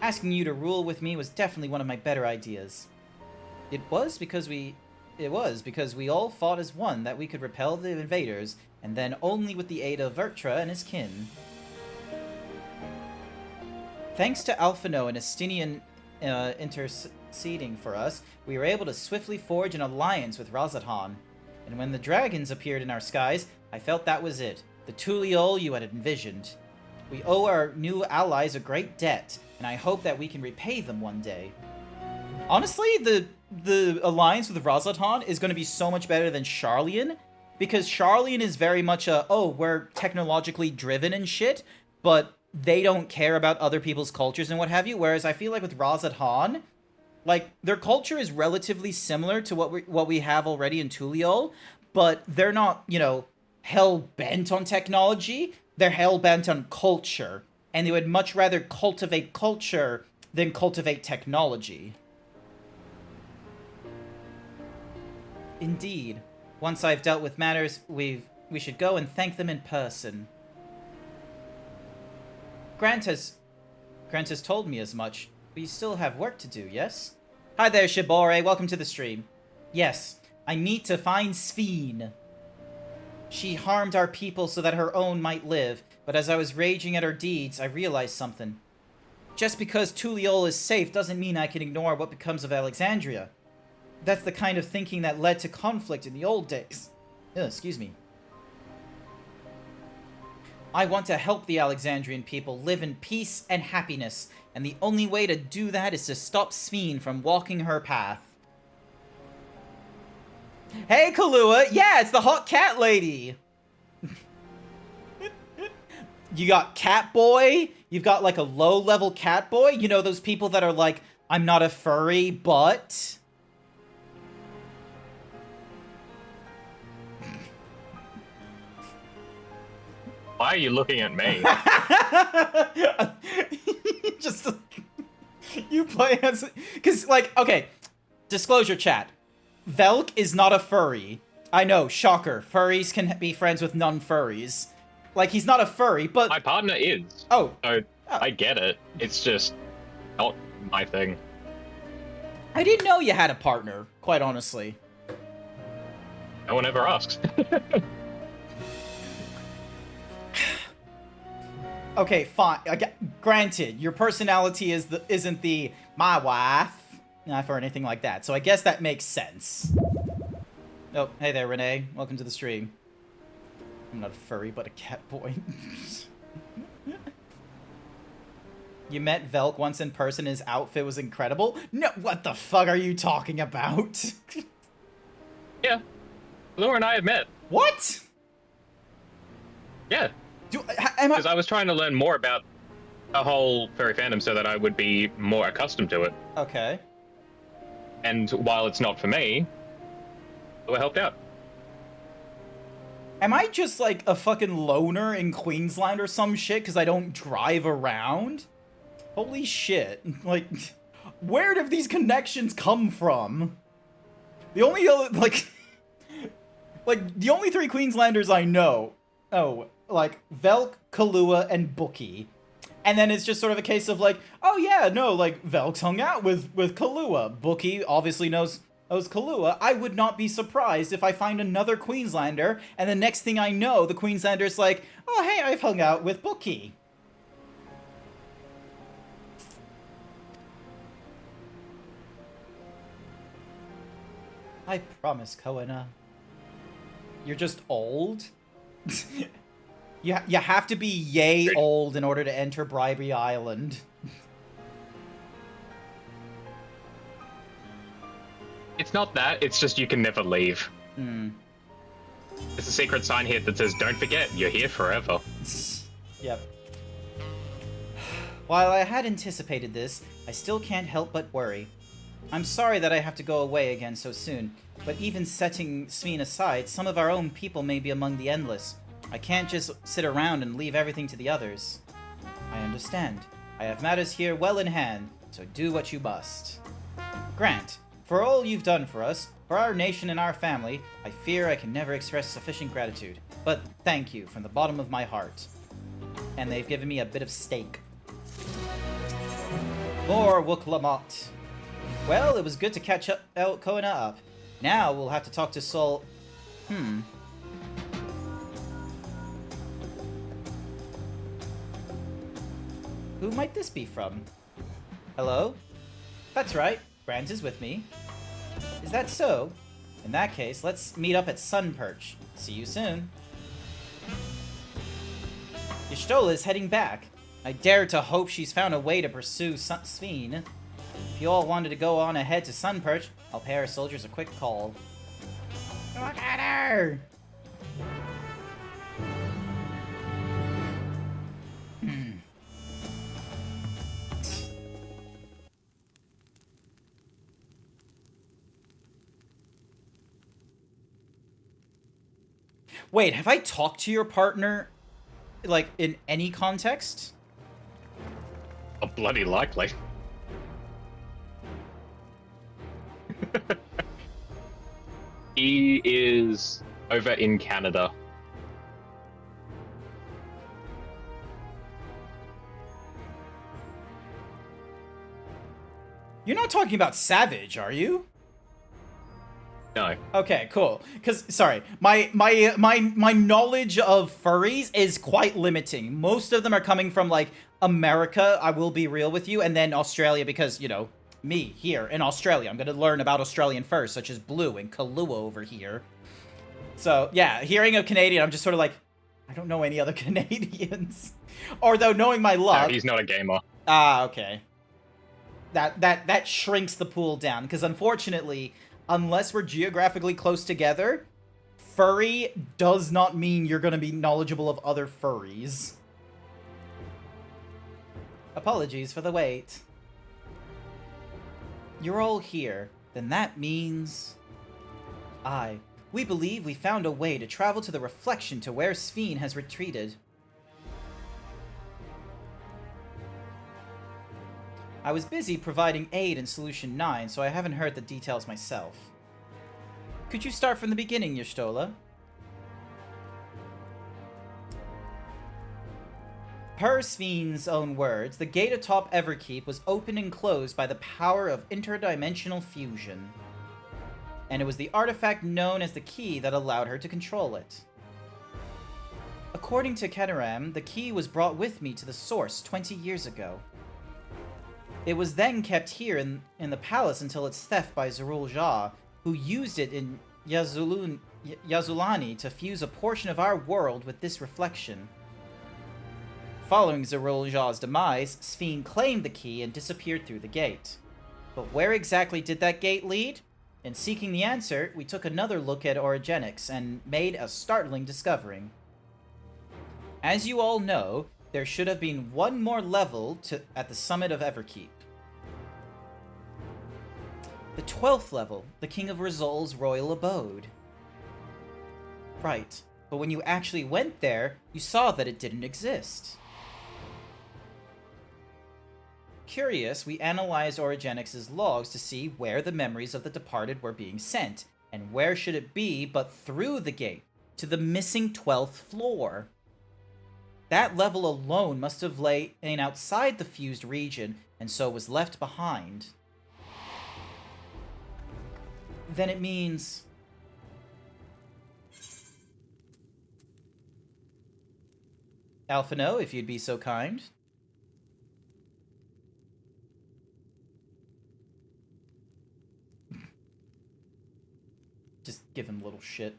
Asking you to rule with me was definitely one of my better ideas. It was because we all fought as one that we could repel the invaders, and then only with the aid of Vertra and his kin. Thanks to Alphino and Estinian interceding for us, we were able to swiftly forge an alliance with Razathan. And when the dragons appeared in our skies, I felt that was it. The Tuliol you had envisioned. We owe our new allies a great debt, and I hope that we can repay them one day. Honestly, the alliance with Razathan is going to be so much better than Sharlayan, because Sharlayan is very much a, oh, we're technologically driven and shit, but they don't care about other people's cultures and what have you, whereas I feel like with Razathan, like, their culture is relatively similar to what we have already in Tuliol, but they're not, you know, hell-bent on technology, they're hell-bent on culture, and they would much rather cultivate culture than cultivate technology. Indeed. Once I've dealt with matters, we should go and thank them in person. Grant has told me as much, but you still have work to do, yes? Hi there, Shibore. Welcome to the stream. Yes, I need to find Sphene. She harmed our people so that her own might live, but as I was raging at her deeds, I realized something. Just because Tuliol is safe doesn't mean I can ignore what becomes of Alexandria. That's the kind of thinking that led to conflict in the old days. Excuse me. I want to help the Alexandrian people live in peace and happiness, and the only way to do that is to stop Sphene from walking her path. Hey, Kahlua! Yeah, it's the hot cat lady! You got Cat Boy, you've got like a low-level Cat Boy, you know those people that are like, I'm not a furry, but... Why are you looking at me? Just... You play as... Because, like, okay, disclosure chat. Velk is not a furry. I know, shocker. Furries can be friends with non-furries. Like, he's not a furry, but... My partner is. Oh. So, I get it. It's just not my thing. I didn't know you had a partner, quite honestly. No one ever asks. Okay, fine. Granted, your personality isn't the my wife or anything like that, so I guess that makes sense. Oh, hey there, Renee. Welcome to the stream. I'm not a furry, but a cat boy. You met Velk once in person. His outfit was incredible. No, what the fuck are you talking about? Yeah, Laura and I have met. What? Yeah. Because I was trying to learn more about the whole furry fandom so that I would be more accustomed to it. Okay. And while it's not for me, it helped out. Am I just like a fucking loner in Queensland or some shit because I don't drive around? Holy shit. Like, where did these connections come from? The only other, like the only three Queenslanders I know, like, Velk, Kahlua, and Bookie. And then it's just sort of a case of like, oh yeah, no, like, Velk's hung out with Kahlua. Bookie obviously knows as Kahlua, I would not be surprised if I find another Queenslander, and the next thing I know, the Queenslander's like, oh hey, I've hung out with Bookie. I promise, Koana. You're just old? you have to be yay old in order to enter Bribery Island. It's not that, it's just you can never leave. Hmm. There's a secret sign here that says, don't forget, you're here forever. Yep. While I had anticipated this, I still can't help but worry. I'm sorry that I have to go away again so soon, but even setting Sveen aside, some of our own people may be among the Endless. I can't just sit around and leave everything to the others. I understand. I have matters here well in hand, so do what you must. Grant, for all you've done for us, for our nation and our family, I fear I can never express sufficient gratitude. But thank you from the bottom of my heart. And they've given me a bit of steak. More Wuk-Lamot. Well, it was good to catch up Koana up. Now we'll have to talk to Sol... Who might this be from? Hello? That's right. Grant is with me. Is that so? In that case, let's meet up at Sunperch. See you soon. Y'shtola is heading back. I dare to hope she's found a way to pursue Sveen. If you all wanted to go on ahead to Sunperch, I'll pay our soldiers a quick call. Look at her! Wait, have I talked to your partner, like, in any context? Oh, bloody likely. He is over in Canada. You're not talking about Savage, are you? No. Okay, cool. Because, sorry, my knowledge of furries is quite limiting. Most of them are coming from, like, America, I will be real with you, and then Australia, because, you know, me, here, in Australia. I'm gonna learn about Australian furs, such as Blue and Kahlua over here. So, yeah, hearing a Canadian, I'm just sort of like, I don't know any other Canadians. Or, though, knowing my luck... No, he's not a gamer. Ah, okay. That shrinks the pool down, because unfortunately... Unless we're geographically close together, furry does not mean you're going to be knowledgeable of other furries. Apologies for the wait. You're all here. Then that means... we believe we found a way to travel to the reflection to where Sveen has retreated. I was busy providing aid in Solution 9, so I haven't heard the details myself. Could you start from the beginning, Y'shtola? Per Sveen's own words, the gate atop Everkeep was opened and closed by the power of interdimensional fusion. And it was the artifact known as the key that allowed her to control it. According to Keteram, the key was brought with me to the source 20 years ago. It was then kept here in the palace until its theft by Zerul Jah, who used it in Yazulani to fuse a portion of our world with this reflection. Following Zerul Jah's demise, Sveen claimed the key and disappeared through the gate. But where exactly did that gate lead? In seeking the answer, we took another look at orogenics and made a startling discovery. As you all know, there should have been one more level at the summit of Everkeep. The 12th level, the King of Rizol's royal abode. Right, but when you actually went there, you saw that it didn't exist. Curious, we analyzed Orogenics' logs to see where the memories of the departed were being sent, and where should it be but through the gate, to the missing 12th floor. That level alone must have lain outside the fused region, and so was left behind. then it means... Alphino, if you'd be so kind. Just give him little shit.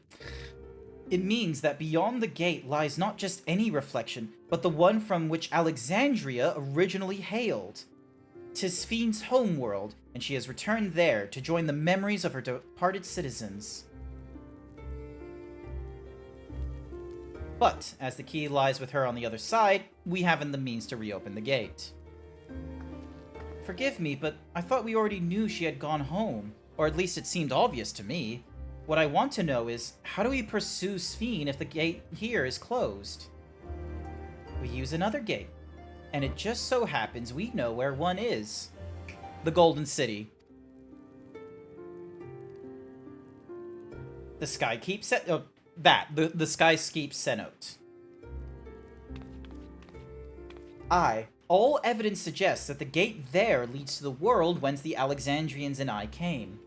It means that beyond the gate lies not just any reflection, but the one from which Alexandria originally hailed. 'Tis Fiend's homeworld, and she has returned there to join the memories of her departed citizens. But, as the key lies with her on the other side, we haven't the means to reopen the gate. Forgive me, but I thought we already knew she had gone home, or at least it seemed obvious to me. What I want to know is, how do we pursue Sphene if the gate here is closed? We use another gate, and it just so happens we know where one is. The Golden City. The Skykeep the Skykeep cenote. All evidence suggests that the gate there leads to the world whence the Alexandrians and I came.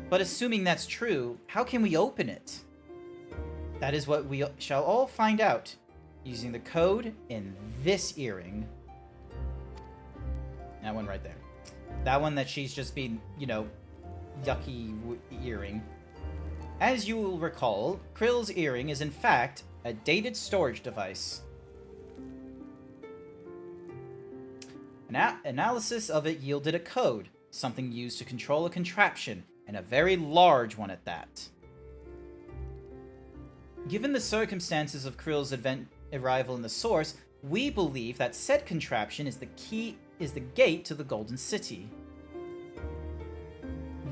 But assuming that's true, how can we open it? That is what we shall all find out, using the code in this earring. That one right there. That one that she's just been, you know, yucky earring. As you will recall, Krill's earring is in fact a dated storage device. Analysis of it yielded a code, something used to control a contraption, and a very large one at that. Given the circumstances of Krill's arrival in the Source, we believe that said contraption is the gate to the Golden City.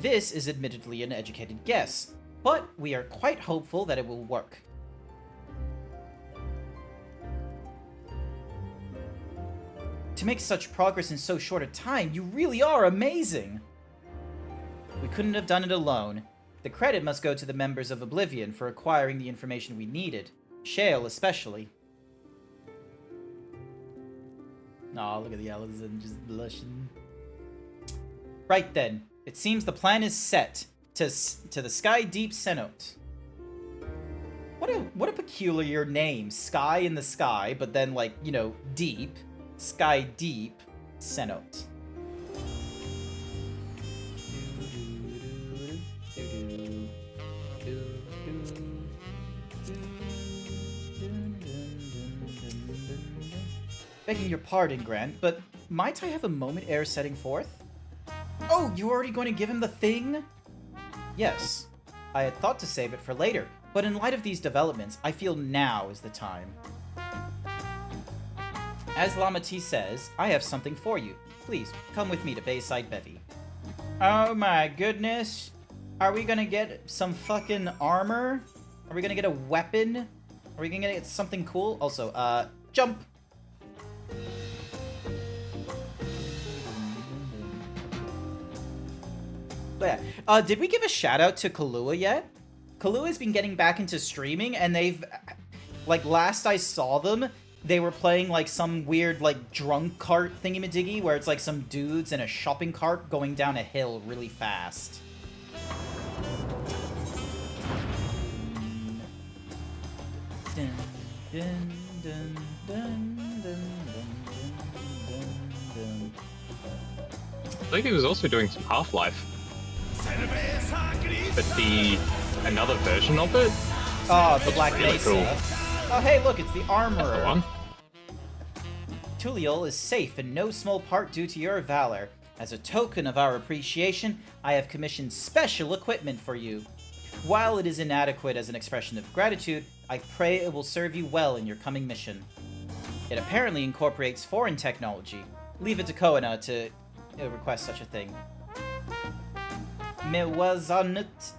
This is admittedly an educated guess, but we are quite hopeful that it will work. To make such progress in so short a time, you really are amazing! We couldn't have done it alone. The credit must go to the members of Oblivion for acquiring the information we needed. Shale especially. Aw, look at the Allison just blushing. Right then, it seems the plan is set to the Sky Deep cenote. What a peculiar name. Sky in the sky, but then like, you know, deep. Sky Deep cenote. Begging your pardon, Grant, but might I have a moment ere setting forth? Oh, you already going to give him the thing? Yes. I had thought to save it for later, but in light of these developments, I feel now is the time. As Lv98 says, I have something for you. Please, come with me to Bayside Bevy. Oh my goodness. Are we gonna get some fucking armor? Are we gonna get a weapon? Are we gonna get something cool? Also, jump! But yeah, did we give a shout out to Kahlua yet? Kahlua's been getting back into streaming, and they've, like, last I saw them, they were playing, like, some weird, like, drunk cart thingy-majiggy, where it's, like, some dudes in a shopping cart going down a hill really fast. Dun, dun, dun, dun, dun, dun, dun. I think he was also doing some Half-Life. But another version of it? Oh, the Black really Mesa. Cool. Oh, hey, look, it's the Armorer. That's the one. Tuliol is safe in no small part due to your valor. As a token of our appreciation, I have commissioned special equipment for you. While it is inadequate as an expression of gratitude, I pray it will serve you well in your coming mission. It apparently incorporates foreign technology. Leave it to Koana to request such a thing. Miwazunti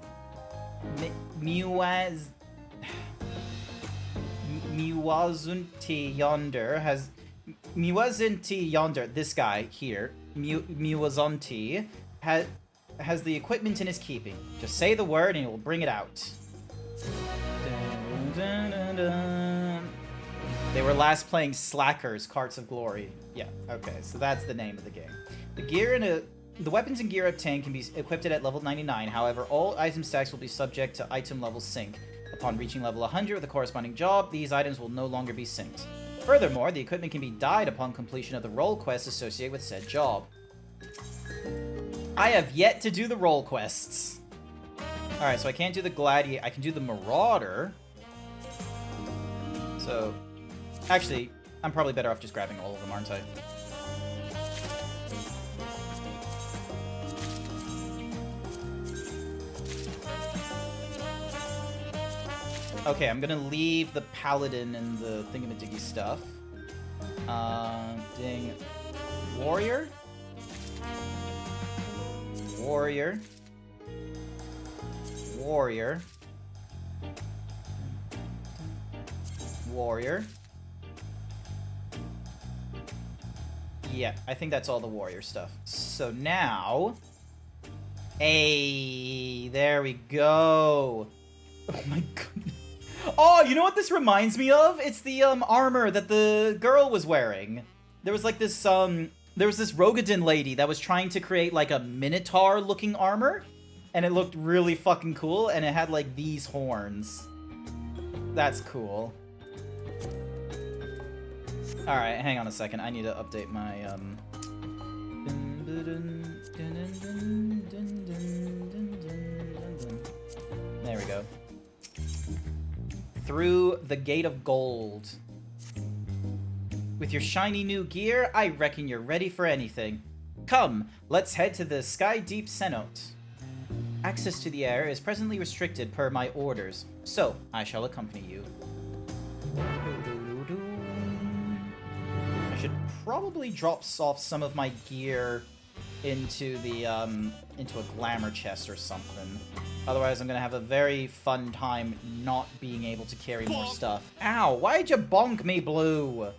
Yonder, this guy here, Miwazunti, has the equipment in his keeping. Just say the word and he will bring it out. Dun, dun, dun, dun. They were last playing Slackers, Carts of Glory. Yeah, okay, so that's the name of the game. The gear The weapons and gear obtained can be equipped at level 99. However, all item stacks will be subject to item level sync. Upon reaching level 100 with the corresponding job, these items will no longer be synced. Furthermore, the equipment can be dyed upon completion of the role quests associated with said job. I have yet to do the role quests. Alright, so I can't do the Gladiator. I can do the Marauder. So, actually, I'm probably better off just grabbing all of them, aren't I? Okay, I'm gonna leave the Paladin and the thingamadiggy stuff. Ding. Warrior? Warrior. Warrior. Warrior. Yeah, I think that's all the warrior stuff. So now... Hey, there we go. Oh my goodness. Oh, you know what this reminds me of? It's the armor that the girl was wearing. There was like this there was this Rogadin lady that was trying to create like a Minotaur looking armor, and it looked really fucking cool, and it had like these horns. That's cool. All right, hang on a second. I need to update my There we go. Through the Gate of Gold. With your shiny new gear, I reckon you're ready for anything. Come, let's head to the Sky Deep Cenote. Access to the air is presently restricted per my orders, so I shall accompany you. I should probably drop off some of my gear into the into a glamour chest or something. Otherwise, I'm gonna have a very fun time not being able to carry more stuff. Ow! Why'd you bonk me, Blue?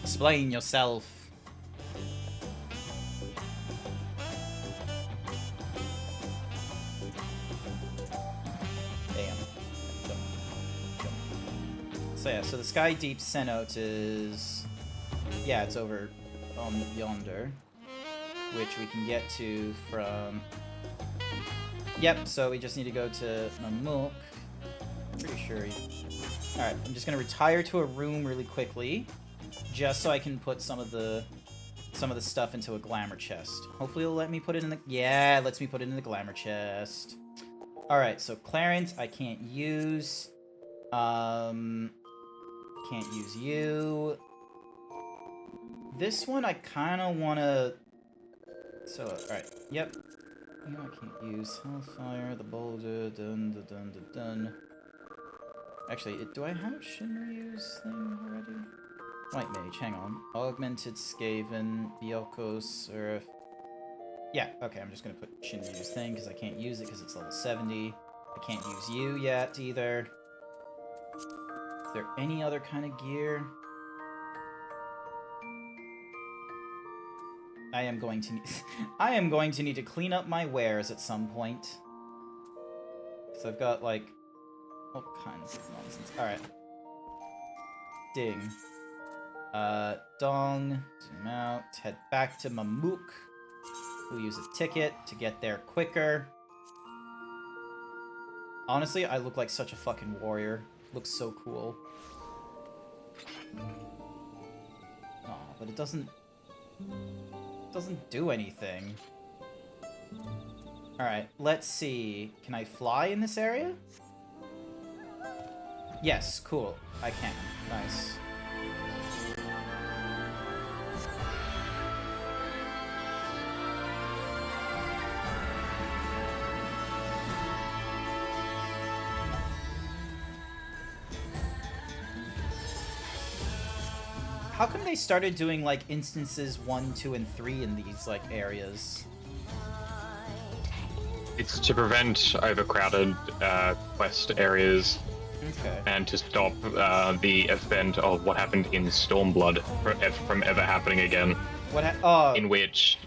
Explain yourself. Damn. Jump. Jump. So yeah, so the Sky Deep Cenote is... Yeah, it's over on yonder. Which we can get to from... Yep, so we just need to go to Mamuk. Pretty sure he... Alright, I'm just gonna retire to a room really quickly. Just so I can put some of the stuff into a glamour chest. Hopefully it'll let me put it in the... Yeah, it lets me put it in the glamour chest. Alright, so Clarence, I can't use. Can't use you. This one I kinda wanna... So, alright, yep. No, I can't use Hellfire, the Boulder, dun dun dun dun dun. Actually, do I have Shinryu's thing already? White Mage, hang on. Augmented Skaven, Byoko, Surf. Yeah, okay, I'm just gonna put Shinryu's thing because I can't use it because it's level 70. I can't use you yet either. Is there any other kind of gear? I am going to need to clean up my wares at some point. So I've got like all kinds of nonsense. Alright. Ding. Dong. Zoom out. Head back to Mamuk. We'll use a ticket to get there quicker. Honestly, I look like such a fucking warrior. Looks so cool. Aw, but it doesn't do anything. Alright, let's see. Can I fly in this area? Yes, cool. I can. Nice. How come they started doing, like, instances 1, 2, and 3 in these, like, areas? It's to prevent overcrowded quest areas. Okay. And to stop the event of what happened in Stormblood from ever happening again. What in which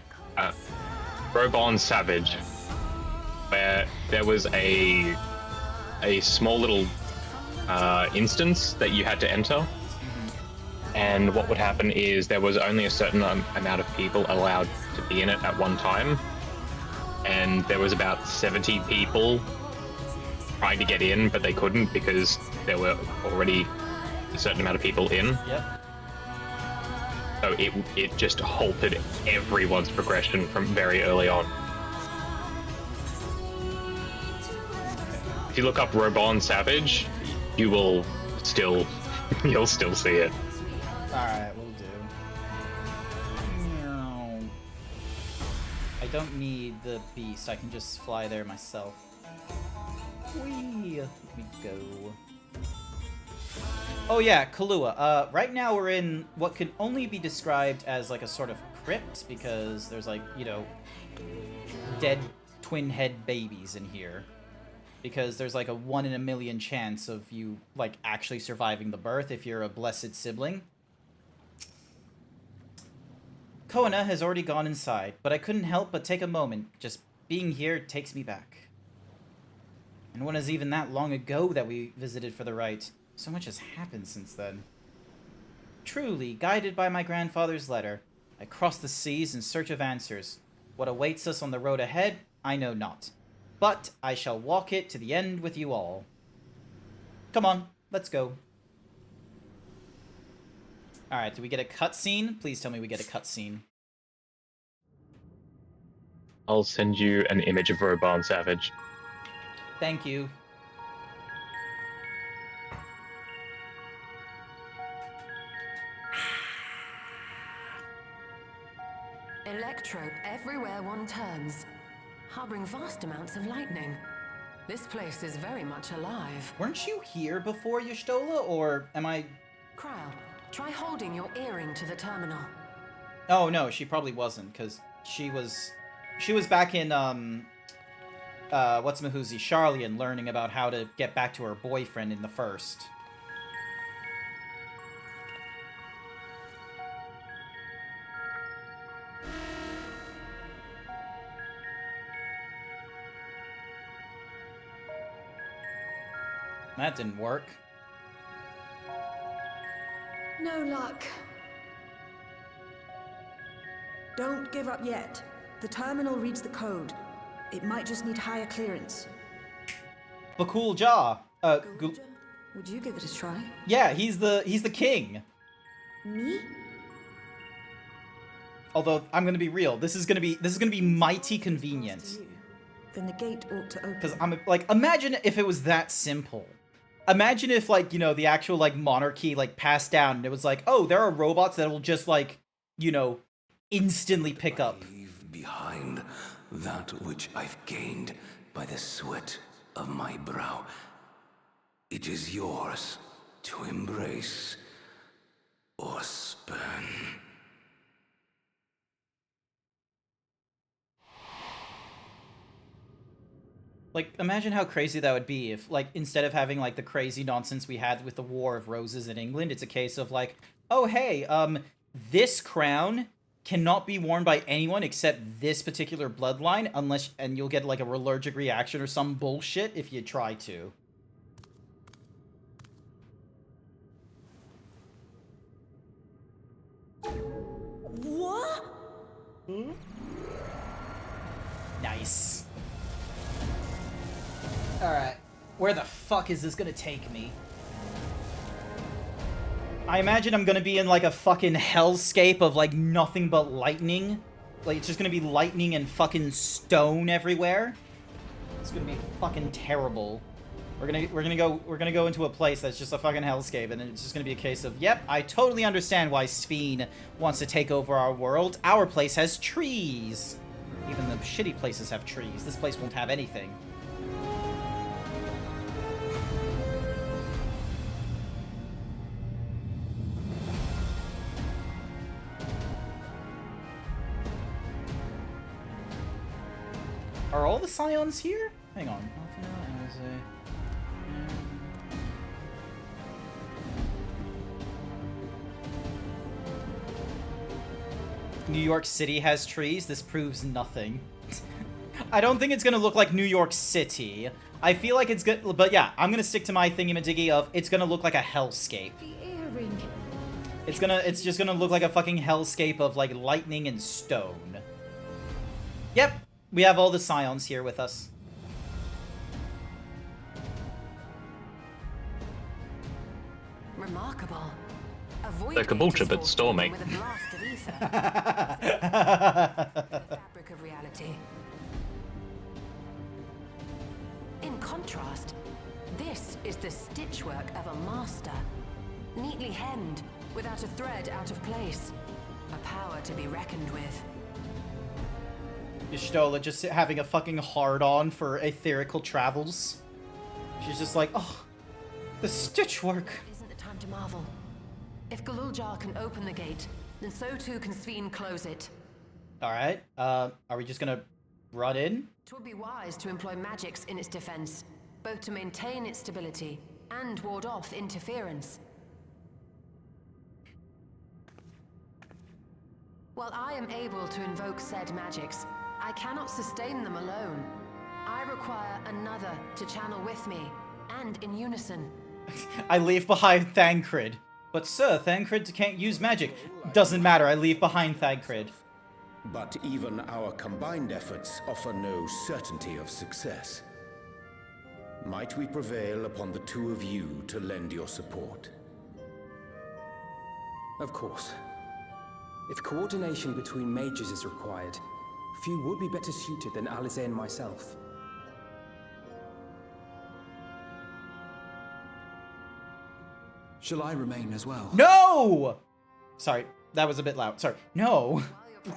Robon Savage, where there was a small little instance that you had to enter. And what would happen is there was only a certain amount of people allowed to be in it at one time. And there was about 70 people trying to get in, but they couldn't because there were already a certain amount of people in. Yep. So it just halted everyone's progression from very early on. If you look up Robon Savage, you will still you'll still see it. Alright, we'll do. I don't need the beast, I can just fly there myself. Whee! Let me go. Oh yeah, Kahlua. Right now we're in what could only be described as like a sort of crypt, because there's like, you know, dead twin head babies in here. Because there's like a 1 in a million chance of you like actually surviving the birth if you're a blessed sibling. Koana has already gone inside, but I couldn't help but take a moment. Just being here takes me back. And when it was even that long ago that we visited for the rite, so much has happened since then. Truly, guided by my grandfather's letter, I crossed the seas in search of answers. What awaits us on the road ahead, I know not. But I shall walk it to the end with you all. Come on, let's go. Alright, do we get a cutscene? Please tell me we get a cutscene. I'll send you an image of Robon Savage. Thank you. Electro everywhere one turns, harboring vast amounts of lightning. This place is very much alive. Weren't you here before, Y'shtola, or am I... Crow, try holding your earring to the terminal. Oh, no, she probably wasn't, because she was back in, what's-mahuzi, Charlian, learning about how to get back to her boyfriend in the first. That didn't work. No luck. Don't give up yet. The terminal reads the code. It might just need higher clearance. Bakul Jah. Would you give it a try? Yeah, he's the king. Me? Although I'm gonna be real, this is gonna be mighty convenient. Then the gate ought to open. Because I'm like, imagine if it was that simple. Imagine if, like, you know, the actual, like, monarchy, like, passed down and it was like, oh, there are robots that will just, like, you know, instantly pick up. Leave behind that which I've gained by the sweat of my brow. It is yours to embrace or spurn. Like, imagine how crazy that would be if, like, instead of having, like, the crazy nonsense we had with the War of Roses in England, it's a case of, like, oh, hey, this crown cannot be worn by anyone except this particular bloodline, unless, and you'll get, like, a allergic reaction or some bullshit if you try to. What? Nice. Alright, where the fuck is this gonna take me? I imagine I'm gonna be in like a fucking hellscape of like nothing but lightning. Like it's just gonna be lightning and fucking stone everywhere. It's gonna be fucking terrible. We're gonna go into a place that's just a fucking hellscape, and it's just gonna be a case of, yep, I totally understand why Sphene wants to take over our world. Our place has trees. Even the shitty places have trees. This place won't have anything. Are all the Scions here? Hang on. New York City has trees. This proves nothing. I don't think it's gonna look like New York City. I feel like it's good, but yeah, I'm gonna stick to my thingy-majiggy of it's gonna look like a hellscape. The earring. It's just gonna look like a fucking hellscape of like lightning and stone. Yep, we have all the scions here with us. Remarkable. They're caboolture, but stormy. With a blast of ether. The fabric of reality. In contrast, this is the stitchwork of a master. Neatly hemmed, without a thread out of place. A power to be reckoned with. Y'shtola just having a fucking hard-on for etherical travels. She's just like, oh, the stitchwork. Isn't the time to marvel. If Galuljar can open the gate, then so too can Sveen close it. Alright, are we just gonna run in? It would be wise to employ magics in its defense, both to maintain its stability and ward off interference. While I am able to invoke said magics, I cannot sustain them alone. I require another to channel with me, and in unison. I leave behind Thancred. But sir, Thancred can't use magic. Doesn't matter, I leave behind Thancred. But even our combined efforts offer no certainty of success. Might we prevail upon the two of you to lend your support? Of course. If coordination between mages is required, few would be better suited than Alize and myself. Shall I remain as well? No! Sorry, that was a bit loud. Sorry. No.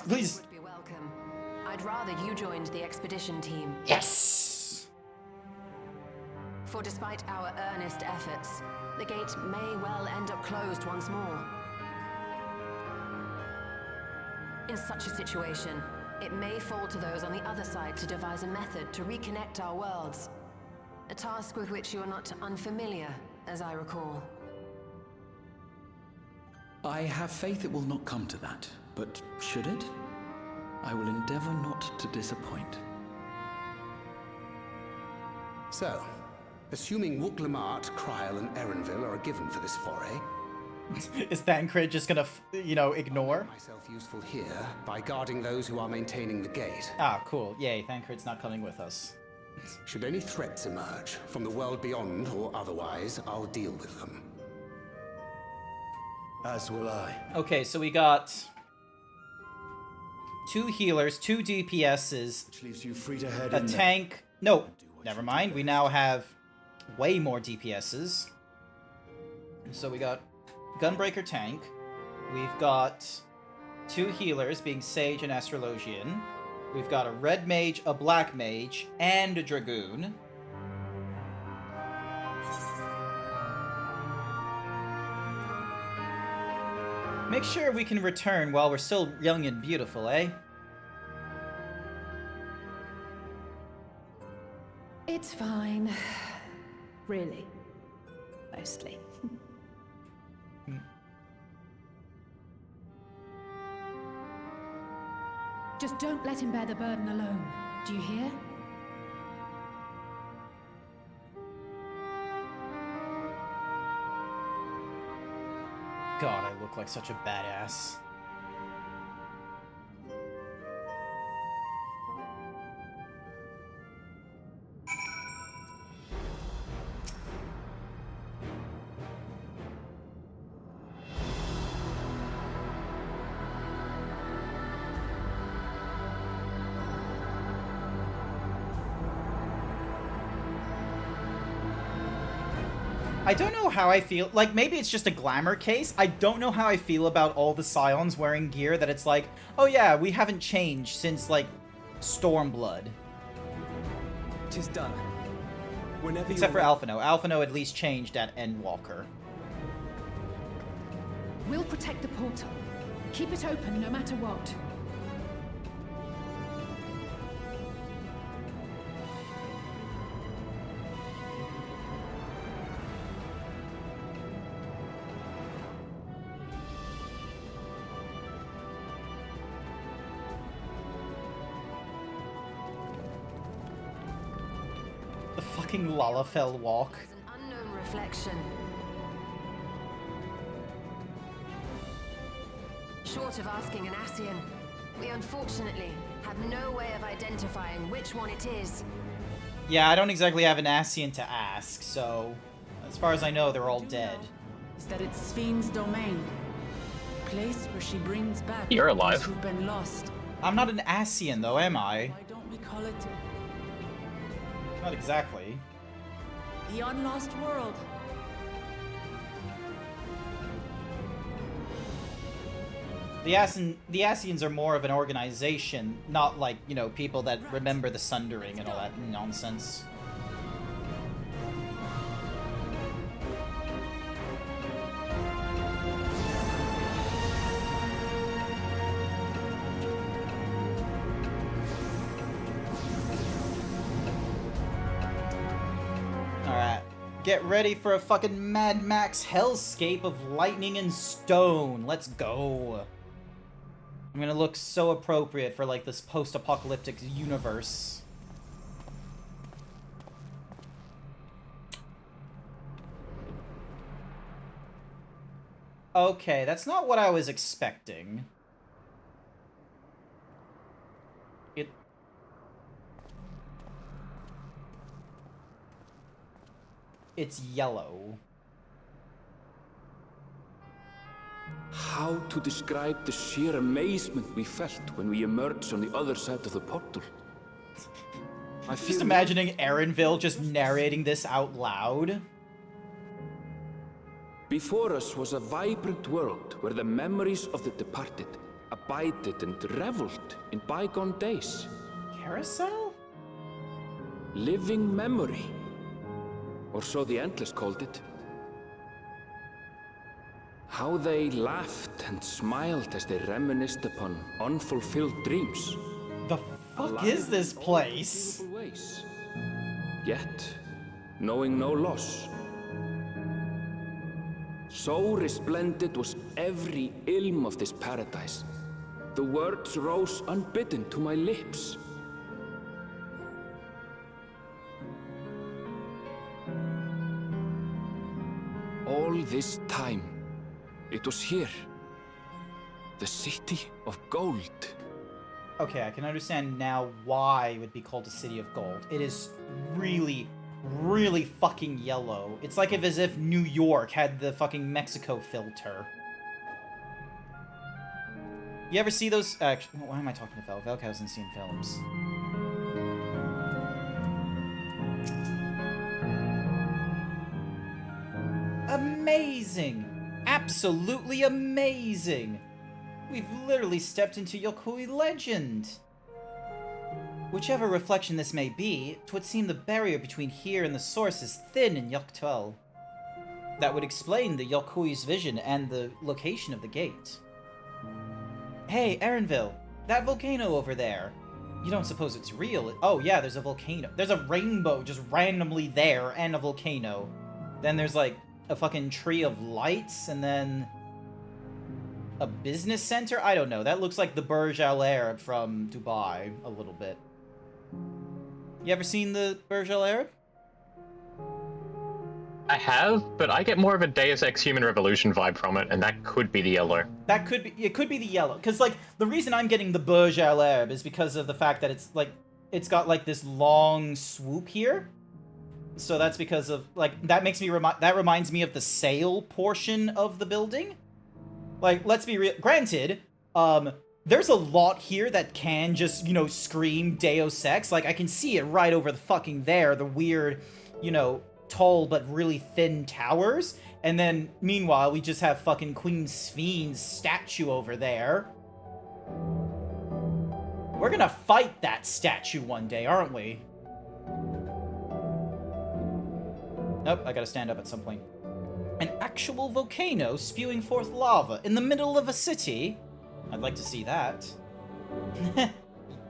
Please. Would be welcome. I'd rather you joined the expedition team. Yes! For despite our earnest efforts, the gate may well end up closed once more. In such a situation, it may fall to those on the other side to devise a method to reconnect our worlds. A task with which you are not unfamiliar, as I recall. I have faith it will not come to that, but should it? I will endeavor not to disappoint. So, assuming Wook-Lamart, Kryl, and Erenville are a given for this foray, is Thancred just gonna, you know, ignore? Myself useful here by guarding those who are maintaining the gate. Ah, cool. Yay, Thancred's not coming with us. Should any threats emerge, from the world beyond or otherwise, I'll deal with them. As will I. Okay, so we got 2 healers, 2 DPSs, which leaves you free to head a in tank. No, never mind. We now have way more DPSs. So we got Gunbreaker tank. We've got 2 healers, being Sage and Astrologian. We've got a red mage, a black mage, and a dragoon. Make sure we can return while we're still young and beautiful, eh? It's fine. Really. Mostly. Just don't let him bear the burden alone. Do you hear? God, I look like such a badass. I don't know how I feel. Like, maybe it's just a glamour case. I don't know how I feel about all the Scions wearing gear that it's like, oh yeah, we haven't changed since, like, Stormblood. Tis done. Whenever Except for Alphino. Alphino at least changed at Endwalker. We'll protect the portal. Keep it open no matter what. The fucking Lalafell walk. An unknown reflection. Short of asking an Ascian, we unfortunately have no way of identifying which one it is. Yeah, I don't exactly have an Ascian to ask, so as far as I know, they're all dead. Is that it's Fiend's domain? Place where she brings back You're alive. those who've been lost. I'm not an Ascian, though, am I? Why don't we call it Not exactly. the Unlost World? The Ascians are more of an organization, not like, you know, people that remember the Sundering and all that nonsense. Alright. Get ready for a fucking Mad Max hellscape of lightning and stone. Let's go. I'm gonna look so appropriate for, like, this post-apocalyptic universe. Okay, that's not what I was expecting. It's yellow. How to describe the sheer amazement we felt when we emerged on the other side of the portal? I feel Just imagining Erenville just narrating this out loud. Before us was a vibrant world where the memories of the departed abided and reveled in bygone days. Carousel? Living memory. Or so the Endless called it. How they laughed and smiled as they reminisced upon unfulfilled dreams. The fuck is this place? Ways. Yet, knowing no loss. So resplendent was every ilm of this paradise. The words rose unbidden to my lips. All this time, it was here. The City of Gold. Okay, I can understand now why it would be called a City of Gold. It is really, really fucking yellow. It's like as if New York had the fucking Mexico filter. You ever see those? Actually, why am I talking to Velk? Velk hasn't seen films. Amazing! Absolutely amazing! We've literally stepped into Yokoi legend! Whichever reflection this may be, 'twould seem the barrier between here and the source is thin in Yoktuel. That would explain the Yokoi's vision and the location of the gate. Hey, Erenville, that volcano over there. You don't suppose it's real? Oh yeah, there's a volcano. There's a rainbow just randomly there and a volcano. Then there's like a fucking tree of lights and then a business center? I don't know. That looks like the Burj Al Arab from Dubai a little bit. You ever seen the Burj Al Arab? I have, but I get more of a Deus Ex Human Revolution vibe from it, and that could be the yellow. That could be, it could be the yellow. Because, like, the reason I'm getting the Burj Al Arab is because of the fact that it's, like, it's got, like, this long swoop here. So that's because of, like, that makes me, that reminds me of the sail portion of the building. Like, let's be real, granted, there's a lot here that can just, you know, scream Deus Ex. Like, I can see it right over the fucking there, the weird, you know, tall but really thin towers. And then, meanwhile, we just have fucking Queen Spheen's statue over there. We're gonna fight that statue one day, aren't we? Nope, I gotta stand up at some point. An actual volcano spewing forth lava in the middle of a city? I'd like to see that.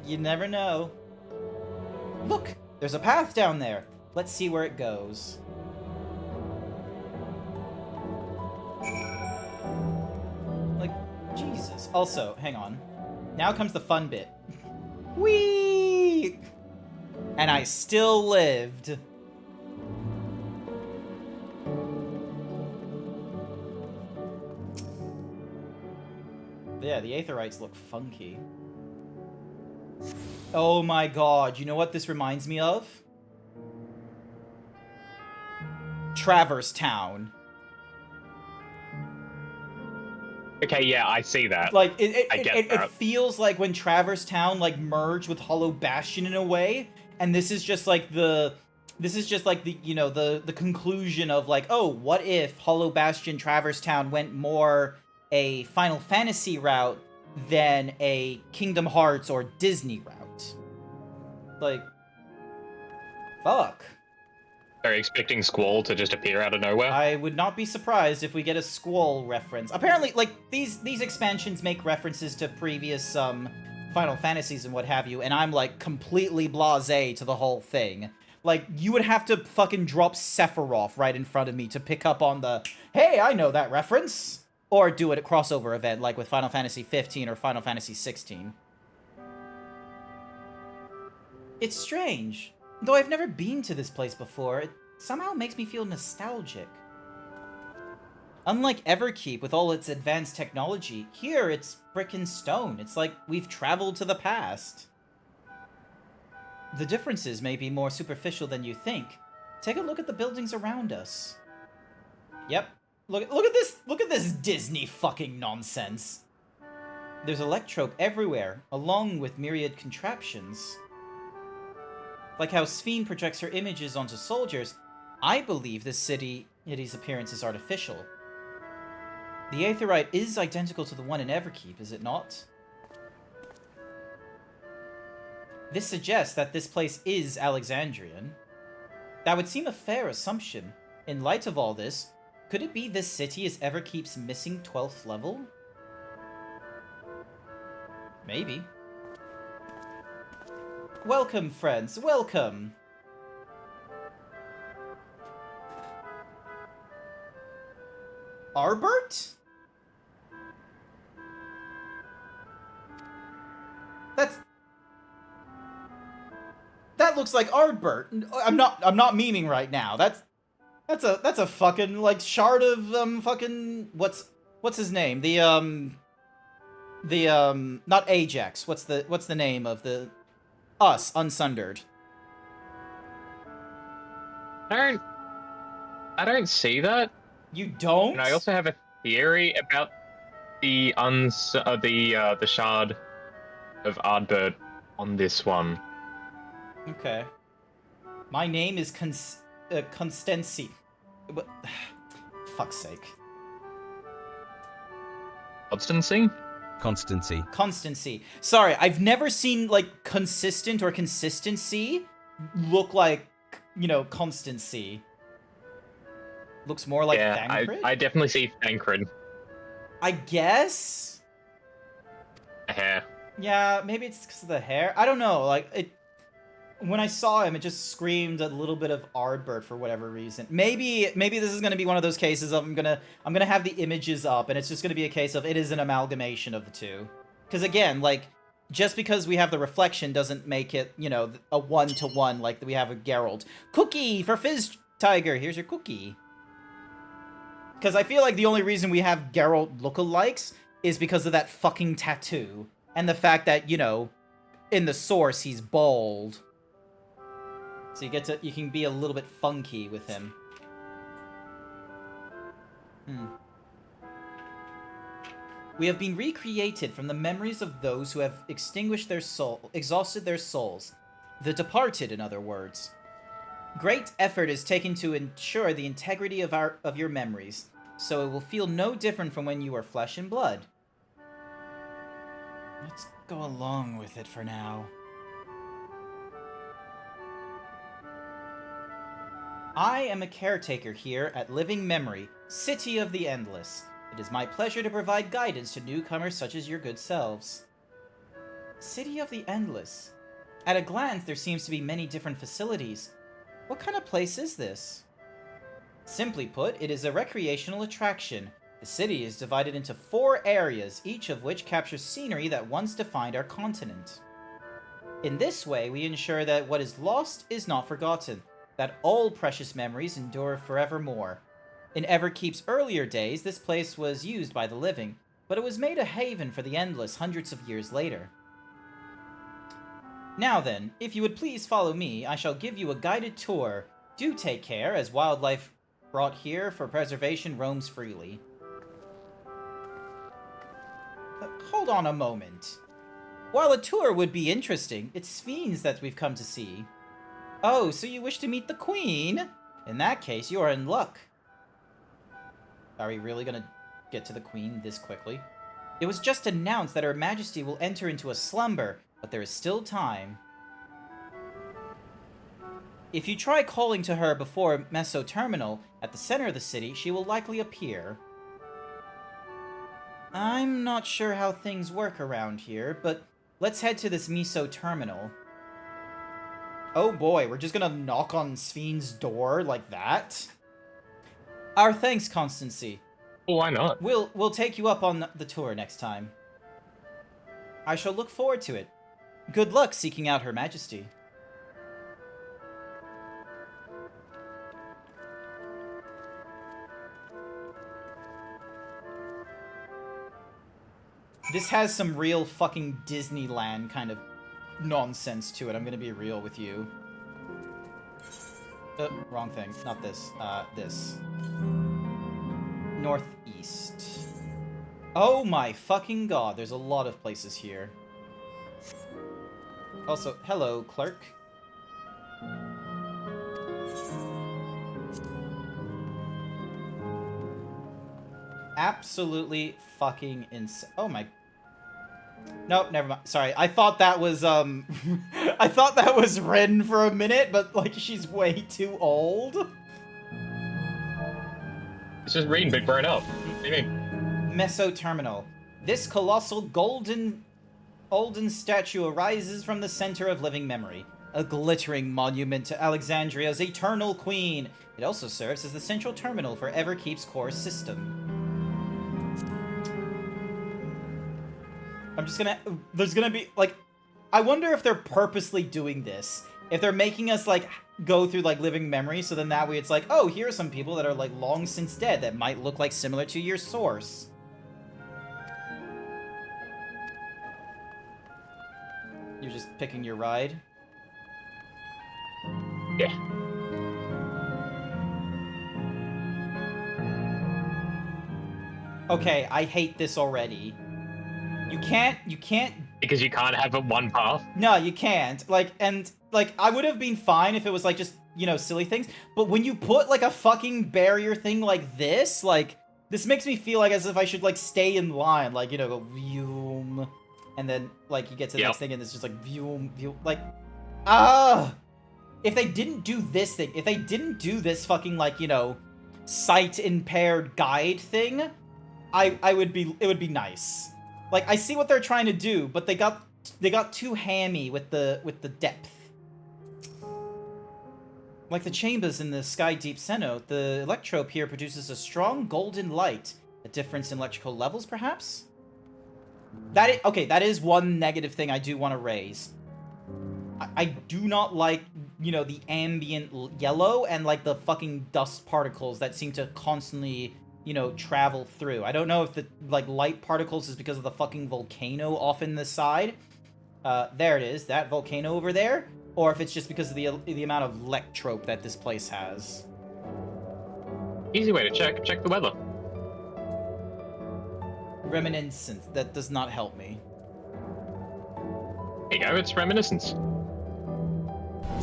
You never know. Look, there's a path down there. Let's see where it goes. Like, Jesus. Also, hang on. Now comes the fun bit. Whee! And I still lived. Yeah, the Aetherites look funky. Oh my god, you know what this reminds me of? Traverse Town. Okay, yeah, I see that. Like, I get that. it feels like when Traverse Town, like, merged with Hollow Bastion in a way, and this is just like the... This is just like the, you know, the conclusion of like, oh, what if Hollow Bastion Traverse Town went more a Final Fantasy route than a Kingdom Hearts or Disney route? Like, fuck. Are you expecting Squall to just appear out of nowhere? I would not be surprised if we get a Squall reference. Apparently, like, these expansions make references to previous, Final Fantasies and what have you, and I'm, like, completely blasé to the whole thing. Like, you would have to fucking drop Sephiroth right in front of me to pick up on the, hey, I know that reference! Or do it at crossover event, like with Final Fantasy 15 or Final Fantasy 16. It's strange. Though I've never been to this place before, it somehow makes me feel nostalgic. Unlike Everkeep with all its advanced technology, here it's brick and stone. It's like we've traveled to the past. The differences may be more superficial than you think. Take a look at the buildings around us. Yep. Look at this Disney fucking nonsense. There's electrope everywhere, along with myriad contraptions. Like how Sphene projects her images onto soldiers, I believe this city's appearance is artificial. The Aetherite is identical to the one in Everkeep, is it not? This suggests that this place is Alexandrian. That would seem a fair assumption. In light of all this, could it be this city is Everkeep's missing 12th level? Maybe. Welcome, friends, welcome! Arbert? That looks like Ardbert. I'm not memeing right now. That's a fucking like shard of fucking what's his name? Not Ajax. What's the name of the Unsundered? I don't see that. You don't? And I also have a theory about the shard of Ardbert on this one. Okay. My name is Constancy. What? Fuck's sake. Constancy? Constancy. Sorry, I've never seen, like, consistent or consistency look like, you know, constancy. Looks more like Thancred? I definitely see Thancred. I guess? The hair. Yeah, maybe it's because of the hair. I don't know, like, when I saw him, it just screamed a little bit of Ardbert for whatever reason. Maybe this is gonna be one of those cases of I'm gonna have the images up, and it's just gonna be a case of it is an amalgamation of the two. Because again, like, just because we have the reflection doesn't make it, you know, a one-to-one like we have with Geralt. Cookie for Fizz Tiger. Here's your cookie. Because I feel like the only reason we have Geralt lookalikes is because of that fucking tattoo and the fact that, you know, in the source he's bald. So you can be a little bit funky with him. We have been recreated from the memories of those who have exhausted their souls. The departed, in other words. Great effort is taken to ensure the integrity of your memories, so it will feel no different from when you are flesh and blood. Let's go along with it for now. I am a caretaker here at Living Memory, City of the Endless. It is my pleasure to provide guidance to newcomers such as your good selves. City of the Endless. At a glance, there seems to be many different facilities. What kind of place is this? Simply put, it is a recreational attraction. The city is divided into 4 areas, each of which captures scenery that once defined our continent. In this way, we ensure that what is lost is not forgotten, that all precious memories endure forevermore. In Everkeep's earlier days, this place was used by the living. but it was made a haven for the Endless hundreds of years later. Now then, if you would please follow me, I shall give you a guided tour. Do take care, as wildlife brought here for preservation roams freely. Hold on a moment. While a tour would be interesting, it's fiends that we've come to see. Oh, so you wish to meet the Queen? In that case, you are in luck. Are we really gonna get to the Queen this quickly? It was just announced that Her Majesty will enter into a slumber, but there is still time. If you try calling to her before Meso Terminal, at the center of the city, she will likely appear. I'm not sure how things work around here, but let's head to this Meso Terminal. Oh boy, we're just gonna knock on Spheen's door like that? Our thanks, Constancy. Well, why not? We'll take you up on the tour next time. I shall look forward to it. Good luck seeking out Her Majesty. This has some real fucking Disneyland kind of nonsense to it. I'm gonna be real with you. Wrong thing. Not this. This. Northeast. Oh my fucking god, there's a lot of places here. Also, hello, clerk. Absolutely fucking insane. Oh my... Nope, never mind. Sorry, I thought that was, I thought that was Ren for a minute, but, like, she's way too old. It's just Ren, but grown up. What do you mean? Meso Terminal. This colossal olden statue arises from the center of living memory, a glittering monument to Alexandria's eternal queen. It also serves as the central terminal for Everkeep's core system. I'm just gonna... There's gonna be, like... I wonder if they're purposely doing this. If they're making us, like, go through, like, living memory, so then that way it's like, oh, here are some people that are, like, long since dead that might look, like, similar to your source. You're just picking your ride? Yeah. Okay, I hate this already. You can't... Because you can't have it one path? No, you can't. Like, and, like, I would have been fine if it was, like, just, you know, silly things. But when you put, like, a fucking barrier thing like this, like, this makes me feel like as if I should, like, stay in line. Like, you know, go, vroom. And then, like, you get to the next thing and it's just, like, vroom, vroom. Like, if they didn't do this thing, if they didn't do this fucking, like, you know, sight-impaired guide thing, it would be nice. Like, I see what they're trying to do, but they got too hammy with the depth. Like the chambers in the Sky Deep cenote, the electrope here produces a strong golden light. A difference in electrical levels, perhaps? Okay, that is one negative thing I do want to raise. I do not like, you know, the ambient yellow and, like, the fucking dust particles that seem to constantly... you know, travel through. I don't know if the, like, light particles is because of the fucking volcano off in the side. There it is, that volcano over there. Or if it's just because of the amount of electrope that this place has. Easy way to check the weather. Reminiscence. That does not help me. There you go, it's reminiscence.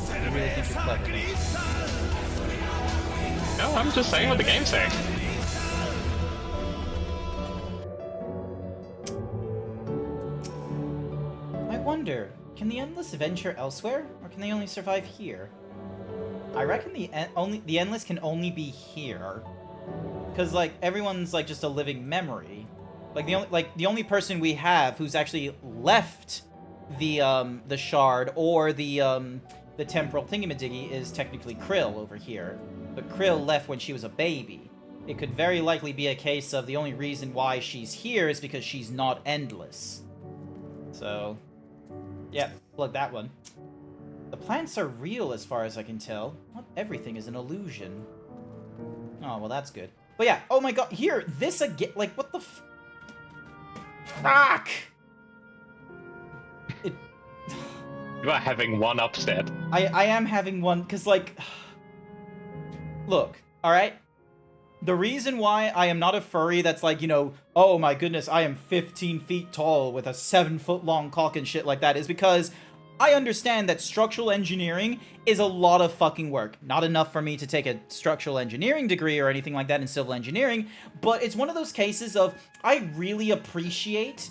I really think you're clever, mate. No, I'm just saying what the game's saying. I wonder, can the Endless venture elsewhere, or can they only survive here? I reckon the Endless can only be here, because, like, everyone's, like, just a living memory. Like, the only person we have who's actually left the shard or the temporal thingamadiggy is technically Krill over here. But Krill left when she was a baby. It could very likely be a case of the only reason why she's here is because she's not Endless. So, yeah, plug that one. The plants are real as far as I can tell. Not everything is an illusion. Oh, well, that's good. But yeah, oh my god, here, this again, like, what the Fuck! You are having one upset. I am having one, because, like... Look, alright? The reason why I am not a furry that's like, you know, oh my goodness, I am 15 feet tall with a 7-foot-long cock and shit like that is because I understand that structural engineering is a lot of fucking work. Not enough for me to take a structural engineering degree or anything like that in civil engineering, but it's one of those cases of I really appreciate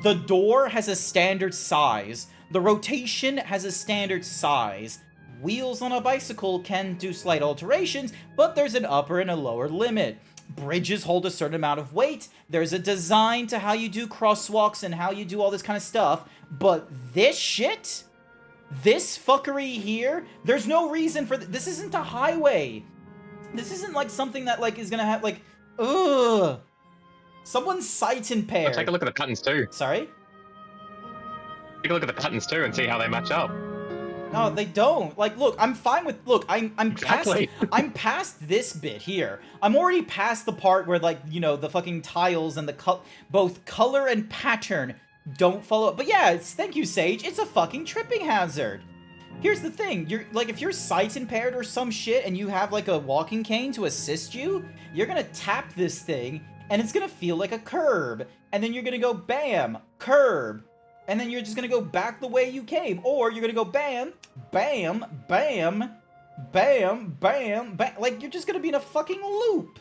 the door has a standard size, the rotation has a standard size, wheels on a bicycle can do slight alterations, but there's an upper and a lower limit. Bridges hold a certain amount of weight, there's a design to how you do crosswalks and how you do all this kind of stuff, but this shit? This fuckery here? There's no reason for this isn't a highway. This isn't like something that like is gonna have like, ugh. Someone's sight impaired. Well, take a look at the patterns too. Sorry? Take a look at the patterns too and see how they match up. No, they don't. Like, look, I'm fine with... Look, I'm Exactly. past... I'm past this bit here. I'm already past the part where, like, you know, the fucking tiles and the... both color and pattern don't follow up. But yeah, thank you, Sage. It's a fucking tripping hazard. Here's the thing. You're like, if you're sight impaired or some shit and you have, like, a walking cane to assist you, you're gonna tap this thing and it's gonna feel like a curb. And then you're gonna go, bam, curb. And then you're just gonna go back the way you came. Or you're gonna go bam, bam, bam, bam, bam, bam. Like, you're just gonna be in a fucking loop.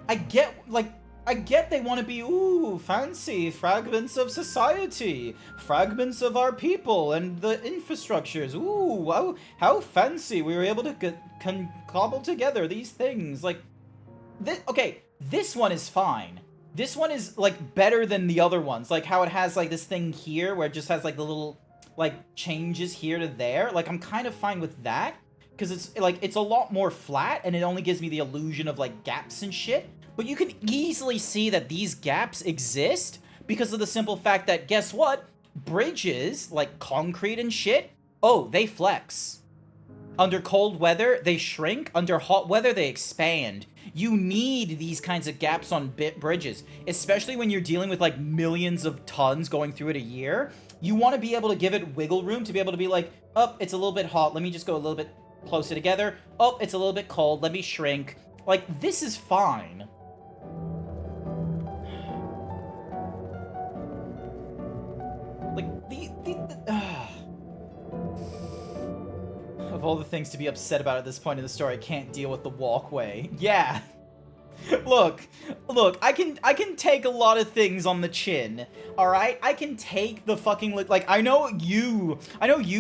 I get they want to be, ooh, fancy, fragments of society, fragments of our people and the infrastructures. Ooh, wow, how fancy we were able to cobble together these things. Like, okay, this one is fine. This one is, like, better than the other ones. Like, how it has, like, this thing here where it just has, like, the little, like, changes here to there. Like, I'm kind of fine with that. Because it's, like, it's a lot more flat, and it only gives me the illusion of, like, gaps and shit. But you can easily see that these gaps exist because of the simple fact that, guess what? Bridges, like concrete and shit, oh, they flex. Under cold weather, they shrink. Under hot weather, they expand. You need these kinds of gaps on bridges, especially when you're dealing with like millions of tons going through it a year. You want to be able to give it wiggle room to be able to be like, oh, it's a little bit hot. Let me just go a little bit closer together. Oh, it's a little bit cold. Let me shrink. Like, this is fine. Like, of all the things to be upset about at this point in the story, I can't deal with the walkway. Yeah. Look, I can take a lot of things on the chin, alright? I can take the fucking, like, I know you,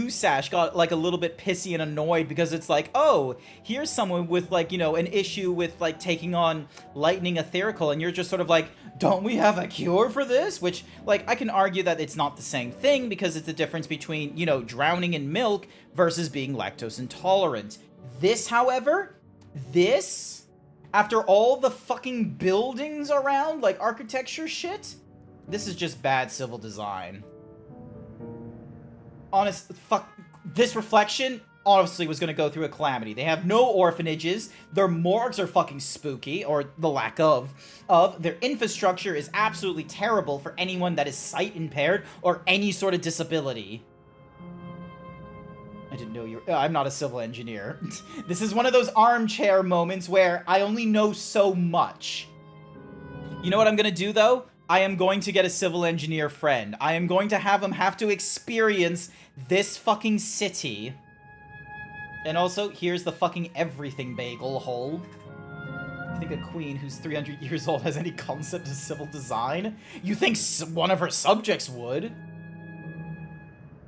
Sash, got, like, a little bit pissy and annoyed because it's like, oh, here's someone with, like, you know, an issue with, like, taking on lightning etherical, and you're just sort of like, don't we have a cure for this? Which, like, I can argue that it's not the same thing because it's the difference between, you know, drowning in milk versus being lactose intolerant. This, however, after all the fucking buildings around, like architecture shit, this is just bad civil design. Honest, fuck, this reflection honestly was gonna go through a calamity. They have no orphanages, their morgues are fucking spooky, or the lack of. Their infrastructure is absolutely terrible for anyone that is sight impaired or any sort of disability. I didn't know you were... I'm not a civil engineer. This is one of those armchair moments where I only know so much. You know what I'm gonna do, though? I am going to get a civil engineer friend. I am going to have him have to experience this fucking city. And also, here's the fucking everything bagel hole. You think a queen who's 300 years old has any concept of civil design? You think one of her subjects would?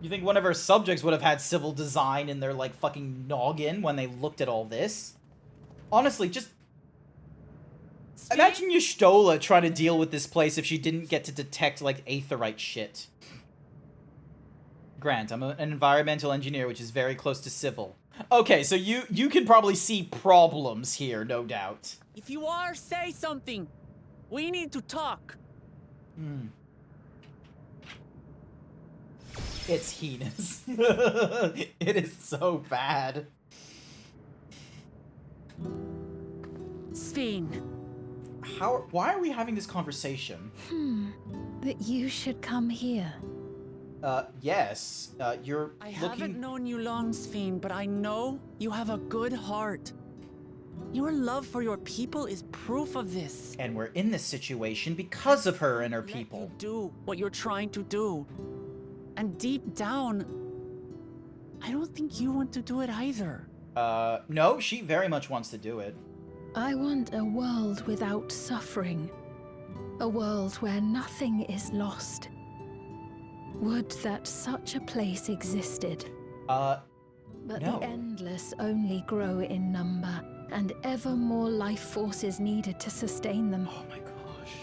You think one of her subjects would have had civil design in their, like, fucking noggin when they looked at all this? Honestly, just... imagine Y'shtola trying to deal with this place if she didn't get to detect, like, aetheryte shit. Grant, I'm an environmental engineer, which is very close to civil. Okay, so you can probably see problems here, no doubt. If you are, say something. We need to talk. It's heinous. It is so bad. Sven. why are we having this conversation? That you should come here. Yes. You're I looking... haven't known you long, Sphene, but I know you have a good heart. Your love for your people is proof of this. And we're in this situation because of her and her Let people. you do what you're trying to do. And deep down, I don't think you want to do it either. No, she very much wants to do it. I want a world without suffering. A world where nothing is lost. Would that such a place existed. But no. the endless only grow in number, and ever more life forces needed to sustain them. Oh my gosh.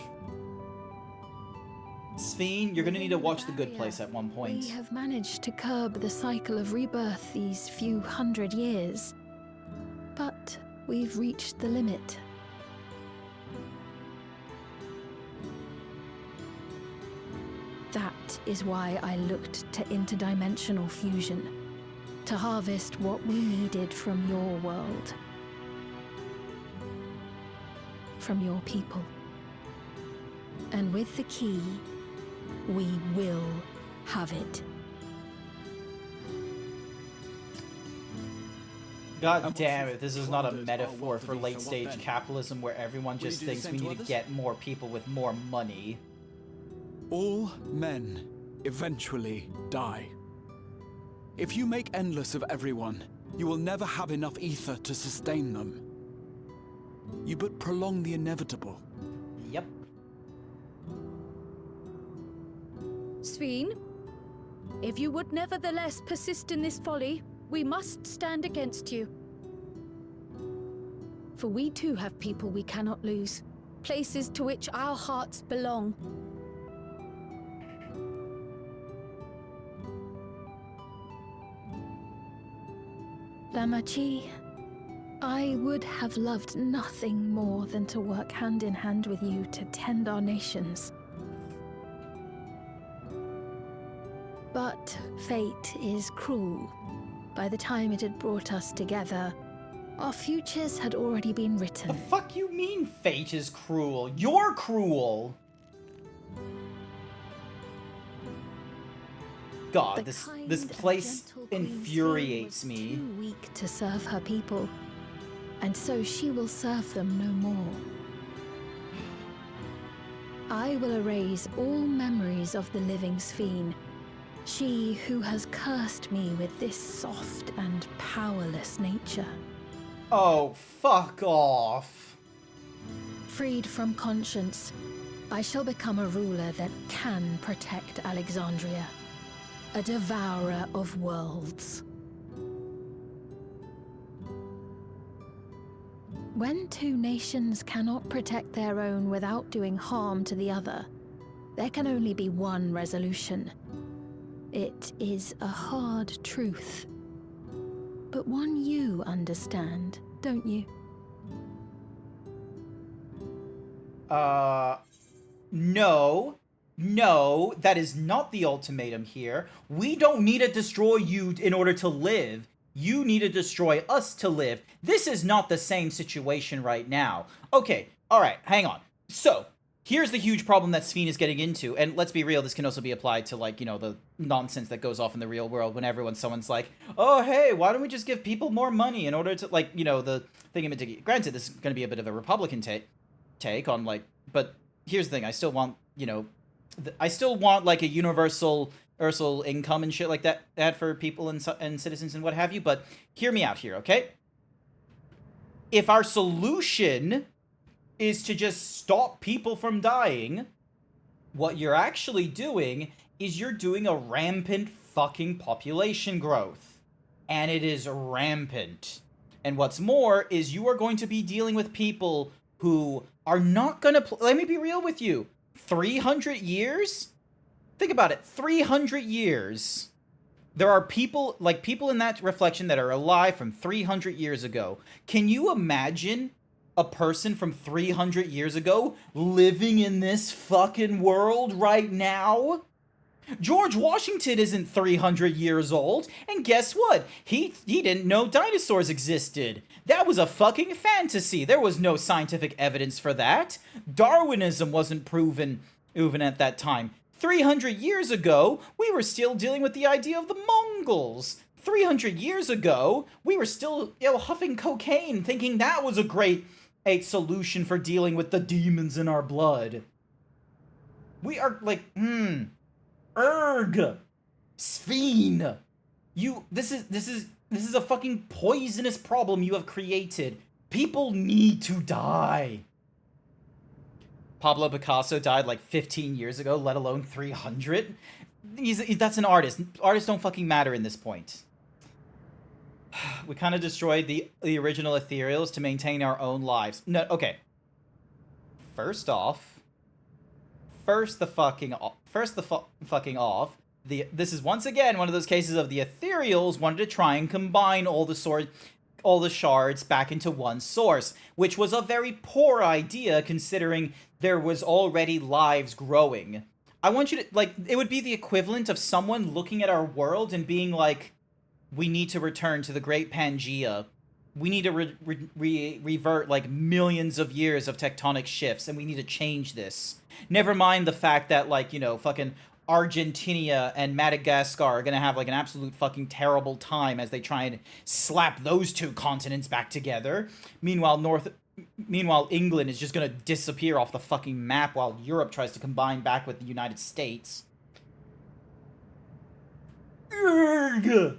Sphene, you're gonna need to watch The Good Place at one point. We have managed to curb the cycle of rebirth these few hundred years. But we've reached the limit. That is why I looked to interdimensional fusion, to harvest what we needed from your world. From your people. And with the key, we will have it. God damn it, this is not a metaphor for late-stage capitalism where everyone just thinks we need to get more people with more money. All men eventually die. If you make endless of everyone, you will never have enough ether to sustain them. You but prolong the inevitable. Yep. Sphene, if you would nevertheless persist in this folly, we must stand against you. For we too have people we cannot lose, places to which our hearts belong. Lamachi, I would have loved nothing more than to work hand in hand with you to tend our nations. But fate is cruel. By the time it had brought us together, our futures had already been written. The fuck you mean fate is cruel? You're cruel! God, this place infuriates me. Too weak to serve her people, and so she will serve them no more. I will erase all memories of the living Sphene, she who has cursed me with this soft and powerless nature. Oh, fuck off. Freed from conscience, I shall become a ruler that can protect Alexandria. A devourer of worlds. When two nations cannot protect their own without doing harm to the other, there can only be one resolution. It is a hard truth, but one you understand, don't you? No. No, that is not the ultimatum here. We don't need to destroy you in order to live. You need to destroy us to live. This is not the same situation right now. Okay, alright, hang on. So, here's the huge problem that Sphene is getting into, and let's be real, this can also be applied to, like, you know, the nonsense that goes off in the real world whenever someone's like, oh, hey, why don't we just give people more money in order to, like, you know, the thingamajiggy. Granted, this is going to be a bit of a Republican take on, like, but here's the thing, I still want, you know, I still want, like, a universal income and shit like that for people and citizens and what have you, but hear me out here, okay? If our solution is to just stop people from dying, what you're actually doing is you're doing a rampant fucking population growth. And it is rampant. And what's more is you are going to be dealing with people who are not gonna let me be real with you. 300 years? Think about it. 300 years. There are people, like people in that reflection that are alive from 300 years ago. Can you imagine a person from 300 years ago living in this fucking world right now? George Washington isn't 300 years old, and guess what? He didn't know dinosaurs existed. That was a fucking fantasy. There was no scientific evidence for that. Darwinism wasn't proven even at that time. 300 years ago, we were still dealing with the idea of the Mongols. 300 years ago, we were still, huffing cocaine, thinking that was a great solution for dealing with the demons in our blood. We are like, Sphene. This is a fucking poisonous problem you have created. People need to die. Pablo Picasso died like 15 years ago, let alone 300. That's an artist. Artists don't fucking matter in this point. We kind of destroyed the original ethereals to maintain our own lives. No, okay. First off, this is once again one of those cases of the ethereals wanted to try and combine all the shards back into one source, which was a very poor idea considering there was already lives growing. I want you to, like, it would be the equivalent of someone looking at our world and being like, we need to return to the Great Pangea. We need to revert, like, millions of years of tectonic shifts, and we need to change this. Never mind the fact that, like, fucking Argentina and Madagascar are gonna have, like, an absolute fucking terrible time as they try and slap those two continents back together. Meanwhile, England is just gonna disappear off the fucking map while Europe tries to combine back with the United States. Urgh!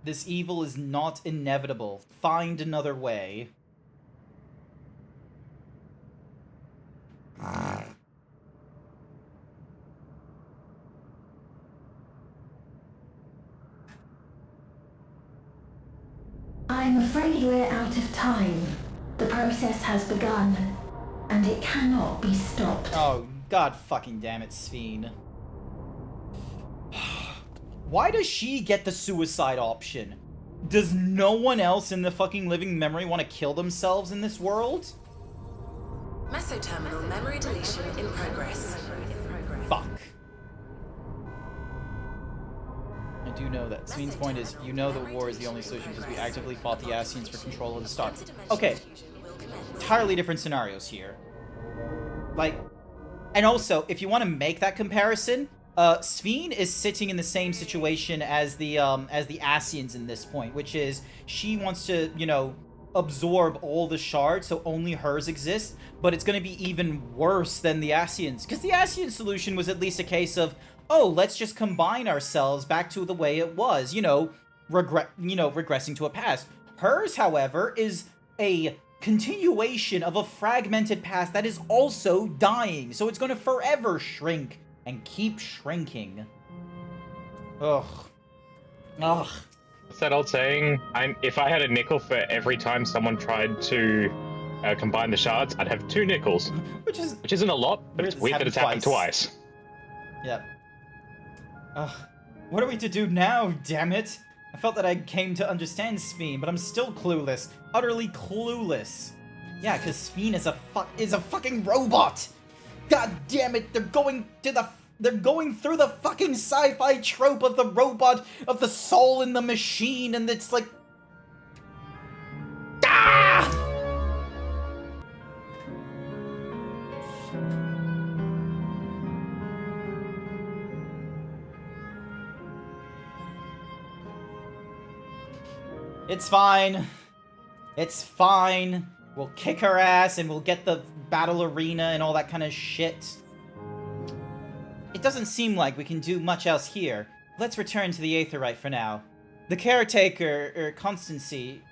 This evil is not inevitable. Find another way. I'm afraid we're out of time. The process has begun, and it cannot be stopped. Oh, god fucking damn it, Sphene. Why does she get the suicide option? Does no one else in the fucking living memory want to kill themselves in this world? Mesoterminal memory deletion in progress. Fuck. I do know that. Sphene's point is, the war is the only solution because we actively fought the Ascians for control of the star. Okay. Entirely different scenarios here. Like, and also, if you want to make that comparison, Sphene is sitting in the same situation as the Ascians in this point, which is she wants to, absorb all the shards so only hers exist, but it's going to be even worse than the Ascians, because the Ascian solution was at least a case of, oh, let's just combine ourselves back to the way it was, regressing to a past. Hers, however, is a continuation of a fragmented past that is also dying, so it's going to forever shrink and keep shrinking. Ugh. Ugh. What's that old saying? If I had a nickel for every time someone tried to combine the shards, I'd have 2 nickels. Which isn't a lot, but it's weird that it's happened twice. Yep. Ugh. What are we to do now, damn it? I felt that I came to understand Sphene, but I'm still clueless. Utterly clueless. Yeah, because Sphene is a fucking robot! God damn it, they're going through the fucking sci-fi trope of the robot, of the soul in the machine, and it's like... Ah! It's fine. It's fine. We'll kick her ass and we'll get the battle arena and all that kind of shit. It doesn't seem like we can do much else here. Let's return to the Aetherite for now. The caretaker, Constancy,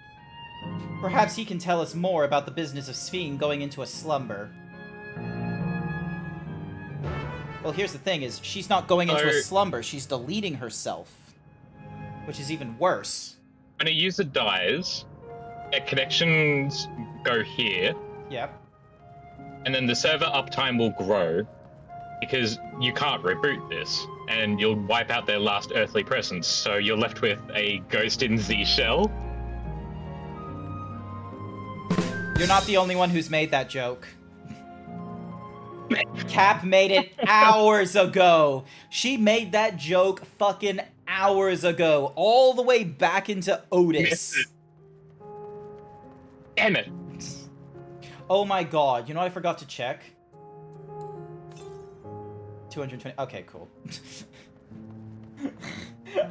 perhaps he can tell us more about the business of Sphene going into a slumber. Well, here's the thing is, she's not going into a slumber, she's deleting herself. Which is even worse. When a user dies, their connections go here. Yep. And then the server uptime will grow because you can't reboot this and you'll wipe out their last earthly presence. So you're left with a ghost in Z shell. You're not the only one who's made that joke. Cap made it hours ago. She made that joke fucking hours ago. All the way back into Otis. Damn it. Oh my god. You know what I forgot to check? 220. Okay, cool.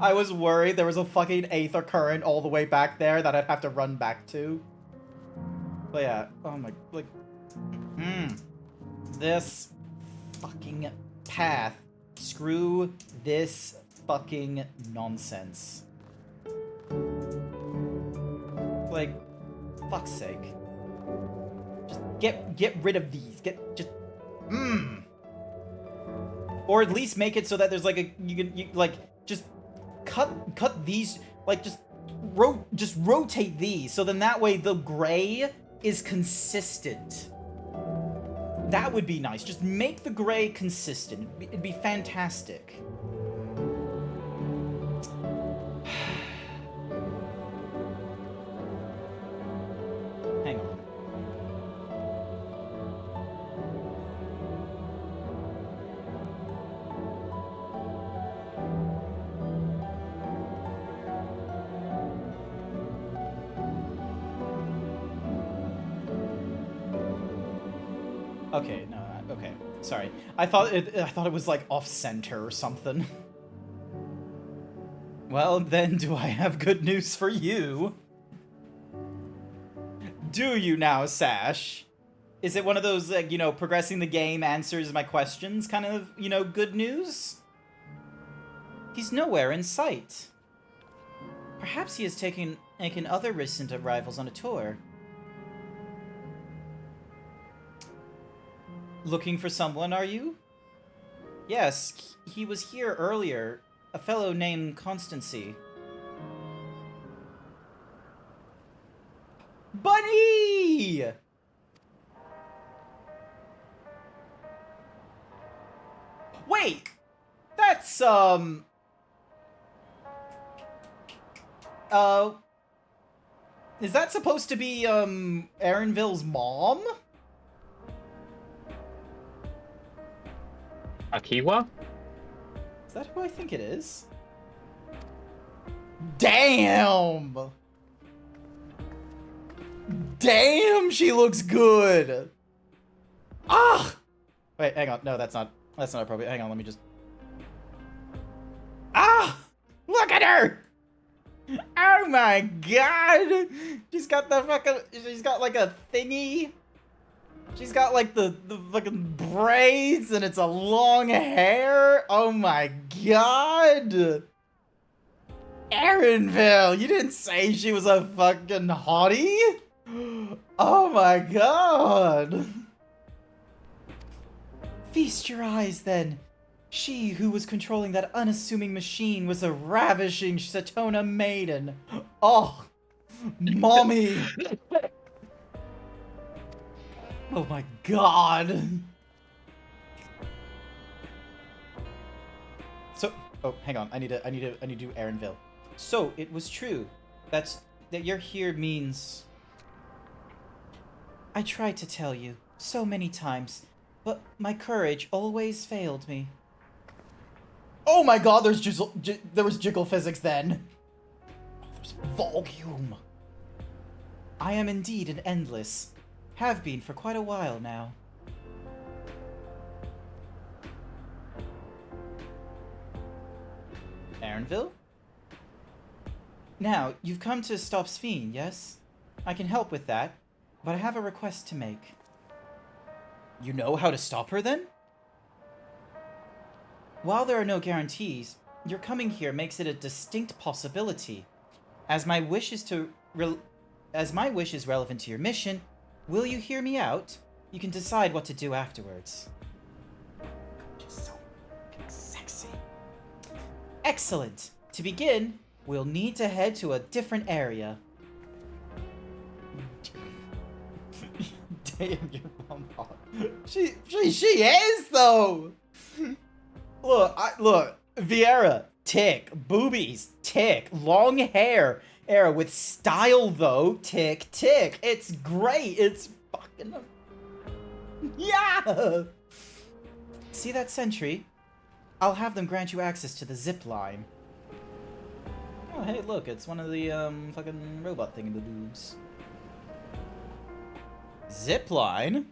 I was worried there was a fucking aether current all the way back there that I'd have to run back to. But yeah, oh my, like, this fucking path. Screw this fucking nonsense. Like, fuck's sake. Just get rid of these. Or at least make it so that there's like a, you like, just cut these, like, just rotate these, so then that way the gray is consistent. That would be nice. Just make the gray consistent. It'd be fantastic. Hang on. Okay, no, okay. Sorry. I thought it was like off-center or something. Well, then do I have good news for you? Do you now, Sash? Is it one of those, like, you know, progressing the game answers my questions kind of, you know, good news? He's nowhere in sight. Perhaps he has taken other recent arrivals on a tour. Looking for someone, are you? Yes, he was here earlier. A fellow named Constancy. Bunny! Wait! That's, is that supposed to be, Erenville's mom? Akiwa? Is that who I think it is? Damn! Damn, she looks good! Ah! Wait, hang on. No, that's not appropriate. Hang on, let me just... Ah! Look at her! Oh my god! She's got the fucking... She's got like a thingy. She's got like the fucking braids and it's a long hair. Oh my god! Erenville, you didn't say she was a fucking hottie? Oh my god! Feast your eyes then. She who was controlling that unassuming machine was a ravishing Satona maiden. Oh, mommy! Oh my god! So, oh, hang on. I need to do Erenville. So it was true. That you're here means. I tried to tell you so many times, but my courage always failed me. Oh my god! There was jiggle physics then. Oh, there's volume. I am indeed an endless. Have been for quite a while now. Erenville? Now, you've come to stop Sphene, yes? I can help with that, but I have a request to make. You know how to stop her, then? While there are no guarantees, your coming here makes it a distinct possibility. As my wish is relevant to your mission, will you hear me out? You can decide what to do afterwards. Just so sexy. Excellent. To begin, we'll need to head to a different area. Damn, your mom. She is though. Look, Vieira, tick. Boobies, tick. Long hair. era with style, though. Tick, tick. It's great. It's fucking... Yeah! See that sentry? I'll have them grant you access to the zip line. Oh, hey, look. It's one of the, fucking robot thingy-maboobs. Zip line?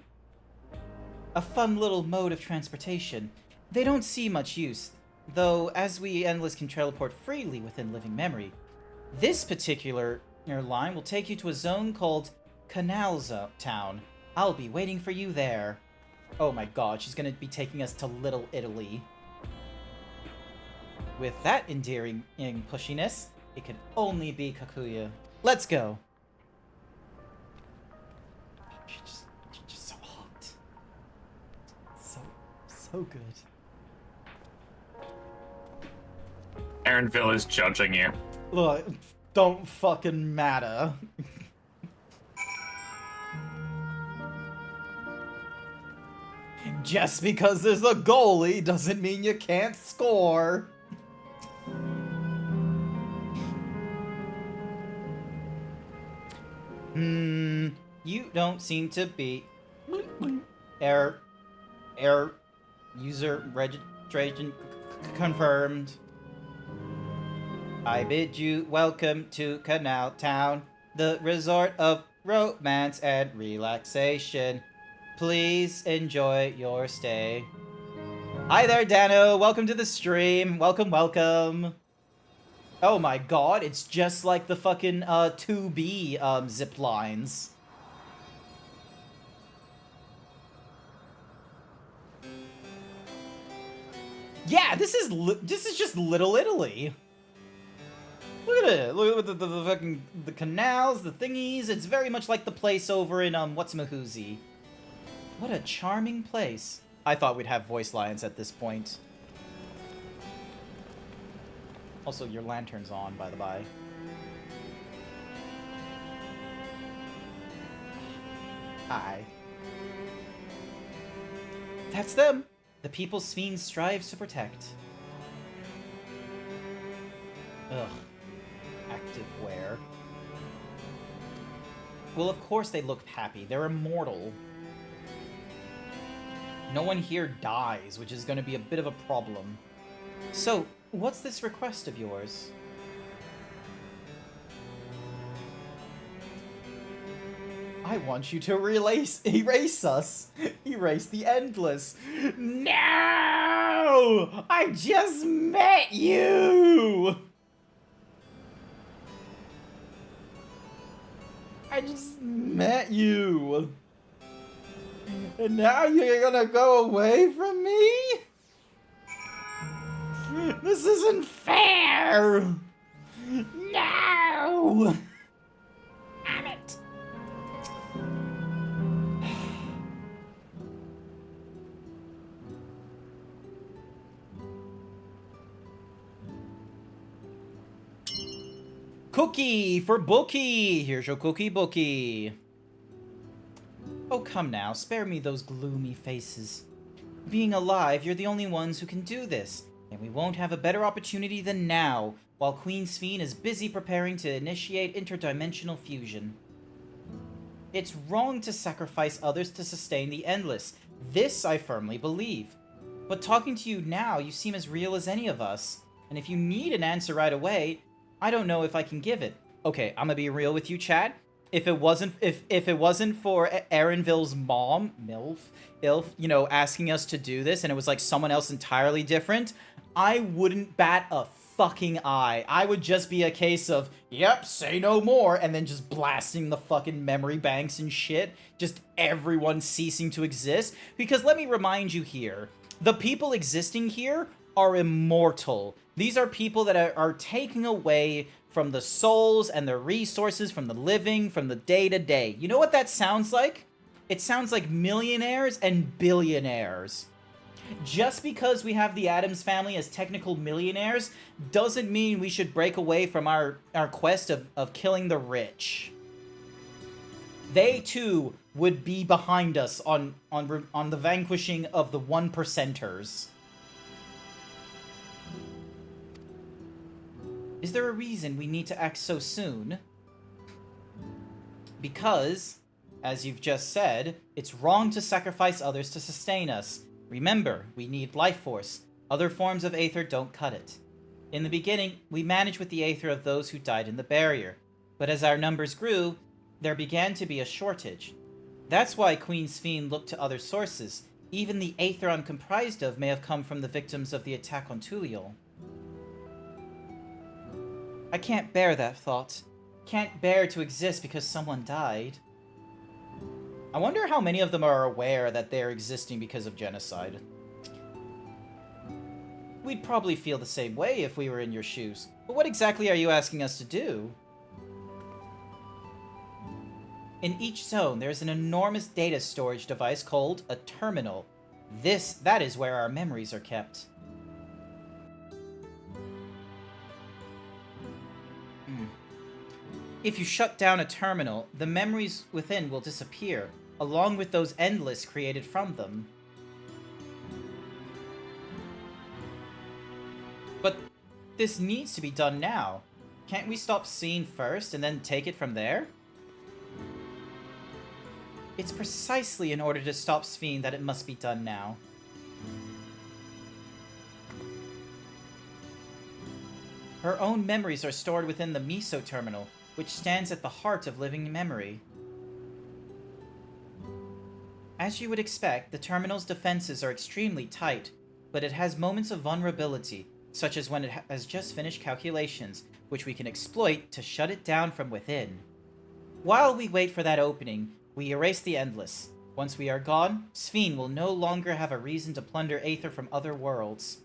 A fun little mode of transportation. They don't see much use, though as we Endless can teleport freely within living memory. This particular line will take you to a zone called Canal Town. I'll be waiting for you there. Oh my god, she's gonna be taking us to Little Italy. With that endearing pushiness, it can only be Kakuya. Let's go. She's just so hot. So good. Erenville is judging you. Look, don't fucking matter. Just because there's a goalie doesn't mean you can't score. You don't seem to be... Error. User registration confirmed. I bid you welcome to Canal Town, the resort of romance and relaxation. Please enjoy your stay. Hi there, Dano. Welcome to the stream. Welcome, welcome. Oh my god, it's just like the fucking 2B zip lines. Yeah, this is just Little Italy. Look at it. Look at the fucking the canals, the thingies. It's very much like the place over in What's-a-Mahoozy. What a charming place. I thought we'd have voice lines at this point. Also, your lantern's on, by the by. Hi. That's them. The people's fiend strives to protect. Ugh. Activewear. Well, of course they look happy. They're immortal. No one here dies, which is going to be a bit of a problem. So, what's this request of yours? I want you to erase us. Erase the Endless. No! I just met you! I just met you. And now you're gonna go away from me? This isn't fair! No! Damn it! Cookie for Bookie! Here's your cookie bookie. Oh, come now, spare me those gloomy faces. Being alive, you're the only ones who can do this, and we won't have a better opportunity than now, while Queen Sphene is busy preparing to initiate interdimensional fusion. It's wrong to sacrifice others to sustain the Endless. This I firmly believe. But talking to you now, you seem as real as any of us, and if you need an answer right away, I don't know if I can give it. Okay, I'm gonna be real with you, Chad. If it wasn't for Erenville's mom, Ilf, you know, asking us to do this, and it was like someone else entirely different, I wouldn't bat a fucking eye. I would just be a case of, yep, say no more, and then just blasting the fucking memory banks and shit. Just everyone ceasing to exist. Because let me remind you here, the people existing here are immortal. These are people that are taking away from the souls and the resources from the living, from the day-to-day. You know what that sounds like? It sounds like millionaires and billionaires. Just because we have the Addams family as technical millionaires doesn't mean we should break away from our quest of killing the rich. They, too, would be behind us on the vanquishing of the 1%ers. Is there a reason we need to act so soon? Because, as you've just said, it's wrong to sacrifice others to sustain us. Remember, we need life force. Other forms of aether don't cut it. In the beginning, we managed with the aether of those who died in the barrier. But as our numbers grew, there began to be a shortage. That's why Queen Sphene looked to other sources. Even the aether I'm comprised of may have come from the victims of the attack on Tulial. I can't bear that thought. Can't bear to exist because someone died. I wonder how many of them are aware that they're existing because of genocide. We'd probably feel the same way if we were in your shoes. But what exactly are you asking us to do? In each zone, there's an enormous data storage device called a terminal. That is where our memories are kept. If you shut down a terminal, the memories within will disappear, along with those endless created from them. But this needs to be done now. Can't we stop Sphene first and then take it from there? It's precisely in order to stop Sphene that it must be done now. Her own memories are stored within the Meso terminal, which stands at the heart of living memory. As you would expect, the terminal's defenses are extremely tight, but it has moments of vulnerability, such as when it has just finished calculations, which we can exploit to shut it down from within. While we wait for that opening, we erase the Endless. Once we are gone, Sphene will no longer have a reason to plunder aether from other worlds.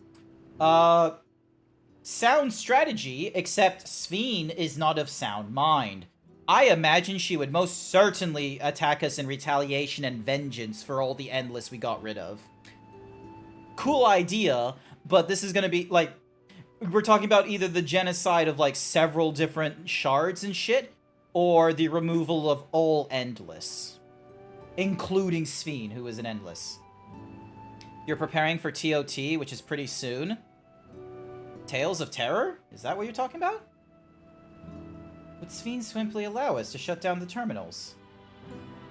Sound strategy, except Sphene is not of sound mind. I imagine she would most certainly attack us in retaliation and vengeance for all the Endless we got rid of. Cool idea, but this is gonna be, like, we're talking about either the genocide of, like, several different shards and shit, or the removal of all Endless. Including Sphene, who is an Endless. You're preparing for TOT, which is pretty soon. Tales of Terror? Is that what you're talking about? Would Sphene simply allow us to shut down the terminals?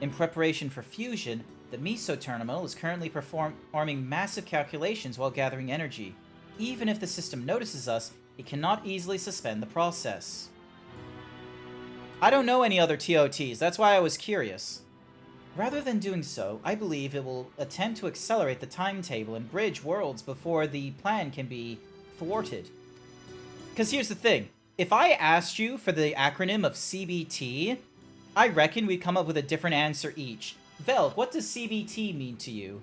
In preparation for fusion, the Meso terminal is currently performing massive calculations while gathering energy. Even if the system notices us, it cannot easily suspend the process. I don't know any other TOTs, that's why I was curious. Rather than doing so, I believe it will attempt to accelerate the timetable and bridge worlds before the plan can be thwarted. Because here's the thing, if I asked you for the acronym of CBT, I reckon we'd come up with a different answer each. Velk, what does CBT mean to you?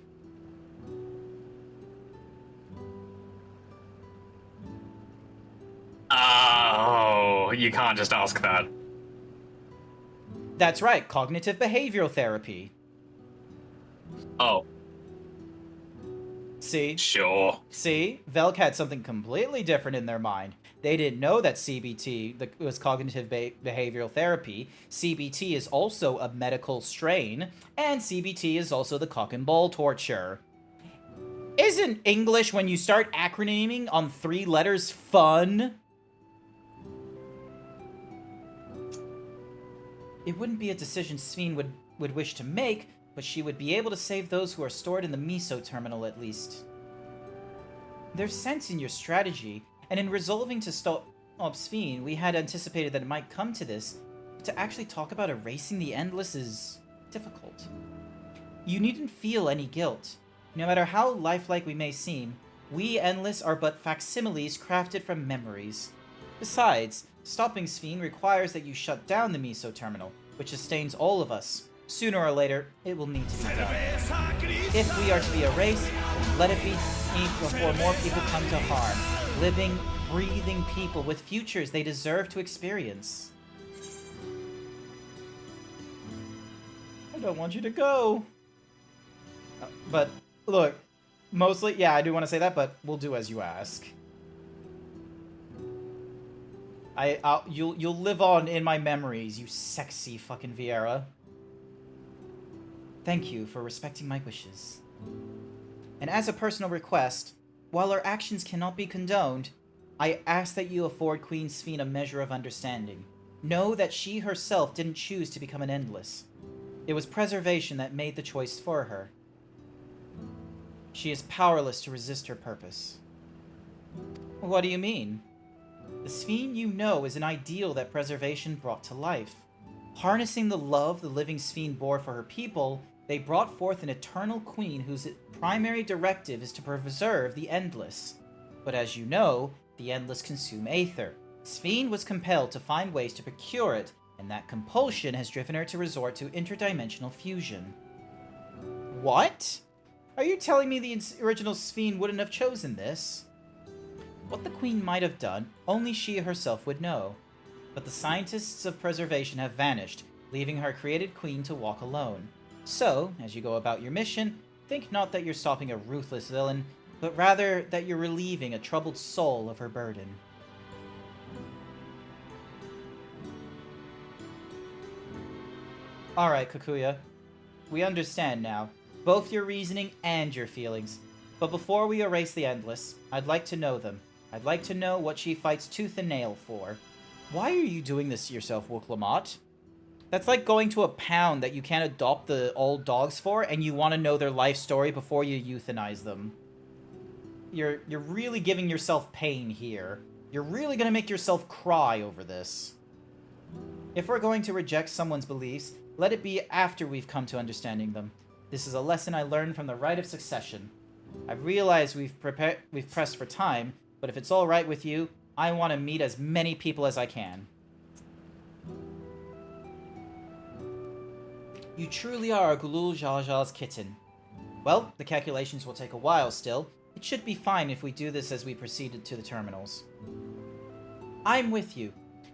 Oh, you can't just ask that. That's right, cognitive behavioral therapy. Oh. See? Sure. See? Velk had something completely different in their mind. They didn't know that CBT was cognitive behavioral therapy. CBT is also a medical strain, and CBT is also the cock and ball torture. Isn't English, when you start acronyming on 3 letters, fun? It wouldn't be a decision Sphene would wish to make, but she would be able to save those who are stored in the Meso terminal at least. There's sense in your strategy, and in resolving to stop Sphene, we had anticipated that it might come to this, but to actually talk about erasing the Endless is difficult. You needn't feel any guilt. No matter how lifelike we may seem, we Endless are but facsimiles crafted from memories. Besides, stopping Sphene requires that you shut down the Meso terminal, which sustains all of us. Sooner or later, it will need to be done. If we are to be erased, then let it be before more people come to harm. Living, breathing people with futures they deserve to experience. I don't want you to go. But, look, mostly, yeah, I do want to say that, but we'll do as you ask. You'll live on in my memories, you sexy fucking Viera. Thank you for respecting my wishes. And as a personal request, while our actions cannot be condoned, I ask that you afford Queen Sphene a measure of understanding. Know that she herself didn't choose to become an Endless. It was preservation that made the choice for her. She is powerless to resist her purpose. What do you mean? The Sphene you know is an ideal that preservation brought to life. Harnessing the love the living Sphene bore for her people, they brought forth an eternal queen whose primary directive is to preserve the Endless. But as you know, the Endless consume Aether. Sphene was compelled to find ways to procure it, and that compulsion has driven her to resort to interdimensional fusion. What? Are you telling me the original Sphene wouldn't have chosen this? What the Queen might have done, only she herself would know. But the scientists of preservation have vanished, leaving her created queen to walk alone. So, as you go about your mission, think not that you're stopping a ruthless villain, but rather that you're relieving a troubled soul of her burden. Alright, Kakuya. We understand now, both your reasoning and your feelings. But before we erase the Endless, I'd like to know them. I'd like to know what she fights tooth and nail for. Why are you doing this to yourself, Wook-Lamont? That's like going to a pound that you can't adopt the old dogs for, and you want to know their life story before you euthanize them. You're really giving yourself pain here. You're really gonna make yourself cry over this. If we're going to reject someone's beliefs, let it be after we've come to understanding them. This is a lesson I learned from the Rite of Succession. I realize we've pressed for time, but if it's alright with you, I want to meet as many people as I can. You truly are Gulul Jaja's kitten. Well, the calculations will take a while still. It should be fine if we do this as we proceed to the terminals. I'm with you.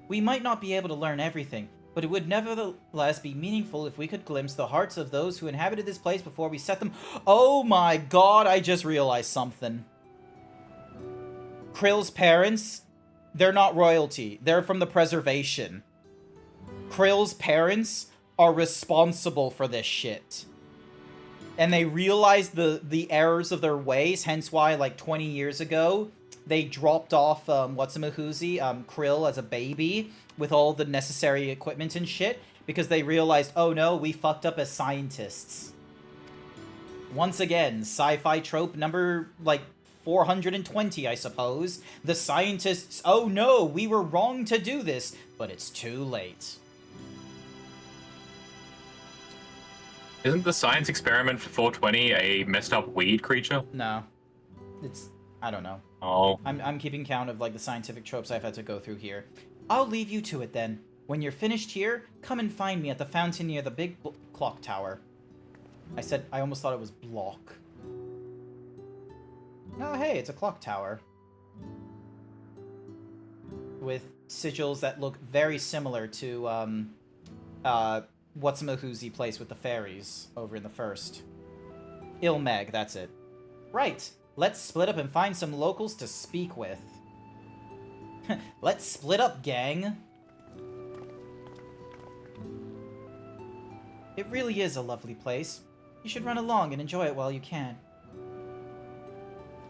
We might not be able to learn everything, but it would nevertheless be meaningful if we could glimpse the hearts of those who inhabited this place before we set them— Oh my god, I just realized something. Krill's parents, they're not royalty. They're from the preservation. Krill's parents are responsible for this shit. And they realized the errors of their ways, hence why, like, 20 years ago, they dropped off, Krill as a baby with all the necessary equipment and shit, because they realized, oh no, we fucked up as scientists. Once again, sci-fi trope number, like, 420, I suppose. The scientists, oh no, we were wrong to do this, but it's too late. Isn't the science experiment for 420 a messed up weed creature? No. It's... I don't know. Oh. I'm keeping count of, like, the scientific tropes I've had to go through here. I'll leave you to it, then. When you're finished here, come and find me at the fountain near the big clock tower. I almost thought it was block. Oh, hey, it's a clock tower. With sigils that look very similar to, What's-a-Mahoozy place with the fairies over in the first. Ilmeg, that's it. Right, let's split up and find some locals to speak with. Let's split up, gang. It really is a lovely place. You should run along and enjoy it while you can.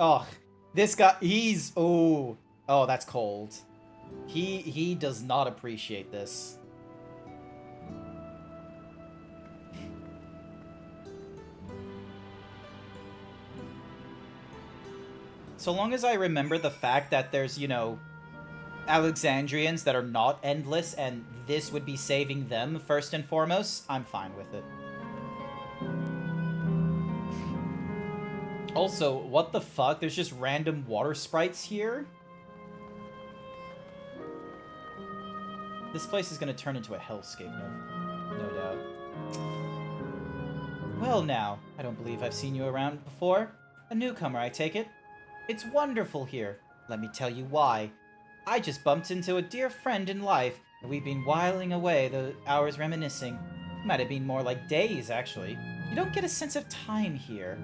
Oh, this guy, he's... Oh, that's cold. He does not appreciate this. So long as I remember the fact that there's, you know, Alexandrians that are not endless, and this would be saving them first and foremost, I'm fine with it. Also, what the fuck? There's just random water sprites here? This place is gonna turn into a hellscape, no doubt. Well now, I don't believe I've seen you around before. A newcomer, I take it? It's wonderful here. Let me tell you why. I just bumped into a dear friend in life, and we've been whiling away the hours reminiscing. Might have been more like days, actually. You don't get a sense of time here.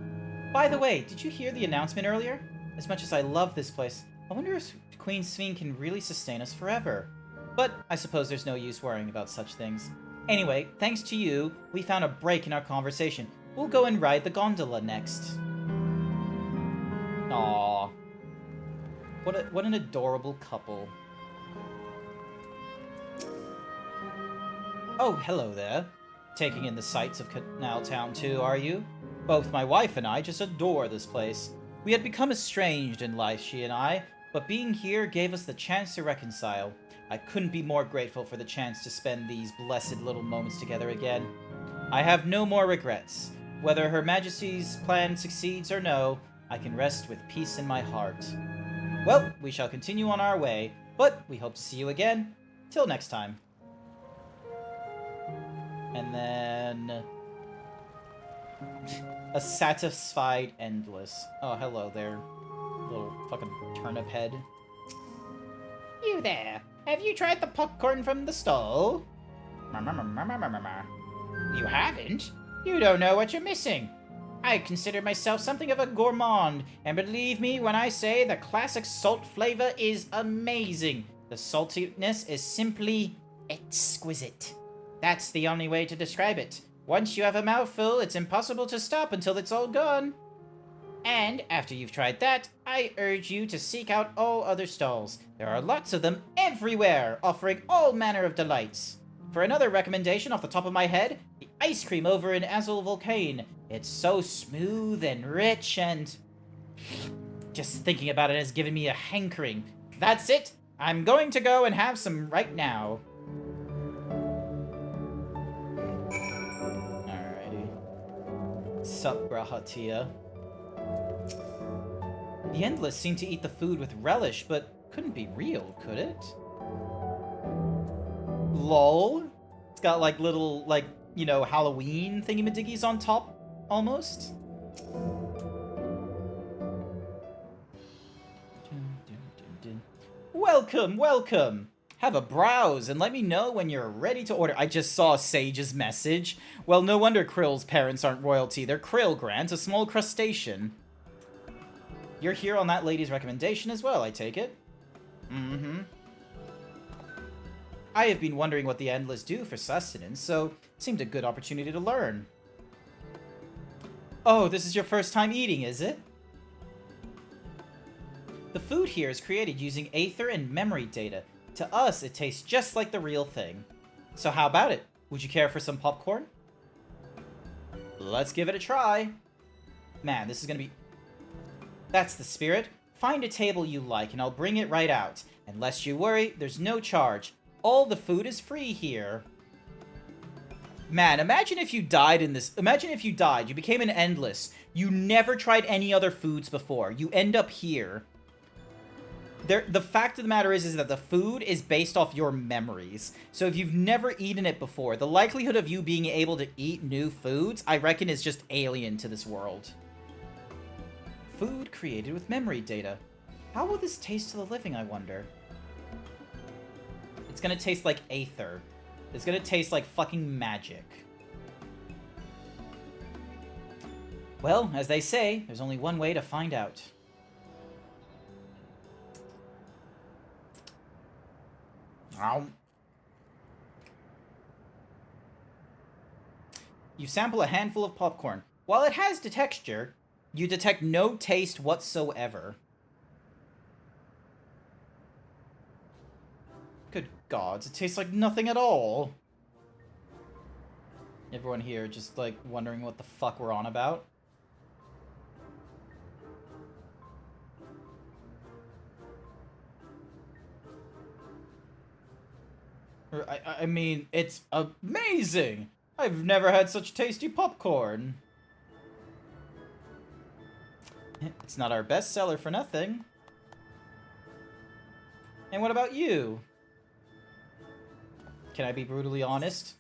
By the way, did you hear the announcement earlier? As much as I love this place, I wonder if Queen Sphene can really sustain us forever. But I suppose there's no use worrying about such things. Anyway, thanks to you, we found a break in our conversation. We'll go and ride the gondola next. Aww. What an adorable couple. Oh, hello there. Taking in the sights of Canal Town too, are you? Both my wife and I just adore this place. We had become estranged in life, she and I, but being here gave us the chance to reconcile. I couldn't be more grateful for the chance to spend these blessed little moments together again. I have no more regrets. Whether Her Majesty's plan succeeds or no, I can rest with peace in my heart. Well, we shall continue on our way, but we hope to see you again. Till next time. And then... a satisfied endless. Oh, hello there. Little fucking turnip head. You there. Have you tried the popcorn from the stall? You haven't? You don't know what you're missing. I consider myself something of a gourmand, and believe me when I say the classic salt flavor is amazing. The saltiness is simply exquisite. That's the only way to describe it. Once you have a mouthful, it's impossible to stop until it's all gone. And after you've tried that, I urge you to seek out all other stalls. There are lots of them everywhere, offering all manner of delights. For another recommendation off the top of my head, the ice cream over in Azul Volcane. It's so smooth and rich and... just thinking about it has given me a hankering. That's it! I'm going to go and have some right now. Alrighty. Sup, Grahatia. The Endless seemed to eat the food with relish, but couldn't be real, could it? Lol. It's got like little, like, you know, Halloween thingamadiggies on top, almost. Welcome, welcome. Have a browse and let me know when you're ready to order. I just saw Sage's message. Well, no wonder Krill's parents aren't royalty. They're Krill, Grant, a small crustacean. You're here on that lady's recommendation as well, I take it? Mm-hmm. I have been wondering what the Endless do for sustenance, so it seemed a good opportunity to learn. Oh, this is your first time eating, is it? The food here is created using aether and memory data. To us, it tastes just like the real thing. So how about it? Would you care for some popcorn? Let's give it a try. Man, this is gonna be... That's the spirit. Find a table you like and I'll bring it right out. And lest you worry, there's no charge. All the food is free here. Man, imagine if you died in this... Imagine if you died, you became an Endless. You never tried any other foods before. You end up here. The fact of the matter is that the food is based off your memories. So if you've never eaten it before, the likelihood of you being able to eat new foods, I reckon, is just alien to this world. Food created with memory data. How will this taste to the living, I wonder? It's gonna taste like aether. It's gonna taste like fucking magic. Well, as they say, there's only one way to find out. Ow. You sample a handful of popcorn. While it has the texture, you detect no taste whatsoever. Good gods, it tastes like nothing at all. Everyone here just, like, wondering what the fuck we're on about. I mean, it's amazing! I've never had such tasty popcorn. It's not our best seller for nothing. And what about you? Can I be brutally honest?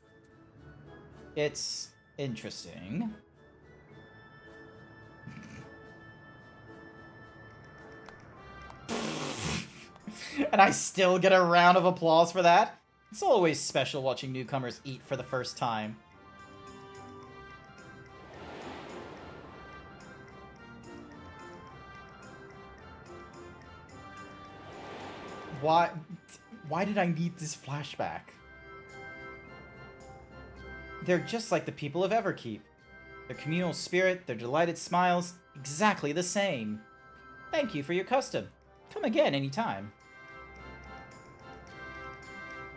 It's interesting. And I still get a round of applause for that? It's always special watching newcomers eat for the first time. Why did I need this flashback? They're just like the people of Everkeep. Their communal spirit, their delighted smiles, exactly the same. Thank you for your custom. Come again anytime.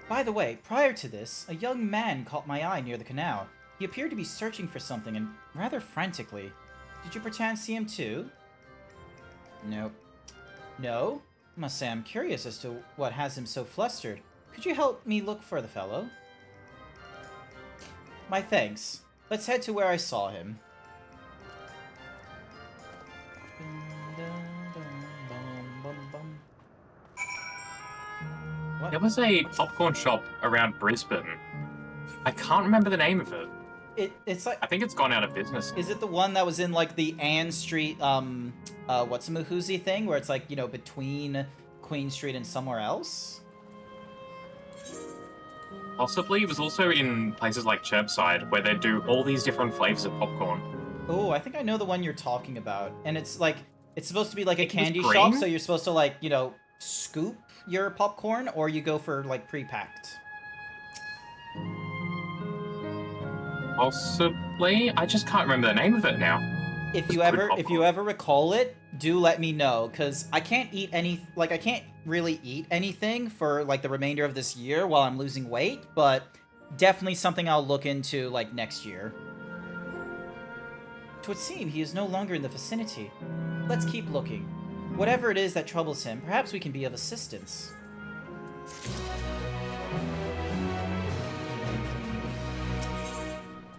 By the way, prior to this, a young man caught my eye near the canal. He appeared to be searching for something, and rather frantically. Did you perchance see him too? Nope. No? Must say I'm curious as to what has him so flustered. Could you help me look for the fellow? My thanks. Let's head to where I saw him. What? There was a popcorn shop around Brisbane. I can't remember the name of it. It's like... I think it's gone out of business. Is it the one that was in, like, the Ann Street, what's-a-mahoozy thing? Where it's, like, you know, between Queen Street and somewhere else? Possibly. It was also in places like Cherpside, where they do all these different flavors of popcorn. Oh, I think I know the one you're talking about. And it's, like, it's supposed to be, like, a candy green? shop, so you're supposed to, like, you know, scoop your popcorn, or you go for, like, pre-packed. Possibly. I just can't remember the name of it now. If you ever recall it, do let me know, because I can't eat I can't really eat anything for, like, the remainder of this year while I'm losing weight, but definitely something I'll look into, like, next year. Twould seem he is no longer in the vicinity. Let's keep looking. Whatever it is that troubles him, perhaps we can be of assistance.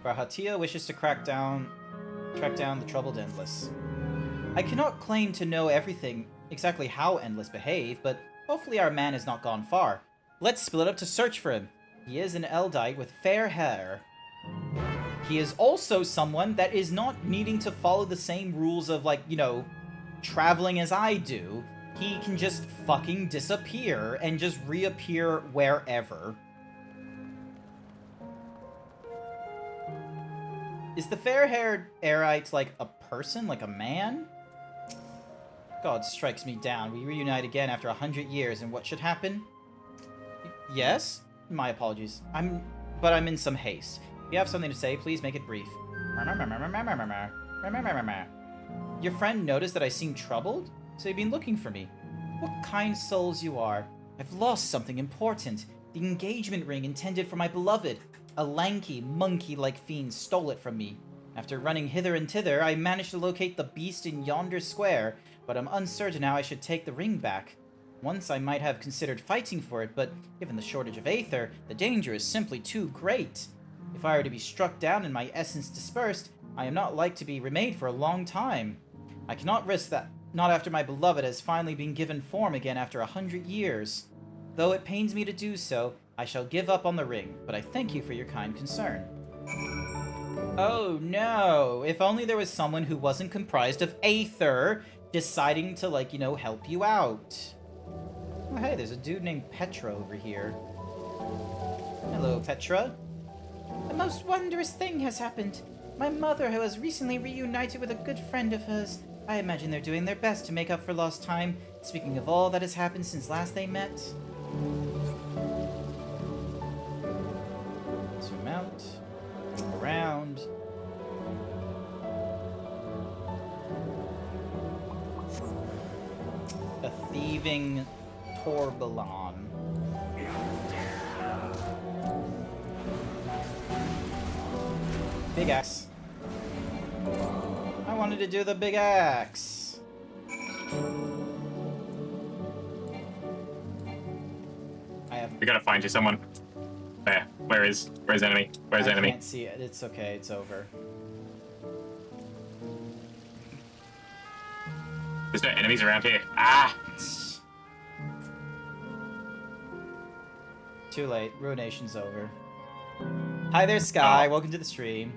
Rahatia wishes to track down the troubled Endless. I cannot claim to know everything, exactly how Endless behave, but hopefully our man has not gone far. Let's split up to search for him. He is an Eldite with fair hair. He is also someone that is not needing to follow the same rules of, like, you know, traveling as I do. He can just fucking disappear and just reappear wherever. Is the fair-haired Airite, like, a person? Like a man? God strikes me down. We reunite again after 100 years, and what should happen? Yes? My apologies. But I'm in some haste. If you have something to say, please make it brief. Your friend noticed that I seemed troubled? So you've been looking for me. What kind souls you are. I've lost something important. The engagement ring intended for my beloved. A lanky, monkey-like fiend stole it from me. After running hither and thither, I managed to locate the beast in yonder square, but I'm uncertain how I should take the ring back. Once I might have considered fighting for it, but given the shortage of aether, the danger is simply too great. If I were to be struck down and my essence dispersed, I am not like to be remade for a long time. I cannot risk that, not after my beloved has finally been given form again after 100 years. Though it pains me to do so, I shall give up on the ring, but I thank you for your kind concern. Oh no, if only there was someone who wasn't comprised of aether deciding to, like, you know, help you out. Oh hey, there's a dude named Petra over here. Hello, Petra. A most wondrous thing has happened. My mother, who has recently reunited with a good friend of hers. I imagine they're doing their best to make up for lost time. Speaking of all that has happened since last they met. Zoom out. Around. A thieving Tourbillon. Big axe. I wanted to do the big axe. We gotta find you someone. There. Where's enemy? Where's enemy? I can't see it. It's okay. It's over. There's no enemies around here. Ah! Too late. Ruination's over. Hi there, Sky. Welcome to the stream.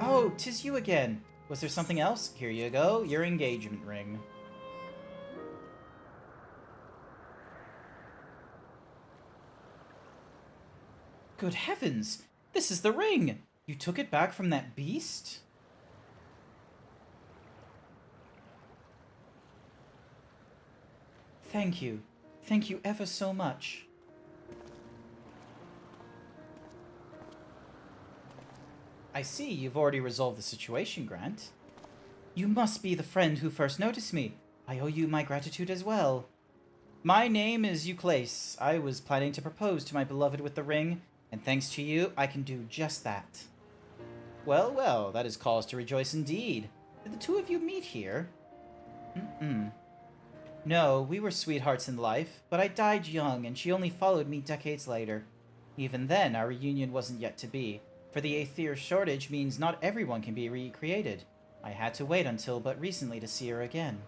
Oh, 'tis you again. Was there something else? Here you go. Your engagement ring. Good heavens! This is the ring! You took it back from that beast? Thank you. Thank you ever so much. I see you've already resolved the situation, Grant. You must be the friend who first noticed me. I owe you my gratitude as well. My name is Euclase. I was planning to propose to my beloved with the ring, and thanks to you, I can do just that. Well, well, that is cause to rejoice indeed. Did the two of you meet here? No, we were sweethearts in life, but I died young, and she only followed me decades later. Even then, our reunion wasn't yet to be, for the Aether shortage means not everyone can be recreated. I had to wait until but recently to see her again.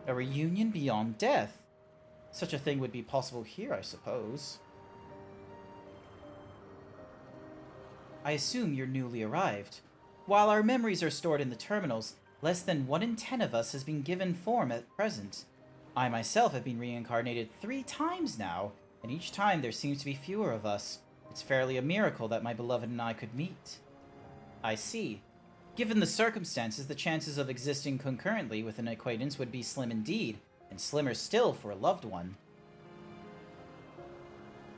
A reunion beyond death? Such a thing would be possible here, I suppose. I assume you're newly arrived. While our memories are stored in the terminals, less than 1 in 10 of us has been given form at present. I myself have been reincarnated 3 times now, and each time there seems to be fewer of us. It's fairly a miracle that my beloved and I could meet. I see. Given the circumstances, the chances of existing concurrently with an acquaintance would be slim indeed, and slimmer still for a loved one.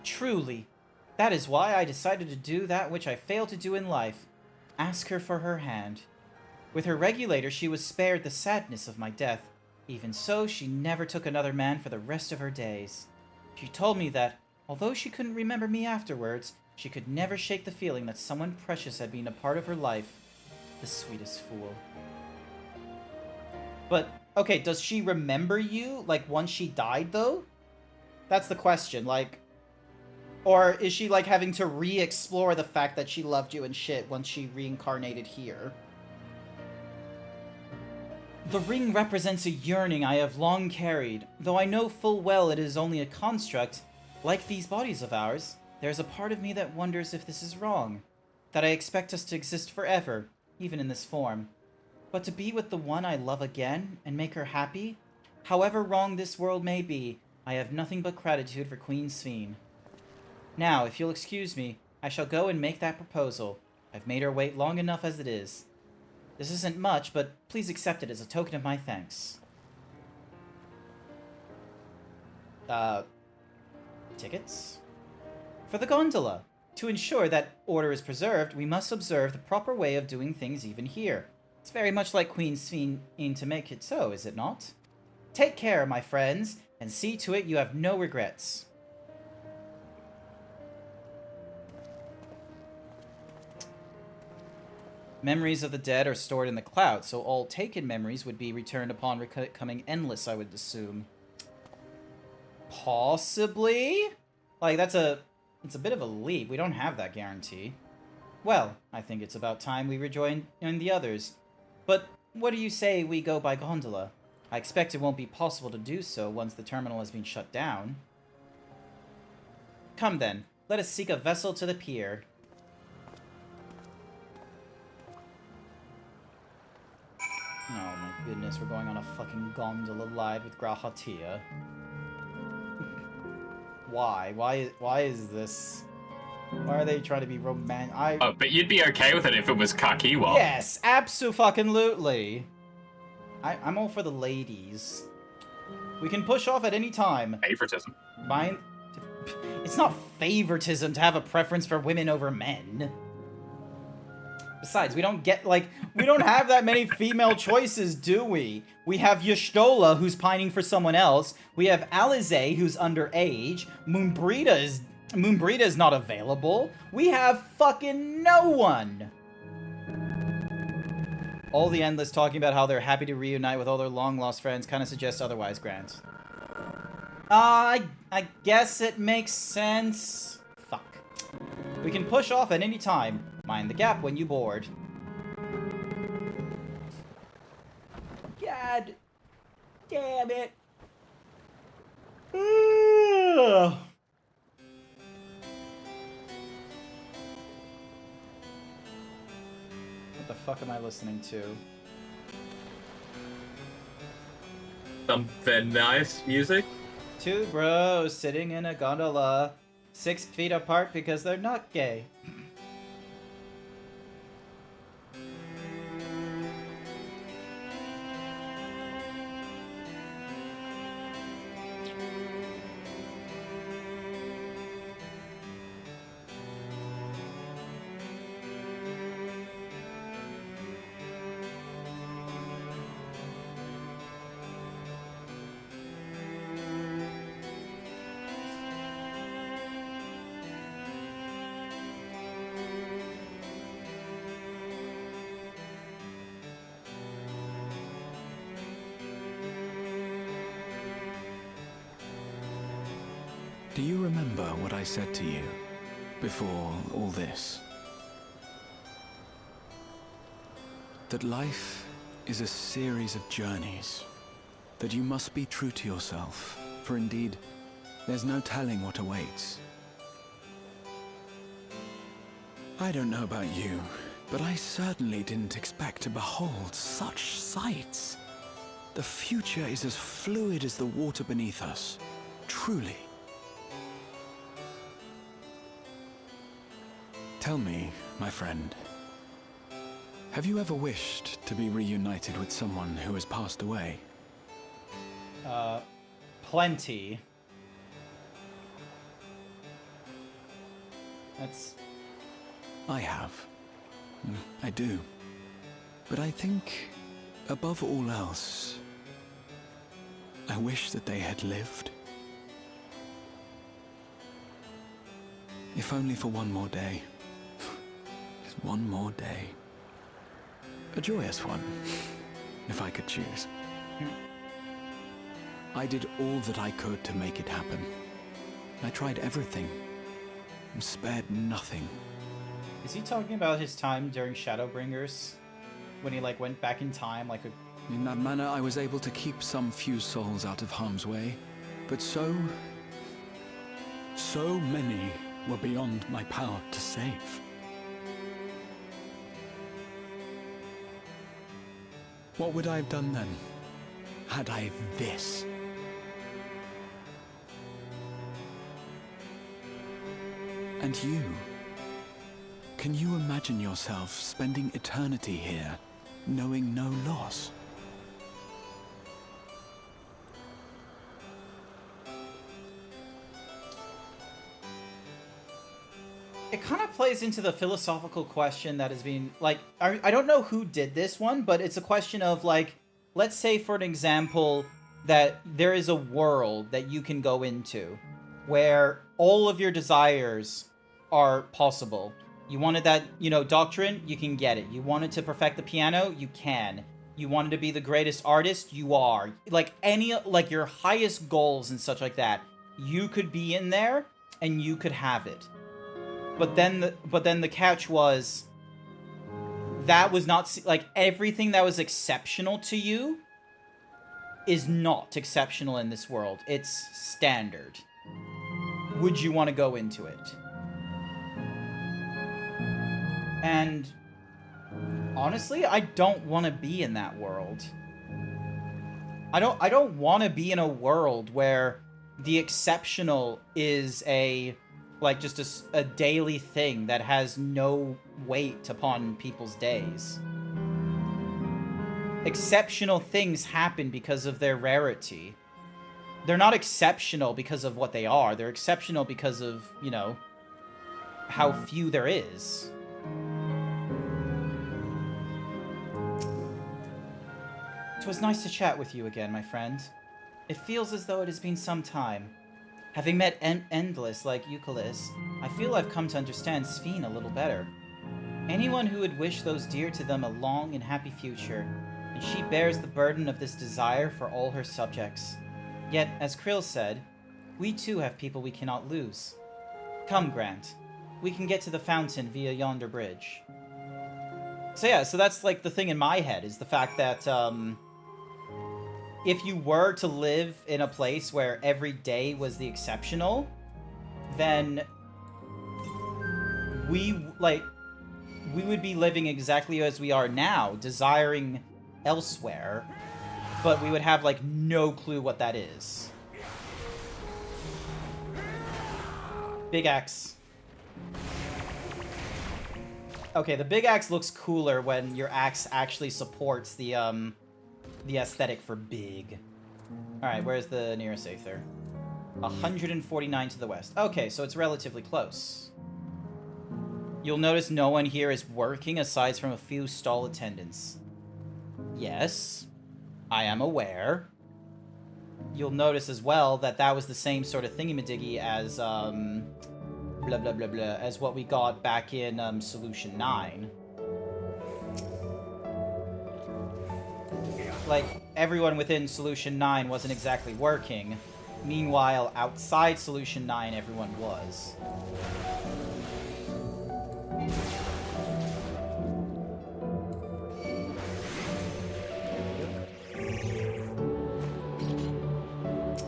Truly. That is why I decided to do that which I failed to do in life. Ask her for her hand. With her regulator, she was spared the sadness of my death. Even so, she never took another man for the rest of her days. She told me that, although she couldn't remember me afterwards, she could never shake the feeling that someone precious had been a part of her life. The sweetest fool. But, okay, does she remember you, like, once she died, though? That's the question, like... Or is she, like, having to re-explore the fact that she loved you and shit once she reincarnated here? The ring represents a yearning I have long carried. Though I know full well it is only a construct, like these bodies of ours, there's a part of me that wonders if this is wrong. That I expect us to exist forever, even in this form. But to be with the one I love again, and make her happy, however wrong this world may be, I have nothing but gratitude for Queen Sveen. Now, if you'll excuse me, I shall go and make that proposal. I've made her wait long enough as it is. This isn't much, but please accept it as a token of my thanks. Tickets? For the gondola. To ensure that order is preserved, we must observe the proper way of doing things even here. It's very much like Queen Sveen to make it so, is it not? Take care, my friends, and see to it you have no regrets. Memories of the dead are stored in the cloud, so all taken memories would be returned upon becoming endless, I would assume. Possibly? Like, it's a bit of a leap. We don't have that guarantee. Well, I think it's about time we rejoin the others. But what do you say we go by gondola? I expect it won't be possible to do so once the terminal has been shut down. Come then, let us seek a vessel to the pier. Oh my goodness, we're going on a fucking gondola ride with Grahatia. Why? Why is this? Why are they trying to be romantic? Oh, but you'd be okay with it if it was Kakiwa. Yes, abso-fucking-lutely. I'm all for the ladies. We can push off at any time. Favoritism. Mine... It's not favoritism to have a preference for women over men. Besides, we don't get, like, we don't have that many female choices, do we? We have Y'shtola, who's pining for someone else. We have Alize, who's underage. Moonbrita is not available. We have fucking no one. All the Endless talking about how they're happy to reunite with all their long-lost friends kind of suggests otherwise, Grant. I guess it makes sense. Fuck. We can push off at any time. Mind the gap when you board. God damn it. Ugh. What the fuck am I listening to? Something nice music. 2 bros sitting in a gondola, 6 feet apart because they're not gay. Do you remember what I said to you before all this? That life is a series of journeys, that you must be true to yourself, for indeed, there's no telling what awaits. I don't know about you, but I certainly didn't expect to behold such sights. The future is as fluid as the water beneath us, truly. Tell me, my friend, have you ever wished to be reunited with someone who has passed away? Plenty. I have. I do. But I think, above all else, I wish that they had lived. If only for one more day. Just one more day. A joyous one, if I could choose. I did all that I could to make it happen. I tried everything, and spared nothing. Is he talking about his time during Shadowbringers? When he, like, went back in time, like a... In that manner, I was able to keep some few souls out of harm's way, but so many were beyond my power to save. What would I have done then, had I this? And you? Can you imagine yourself spending eternity here, knowing no loss? It kind of plays into the philosophical question that has been, like, I don't know who did this one, but it's a question of, like, let's say, for an example, that there is a world that you can go into where all of your desires are possible. You wanted that, you know, doctrine, you can get it. You wanted to perfect the piano, you can. You wanted to be the greatest artist, you are. Like, any, like, your highest goals and such like that, you could be in there and you could have it. But then the catch was, that was not, like, everything that was exceptional to you is not exceptional in this world. It's standard. Would you want to go into it? And honestly, I don't want to be in that world. I don't want to be in a world where the exceptional is a, like, just a daily thing that has no weight upon people's days. Exceptional things happen because of their rarity. They're not exceptional because of what they are. They're exceptional because of, you know, how few there is. It was nice to chat with you again, my friend. It feels as though it has been some time. Having met Endless like Eucalyptus, I feel I've come to understand Sphene a little better. Anyone who would wish those dear to them a long and happy future, and she bears the burden of this desire for all her subjects. Yet, as Krill said, we too have people we cannot lose. Come, Grant. We can get to the fountain via yonder bridge. So yeah, so that's like the thing in my head, is the fact that, if you were to live in a place where every day was the exceptional, then we would be living exactly as we are now, desiring elsewhere, but we would have, like, no clue what that is. Big axe. Okay, the big axe looks cooler when your axe actually supports the aesthetic for big. Alright, where's the nearest Aether? 149 to the west. Okay, so it's relatively close. You'll notice no one here is working aside from a few stall attendants. Yes, I am aware. You'll notice as well that that was the same sort of thingy-majiggy as, blah blah blah blah, as what we got back in, Solution 9. Like, everyone within Solution 9 wasn't exactly working, Meanwhile, outside Solution 9, everyone was.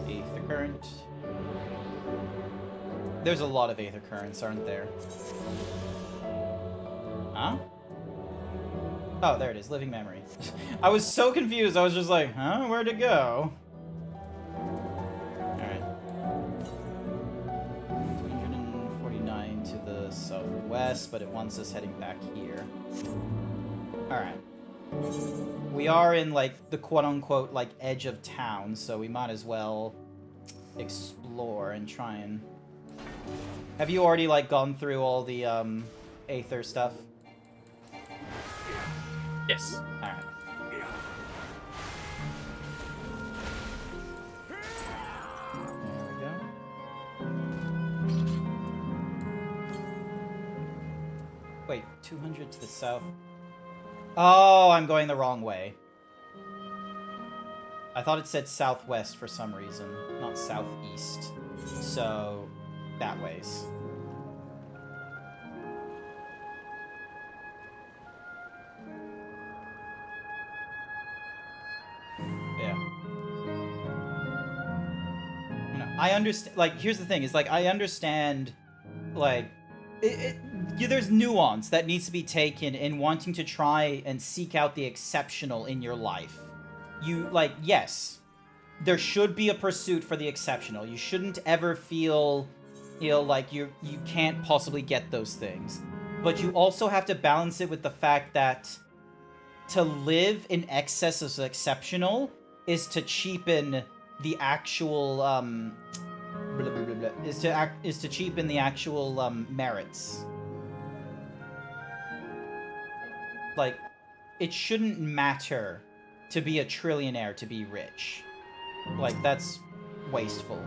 Aether current. There's a lot of aether currents, aren't there? Huh? Oh, there it is. Living memory. I was so confused. I was just like, huh? Where'd it go? Alright. 249 to the southwest, but it wants us heading back here. Alright. We are in, like, the quote-unquote, like, edge of town, so we might as well explore and try and... Have you already, like, gone through all the, Aether stuff? Yes. Alright. There we go. Wait, 200 to the south. Oh, I'm going the wrong way. I thought it said southwest for some reason, not southeast. So, that ways. Yeah. I understand, like, here's the thing, is, like, I understand, like, there's nuance that needs to be taken in wanting to try and seek out the exceptional in your life. You, like, yes, there should be a pursuit for the exceptional. You shouldn't ever feel, you know, like you can't possibly get those things. But you also have to balance it with the fact that to live in excess of exceptional is to cheapen the actual, is to cheapen the actual, merits. Like, it shouldn't matter to be a trillionaire to be rich. Like, that's wasteful.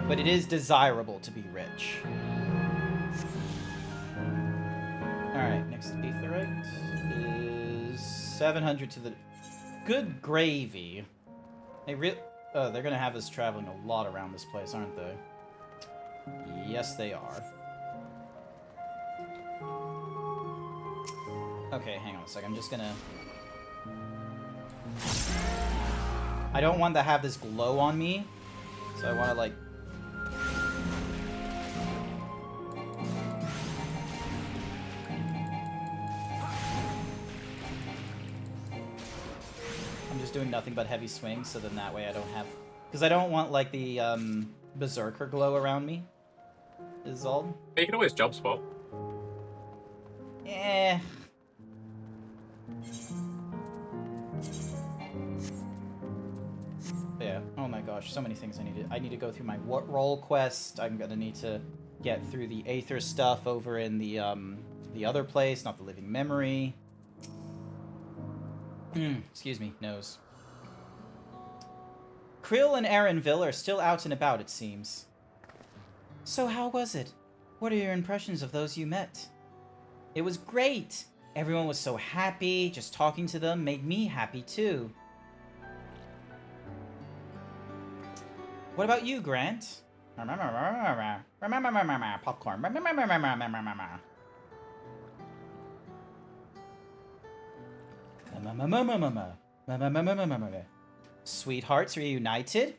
But it is desirable to be rich. Alright, next aetherite is 700 to the... Good gravy. Oh, they're gonna have us traveling a lot around this place, aren't they? Yes, they are. Okay, hang on a sec. I'm just gonna... I don't want to have this glow on me, so I want to, like... I'm just doing nothing but heavy swings, so then that way I don't have... Because I don't want, like, the, Berserker glow around me, is all. You can always jump spot. Eh... Yeah. Oh my gosh, so many things I need to go through my role quest. I'm gonna need to get through the Aether stuff over in the other place, not the living memory. Excuse me, nose. Krill and Erenville are still out and about, it seems. So how was it? What are your impressions of those you met? It was great! Everyone was so happy, just talking to them made me happy too. What about you, Grant? Popcorn. Sweethearts reunited?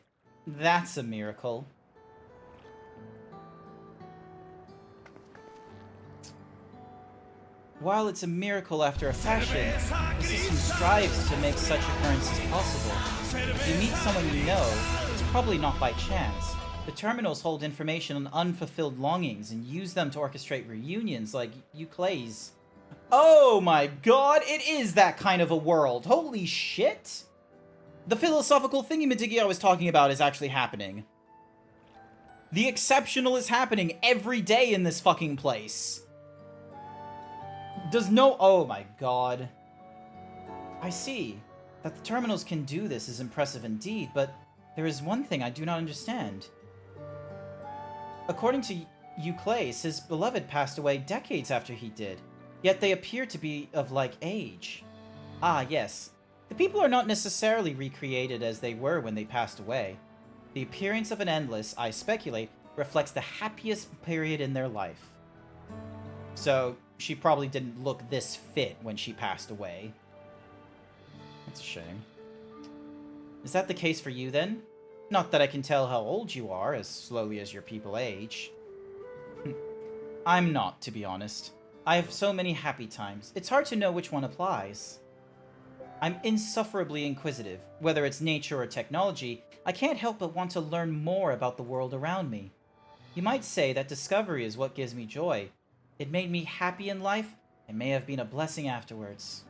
That's a miracle. While it's a miracle after a fashion, the system strives to make such occurrences possible. If you meet someone you know, it's probably not by chance. The terminals hold information on unfulfilled longings and use them to orchestrate reunions like Euclid's. Oh my god, it is that kind of a world. Holy shit! The philosophical thingy-majiggy I was talking about is actually happening. The exceptional is happening every day in this fucking place. Oh my god. I see. That the terminals can do this is impressive indeed, but there is one thing I do not understand. According to Euclid, his beloved passed away decades after he did, yet they appear to be of like age. Ah, yes. The people are not necessarily recreated as they were when they passed away. The appearance of an endless, I speculate, reflects the happiest period in their life. So, she probably didn't look this fit when she passed away. That's a shame. Is that the case for you, then? Not that I can tell how old you are, as slowly as your people age. I'm not, to be honest. I have so many happy times, it's hard to know which one applies. I'm insufferably inquisitive. Whether it's nature or technology, I can't help but want to learn more about the world around me. You might say that discovery is what gives me joy. It made me happy in life, and may have been a blessing afterwards.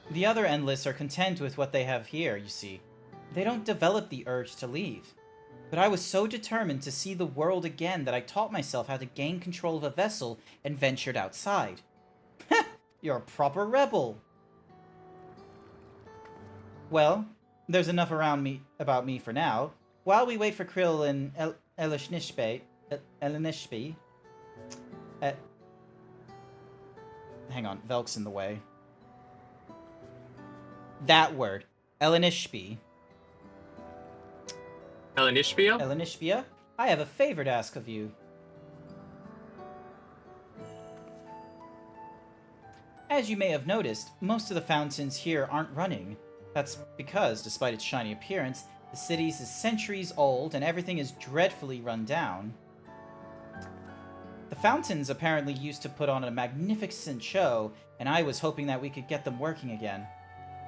The other Endless are content with what they have here, you see. They don't develop the urge to leave. But I was so determined to see the world again that I taught myself how to gain control of a vessel and ventured outside. You're a proper rebel. Well, there's enough about me for now. While we wait for Krill and Elinishbe, hang on, Velk's in the way. That word, Elinishbe. Elinishbia? Elinishbia, I have a favor to ask of you. As you may have noticed, most of the fountains here aren't running. That's because, despite its shiny appearance, the city is centuries old and everything is dreadfully run down. The fountains apparently used to put on a magnificent show, and I was hoping that we could get them working again.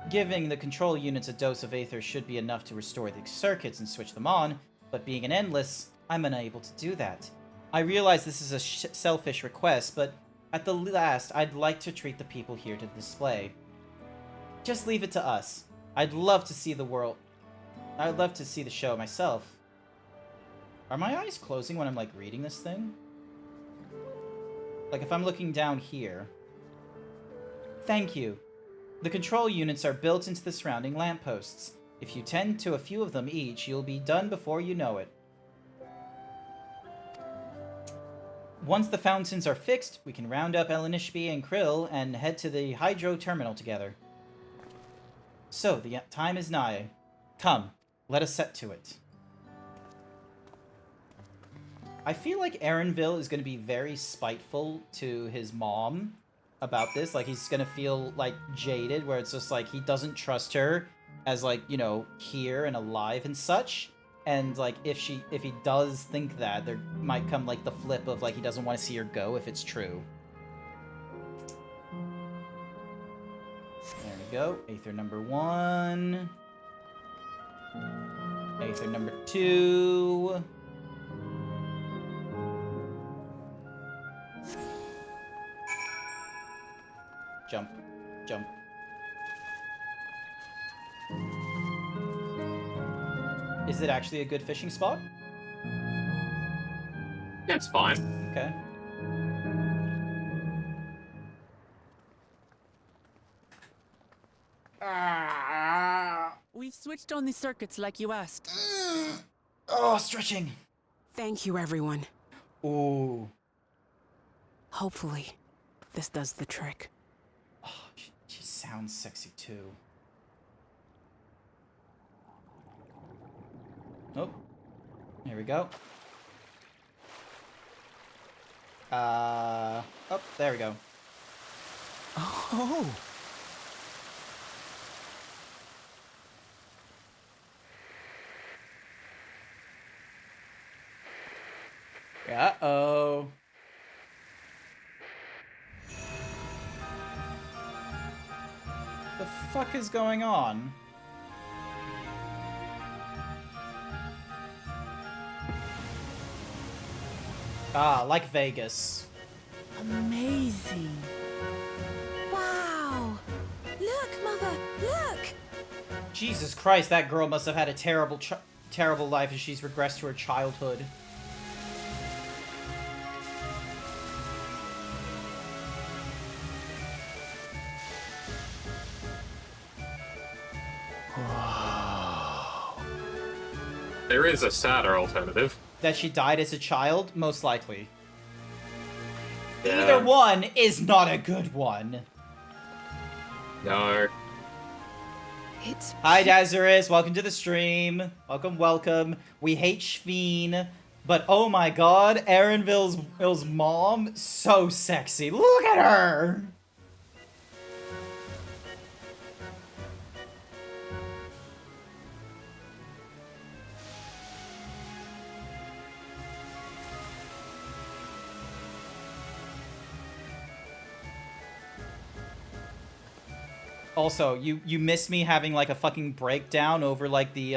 Giving the control units a dose of aether should be enough to restore the circuits and switch them on, but being an Endless, I'm unable to do that. I realize this is a selfish request, but at the last, I'd like to treat the people here to the display. Just leave it to us. I'd love to see the world. I'd love to see the show myself. Are my eyes closing when I'm, like, reading this thing? Like, if I'm looking down here. Thank you. The control units are built into the surrounding lampposts. If you tend to a few of them each, you'll be done before you know it. Once the fountains are fixed, we can round up Elinishbe and Krill and head to the hydro terminal together. So, the time is nigh. Come, let us set to it. I feel like Erenville is going to be very spiteful to his mom about this. Like, he's going to feel, like, jaded, where it's just, like, he doesn't trust her as, like, you know, here and alive and such. And, like, if he does think that, there might come, like, the flip of, like, he doesn't want to see her go if it's true. There we go. Aether number 1. Aether number 2. Jump. Jump. Is it actually a good fishing spot? Yeah, it's fine. Okay. We've switched on the circuits like you asked. Oh, stretching. Thank you, everyone. Ooh. Hopefully, this does the trick. Oh, she sounds sexy too. Oh, here we go. Oh, there we go. Oh. Uh-oh. The fuck is going on? Ah, like Vegas. Amazing. Wow! Look, Mother, look! Jesus Christ, that girl must have had a terrible life as she's regressed to her childhood. There is a sadder alternative. That she died as a child? Most likely. Yeah. Either one is not a good one. No. It's Hi, Dazarus. Welcome to the stream. Welcome, welcome. We hate Shveen, but oh my god, Erenville's mom, so sexy. Look at her! Also, you miss me having like a fucking breakdown over like the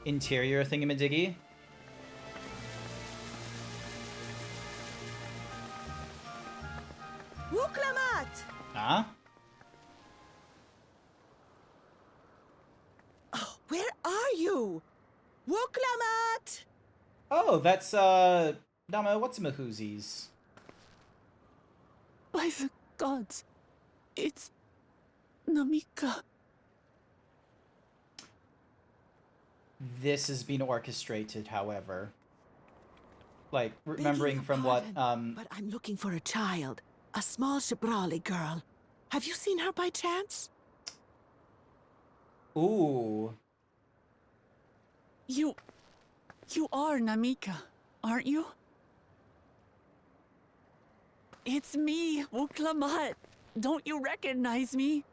interior thingamadiggy? Wuklamat! Huh? Oh, where are you? Wuklamat! Oh, that's Nama what's-a-mahoozies. By the gods, it's Namika. This has been orchestrated, however. Like, remembering from what, But I'm looking for a child. A small Shibrali girl. Have you seen her by chance? Ooh. You are Namika, aren't you? It's me, Wuklamat. Don't you recognize me?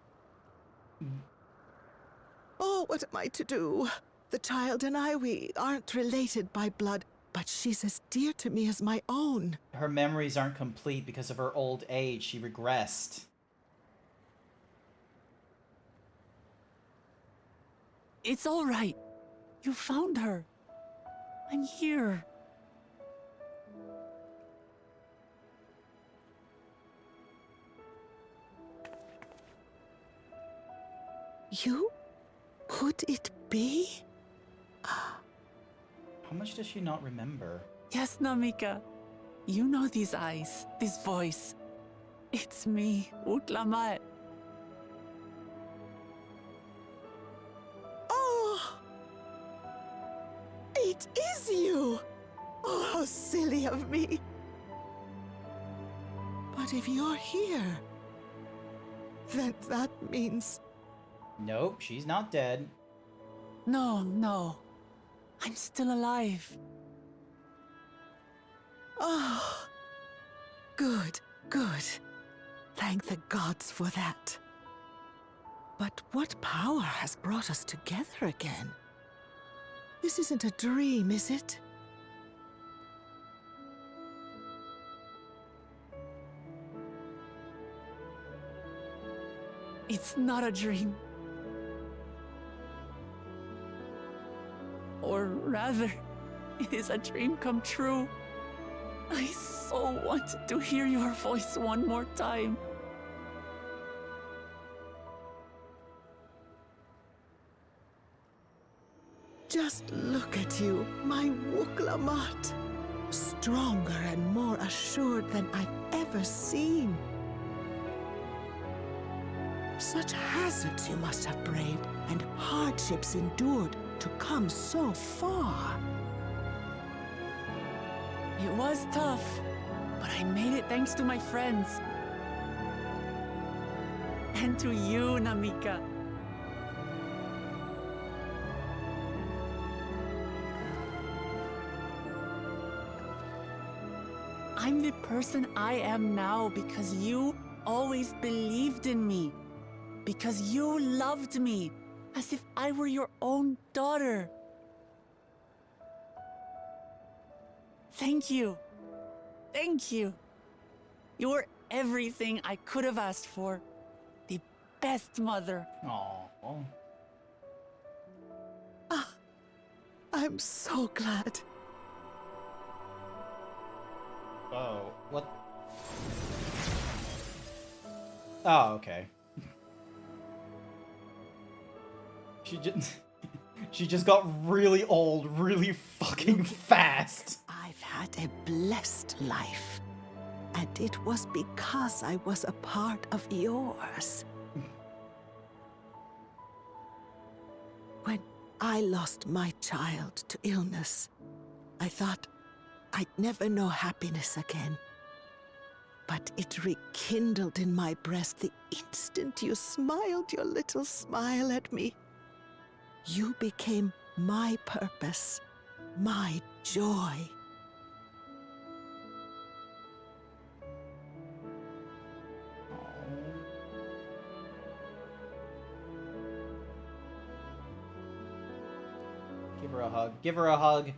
Oh, what am I to do? The child and I, we aren't related by blood, but she's as dear to me as my own. Her memories aren't complete because of her old age. She regressed. It's all right. You found her. I'm here. You? Could it be? How much does she not remember? Yes, Namika. You know these eyes, this voice. It's me, Wuklamat. Oh! It is you! Oh, how silly of me. But if you're here, then that means... Nope, she's not dead. No. I'm still alive. Oh, good. Thank the gods for that. But what power has brought us together again? This isn't a dream, is it? It's not a dream. Or rather, it is a dream come true. I so wanted to hear your voice one more time. Just look at you, my Wuklamat. Stronger and more assured than I've ever seen. Such hazards you must have braved, and hardships endured to come so far. It was tough, but I made it thanks to my friends. And to you, Namika. I'm the person I am now because you always believed in me. Because you loved me as if I were your own daughter. Thank you. Thank you. You were everything I could have asked for. The best mother. Aww. Ah, I'm so glad. Oh, what? Oh, okay. She just got really old, really fucking fast. I've had a blessed life, and it was because I was a part of yours. When I lost my child to illness, I thought I'd never know happiness again. But it rekindled in my breast the instant you smiled your little smile at me. You became my purpose, my joy. Give her a hug. Give her a hug.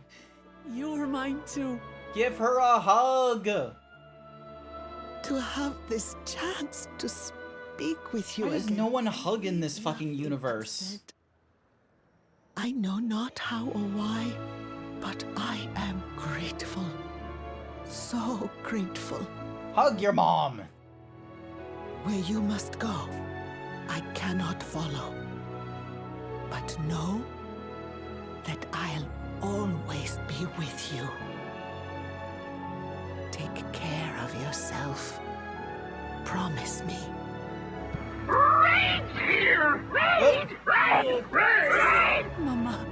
You're mine too. Give her a hug. To have this chance to speak with you Why does again. no one hug in this fucking universe? I know not how or why, but I am grateful. So grateful. Hug your mom. Where you must go, I cannot follow. But know that I'll always be with you. Take care of yourself. Promise me. Mama.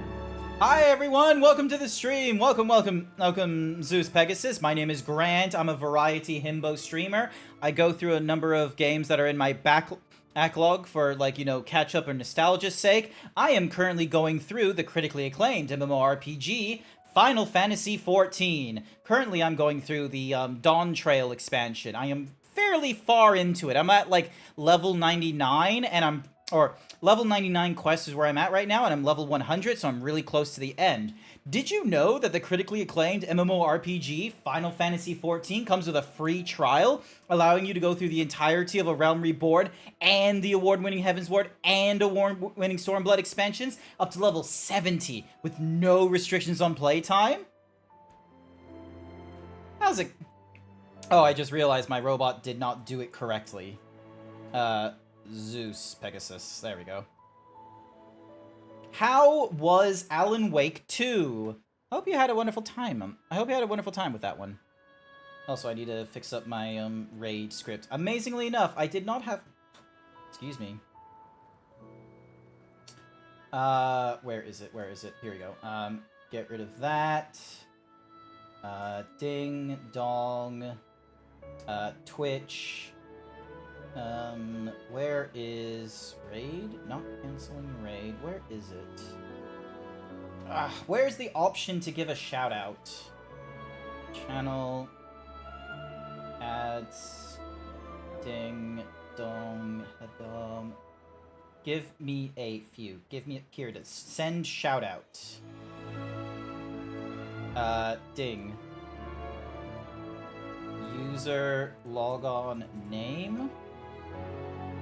Hi everyone, welcome to the stream. Welcome Zeus Pegasus. My name is Grant. I'm a variety himbo streamer. I go through a number of games that are in my backlog for, like, you know, catch up or nostalgia's sake. I am currently going through the critically acclaimed MMORPG Final Fantasy XIV. Currently I'm going through the Dawntrail expansion. I am fairly far into it. I'm at like level 99 and level 99 quest is where I'm at right now, and I'm level 100, so I'm really close to the end. Did you know that the critically acclaimed MMORPG Final Fantasy XIV comes with a free trial, allowing you to go through the entirety of A Realm Reborn and the award-winning Heavensward and award-winning Stormblood expansions up to level 70 with no restrictions on playtime? How's it? Oh, I just realized my robot did not do it correctly. Zeus Pegasus. There we go. How was Alan Wake 2? I hope you had a wonderful time. I hope you had a wonderful time with that one. Also, I need to fix up my raid script. Amazingly enough, I did not have... Excuse me. Where is it? Where is it? Here we go. Get rid of that. Ding, dong. Twitch. Where is raid? Not canceling raid. Where is it? Where's the option to give a shout out? Channel. Ads. Ding. Dong. Dong. Give me a few. Give me. Here it is. Send shout out. Ding. User logon name.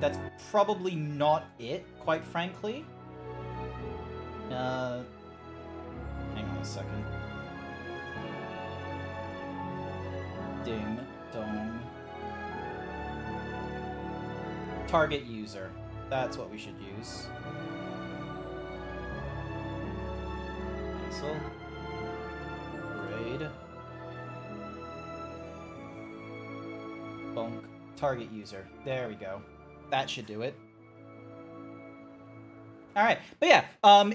That's probably not it, quite frankly. Hang on a second. Ding dong. Target user. That's what we should use. Cancel. Raid. Bonk. Target user. There we go. That should do it. Alright, but yeah,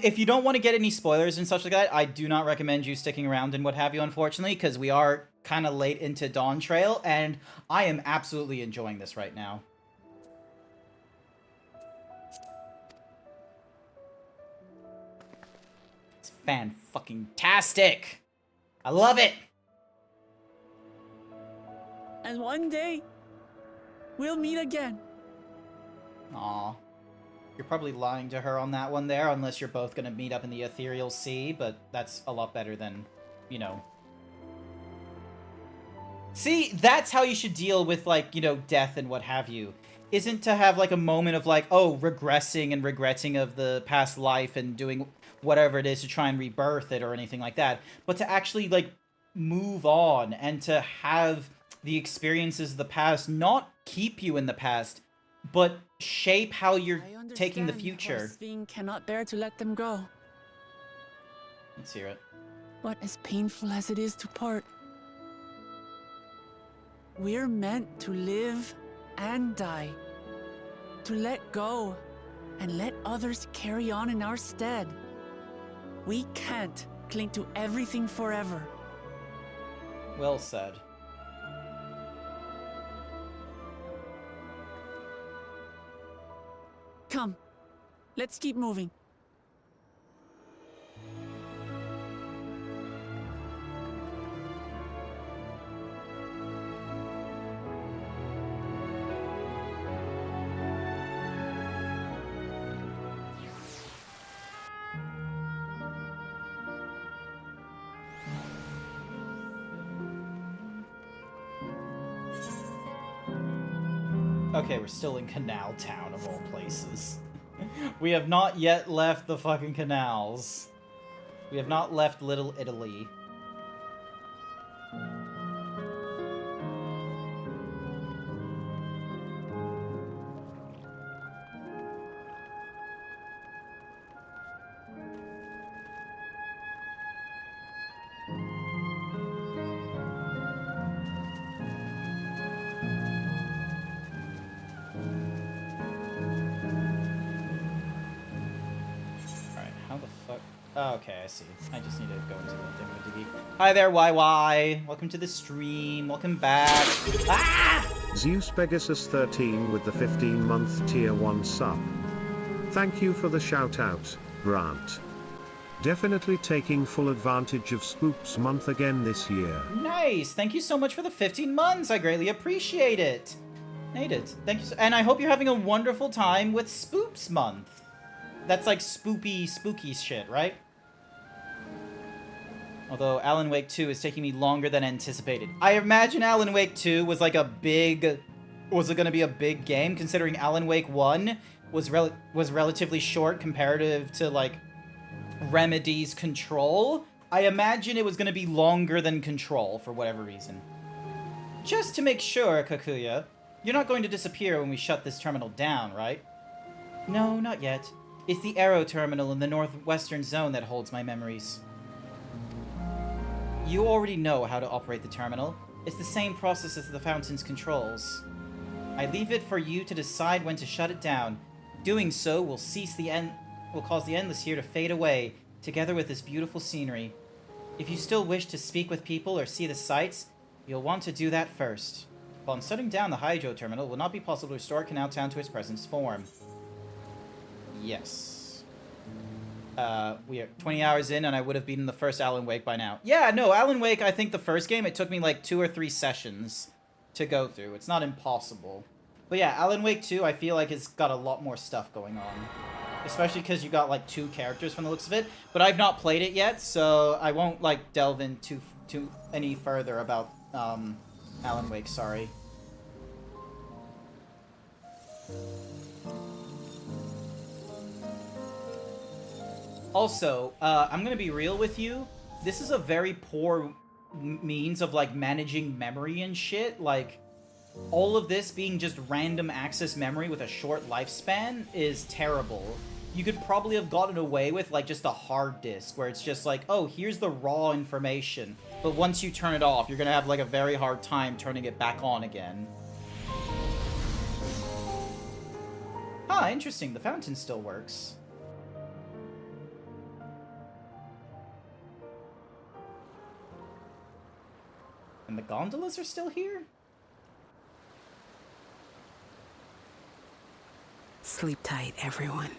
if you don't want to get any spoilers and such like that, I do not recommend you sticking around and what have you, unfortunately, because we are kind of late into Dawntrail, and I am absolutely enjoying this right now. It's fan-fucking-tastic! I love it! And one day, we'll meet again. Aw. You're probably lying to her on that one there, unless you're both gonna meet up in the Ethereal Sea, but that's a lot better than, you know... See, that's how you should deal with, like, you know, death and what have you. Isn't to have, like, a moment of, like, oh, regressing and regretting of the past life and doing whatever it is to try and rebirth it or anything like that, but to actually, like, move on and to have the experiences of the past not keep you in the past, but shape how you're taking the future. XIV cannot bear to let them go. Let's hear it. But as painful as it is to part, we're meant to live and die. To let go and let others carry on in our stead. We can't cling to everything forever. Well said. Come, let's keep moving. Okay, we're still in Canal Town, of all places. We have not yet left the fucking canals. We have not left Little Italy. Oh, okay, I see. I just need to go into the thingamajiggy. Hi there, YY. Welcome to the stream. Welcome back. Ah! Zeus Pegasus 13 with the 15-month tier 1 sub. Thank you for the shout-out, Grant. Definitely taking full advantage of Spoops Month again this year. Nice. Thank you so much for the 15 months. I greatly appreciate it. Nated. Thank you so, and I hope you're having a wonderful time with Spoops Month. That's like spooky shit, right? Although Alan Wake 2 is taking me longer than anticipated. I imagine Alan Wake 2 was like was it gonna be a big game, considering Alan Wake 1 was relatively short comparative to like Remedy's Control. I imagine it was gonna be longer than Control for whatever reason. Just to make sure, Kakuya, you're not going to disappear when we shut this terminal down, right? No, not yet. It's the Aero terminal in the northwestern zone that holds my memories. You already know how to operate the terminal. It's the same process as the fountain's controls. I leave it for you to decide when to shut it down. Doing so will cause the endless here to fade away, together with this beautiful scenery. If you still wish to speak with people or see the sights, you'll want to do that first. Upon shutting down the Hydro terminal, it will not be possible to restore Canal Town to its present form. Yes. We are 20 hours in, and I would have beaten the first Alan Wake by now. Yeah, no, Alan Wake, I think the first game, it took me like 2 or 3 sessions to go through. It's not impossible. But yeah, Alan Wake 2, I feel like it's got a lot more stuff going on. Especially because you got like 2 characters from the looks of it. But I've not played it yet, so I won't like delve into any further about Alan Wake, sorry. Also, I'm gonna be real with you. This is a very poor means of, like, managing memory and shit. Like, all of this being just random access memory with a short lifespan is terrible. You could probably have gotten away with, like, just a hard disk, where it's just like, oh, here's the raw information. But once you turn it off, you're gonna have, like, a very hard time turning it back on again. Ah, interesting. The fountain still works. And the gondolas are still here? Sleep tight, everyone.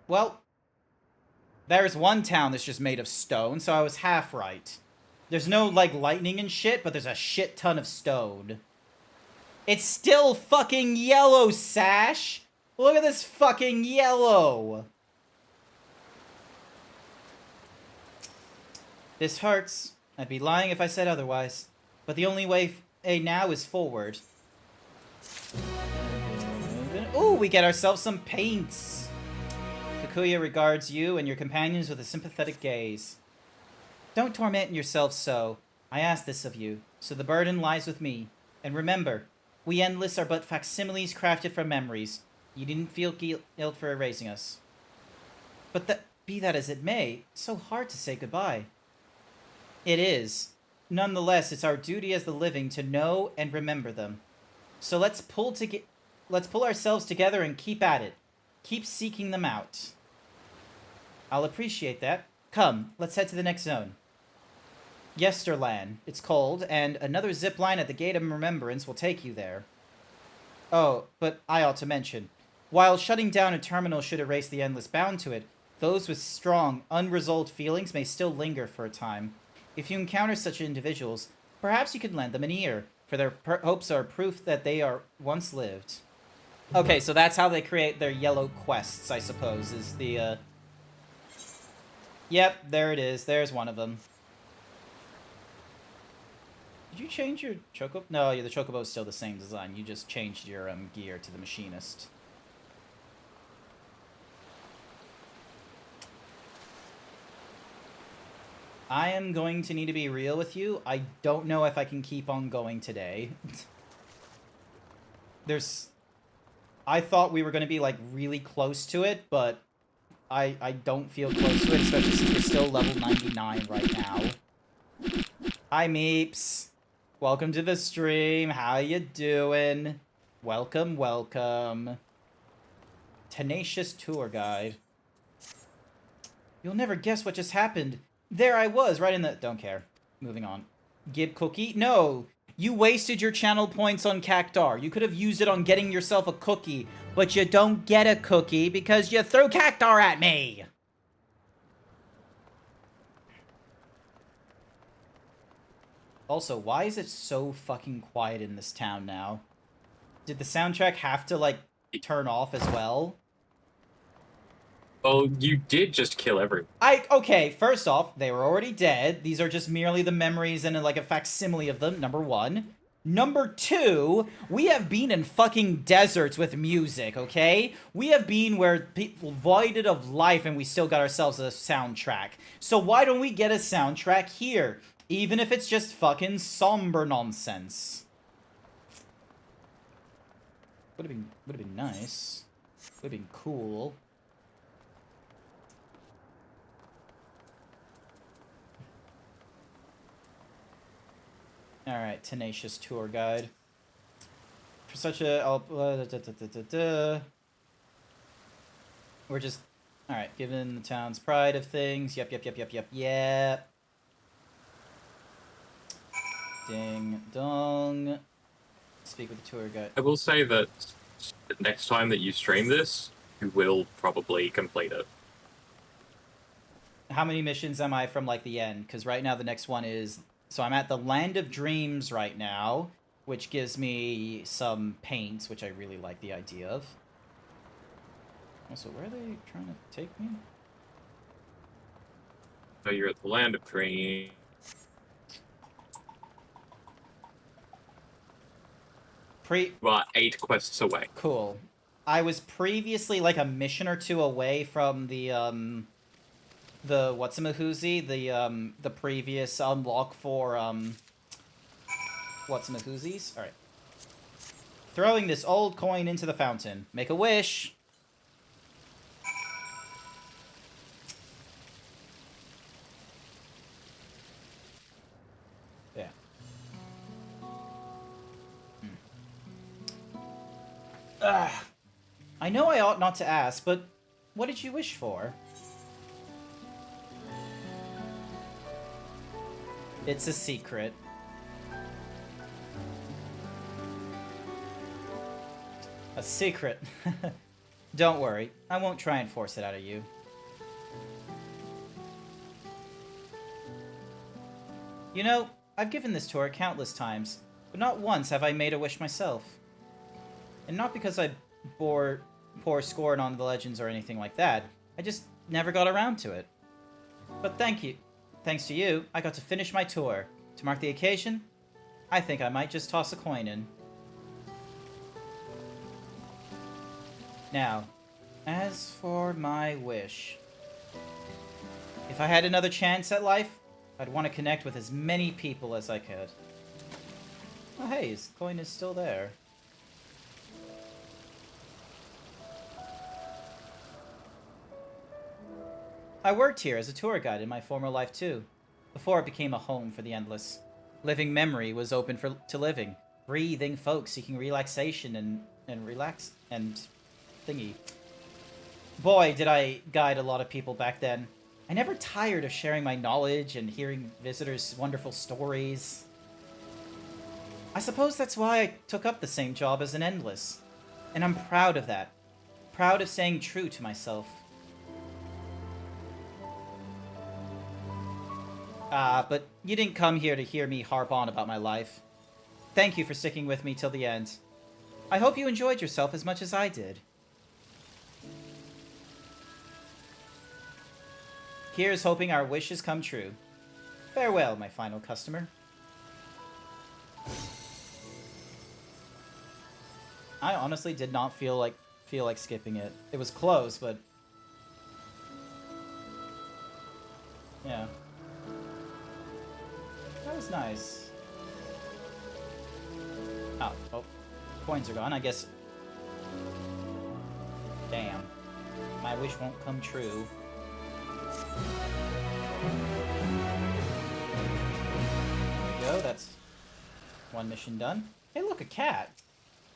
Well, there's one town that's just made of stone, so I was half right. There's no, like, lightning and shit, but there's a shit ton of stone. It's still fucking yellow, Sash! Look at this fucking yellow! This hurts. I'd be lying if I said otherwise. But the only way now is forward. Ooh, we get ourselves some paints! Kakuya regards you and your companions with a sympathetic gaze. Don't torment yourselves so. I ask this of you, so the burden lies with me. And remember, we Endless are but facsimiles crafted from memories. You didn't feel guilt for erasing us. But be that as it may, it's so hard to say goodbye. It is. Nonetheless, it's our duty as the living to know and remember them. So let's pull ourselves together and keep at it. Keep seeking them out. I'll appreciate that. Come, let's head to the next zone. Yesterland, it's called, and another zipline at the Gate of Remembrance will take you there. Oh, but I ought to mention, while shutting down a terminal should erase the Endless bound to it, those with strong, unresolved feelings may still linger for a time. If you encounter such individuals, perhaps you could lend them an ear, for their hopes are proof that they are once lived. Okay, so that's how they create their yellow quests, I suppose, is the, Yep, there it is. There's one of them. Did you change your chocobo? No, the chocobo's still the same design. You just changed your gear to the machinist. I am going to need to be real with you. I don't know if I can keep on going today. I thought we were going to be, like, really close to it, but I don't feel close to it, especially since we're still level 99 right now. Hi, Meeps. Welcome to the stream. How you doing? Welcome, welcome. Tenacious tour guide. You'll never guess what just happened. There I was, right in the... Don't care. Moving on. Gib cookie? No! You wasted your channel points on Cactar. You could have used it on getting yourself a cookie, but you don't get a cookie because you threw Cactar at me! Also, why is it so fucking quiet in this town now? Did the soundtrack have to, like, turn off as well? Oh, you did just kill everyone. Okay, first off, they were already dead. These are just merely the memories and, like, a facsimile of them, number one. Number two, we have been in fucking deserts with music, okay? We have been where people voided of life and we still got ourselves a soundtrack. So why don't we get a soundtrack here? Even if it's just fucking somber nonsense. Would have been nice. Would have been cool. Alright, tenacious tour guide. For such a... We're just... Alright, given the town's pride of things. Yep. Ding dong. Speak with the tour guide. I will say that the next time that you stream this, you will probably complete it. How many missions am I from, like, the end? Because right now the next one is... So I'm at the Land of Dreams right now, which gives me some paints, which I really like the idea of. Also, where are they trying to take me? So you're at the Land of Dreams. Well, 8 quests away. Cool. I was previously, like, a mission or two away from the whatsamahoozy, the previous unlock for, whatsamahoozies? Alright. Throwing this old coin into the fountain. Make a wish! Yeah. I know I ought not to ask, but what did you wish for? It's a secret. A secret. Don't worry, I won't try and force it out of you. You know, I've given this tour countless times, but not once have I made a wish myself. And not because I pour scorn on the legends or anything like that. I just never got around to it. But thank you. Thanks to you, I got to finish my tour. To mark the occasion, I think I might just toss a coin in. Now, as for my wish. If I had another chance at life, I'd want to connect with as many people as I could. Oh hey, his coin is still there. I worked here as a tour guide in my former life too, before it became a home for the endless. Living memory was open to living, breathing folk seeking relaxation and relax and thingy. Boy, did I guide a lot of people back then. I never tired of sharing my knowledge and hearing visitors' wonderful stories. I suppose that's why I took up the same job as an endless, and I'm proud of that. Proud of staying true to myself. But you didn't come here to hear me harp on about my life. Thank you for sticking with me till the end. I hope you enjoyed yourself as much as I did. Here's hoping our wishes come true. Farewell, my final customer. I honestly did not feel like skipping it. It was close, but yeah, that was nice. Oh, coins are gone. I guess. Damn, my wish won't come true. There we go. That's one mission done. Hey, look, a cat.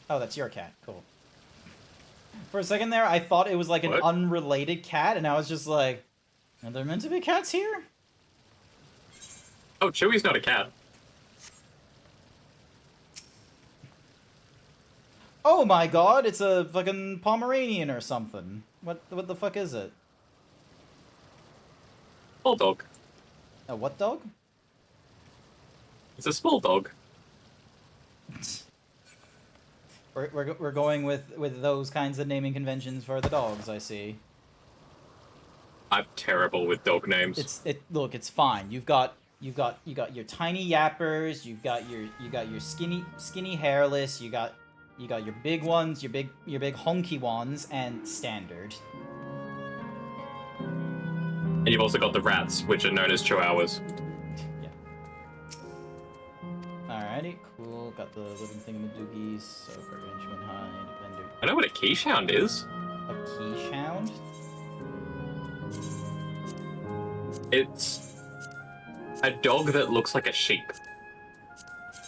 Oh, that's your cat. Cool. For a second there, I thought it was like an unrelated cat, and I was just like, are there meant to be cats here? Oh, Chewie's not a cat. Oh my god, it's a fucking Pomeranian or something. What the fuck is it? Bulldog. A what dog? It's a small dog. We're going with those kinds of naming conventions for the dogs, I see. I'm terrible with dog names. Look, it's fine. You've got your tiny yappers, you got your skinny hairless, you got your big ones, your big honky ones, and standard. And you've also got the rats, which are known as chihuahuas. Yeah. Alrighty, cool. Got the living thingamadoogies, so gargantuan hide, vendor. I know what a quiche-hound is. A quiche-hound? It's a dog that looks like a sheep.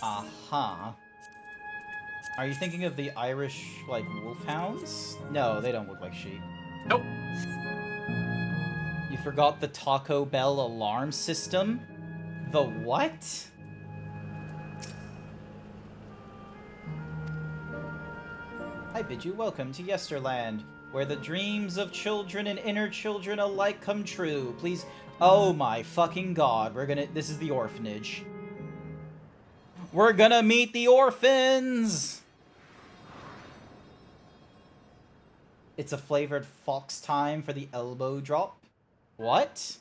Aha. Are you thinking of the Irish, like, wolfhounds? No, they don't look like sheep. Nope. You forgot the Taco Bell alarm system? The what? I bid you welcome to Yesterland, where the dreams of children and inner children alike come true. Please, oh my fucking god, this is the orphanage. We're gonna meet the orphans! It's a flavored fox time for the elbow drop. What?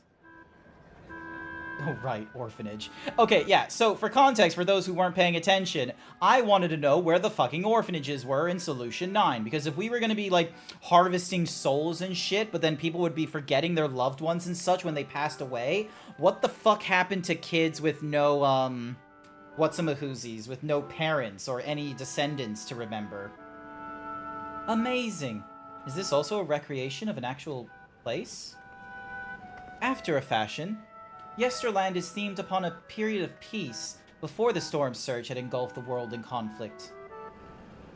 Oh, right, orphanage. Okay, yeah, so for context, for those who weren't paying attention, I wanted to know where the fucking orphanages were in Solution 9, because if we were gonna be, like, harvesting souls and shit, but then people would be forgetting their loved ones and such when they passed away, what the fuck happened to kids with no, whatsamahoozies, with no parents or any descendants to remember? Amazing. Is this also a recreation of an actual place? After a fashion, Yesterland is themed upon a period of peace before the storm surge had engulfed the world in conflict.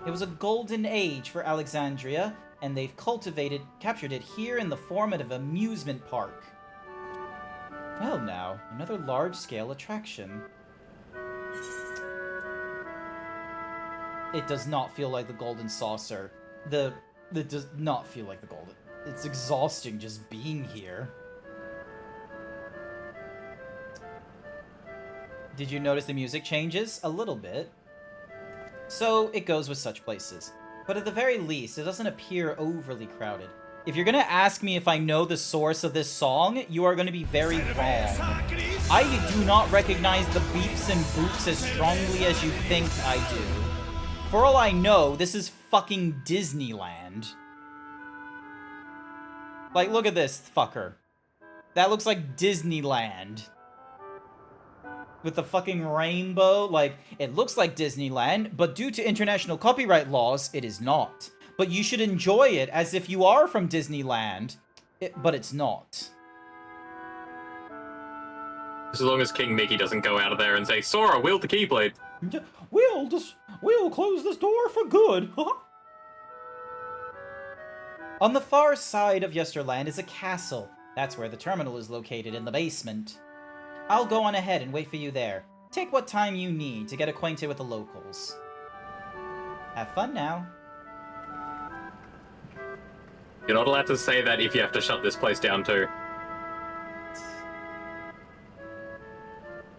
It was a golden age for Alexandria, and they've captured it here in the form of an amusement park. Well now, another large-scale attraction. It does not feel like the Golden Saucer. It does not feel like the Golden... It's exhausting just being here. Did you notice the music changes? A little bit. So, it goes with such places. But at the very least, it doesn't appear overly crowded. If you're gonna ask me if I know the source of this song, you are gonna be very wrong. I do not recognize the beeps and boops as strongly as you think I do. For all I know, this is fucking Disneyland. Like, look at this fucker. That looks like Disneyland. With the fucking rainbow, like, it looks like Disneyland, but due to international copyright laws, it is not. But you should enjoy it as if you are from Disneyland, but it's not. As long as King Mickey doesn't go out of there and say, Sora, wield the Keyblade. We'll close this door for good. On the far side of Yesterland is a castle. That's where the terminal is located, in the basement. I'll go on ahead and wait for you there. Take what time you need to get acquainted with the locals. Have fun now. You're not allowed to say that if you have to shut this place down too.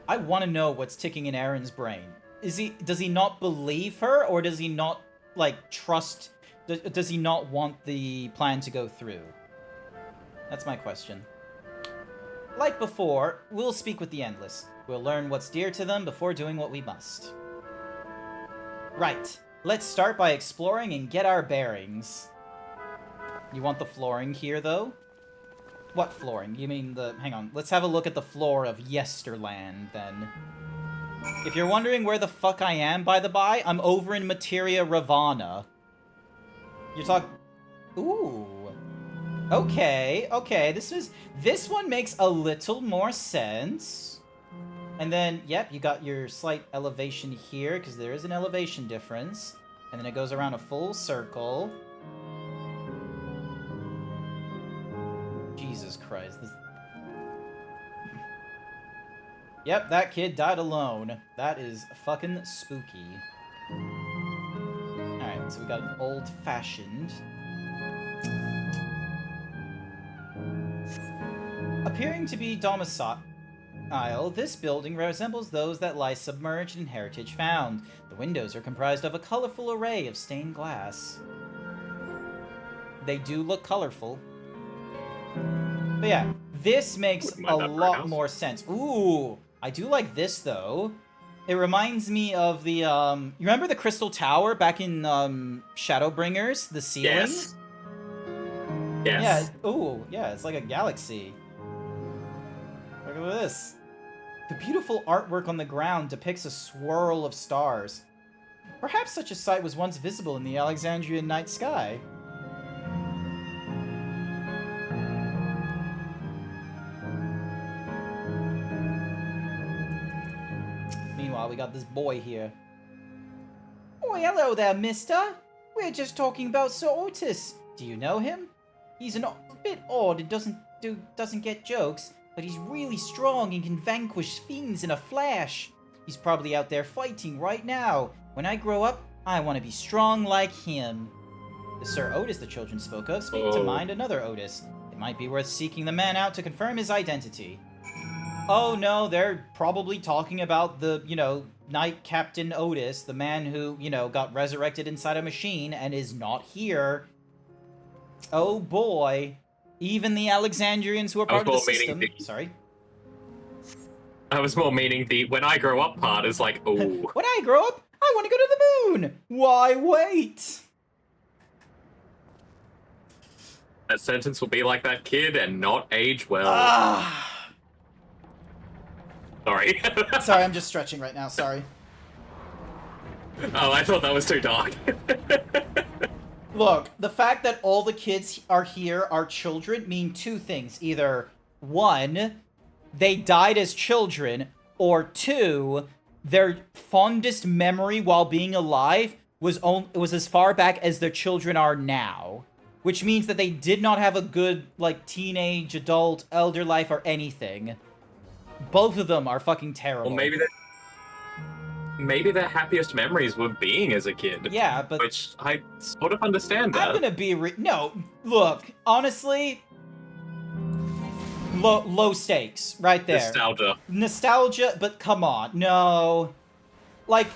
I want to know what's ticking in Aaron's brain. Does he not believe her, or does he not, like, trust... Does he not want the plan to go through? That's my question. Like before, we'll speak with the Endless. We'll learn what's dear to them before doing what we must. Right. Let's start by exploring and get our bearings. You want the flooring here, though? What flooring? You mean the... Hang on. Let's have a look at the floor of Yesterland, then. If you're wondering where the fuck I am, by the by, I'm over in Materia Ravana. You're talking... Ooh. Okay, okay. This one makes a little more sense. And then, yep, you got your slight elevation here, because there is an elevation difference. And then it goes around a full circle. Jesus Christ. Yep, that kid died alone. That is fucking spooky. Alright, so we got an old-fashioned. Appearing to be domicile, this building resembles those that lie submerged in heritage found. The windows are comprised of a colorful array of stained glass. They do look colorful. But yeah, this makes a lot more sense. Ooh, I do like this, though. It reminds me of the, you remember the Crystal Tower back in, Shadowbringers? The ceiling? Yes. Yes. Yeah, ooh, yeah, it's like a galaxy. Look at this. The beautiful artwork on the ground depicts a swirl of stars. Perhaps such a sight was once visible in the Alexandrian night sky. Meanwhile, we got this boy here. Oh, hello there, mister. We're just talking about Sir Otis. Do you know him? He's a bit odd and doesn't get jokes, but he's really strong and can vanquish fiends in a flash. He's probably out there fighting right now. When I grow up, I want to be strong like him. The Sir Otis the children spoke of speak to mind another Otis. It might be worth seeking the man out to confirm his identity. Oh no, they're probably talking about the, Knight Captain Otis, the man who, got resurrected inside a machine and is not here. Oh boy. Even the Alexandrians who are part of the system... Sorry? I was more meaning the when I grow up part is like, oh. When I grow up, I want to go to the moon! Why wait? That sentence will be like that kid and not age well. Sorry. Sorry, I'm just stretching right now, sorry. Oh, I thought that was too dark. Look, the fact that all the kids are here are children mean two things. Either, one, they died as children, or two, their fondest memory while being alive was as far back as their children are now. Which means that they did not have a good, teenage, adult, elder life or anything. Both of them are fucking terrible. Well, maybe their happiest memories were being as a kid. Yeah, but... Which I sort of understand that. I'm gonna be no, look, honestly... Low stakes, right there. Nostalgia, but come on, no. If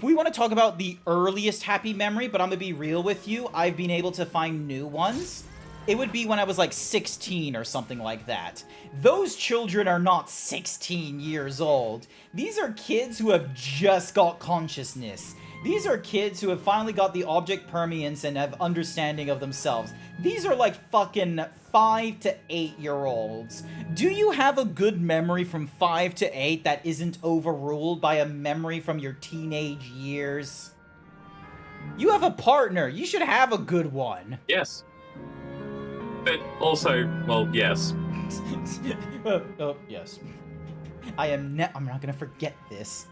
we want to talk about the earliest happy memory, but I'm gonna be real with you, I've been able to find new ones. It would be when I was 16 or something like that. Those children are not 16 years old. These are kids who have just got consciousness. These are kids who have finally got the object permanence and have understanding of themselves. These are fucking 5 to 8 year olds. Do you have a good memory from 5 to 8 that isn't overruled by a memory from your teenage years? You have a partner. You should have a good one. Yes. But also, well, yes. Oh, yes. I'm not gonna forget this.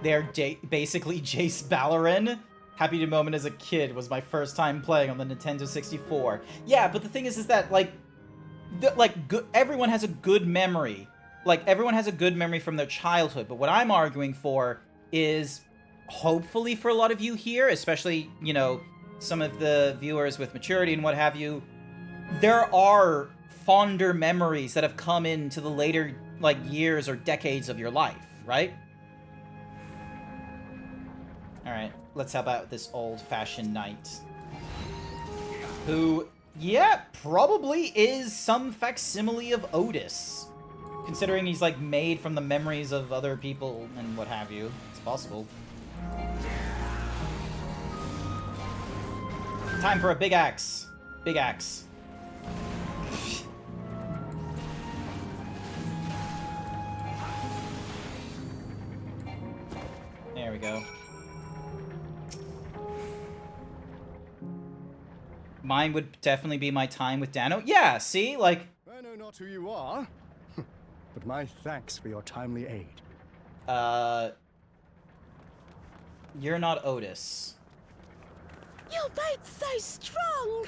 They're basically Jace Balaran. Happy to Moment as a kid was my first time playing on the Nintendo 64. Yeah, but the thing is that, everyone has a good memory. Everyone has a good memory from their childhood, but what I'm arguing for is, hopefully for a lot of you here, especially, some of the viewers with maturity and what have you, there are fonder memories that have come into the later, years or decades of your life, right? Alright, let's help out this old-fashioned knight. Who, yeah, probably is some facsimile of Otis. Considering he's, made from the memories of other people and what have you. It's possible. Time for a big axe. Big axe. There we go. Mine would definitely be my time with Dano. Yeah, see? Like... I know not who you are, but my thanks for your timely aid. You're not Otis. You're both so strong.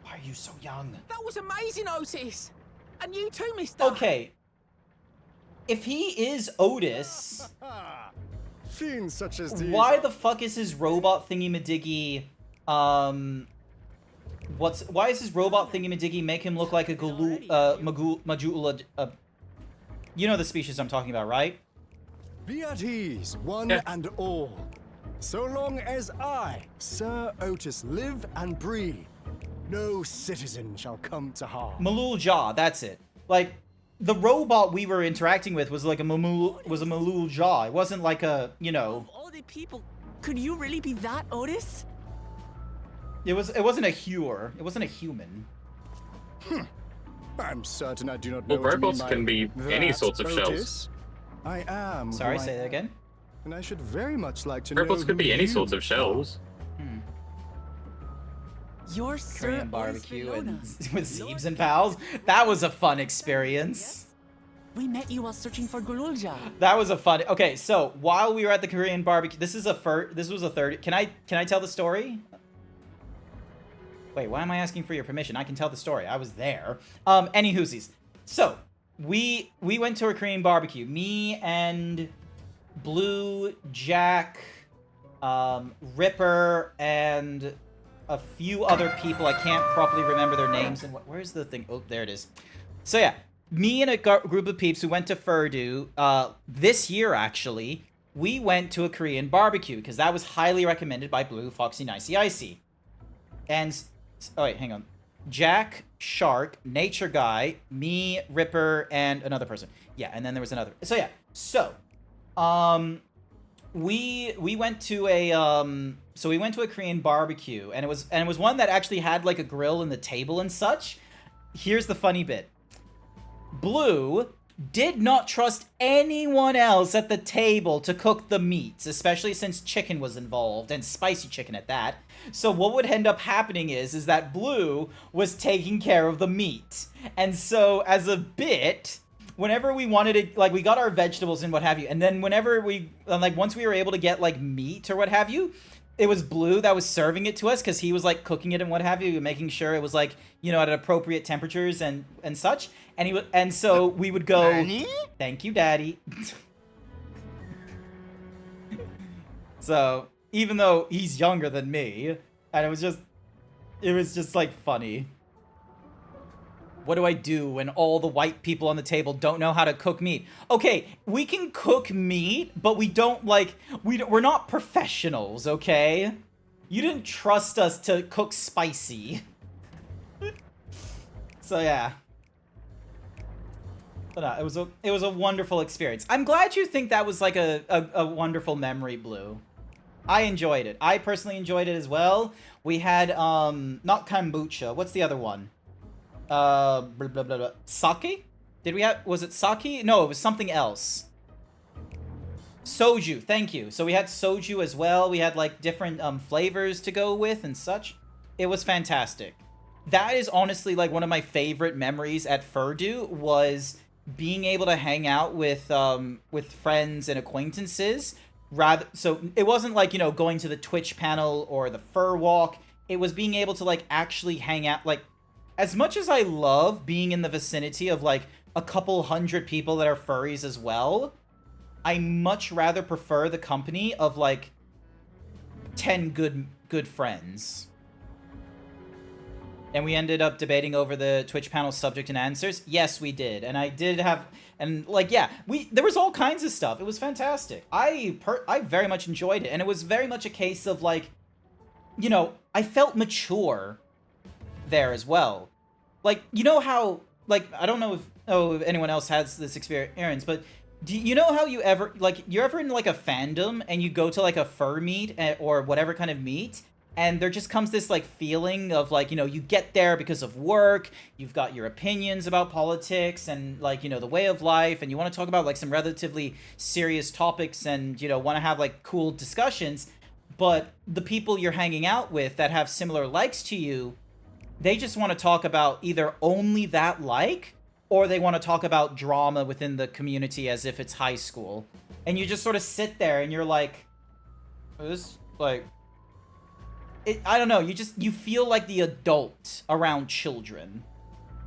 Why are you so young? That was amazing, Otis. And you too, mister. Okay. If he is Otis... Fiends such as these... Why the fuck is his robot thingy-madiggy... Why is his robot thingy-madiggy make him look like a Majula... you know the species I'm talking about, right? Be at ease, one and all. So long as I, Sir Otis, live and breathe, no citizen shall come to harm. Malul Jaw, that's it. Like, the robot we were interacting with was like a Malul Jaw. It wasn't like a, you know... Of all the people, could you really be that, Otis? It wasn't a hewer. It wasn't a human. I'm certain I do not know Well, what you robots mean can by be any that, sorts of Otis. shells. I am. Sorry, who I say that am, again. And I should very much like to Robots know could who be any you sorts of shells. You're Sir Korean barbecue and Otis with Zeebs and pals. That was a fun experience. We met you while searching for Gululja. That was a fun. Okay, so while we were at the Korean barbecue, this was a third. Can I tell the story? Wait, why am I asking for your permission? I can tell the story. I was there. Any hoosies. So we went to a Korean barbecue. Me and Blue, Jack, Ripper, and a few other people. I can't properly remember their names. And where's the thing? Oh, there it is. So yeah, me and a group of peeps who went to Furdu this year, actually, we went to a Korean barbecue because that was highly recommended by Blue, Foxy, Nicey, Icy. And, oh wait, hang on. Jack, Shark, Nature Guy, me, Ripper, and another person. Yeah, and then there was another. So yeah, so, we went to a Korean barbecue, and it was one that actually had like a grill and the table and such. Here's the funny bit. Blue did not trust anyone else at the table to cook the meats, especially since chicken was involved, and spicy chicken at that. So what would end up happening is that Blue was taking care of the meat. And so as a bit, whenever we wanted to, like, we got our vegetables and what have you, and then whenever we, like, once we were able to get, like, meat or what have you, it was Blue that was serving it to us because he was, like, cooking it and what have you, making sure it was, like, you know, at appropriate temperatures and such. And so we would go, Nanny? Thank you, Daddy. So, even though he's younger than me, and it was just, like, funny. What do I do when all the white people on the table don't know how to cook meat? Okay, we can cook meat, but we don't, like, we're not professionals, okay? You didn't trust us to cook spicy. So, yeah. But it was a wonderful experience. I'm glad you think that was, like, a wonderful memory, Blue. I enjoyed it. I personally enjoyed it as well. We had, not kombucha. What's the other one? Blah, blah, blah, blah. Sake? Was it sake? No, it was something else. Soju, thank you. So we had soju as well. We had, like, different, flavors to go with and such. It was fantastic. That is honestly, like, one of my favorite memories at Furdu was being able to hang out with friends and acquaintances. So it wasn't like, you know, going to the Twitch panel or the Fur Walk. It was being able to, like, actually hang out, like, as much as I love being in the vicinity of, like, a couple hundred people that are furries as well, I much rather prefer the company of, like, 10 good friends. And we ended up debating over the Twitch panel subject and answers. Yes, we did. And I did have, and, like, yeah, there was all kinds of stuff. It was fantastic. I very much enjoyed it. And it was very much a case of, like, you know, I felt mature there as well. Like, you know how, like, I don't know if anyone else has this experience, but Do you know how you ever, like, you're ever in, like, a fandom, and you go to, like, a fur meet, or whatever kind of meet, and there just comes this, like, feeling of, like, you know, you get there because of work, you've got your opinions about politics, and, like, you know, the way of life, and you want to talk about, like, some relatively serious topics, and, you know, want to have, like, cool discussions, but the people you're hanging out with that have similar likes to you, they just want to talk about either only that like, or they want to talk about drama within the community as if it's high school. And you just sort of sit there and you're like, this, like, I don't know, you feel like the adult around children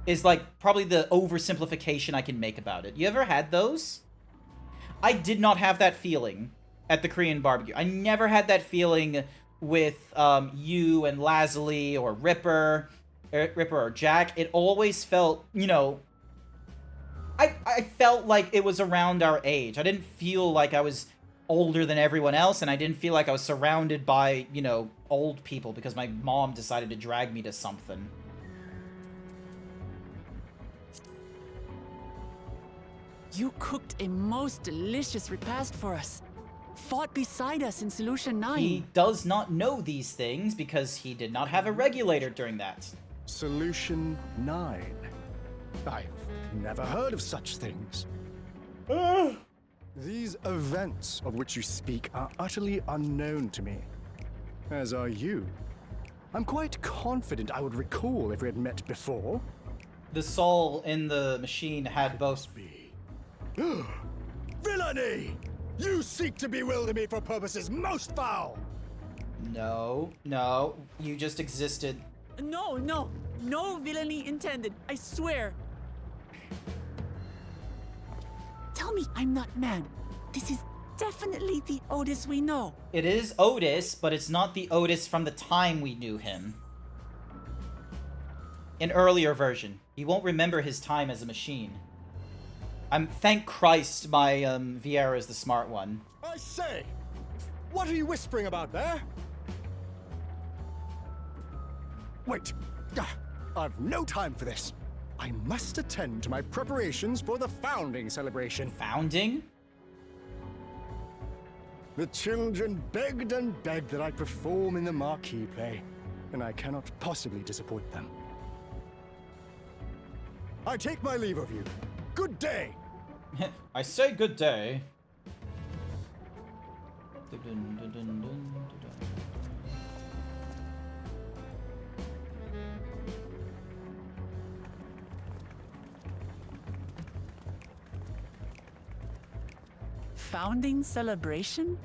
is, like, probably the oversimplification I can make about it. You ever had those? I did not have that feeling at the Korean barbecue. I never had that feeling with you and Lazuli or Ripper or Jack. It always felt, you know, I felt like it was around our age. I didn't feel like I was older than everyone else, and I didn't feel like I was surrounded by, you know, old people because my mom decided to drag me to something. You cooked a most delicious repast for us. Fought beside us in Solution 9. He does not know these things because he did not have a regulator during that. Solution 9. I've never heard of such things. These events of which you speak are utterly unknown to me, as are you. I'm quite confident I would recall if we had met before. The soul in the machine had both. Villainy! You seek to bewilder me for purposes most foul! No, you just existed. No villainy intended, I swear. Tell me I'm not mad. This is definitely the Otis we know. It is Otis, but it's not the Otis from the time we knew him. An earlier version. He won't remember his time as a machine. Thank Christ my Vieira is the smart one. I say! What are you whispering about there? Wait! I've no time for this. I must attend to my preparations for the founding celebration. Founding? The children begged and begged that I perform in the marquee play, and I cannot possibly disappoint them. I take my leave of you. Good day! I say good day. Founding celebration?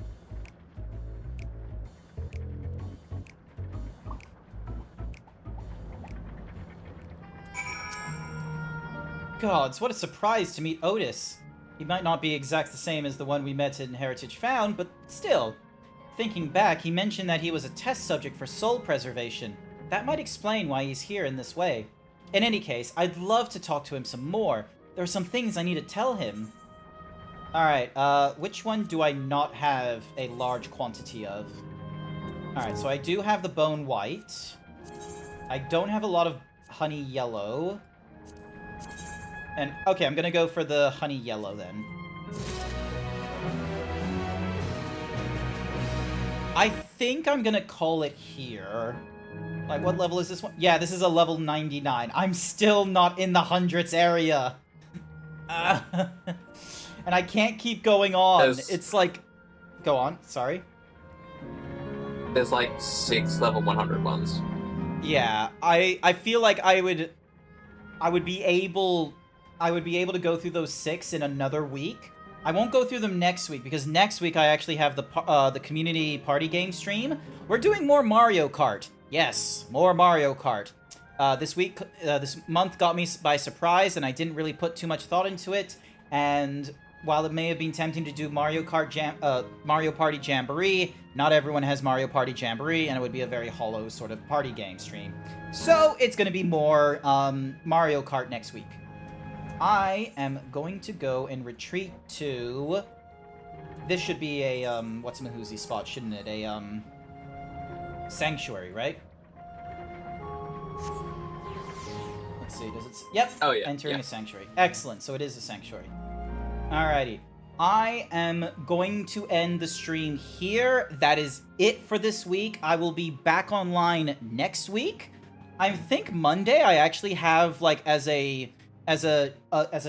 Gods, what a surprise to meet Otis. He might not be exact the same as the one we met in Heritage Found, but still. Thinking back, he mentioned that he was a test subject for soul preservation. That might explain why he's here in this way. In any case, I'd love to talk to him some more. There are some things I need to tell him. Alright, which one do I not have a large quantity of? Alright, so I do have the bone white. I don't have a lot of honey yellow. And, okay, I'm gonna go for the honey yellow then. I think I'm gonna call it here. Like, what level is this one? Yeah, this is a level 99. I'm still not in the hundreds area. And I can't keep going on. It's like... Go on, sorry. There's like 6 level 100 ones. Yeah, I feel like I would be able to go through those 6 in another week. I won't go through them next week because next week I actually have the community party game stream. We're doing more Mario Kart. Yes, more Mario Kart. This month got me by surprise, and I didn't really put too much thought into it. And while it may have been tempting to do Mario Party Jamboree, not everyone has Mario Party Jamboree, and it would be a very hollow sort of party game stream. So it's going to be more Mario Kart next week. I am going to go and retreat to... This should be a, what's-a-mahoozy spot, shouldn't it? A, sanctuary, right? Let's see, does it... Yep. Oh, yeah. Entering a sanctuary. Excellent, so it is a sanctuary. Alrighty. I am going to end the stream here. That is it for this week. I will be back online next week. I think Monday I actually have like as a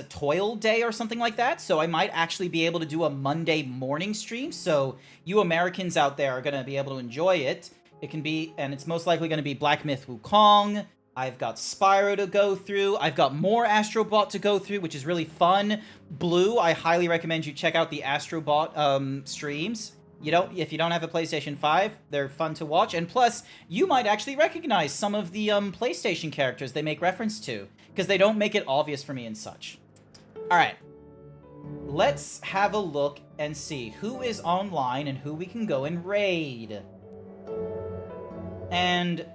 toil day or something like that, so I might actually be able to do a Monday morning stream, so you Americans out there are going to be able to enjoy it. It can be, and it's most likely going to be Black Myth Wukong. I've got Spyro to go through. I've got more Astrobot to go through, which is really fun. Blue, I highly recommend you check out the Astrobot streams. If you don't have a PlayStation 5, they're fun to watch. And plus, you might actually recognize some of the PlayStation characters they make reference to, because they don't make it obvious for me and such. Alright. Let's have a look and see who is online and who we can go and raid. And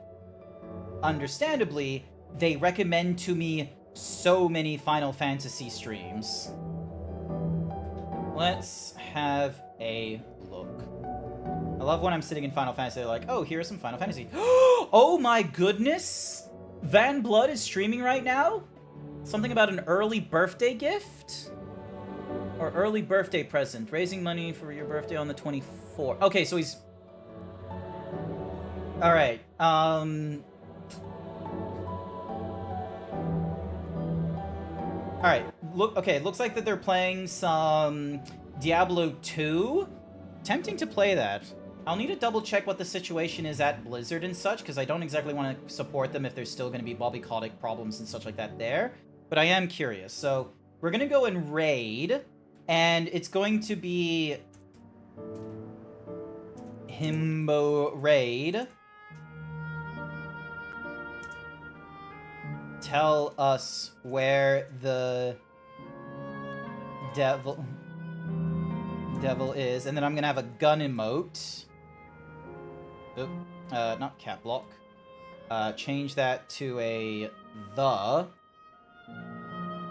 understandably, they recommend to me so many Final Fantasy streams. Let's have a look. I love when I'm sitting in Final Fantasy, they're like, oh, here's some Final Fantasy. Oh my goodness! Van Blood is streaming right now? Something about an early birthday gift? Or early birthday present. Raising money for your birthday on the 24th. Okay, so he's... Alright, Alright, looks like that they're playing some Diablo 2. Tempting to play that. I'll need to double check what the situation is at Blizzard and such, because I don't exactly want to support them if there's still going to be Bobbykotick problems and such like that there. But I am curious. So, we're going to go and raid, and it's going to be Himbo Raid. Tell us where the devil is, and then I'm gonna have a gun emote. Oop, not cap lock. Change that to a the.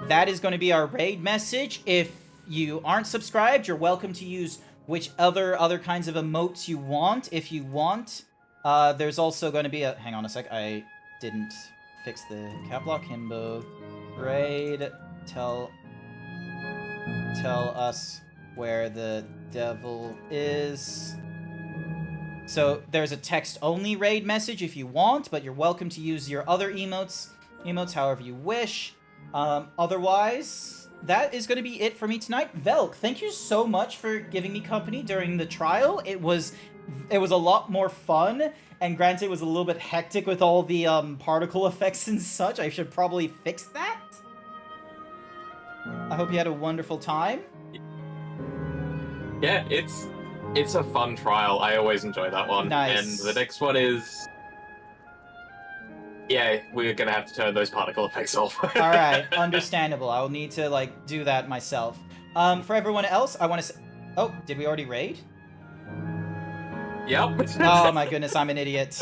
That is going to be our raid message. If you aren't subscribed, you're welcome to use which other kinds of emotes you want. If you want, there's also going to be a. Hang on a sec. I didn't fix the cap lock. Himbo raid. Tell us where the devil is. So there's a text-only raid message if you want, but you're welcome to use your other emotes however you wish. Otherwise, that is going to be it for me tonight. Velk, thank you so much for giving me company during the trial. It was a lot more fun, and granted, it was a little bit hectic with all the particle effects and such. I should probably fix that. I hope you had a wonderful time. Yeah, it's a fun trial. I always enjoy that one. Nice. And the next one is... Yeah, we're gonna have to turn those particle effects off. Alright, understandable. I will need to, do that myself. For everyone else, I want to say... Oh, did we already raid? Yep. Oh my goodness, I'm an idiot.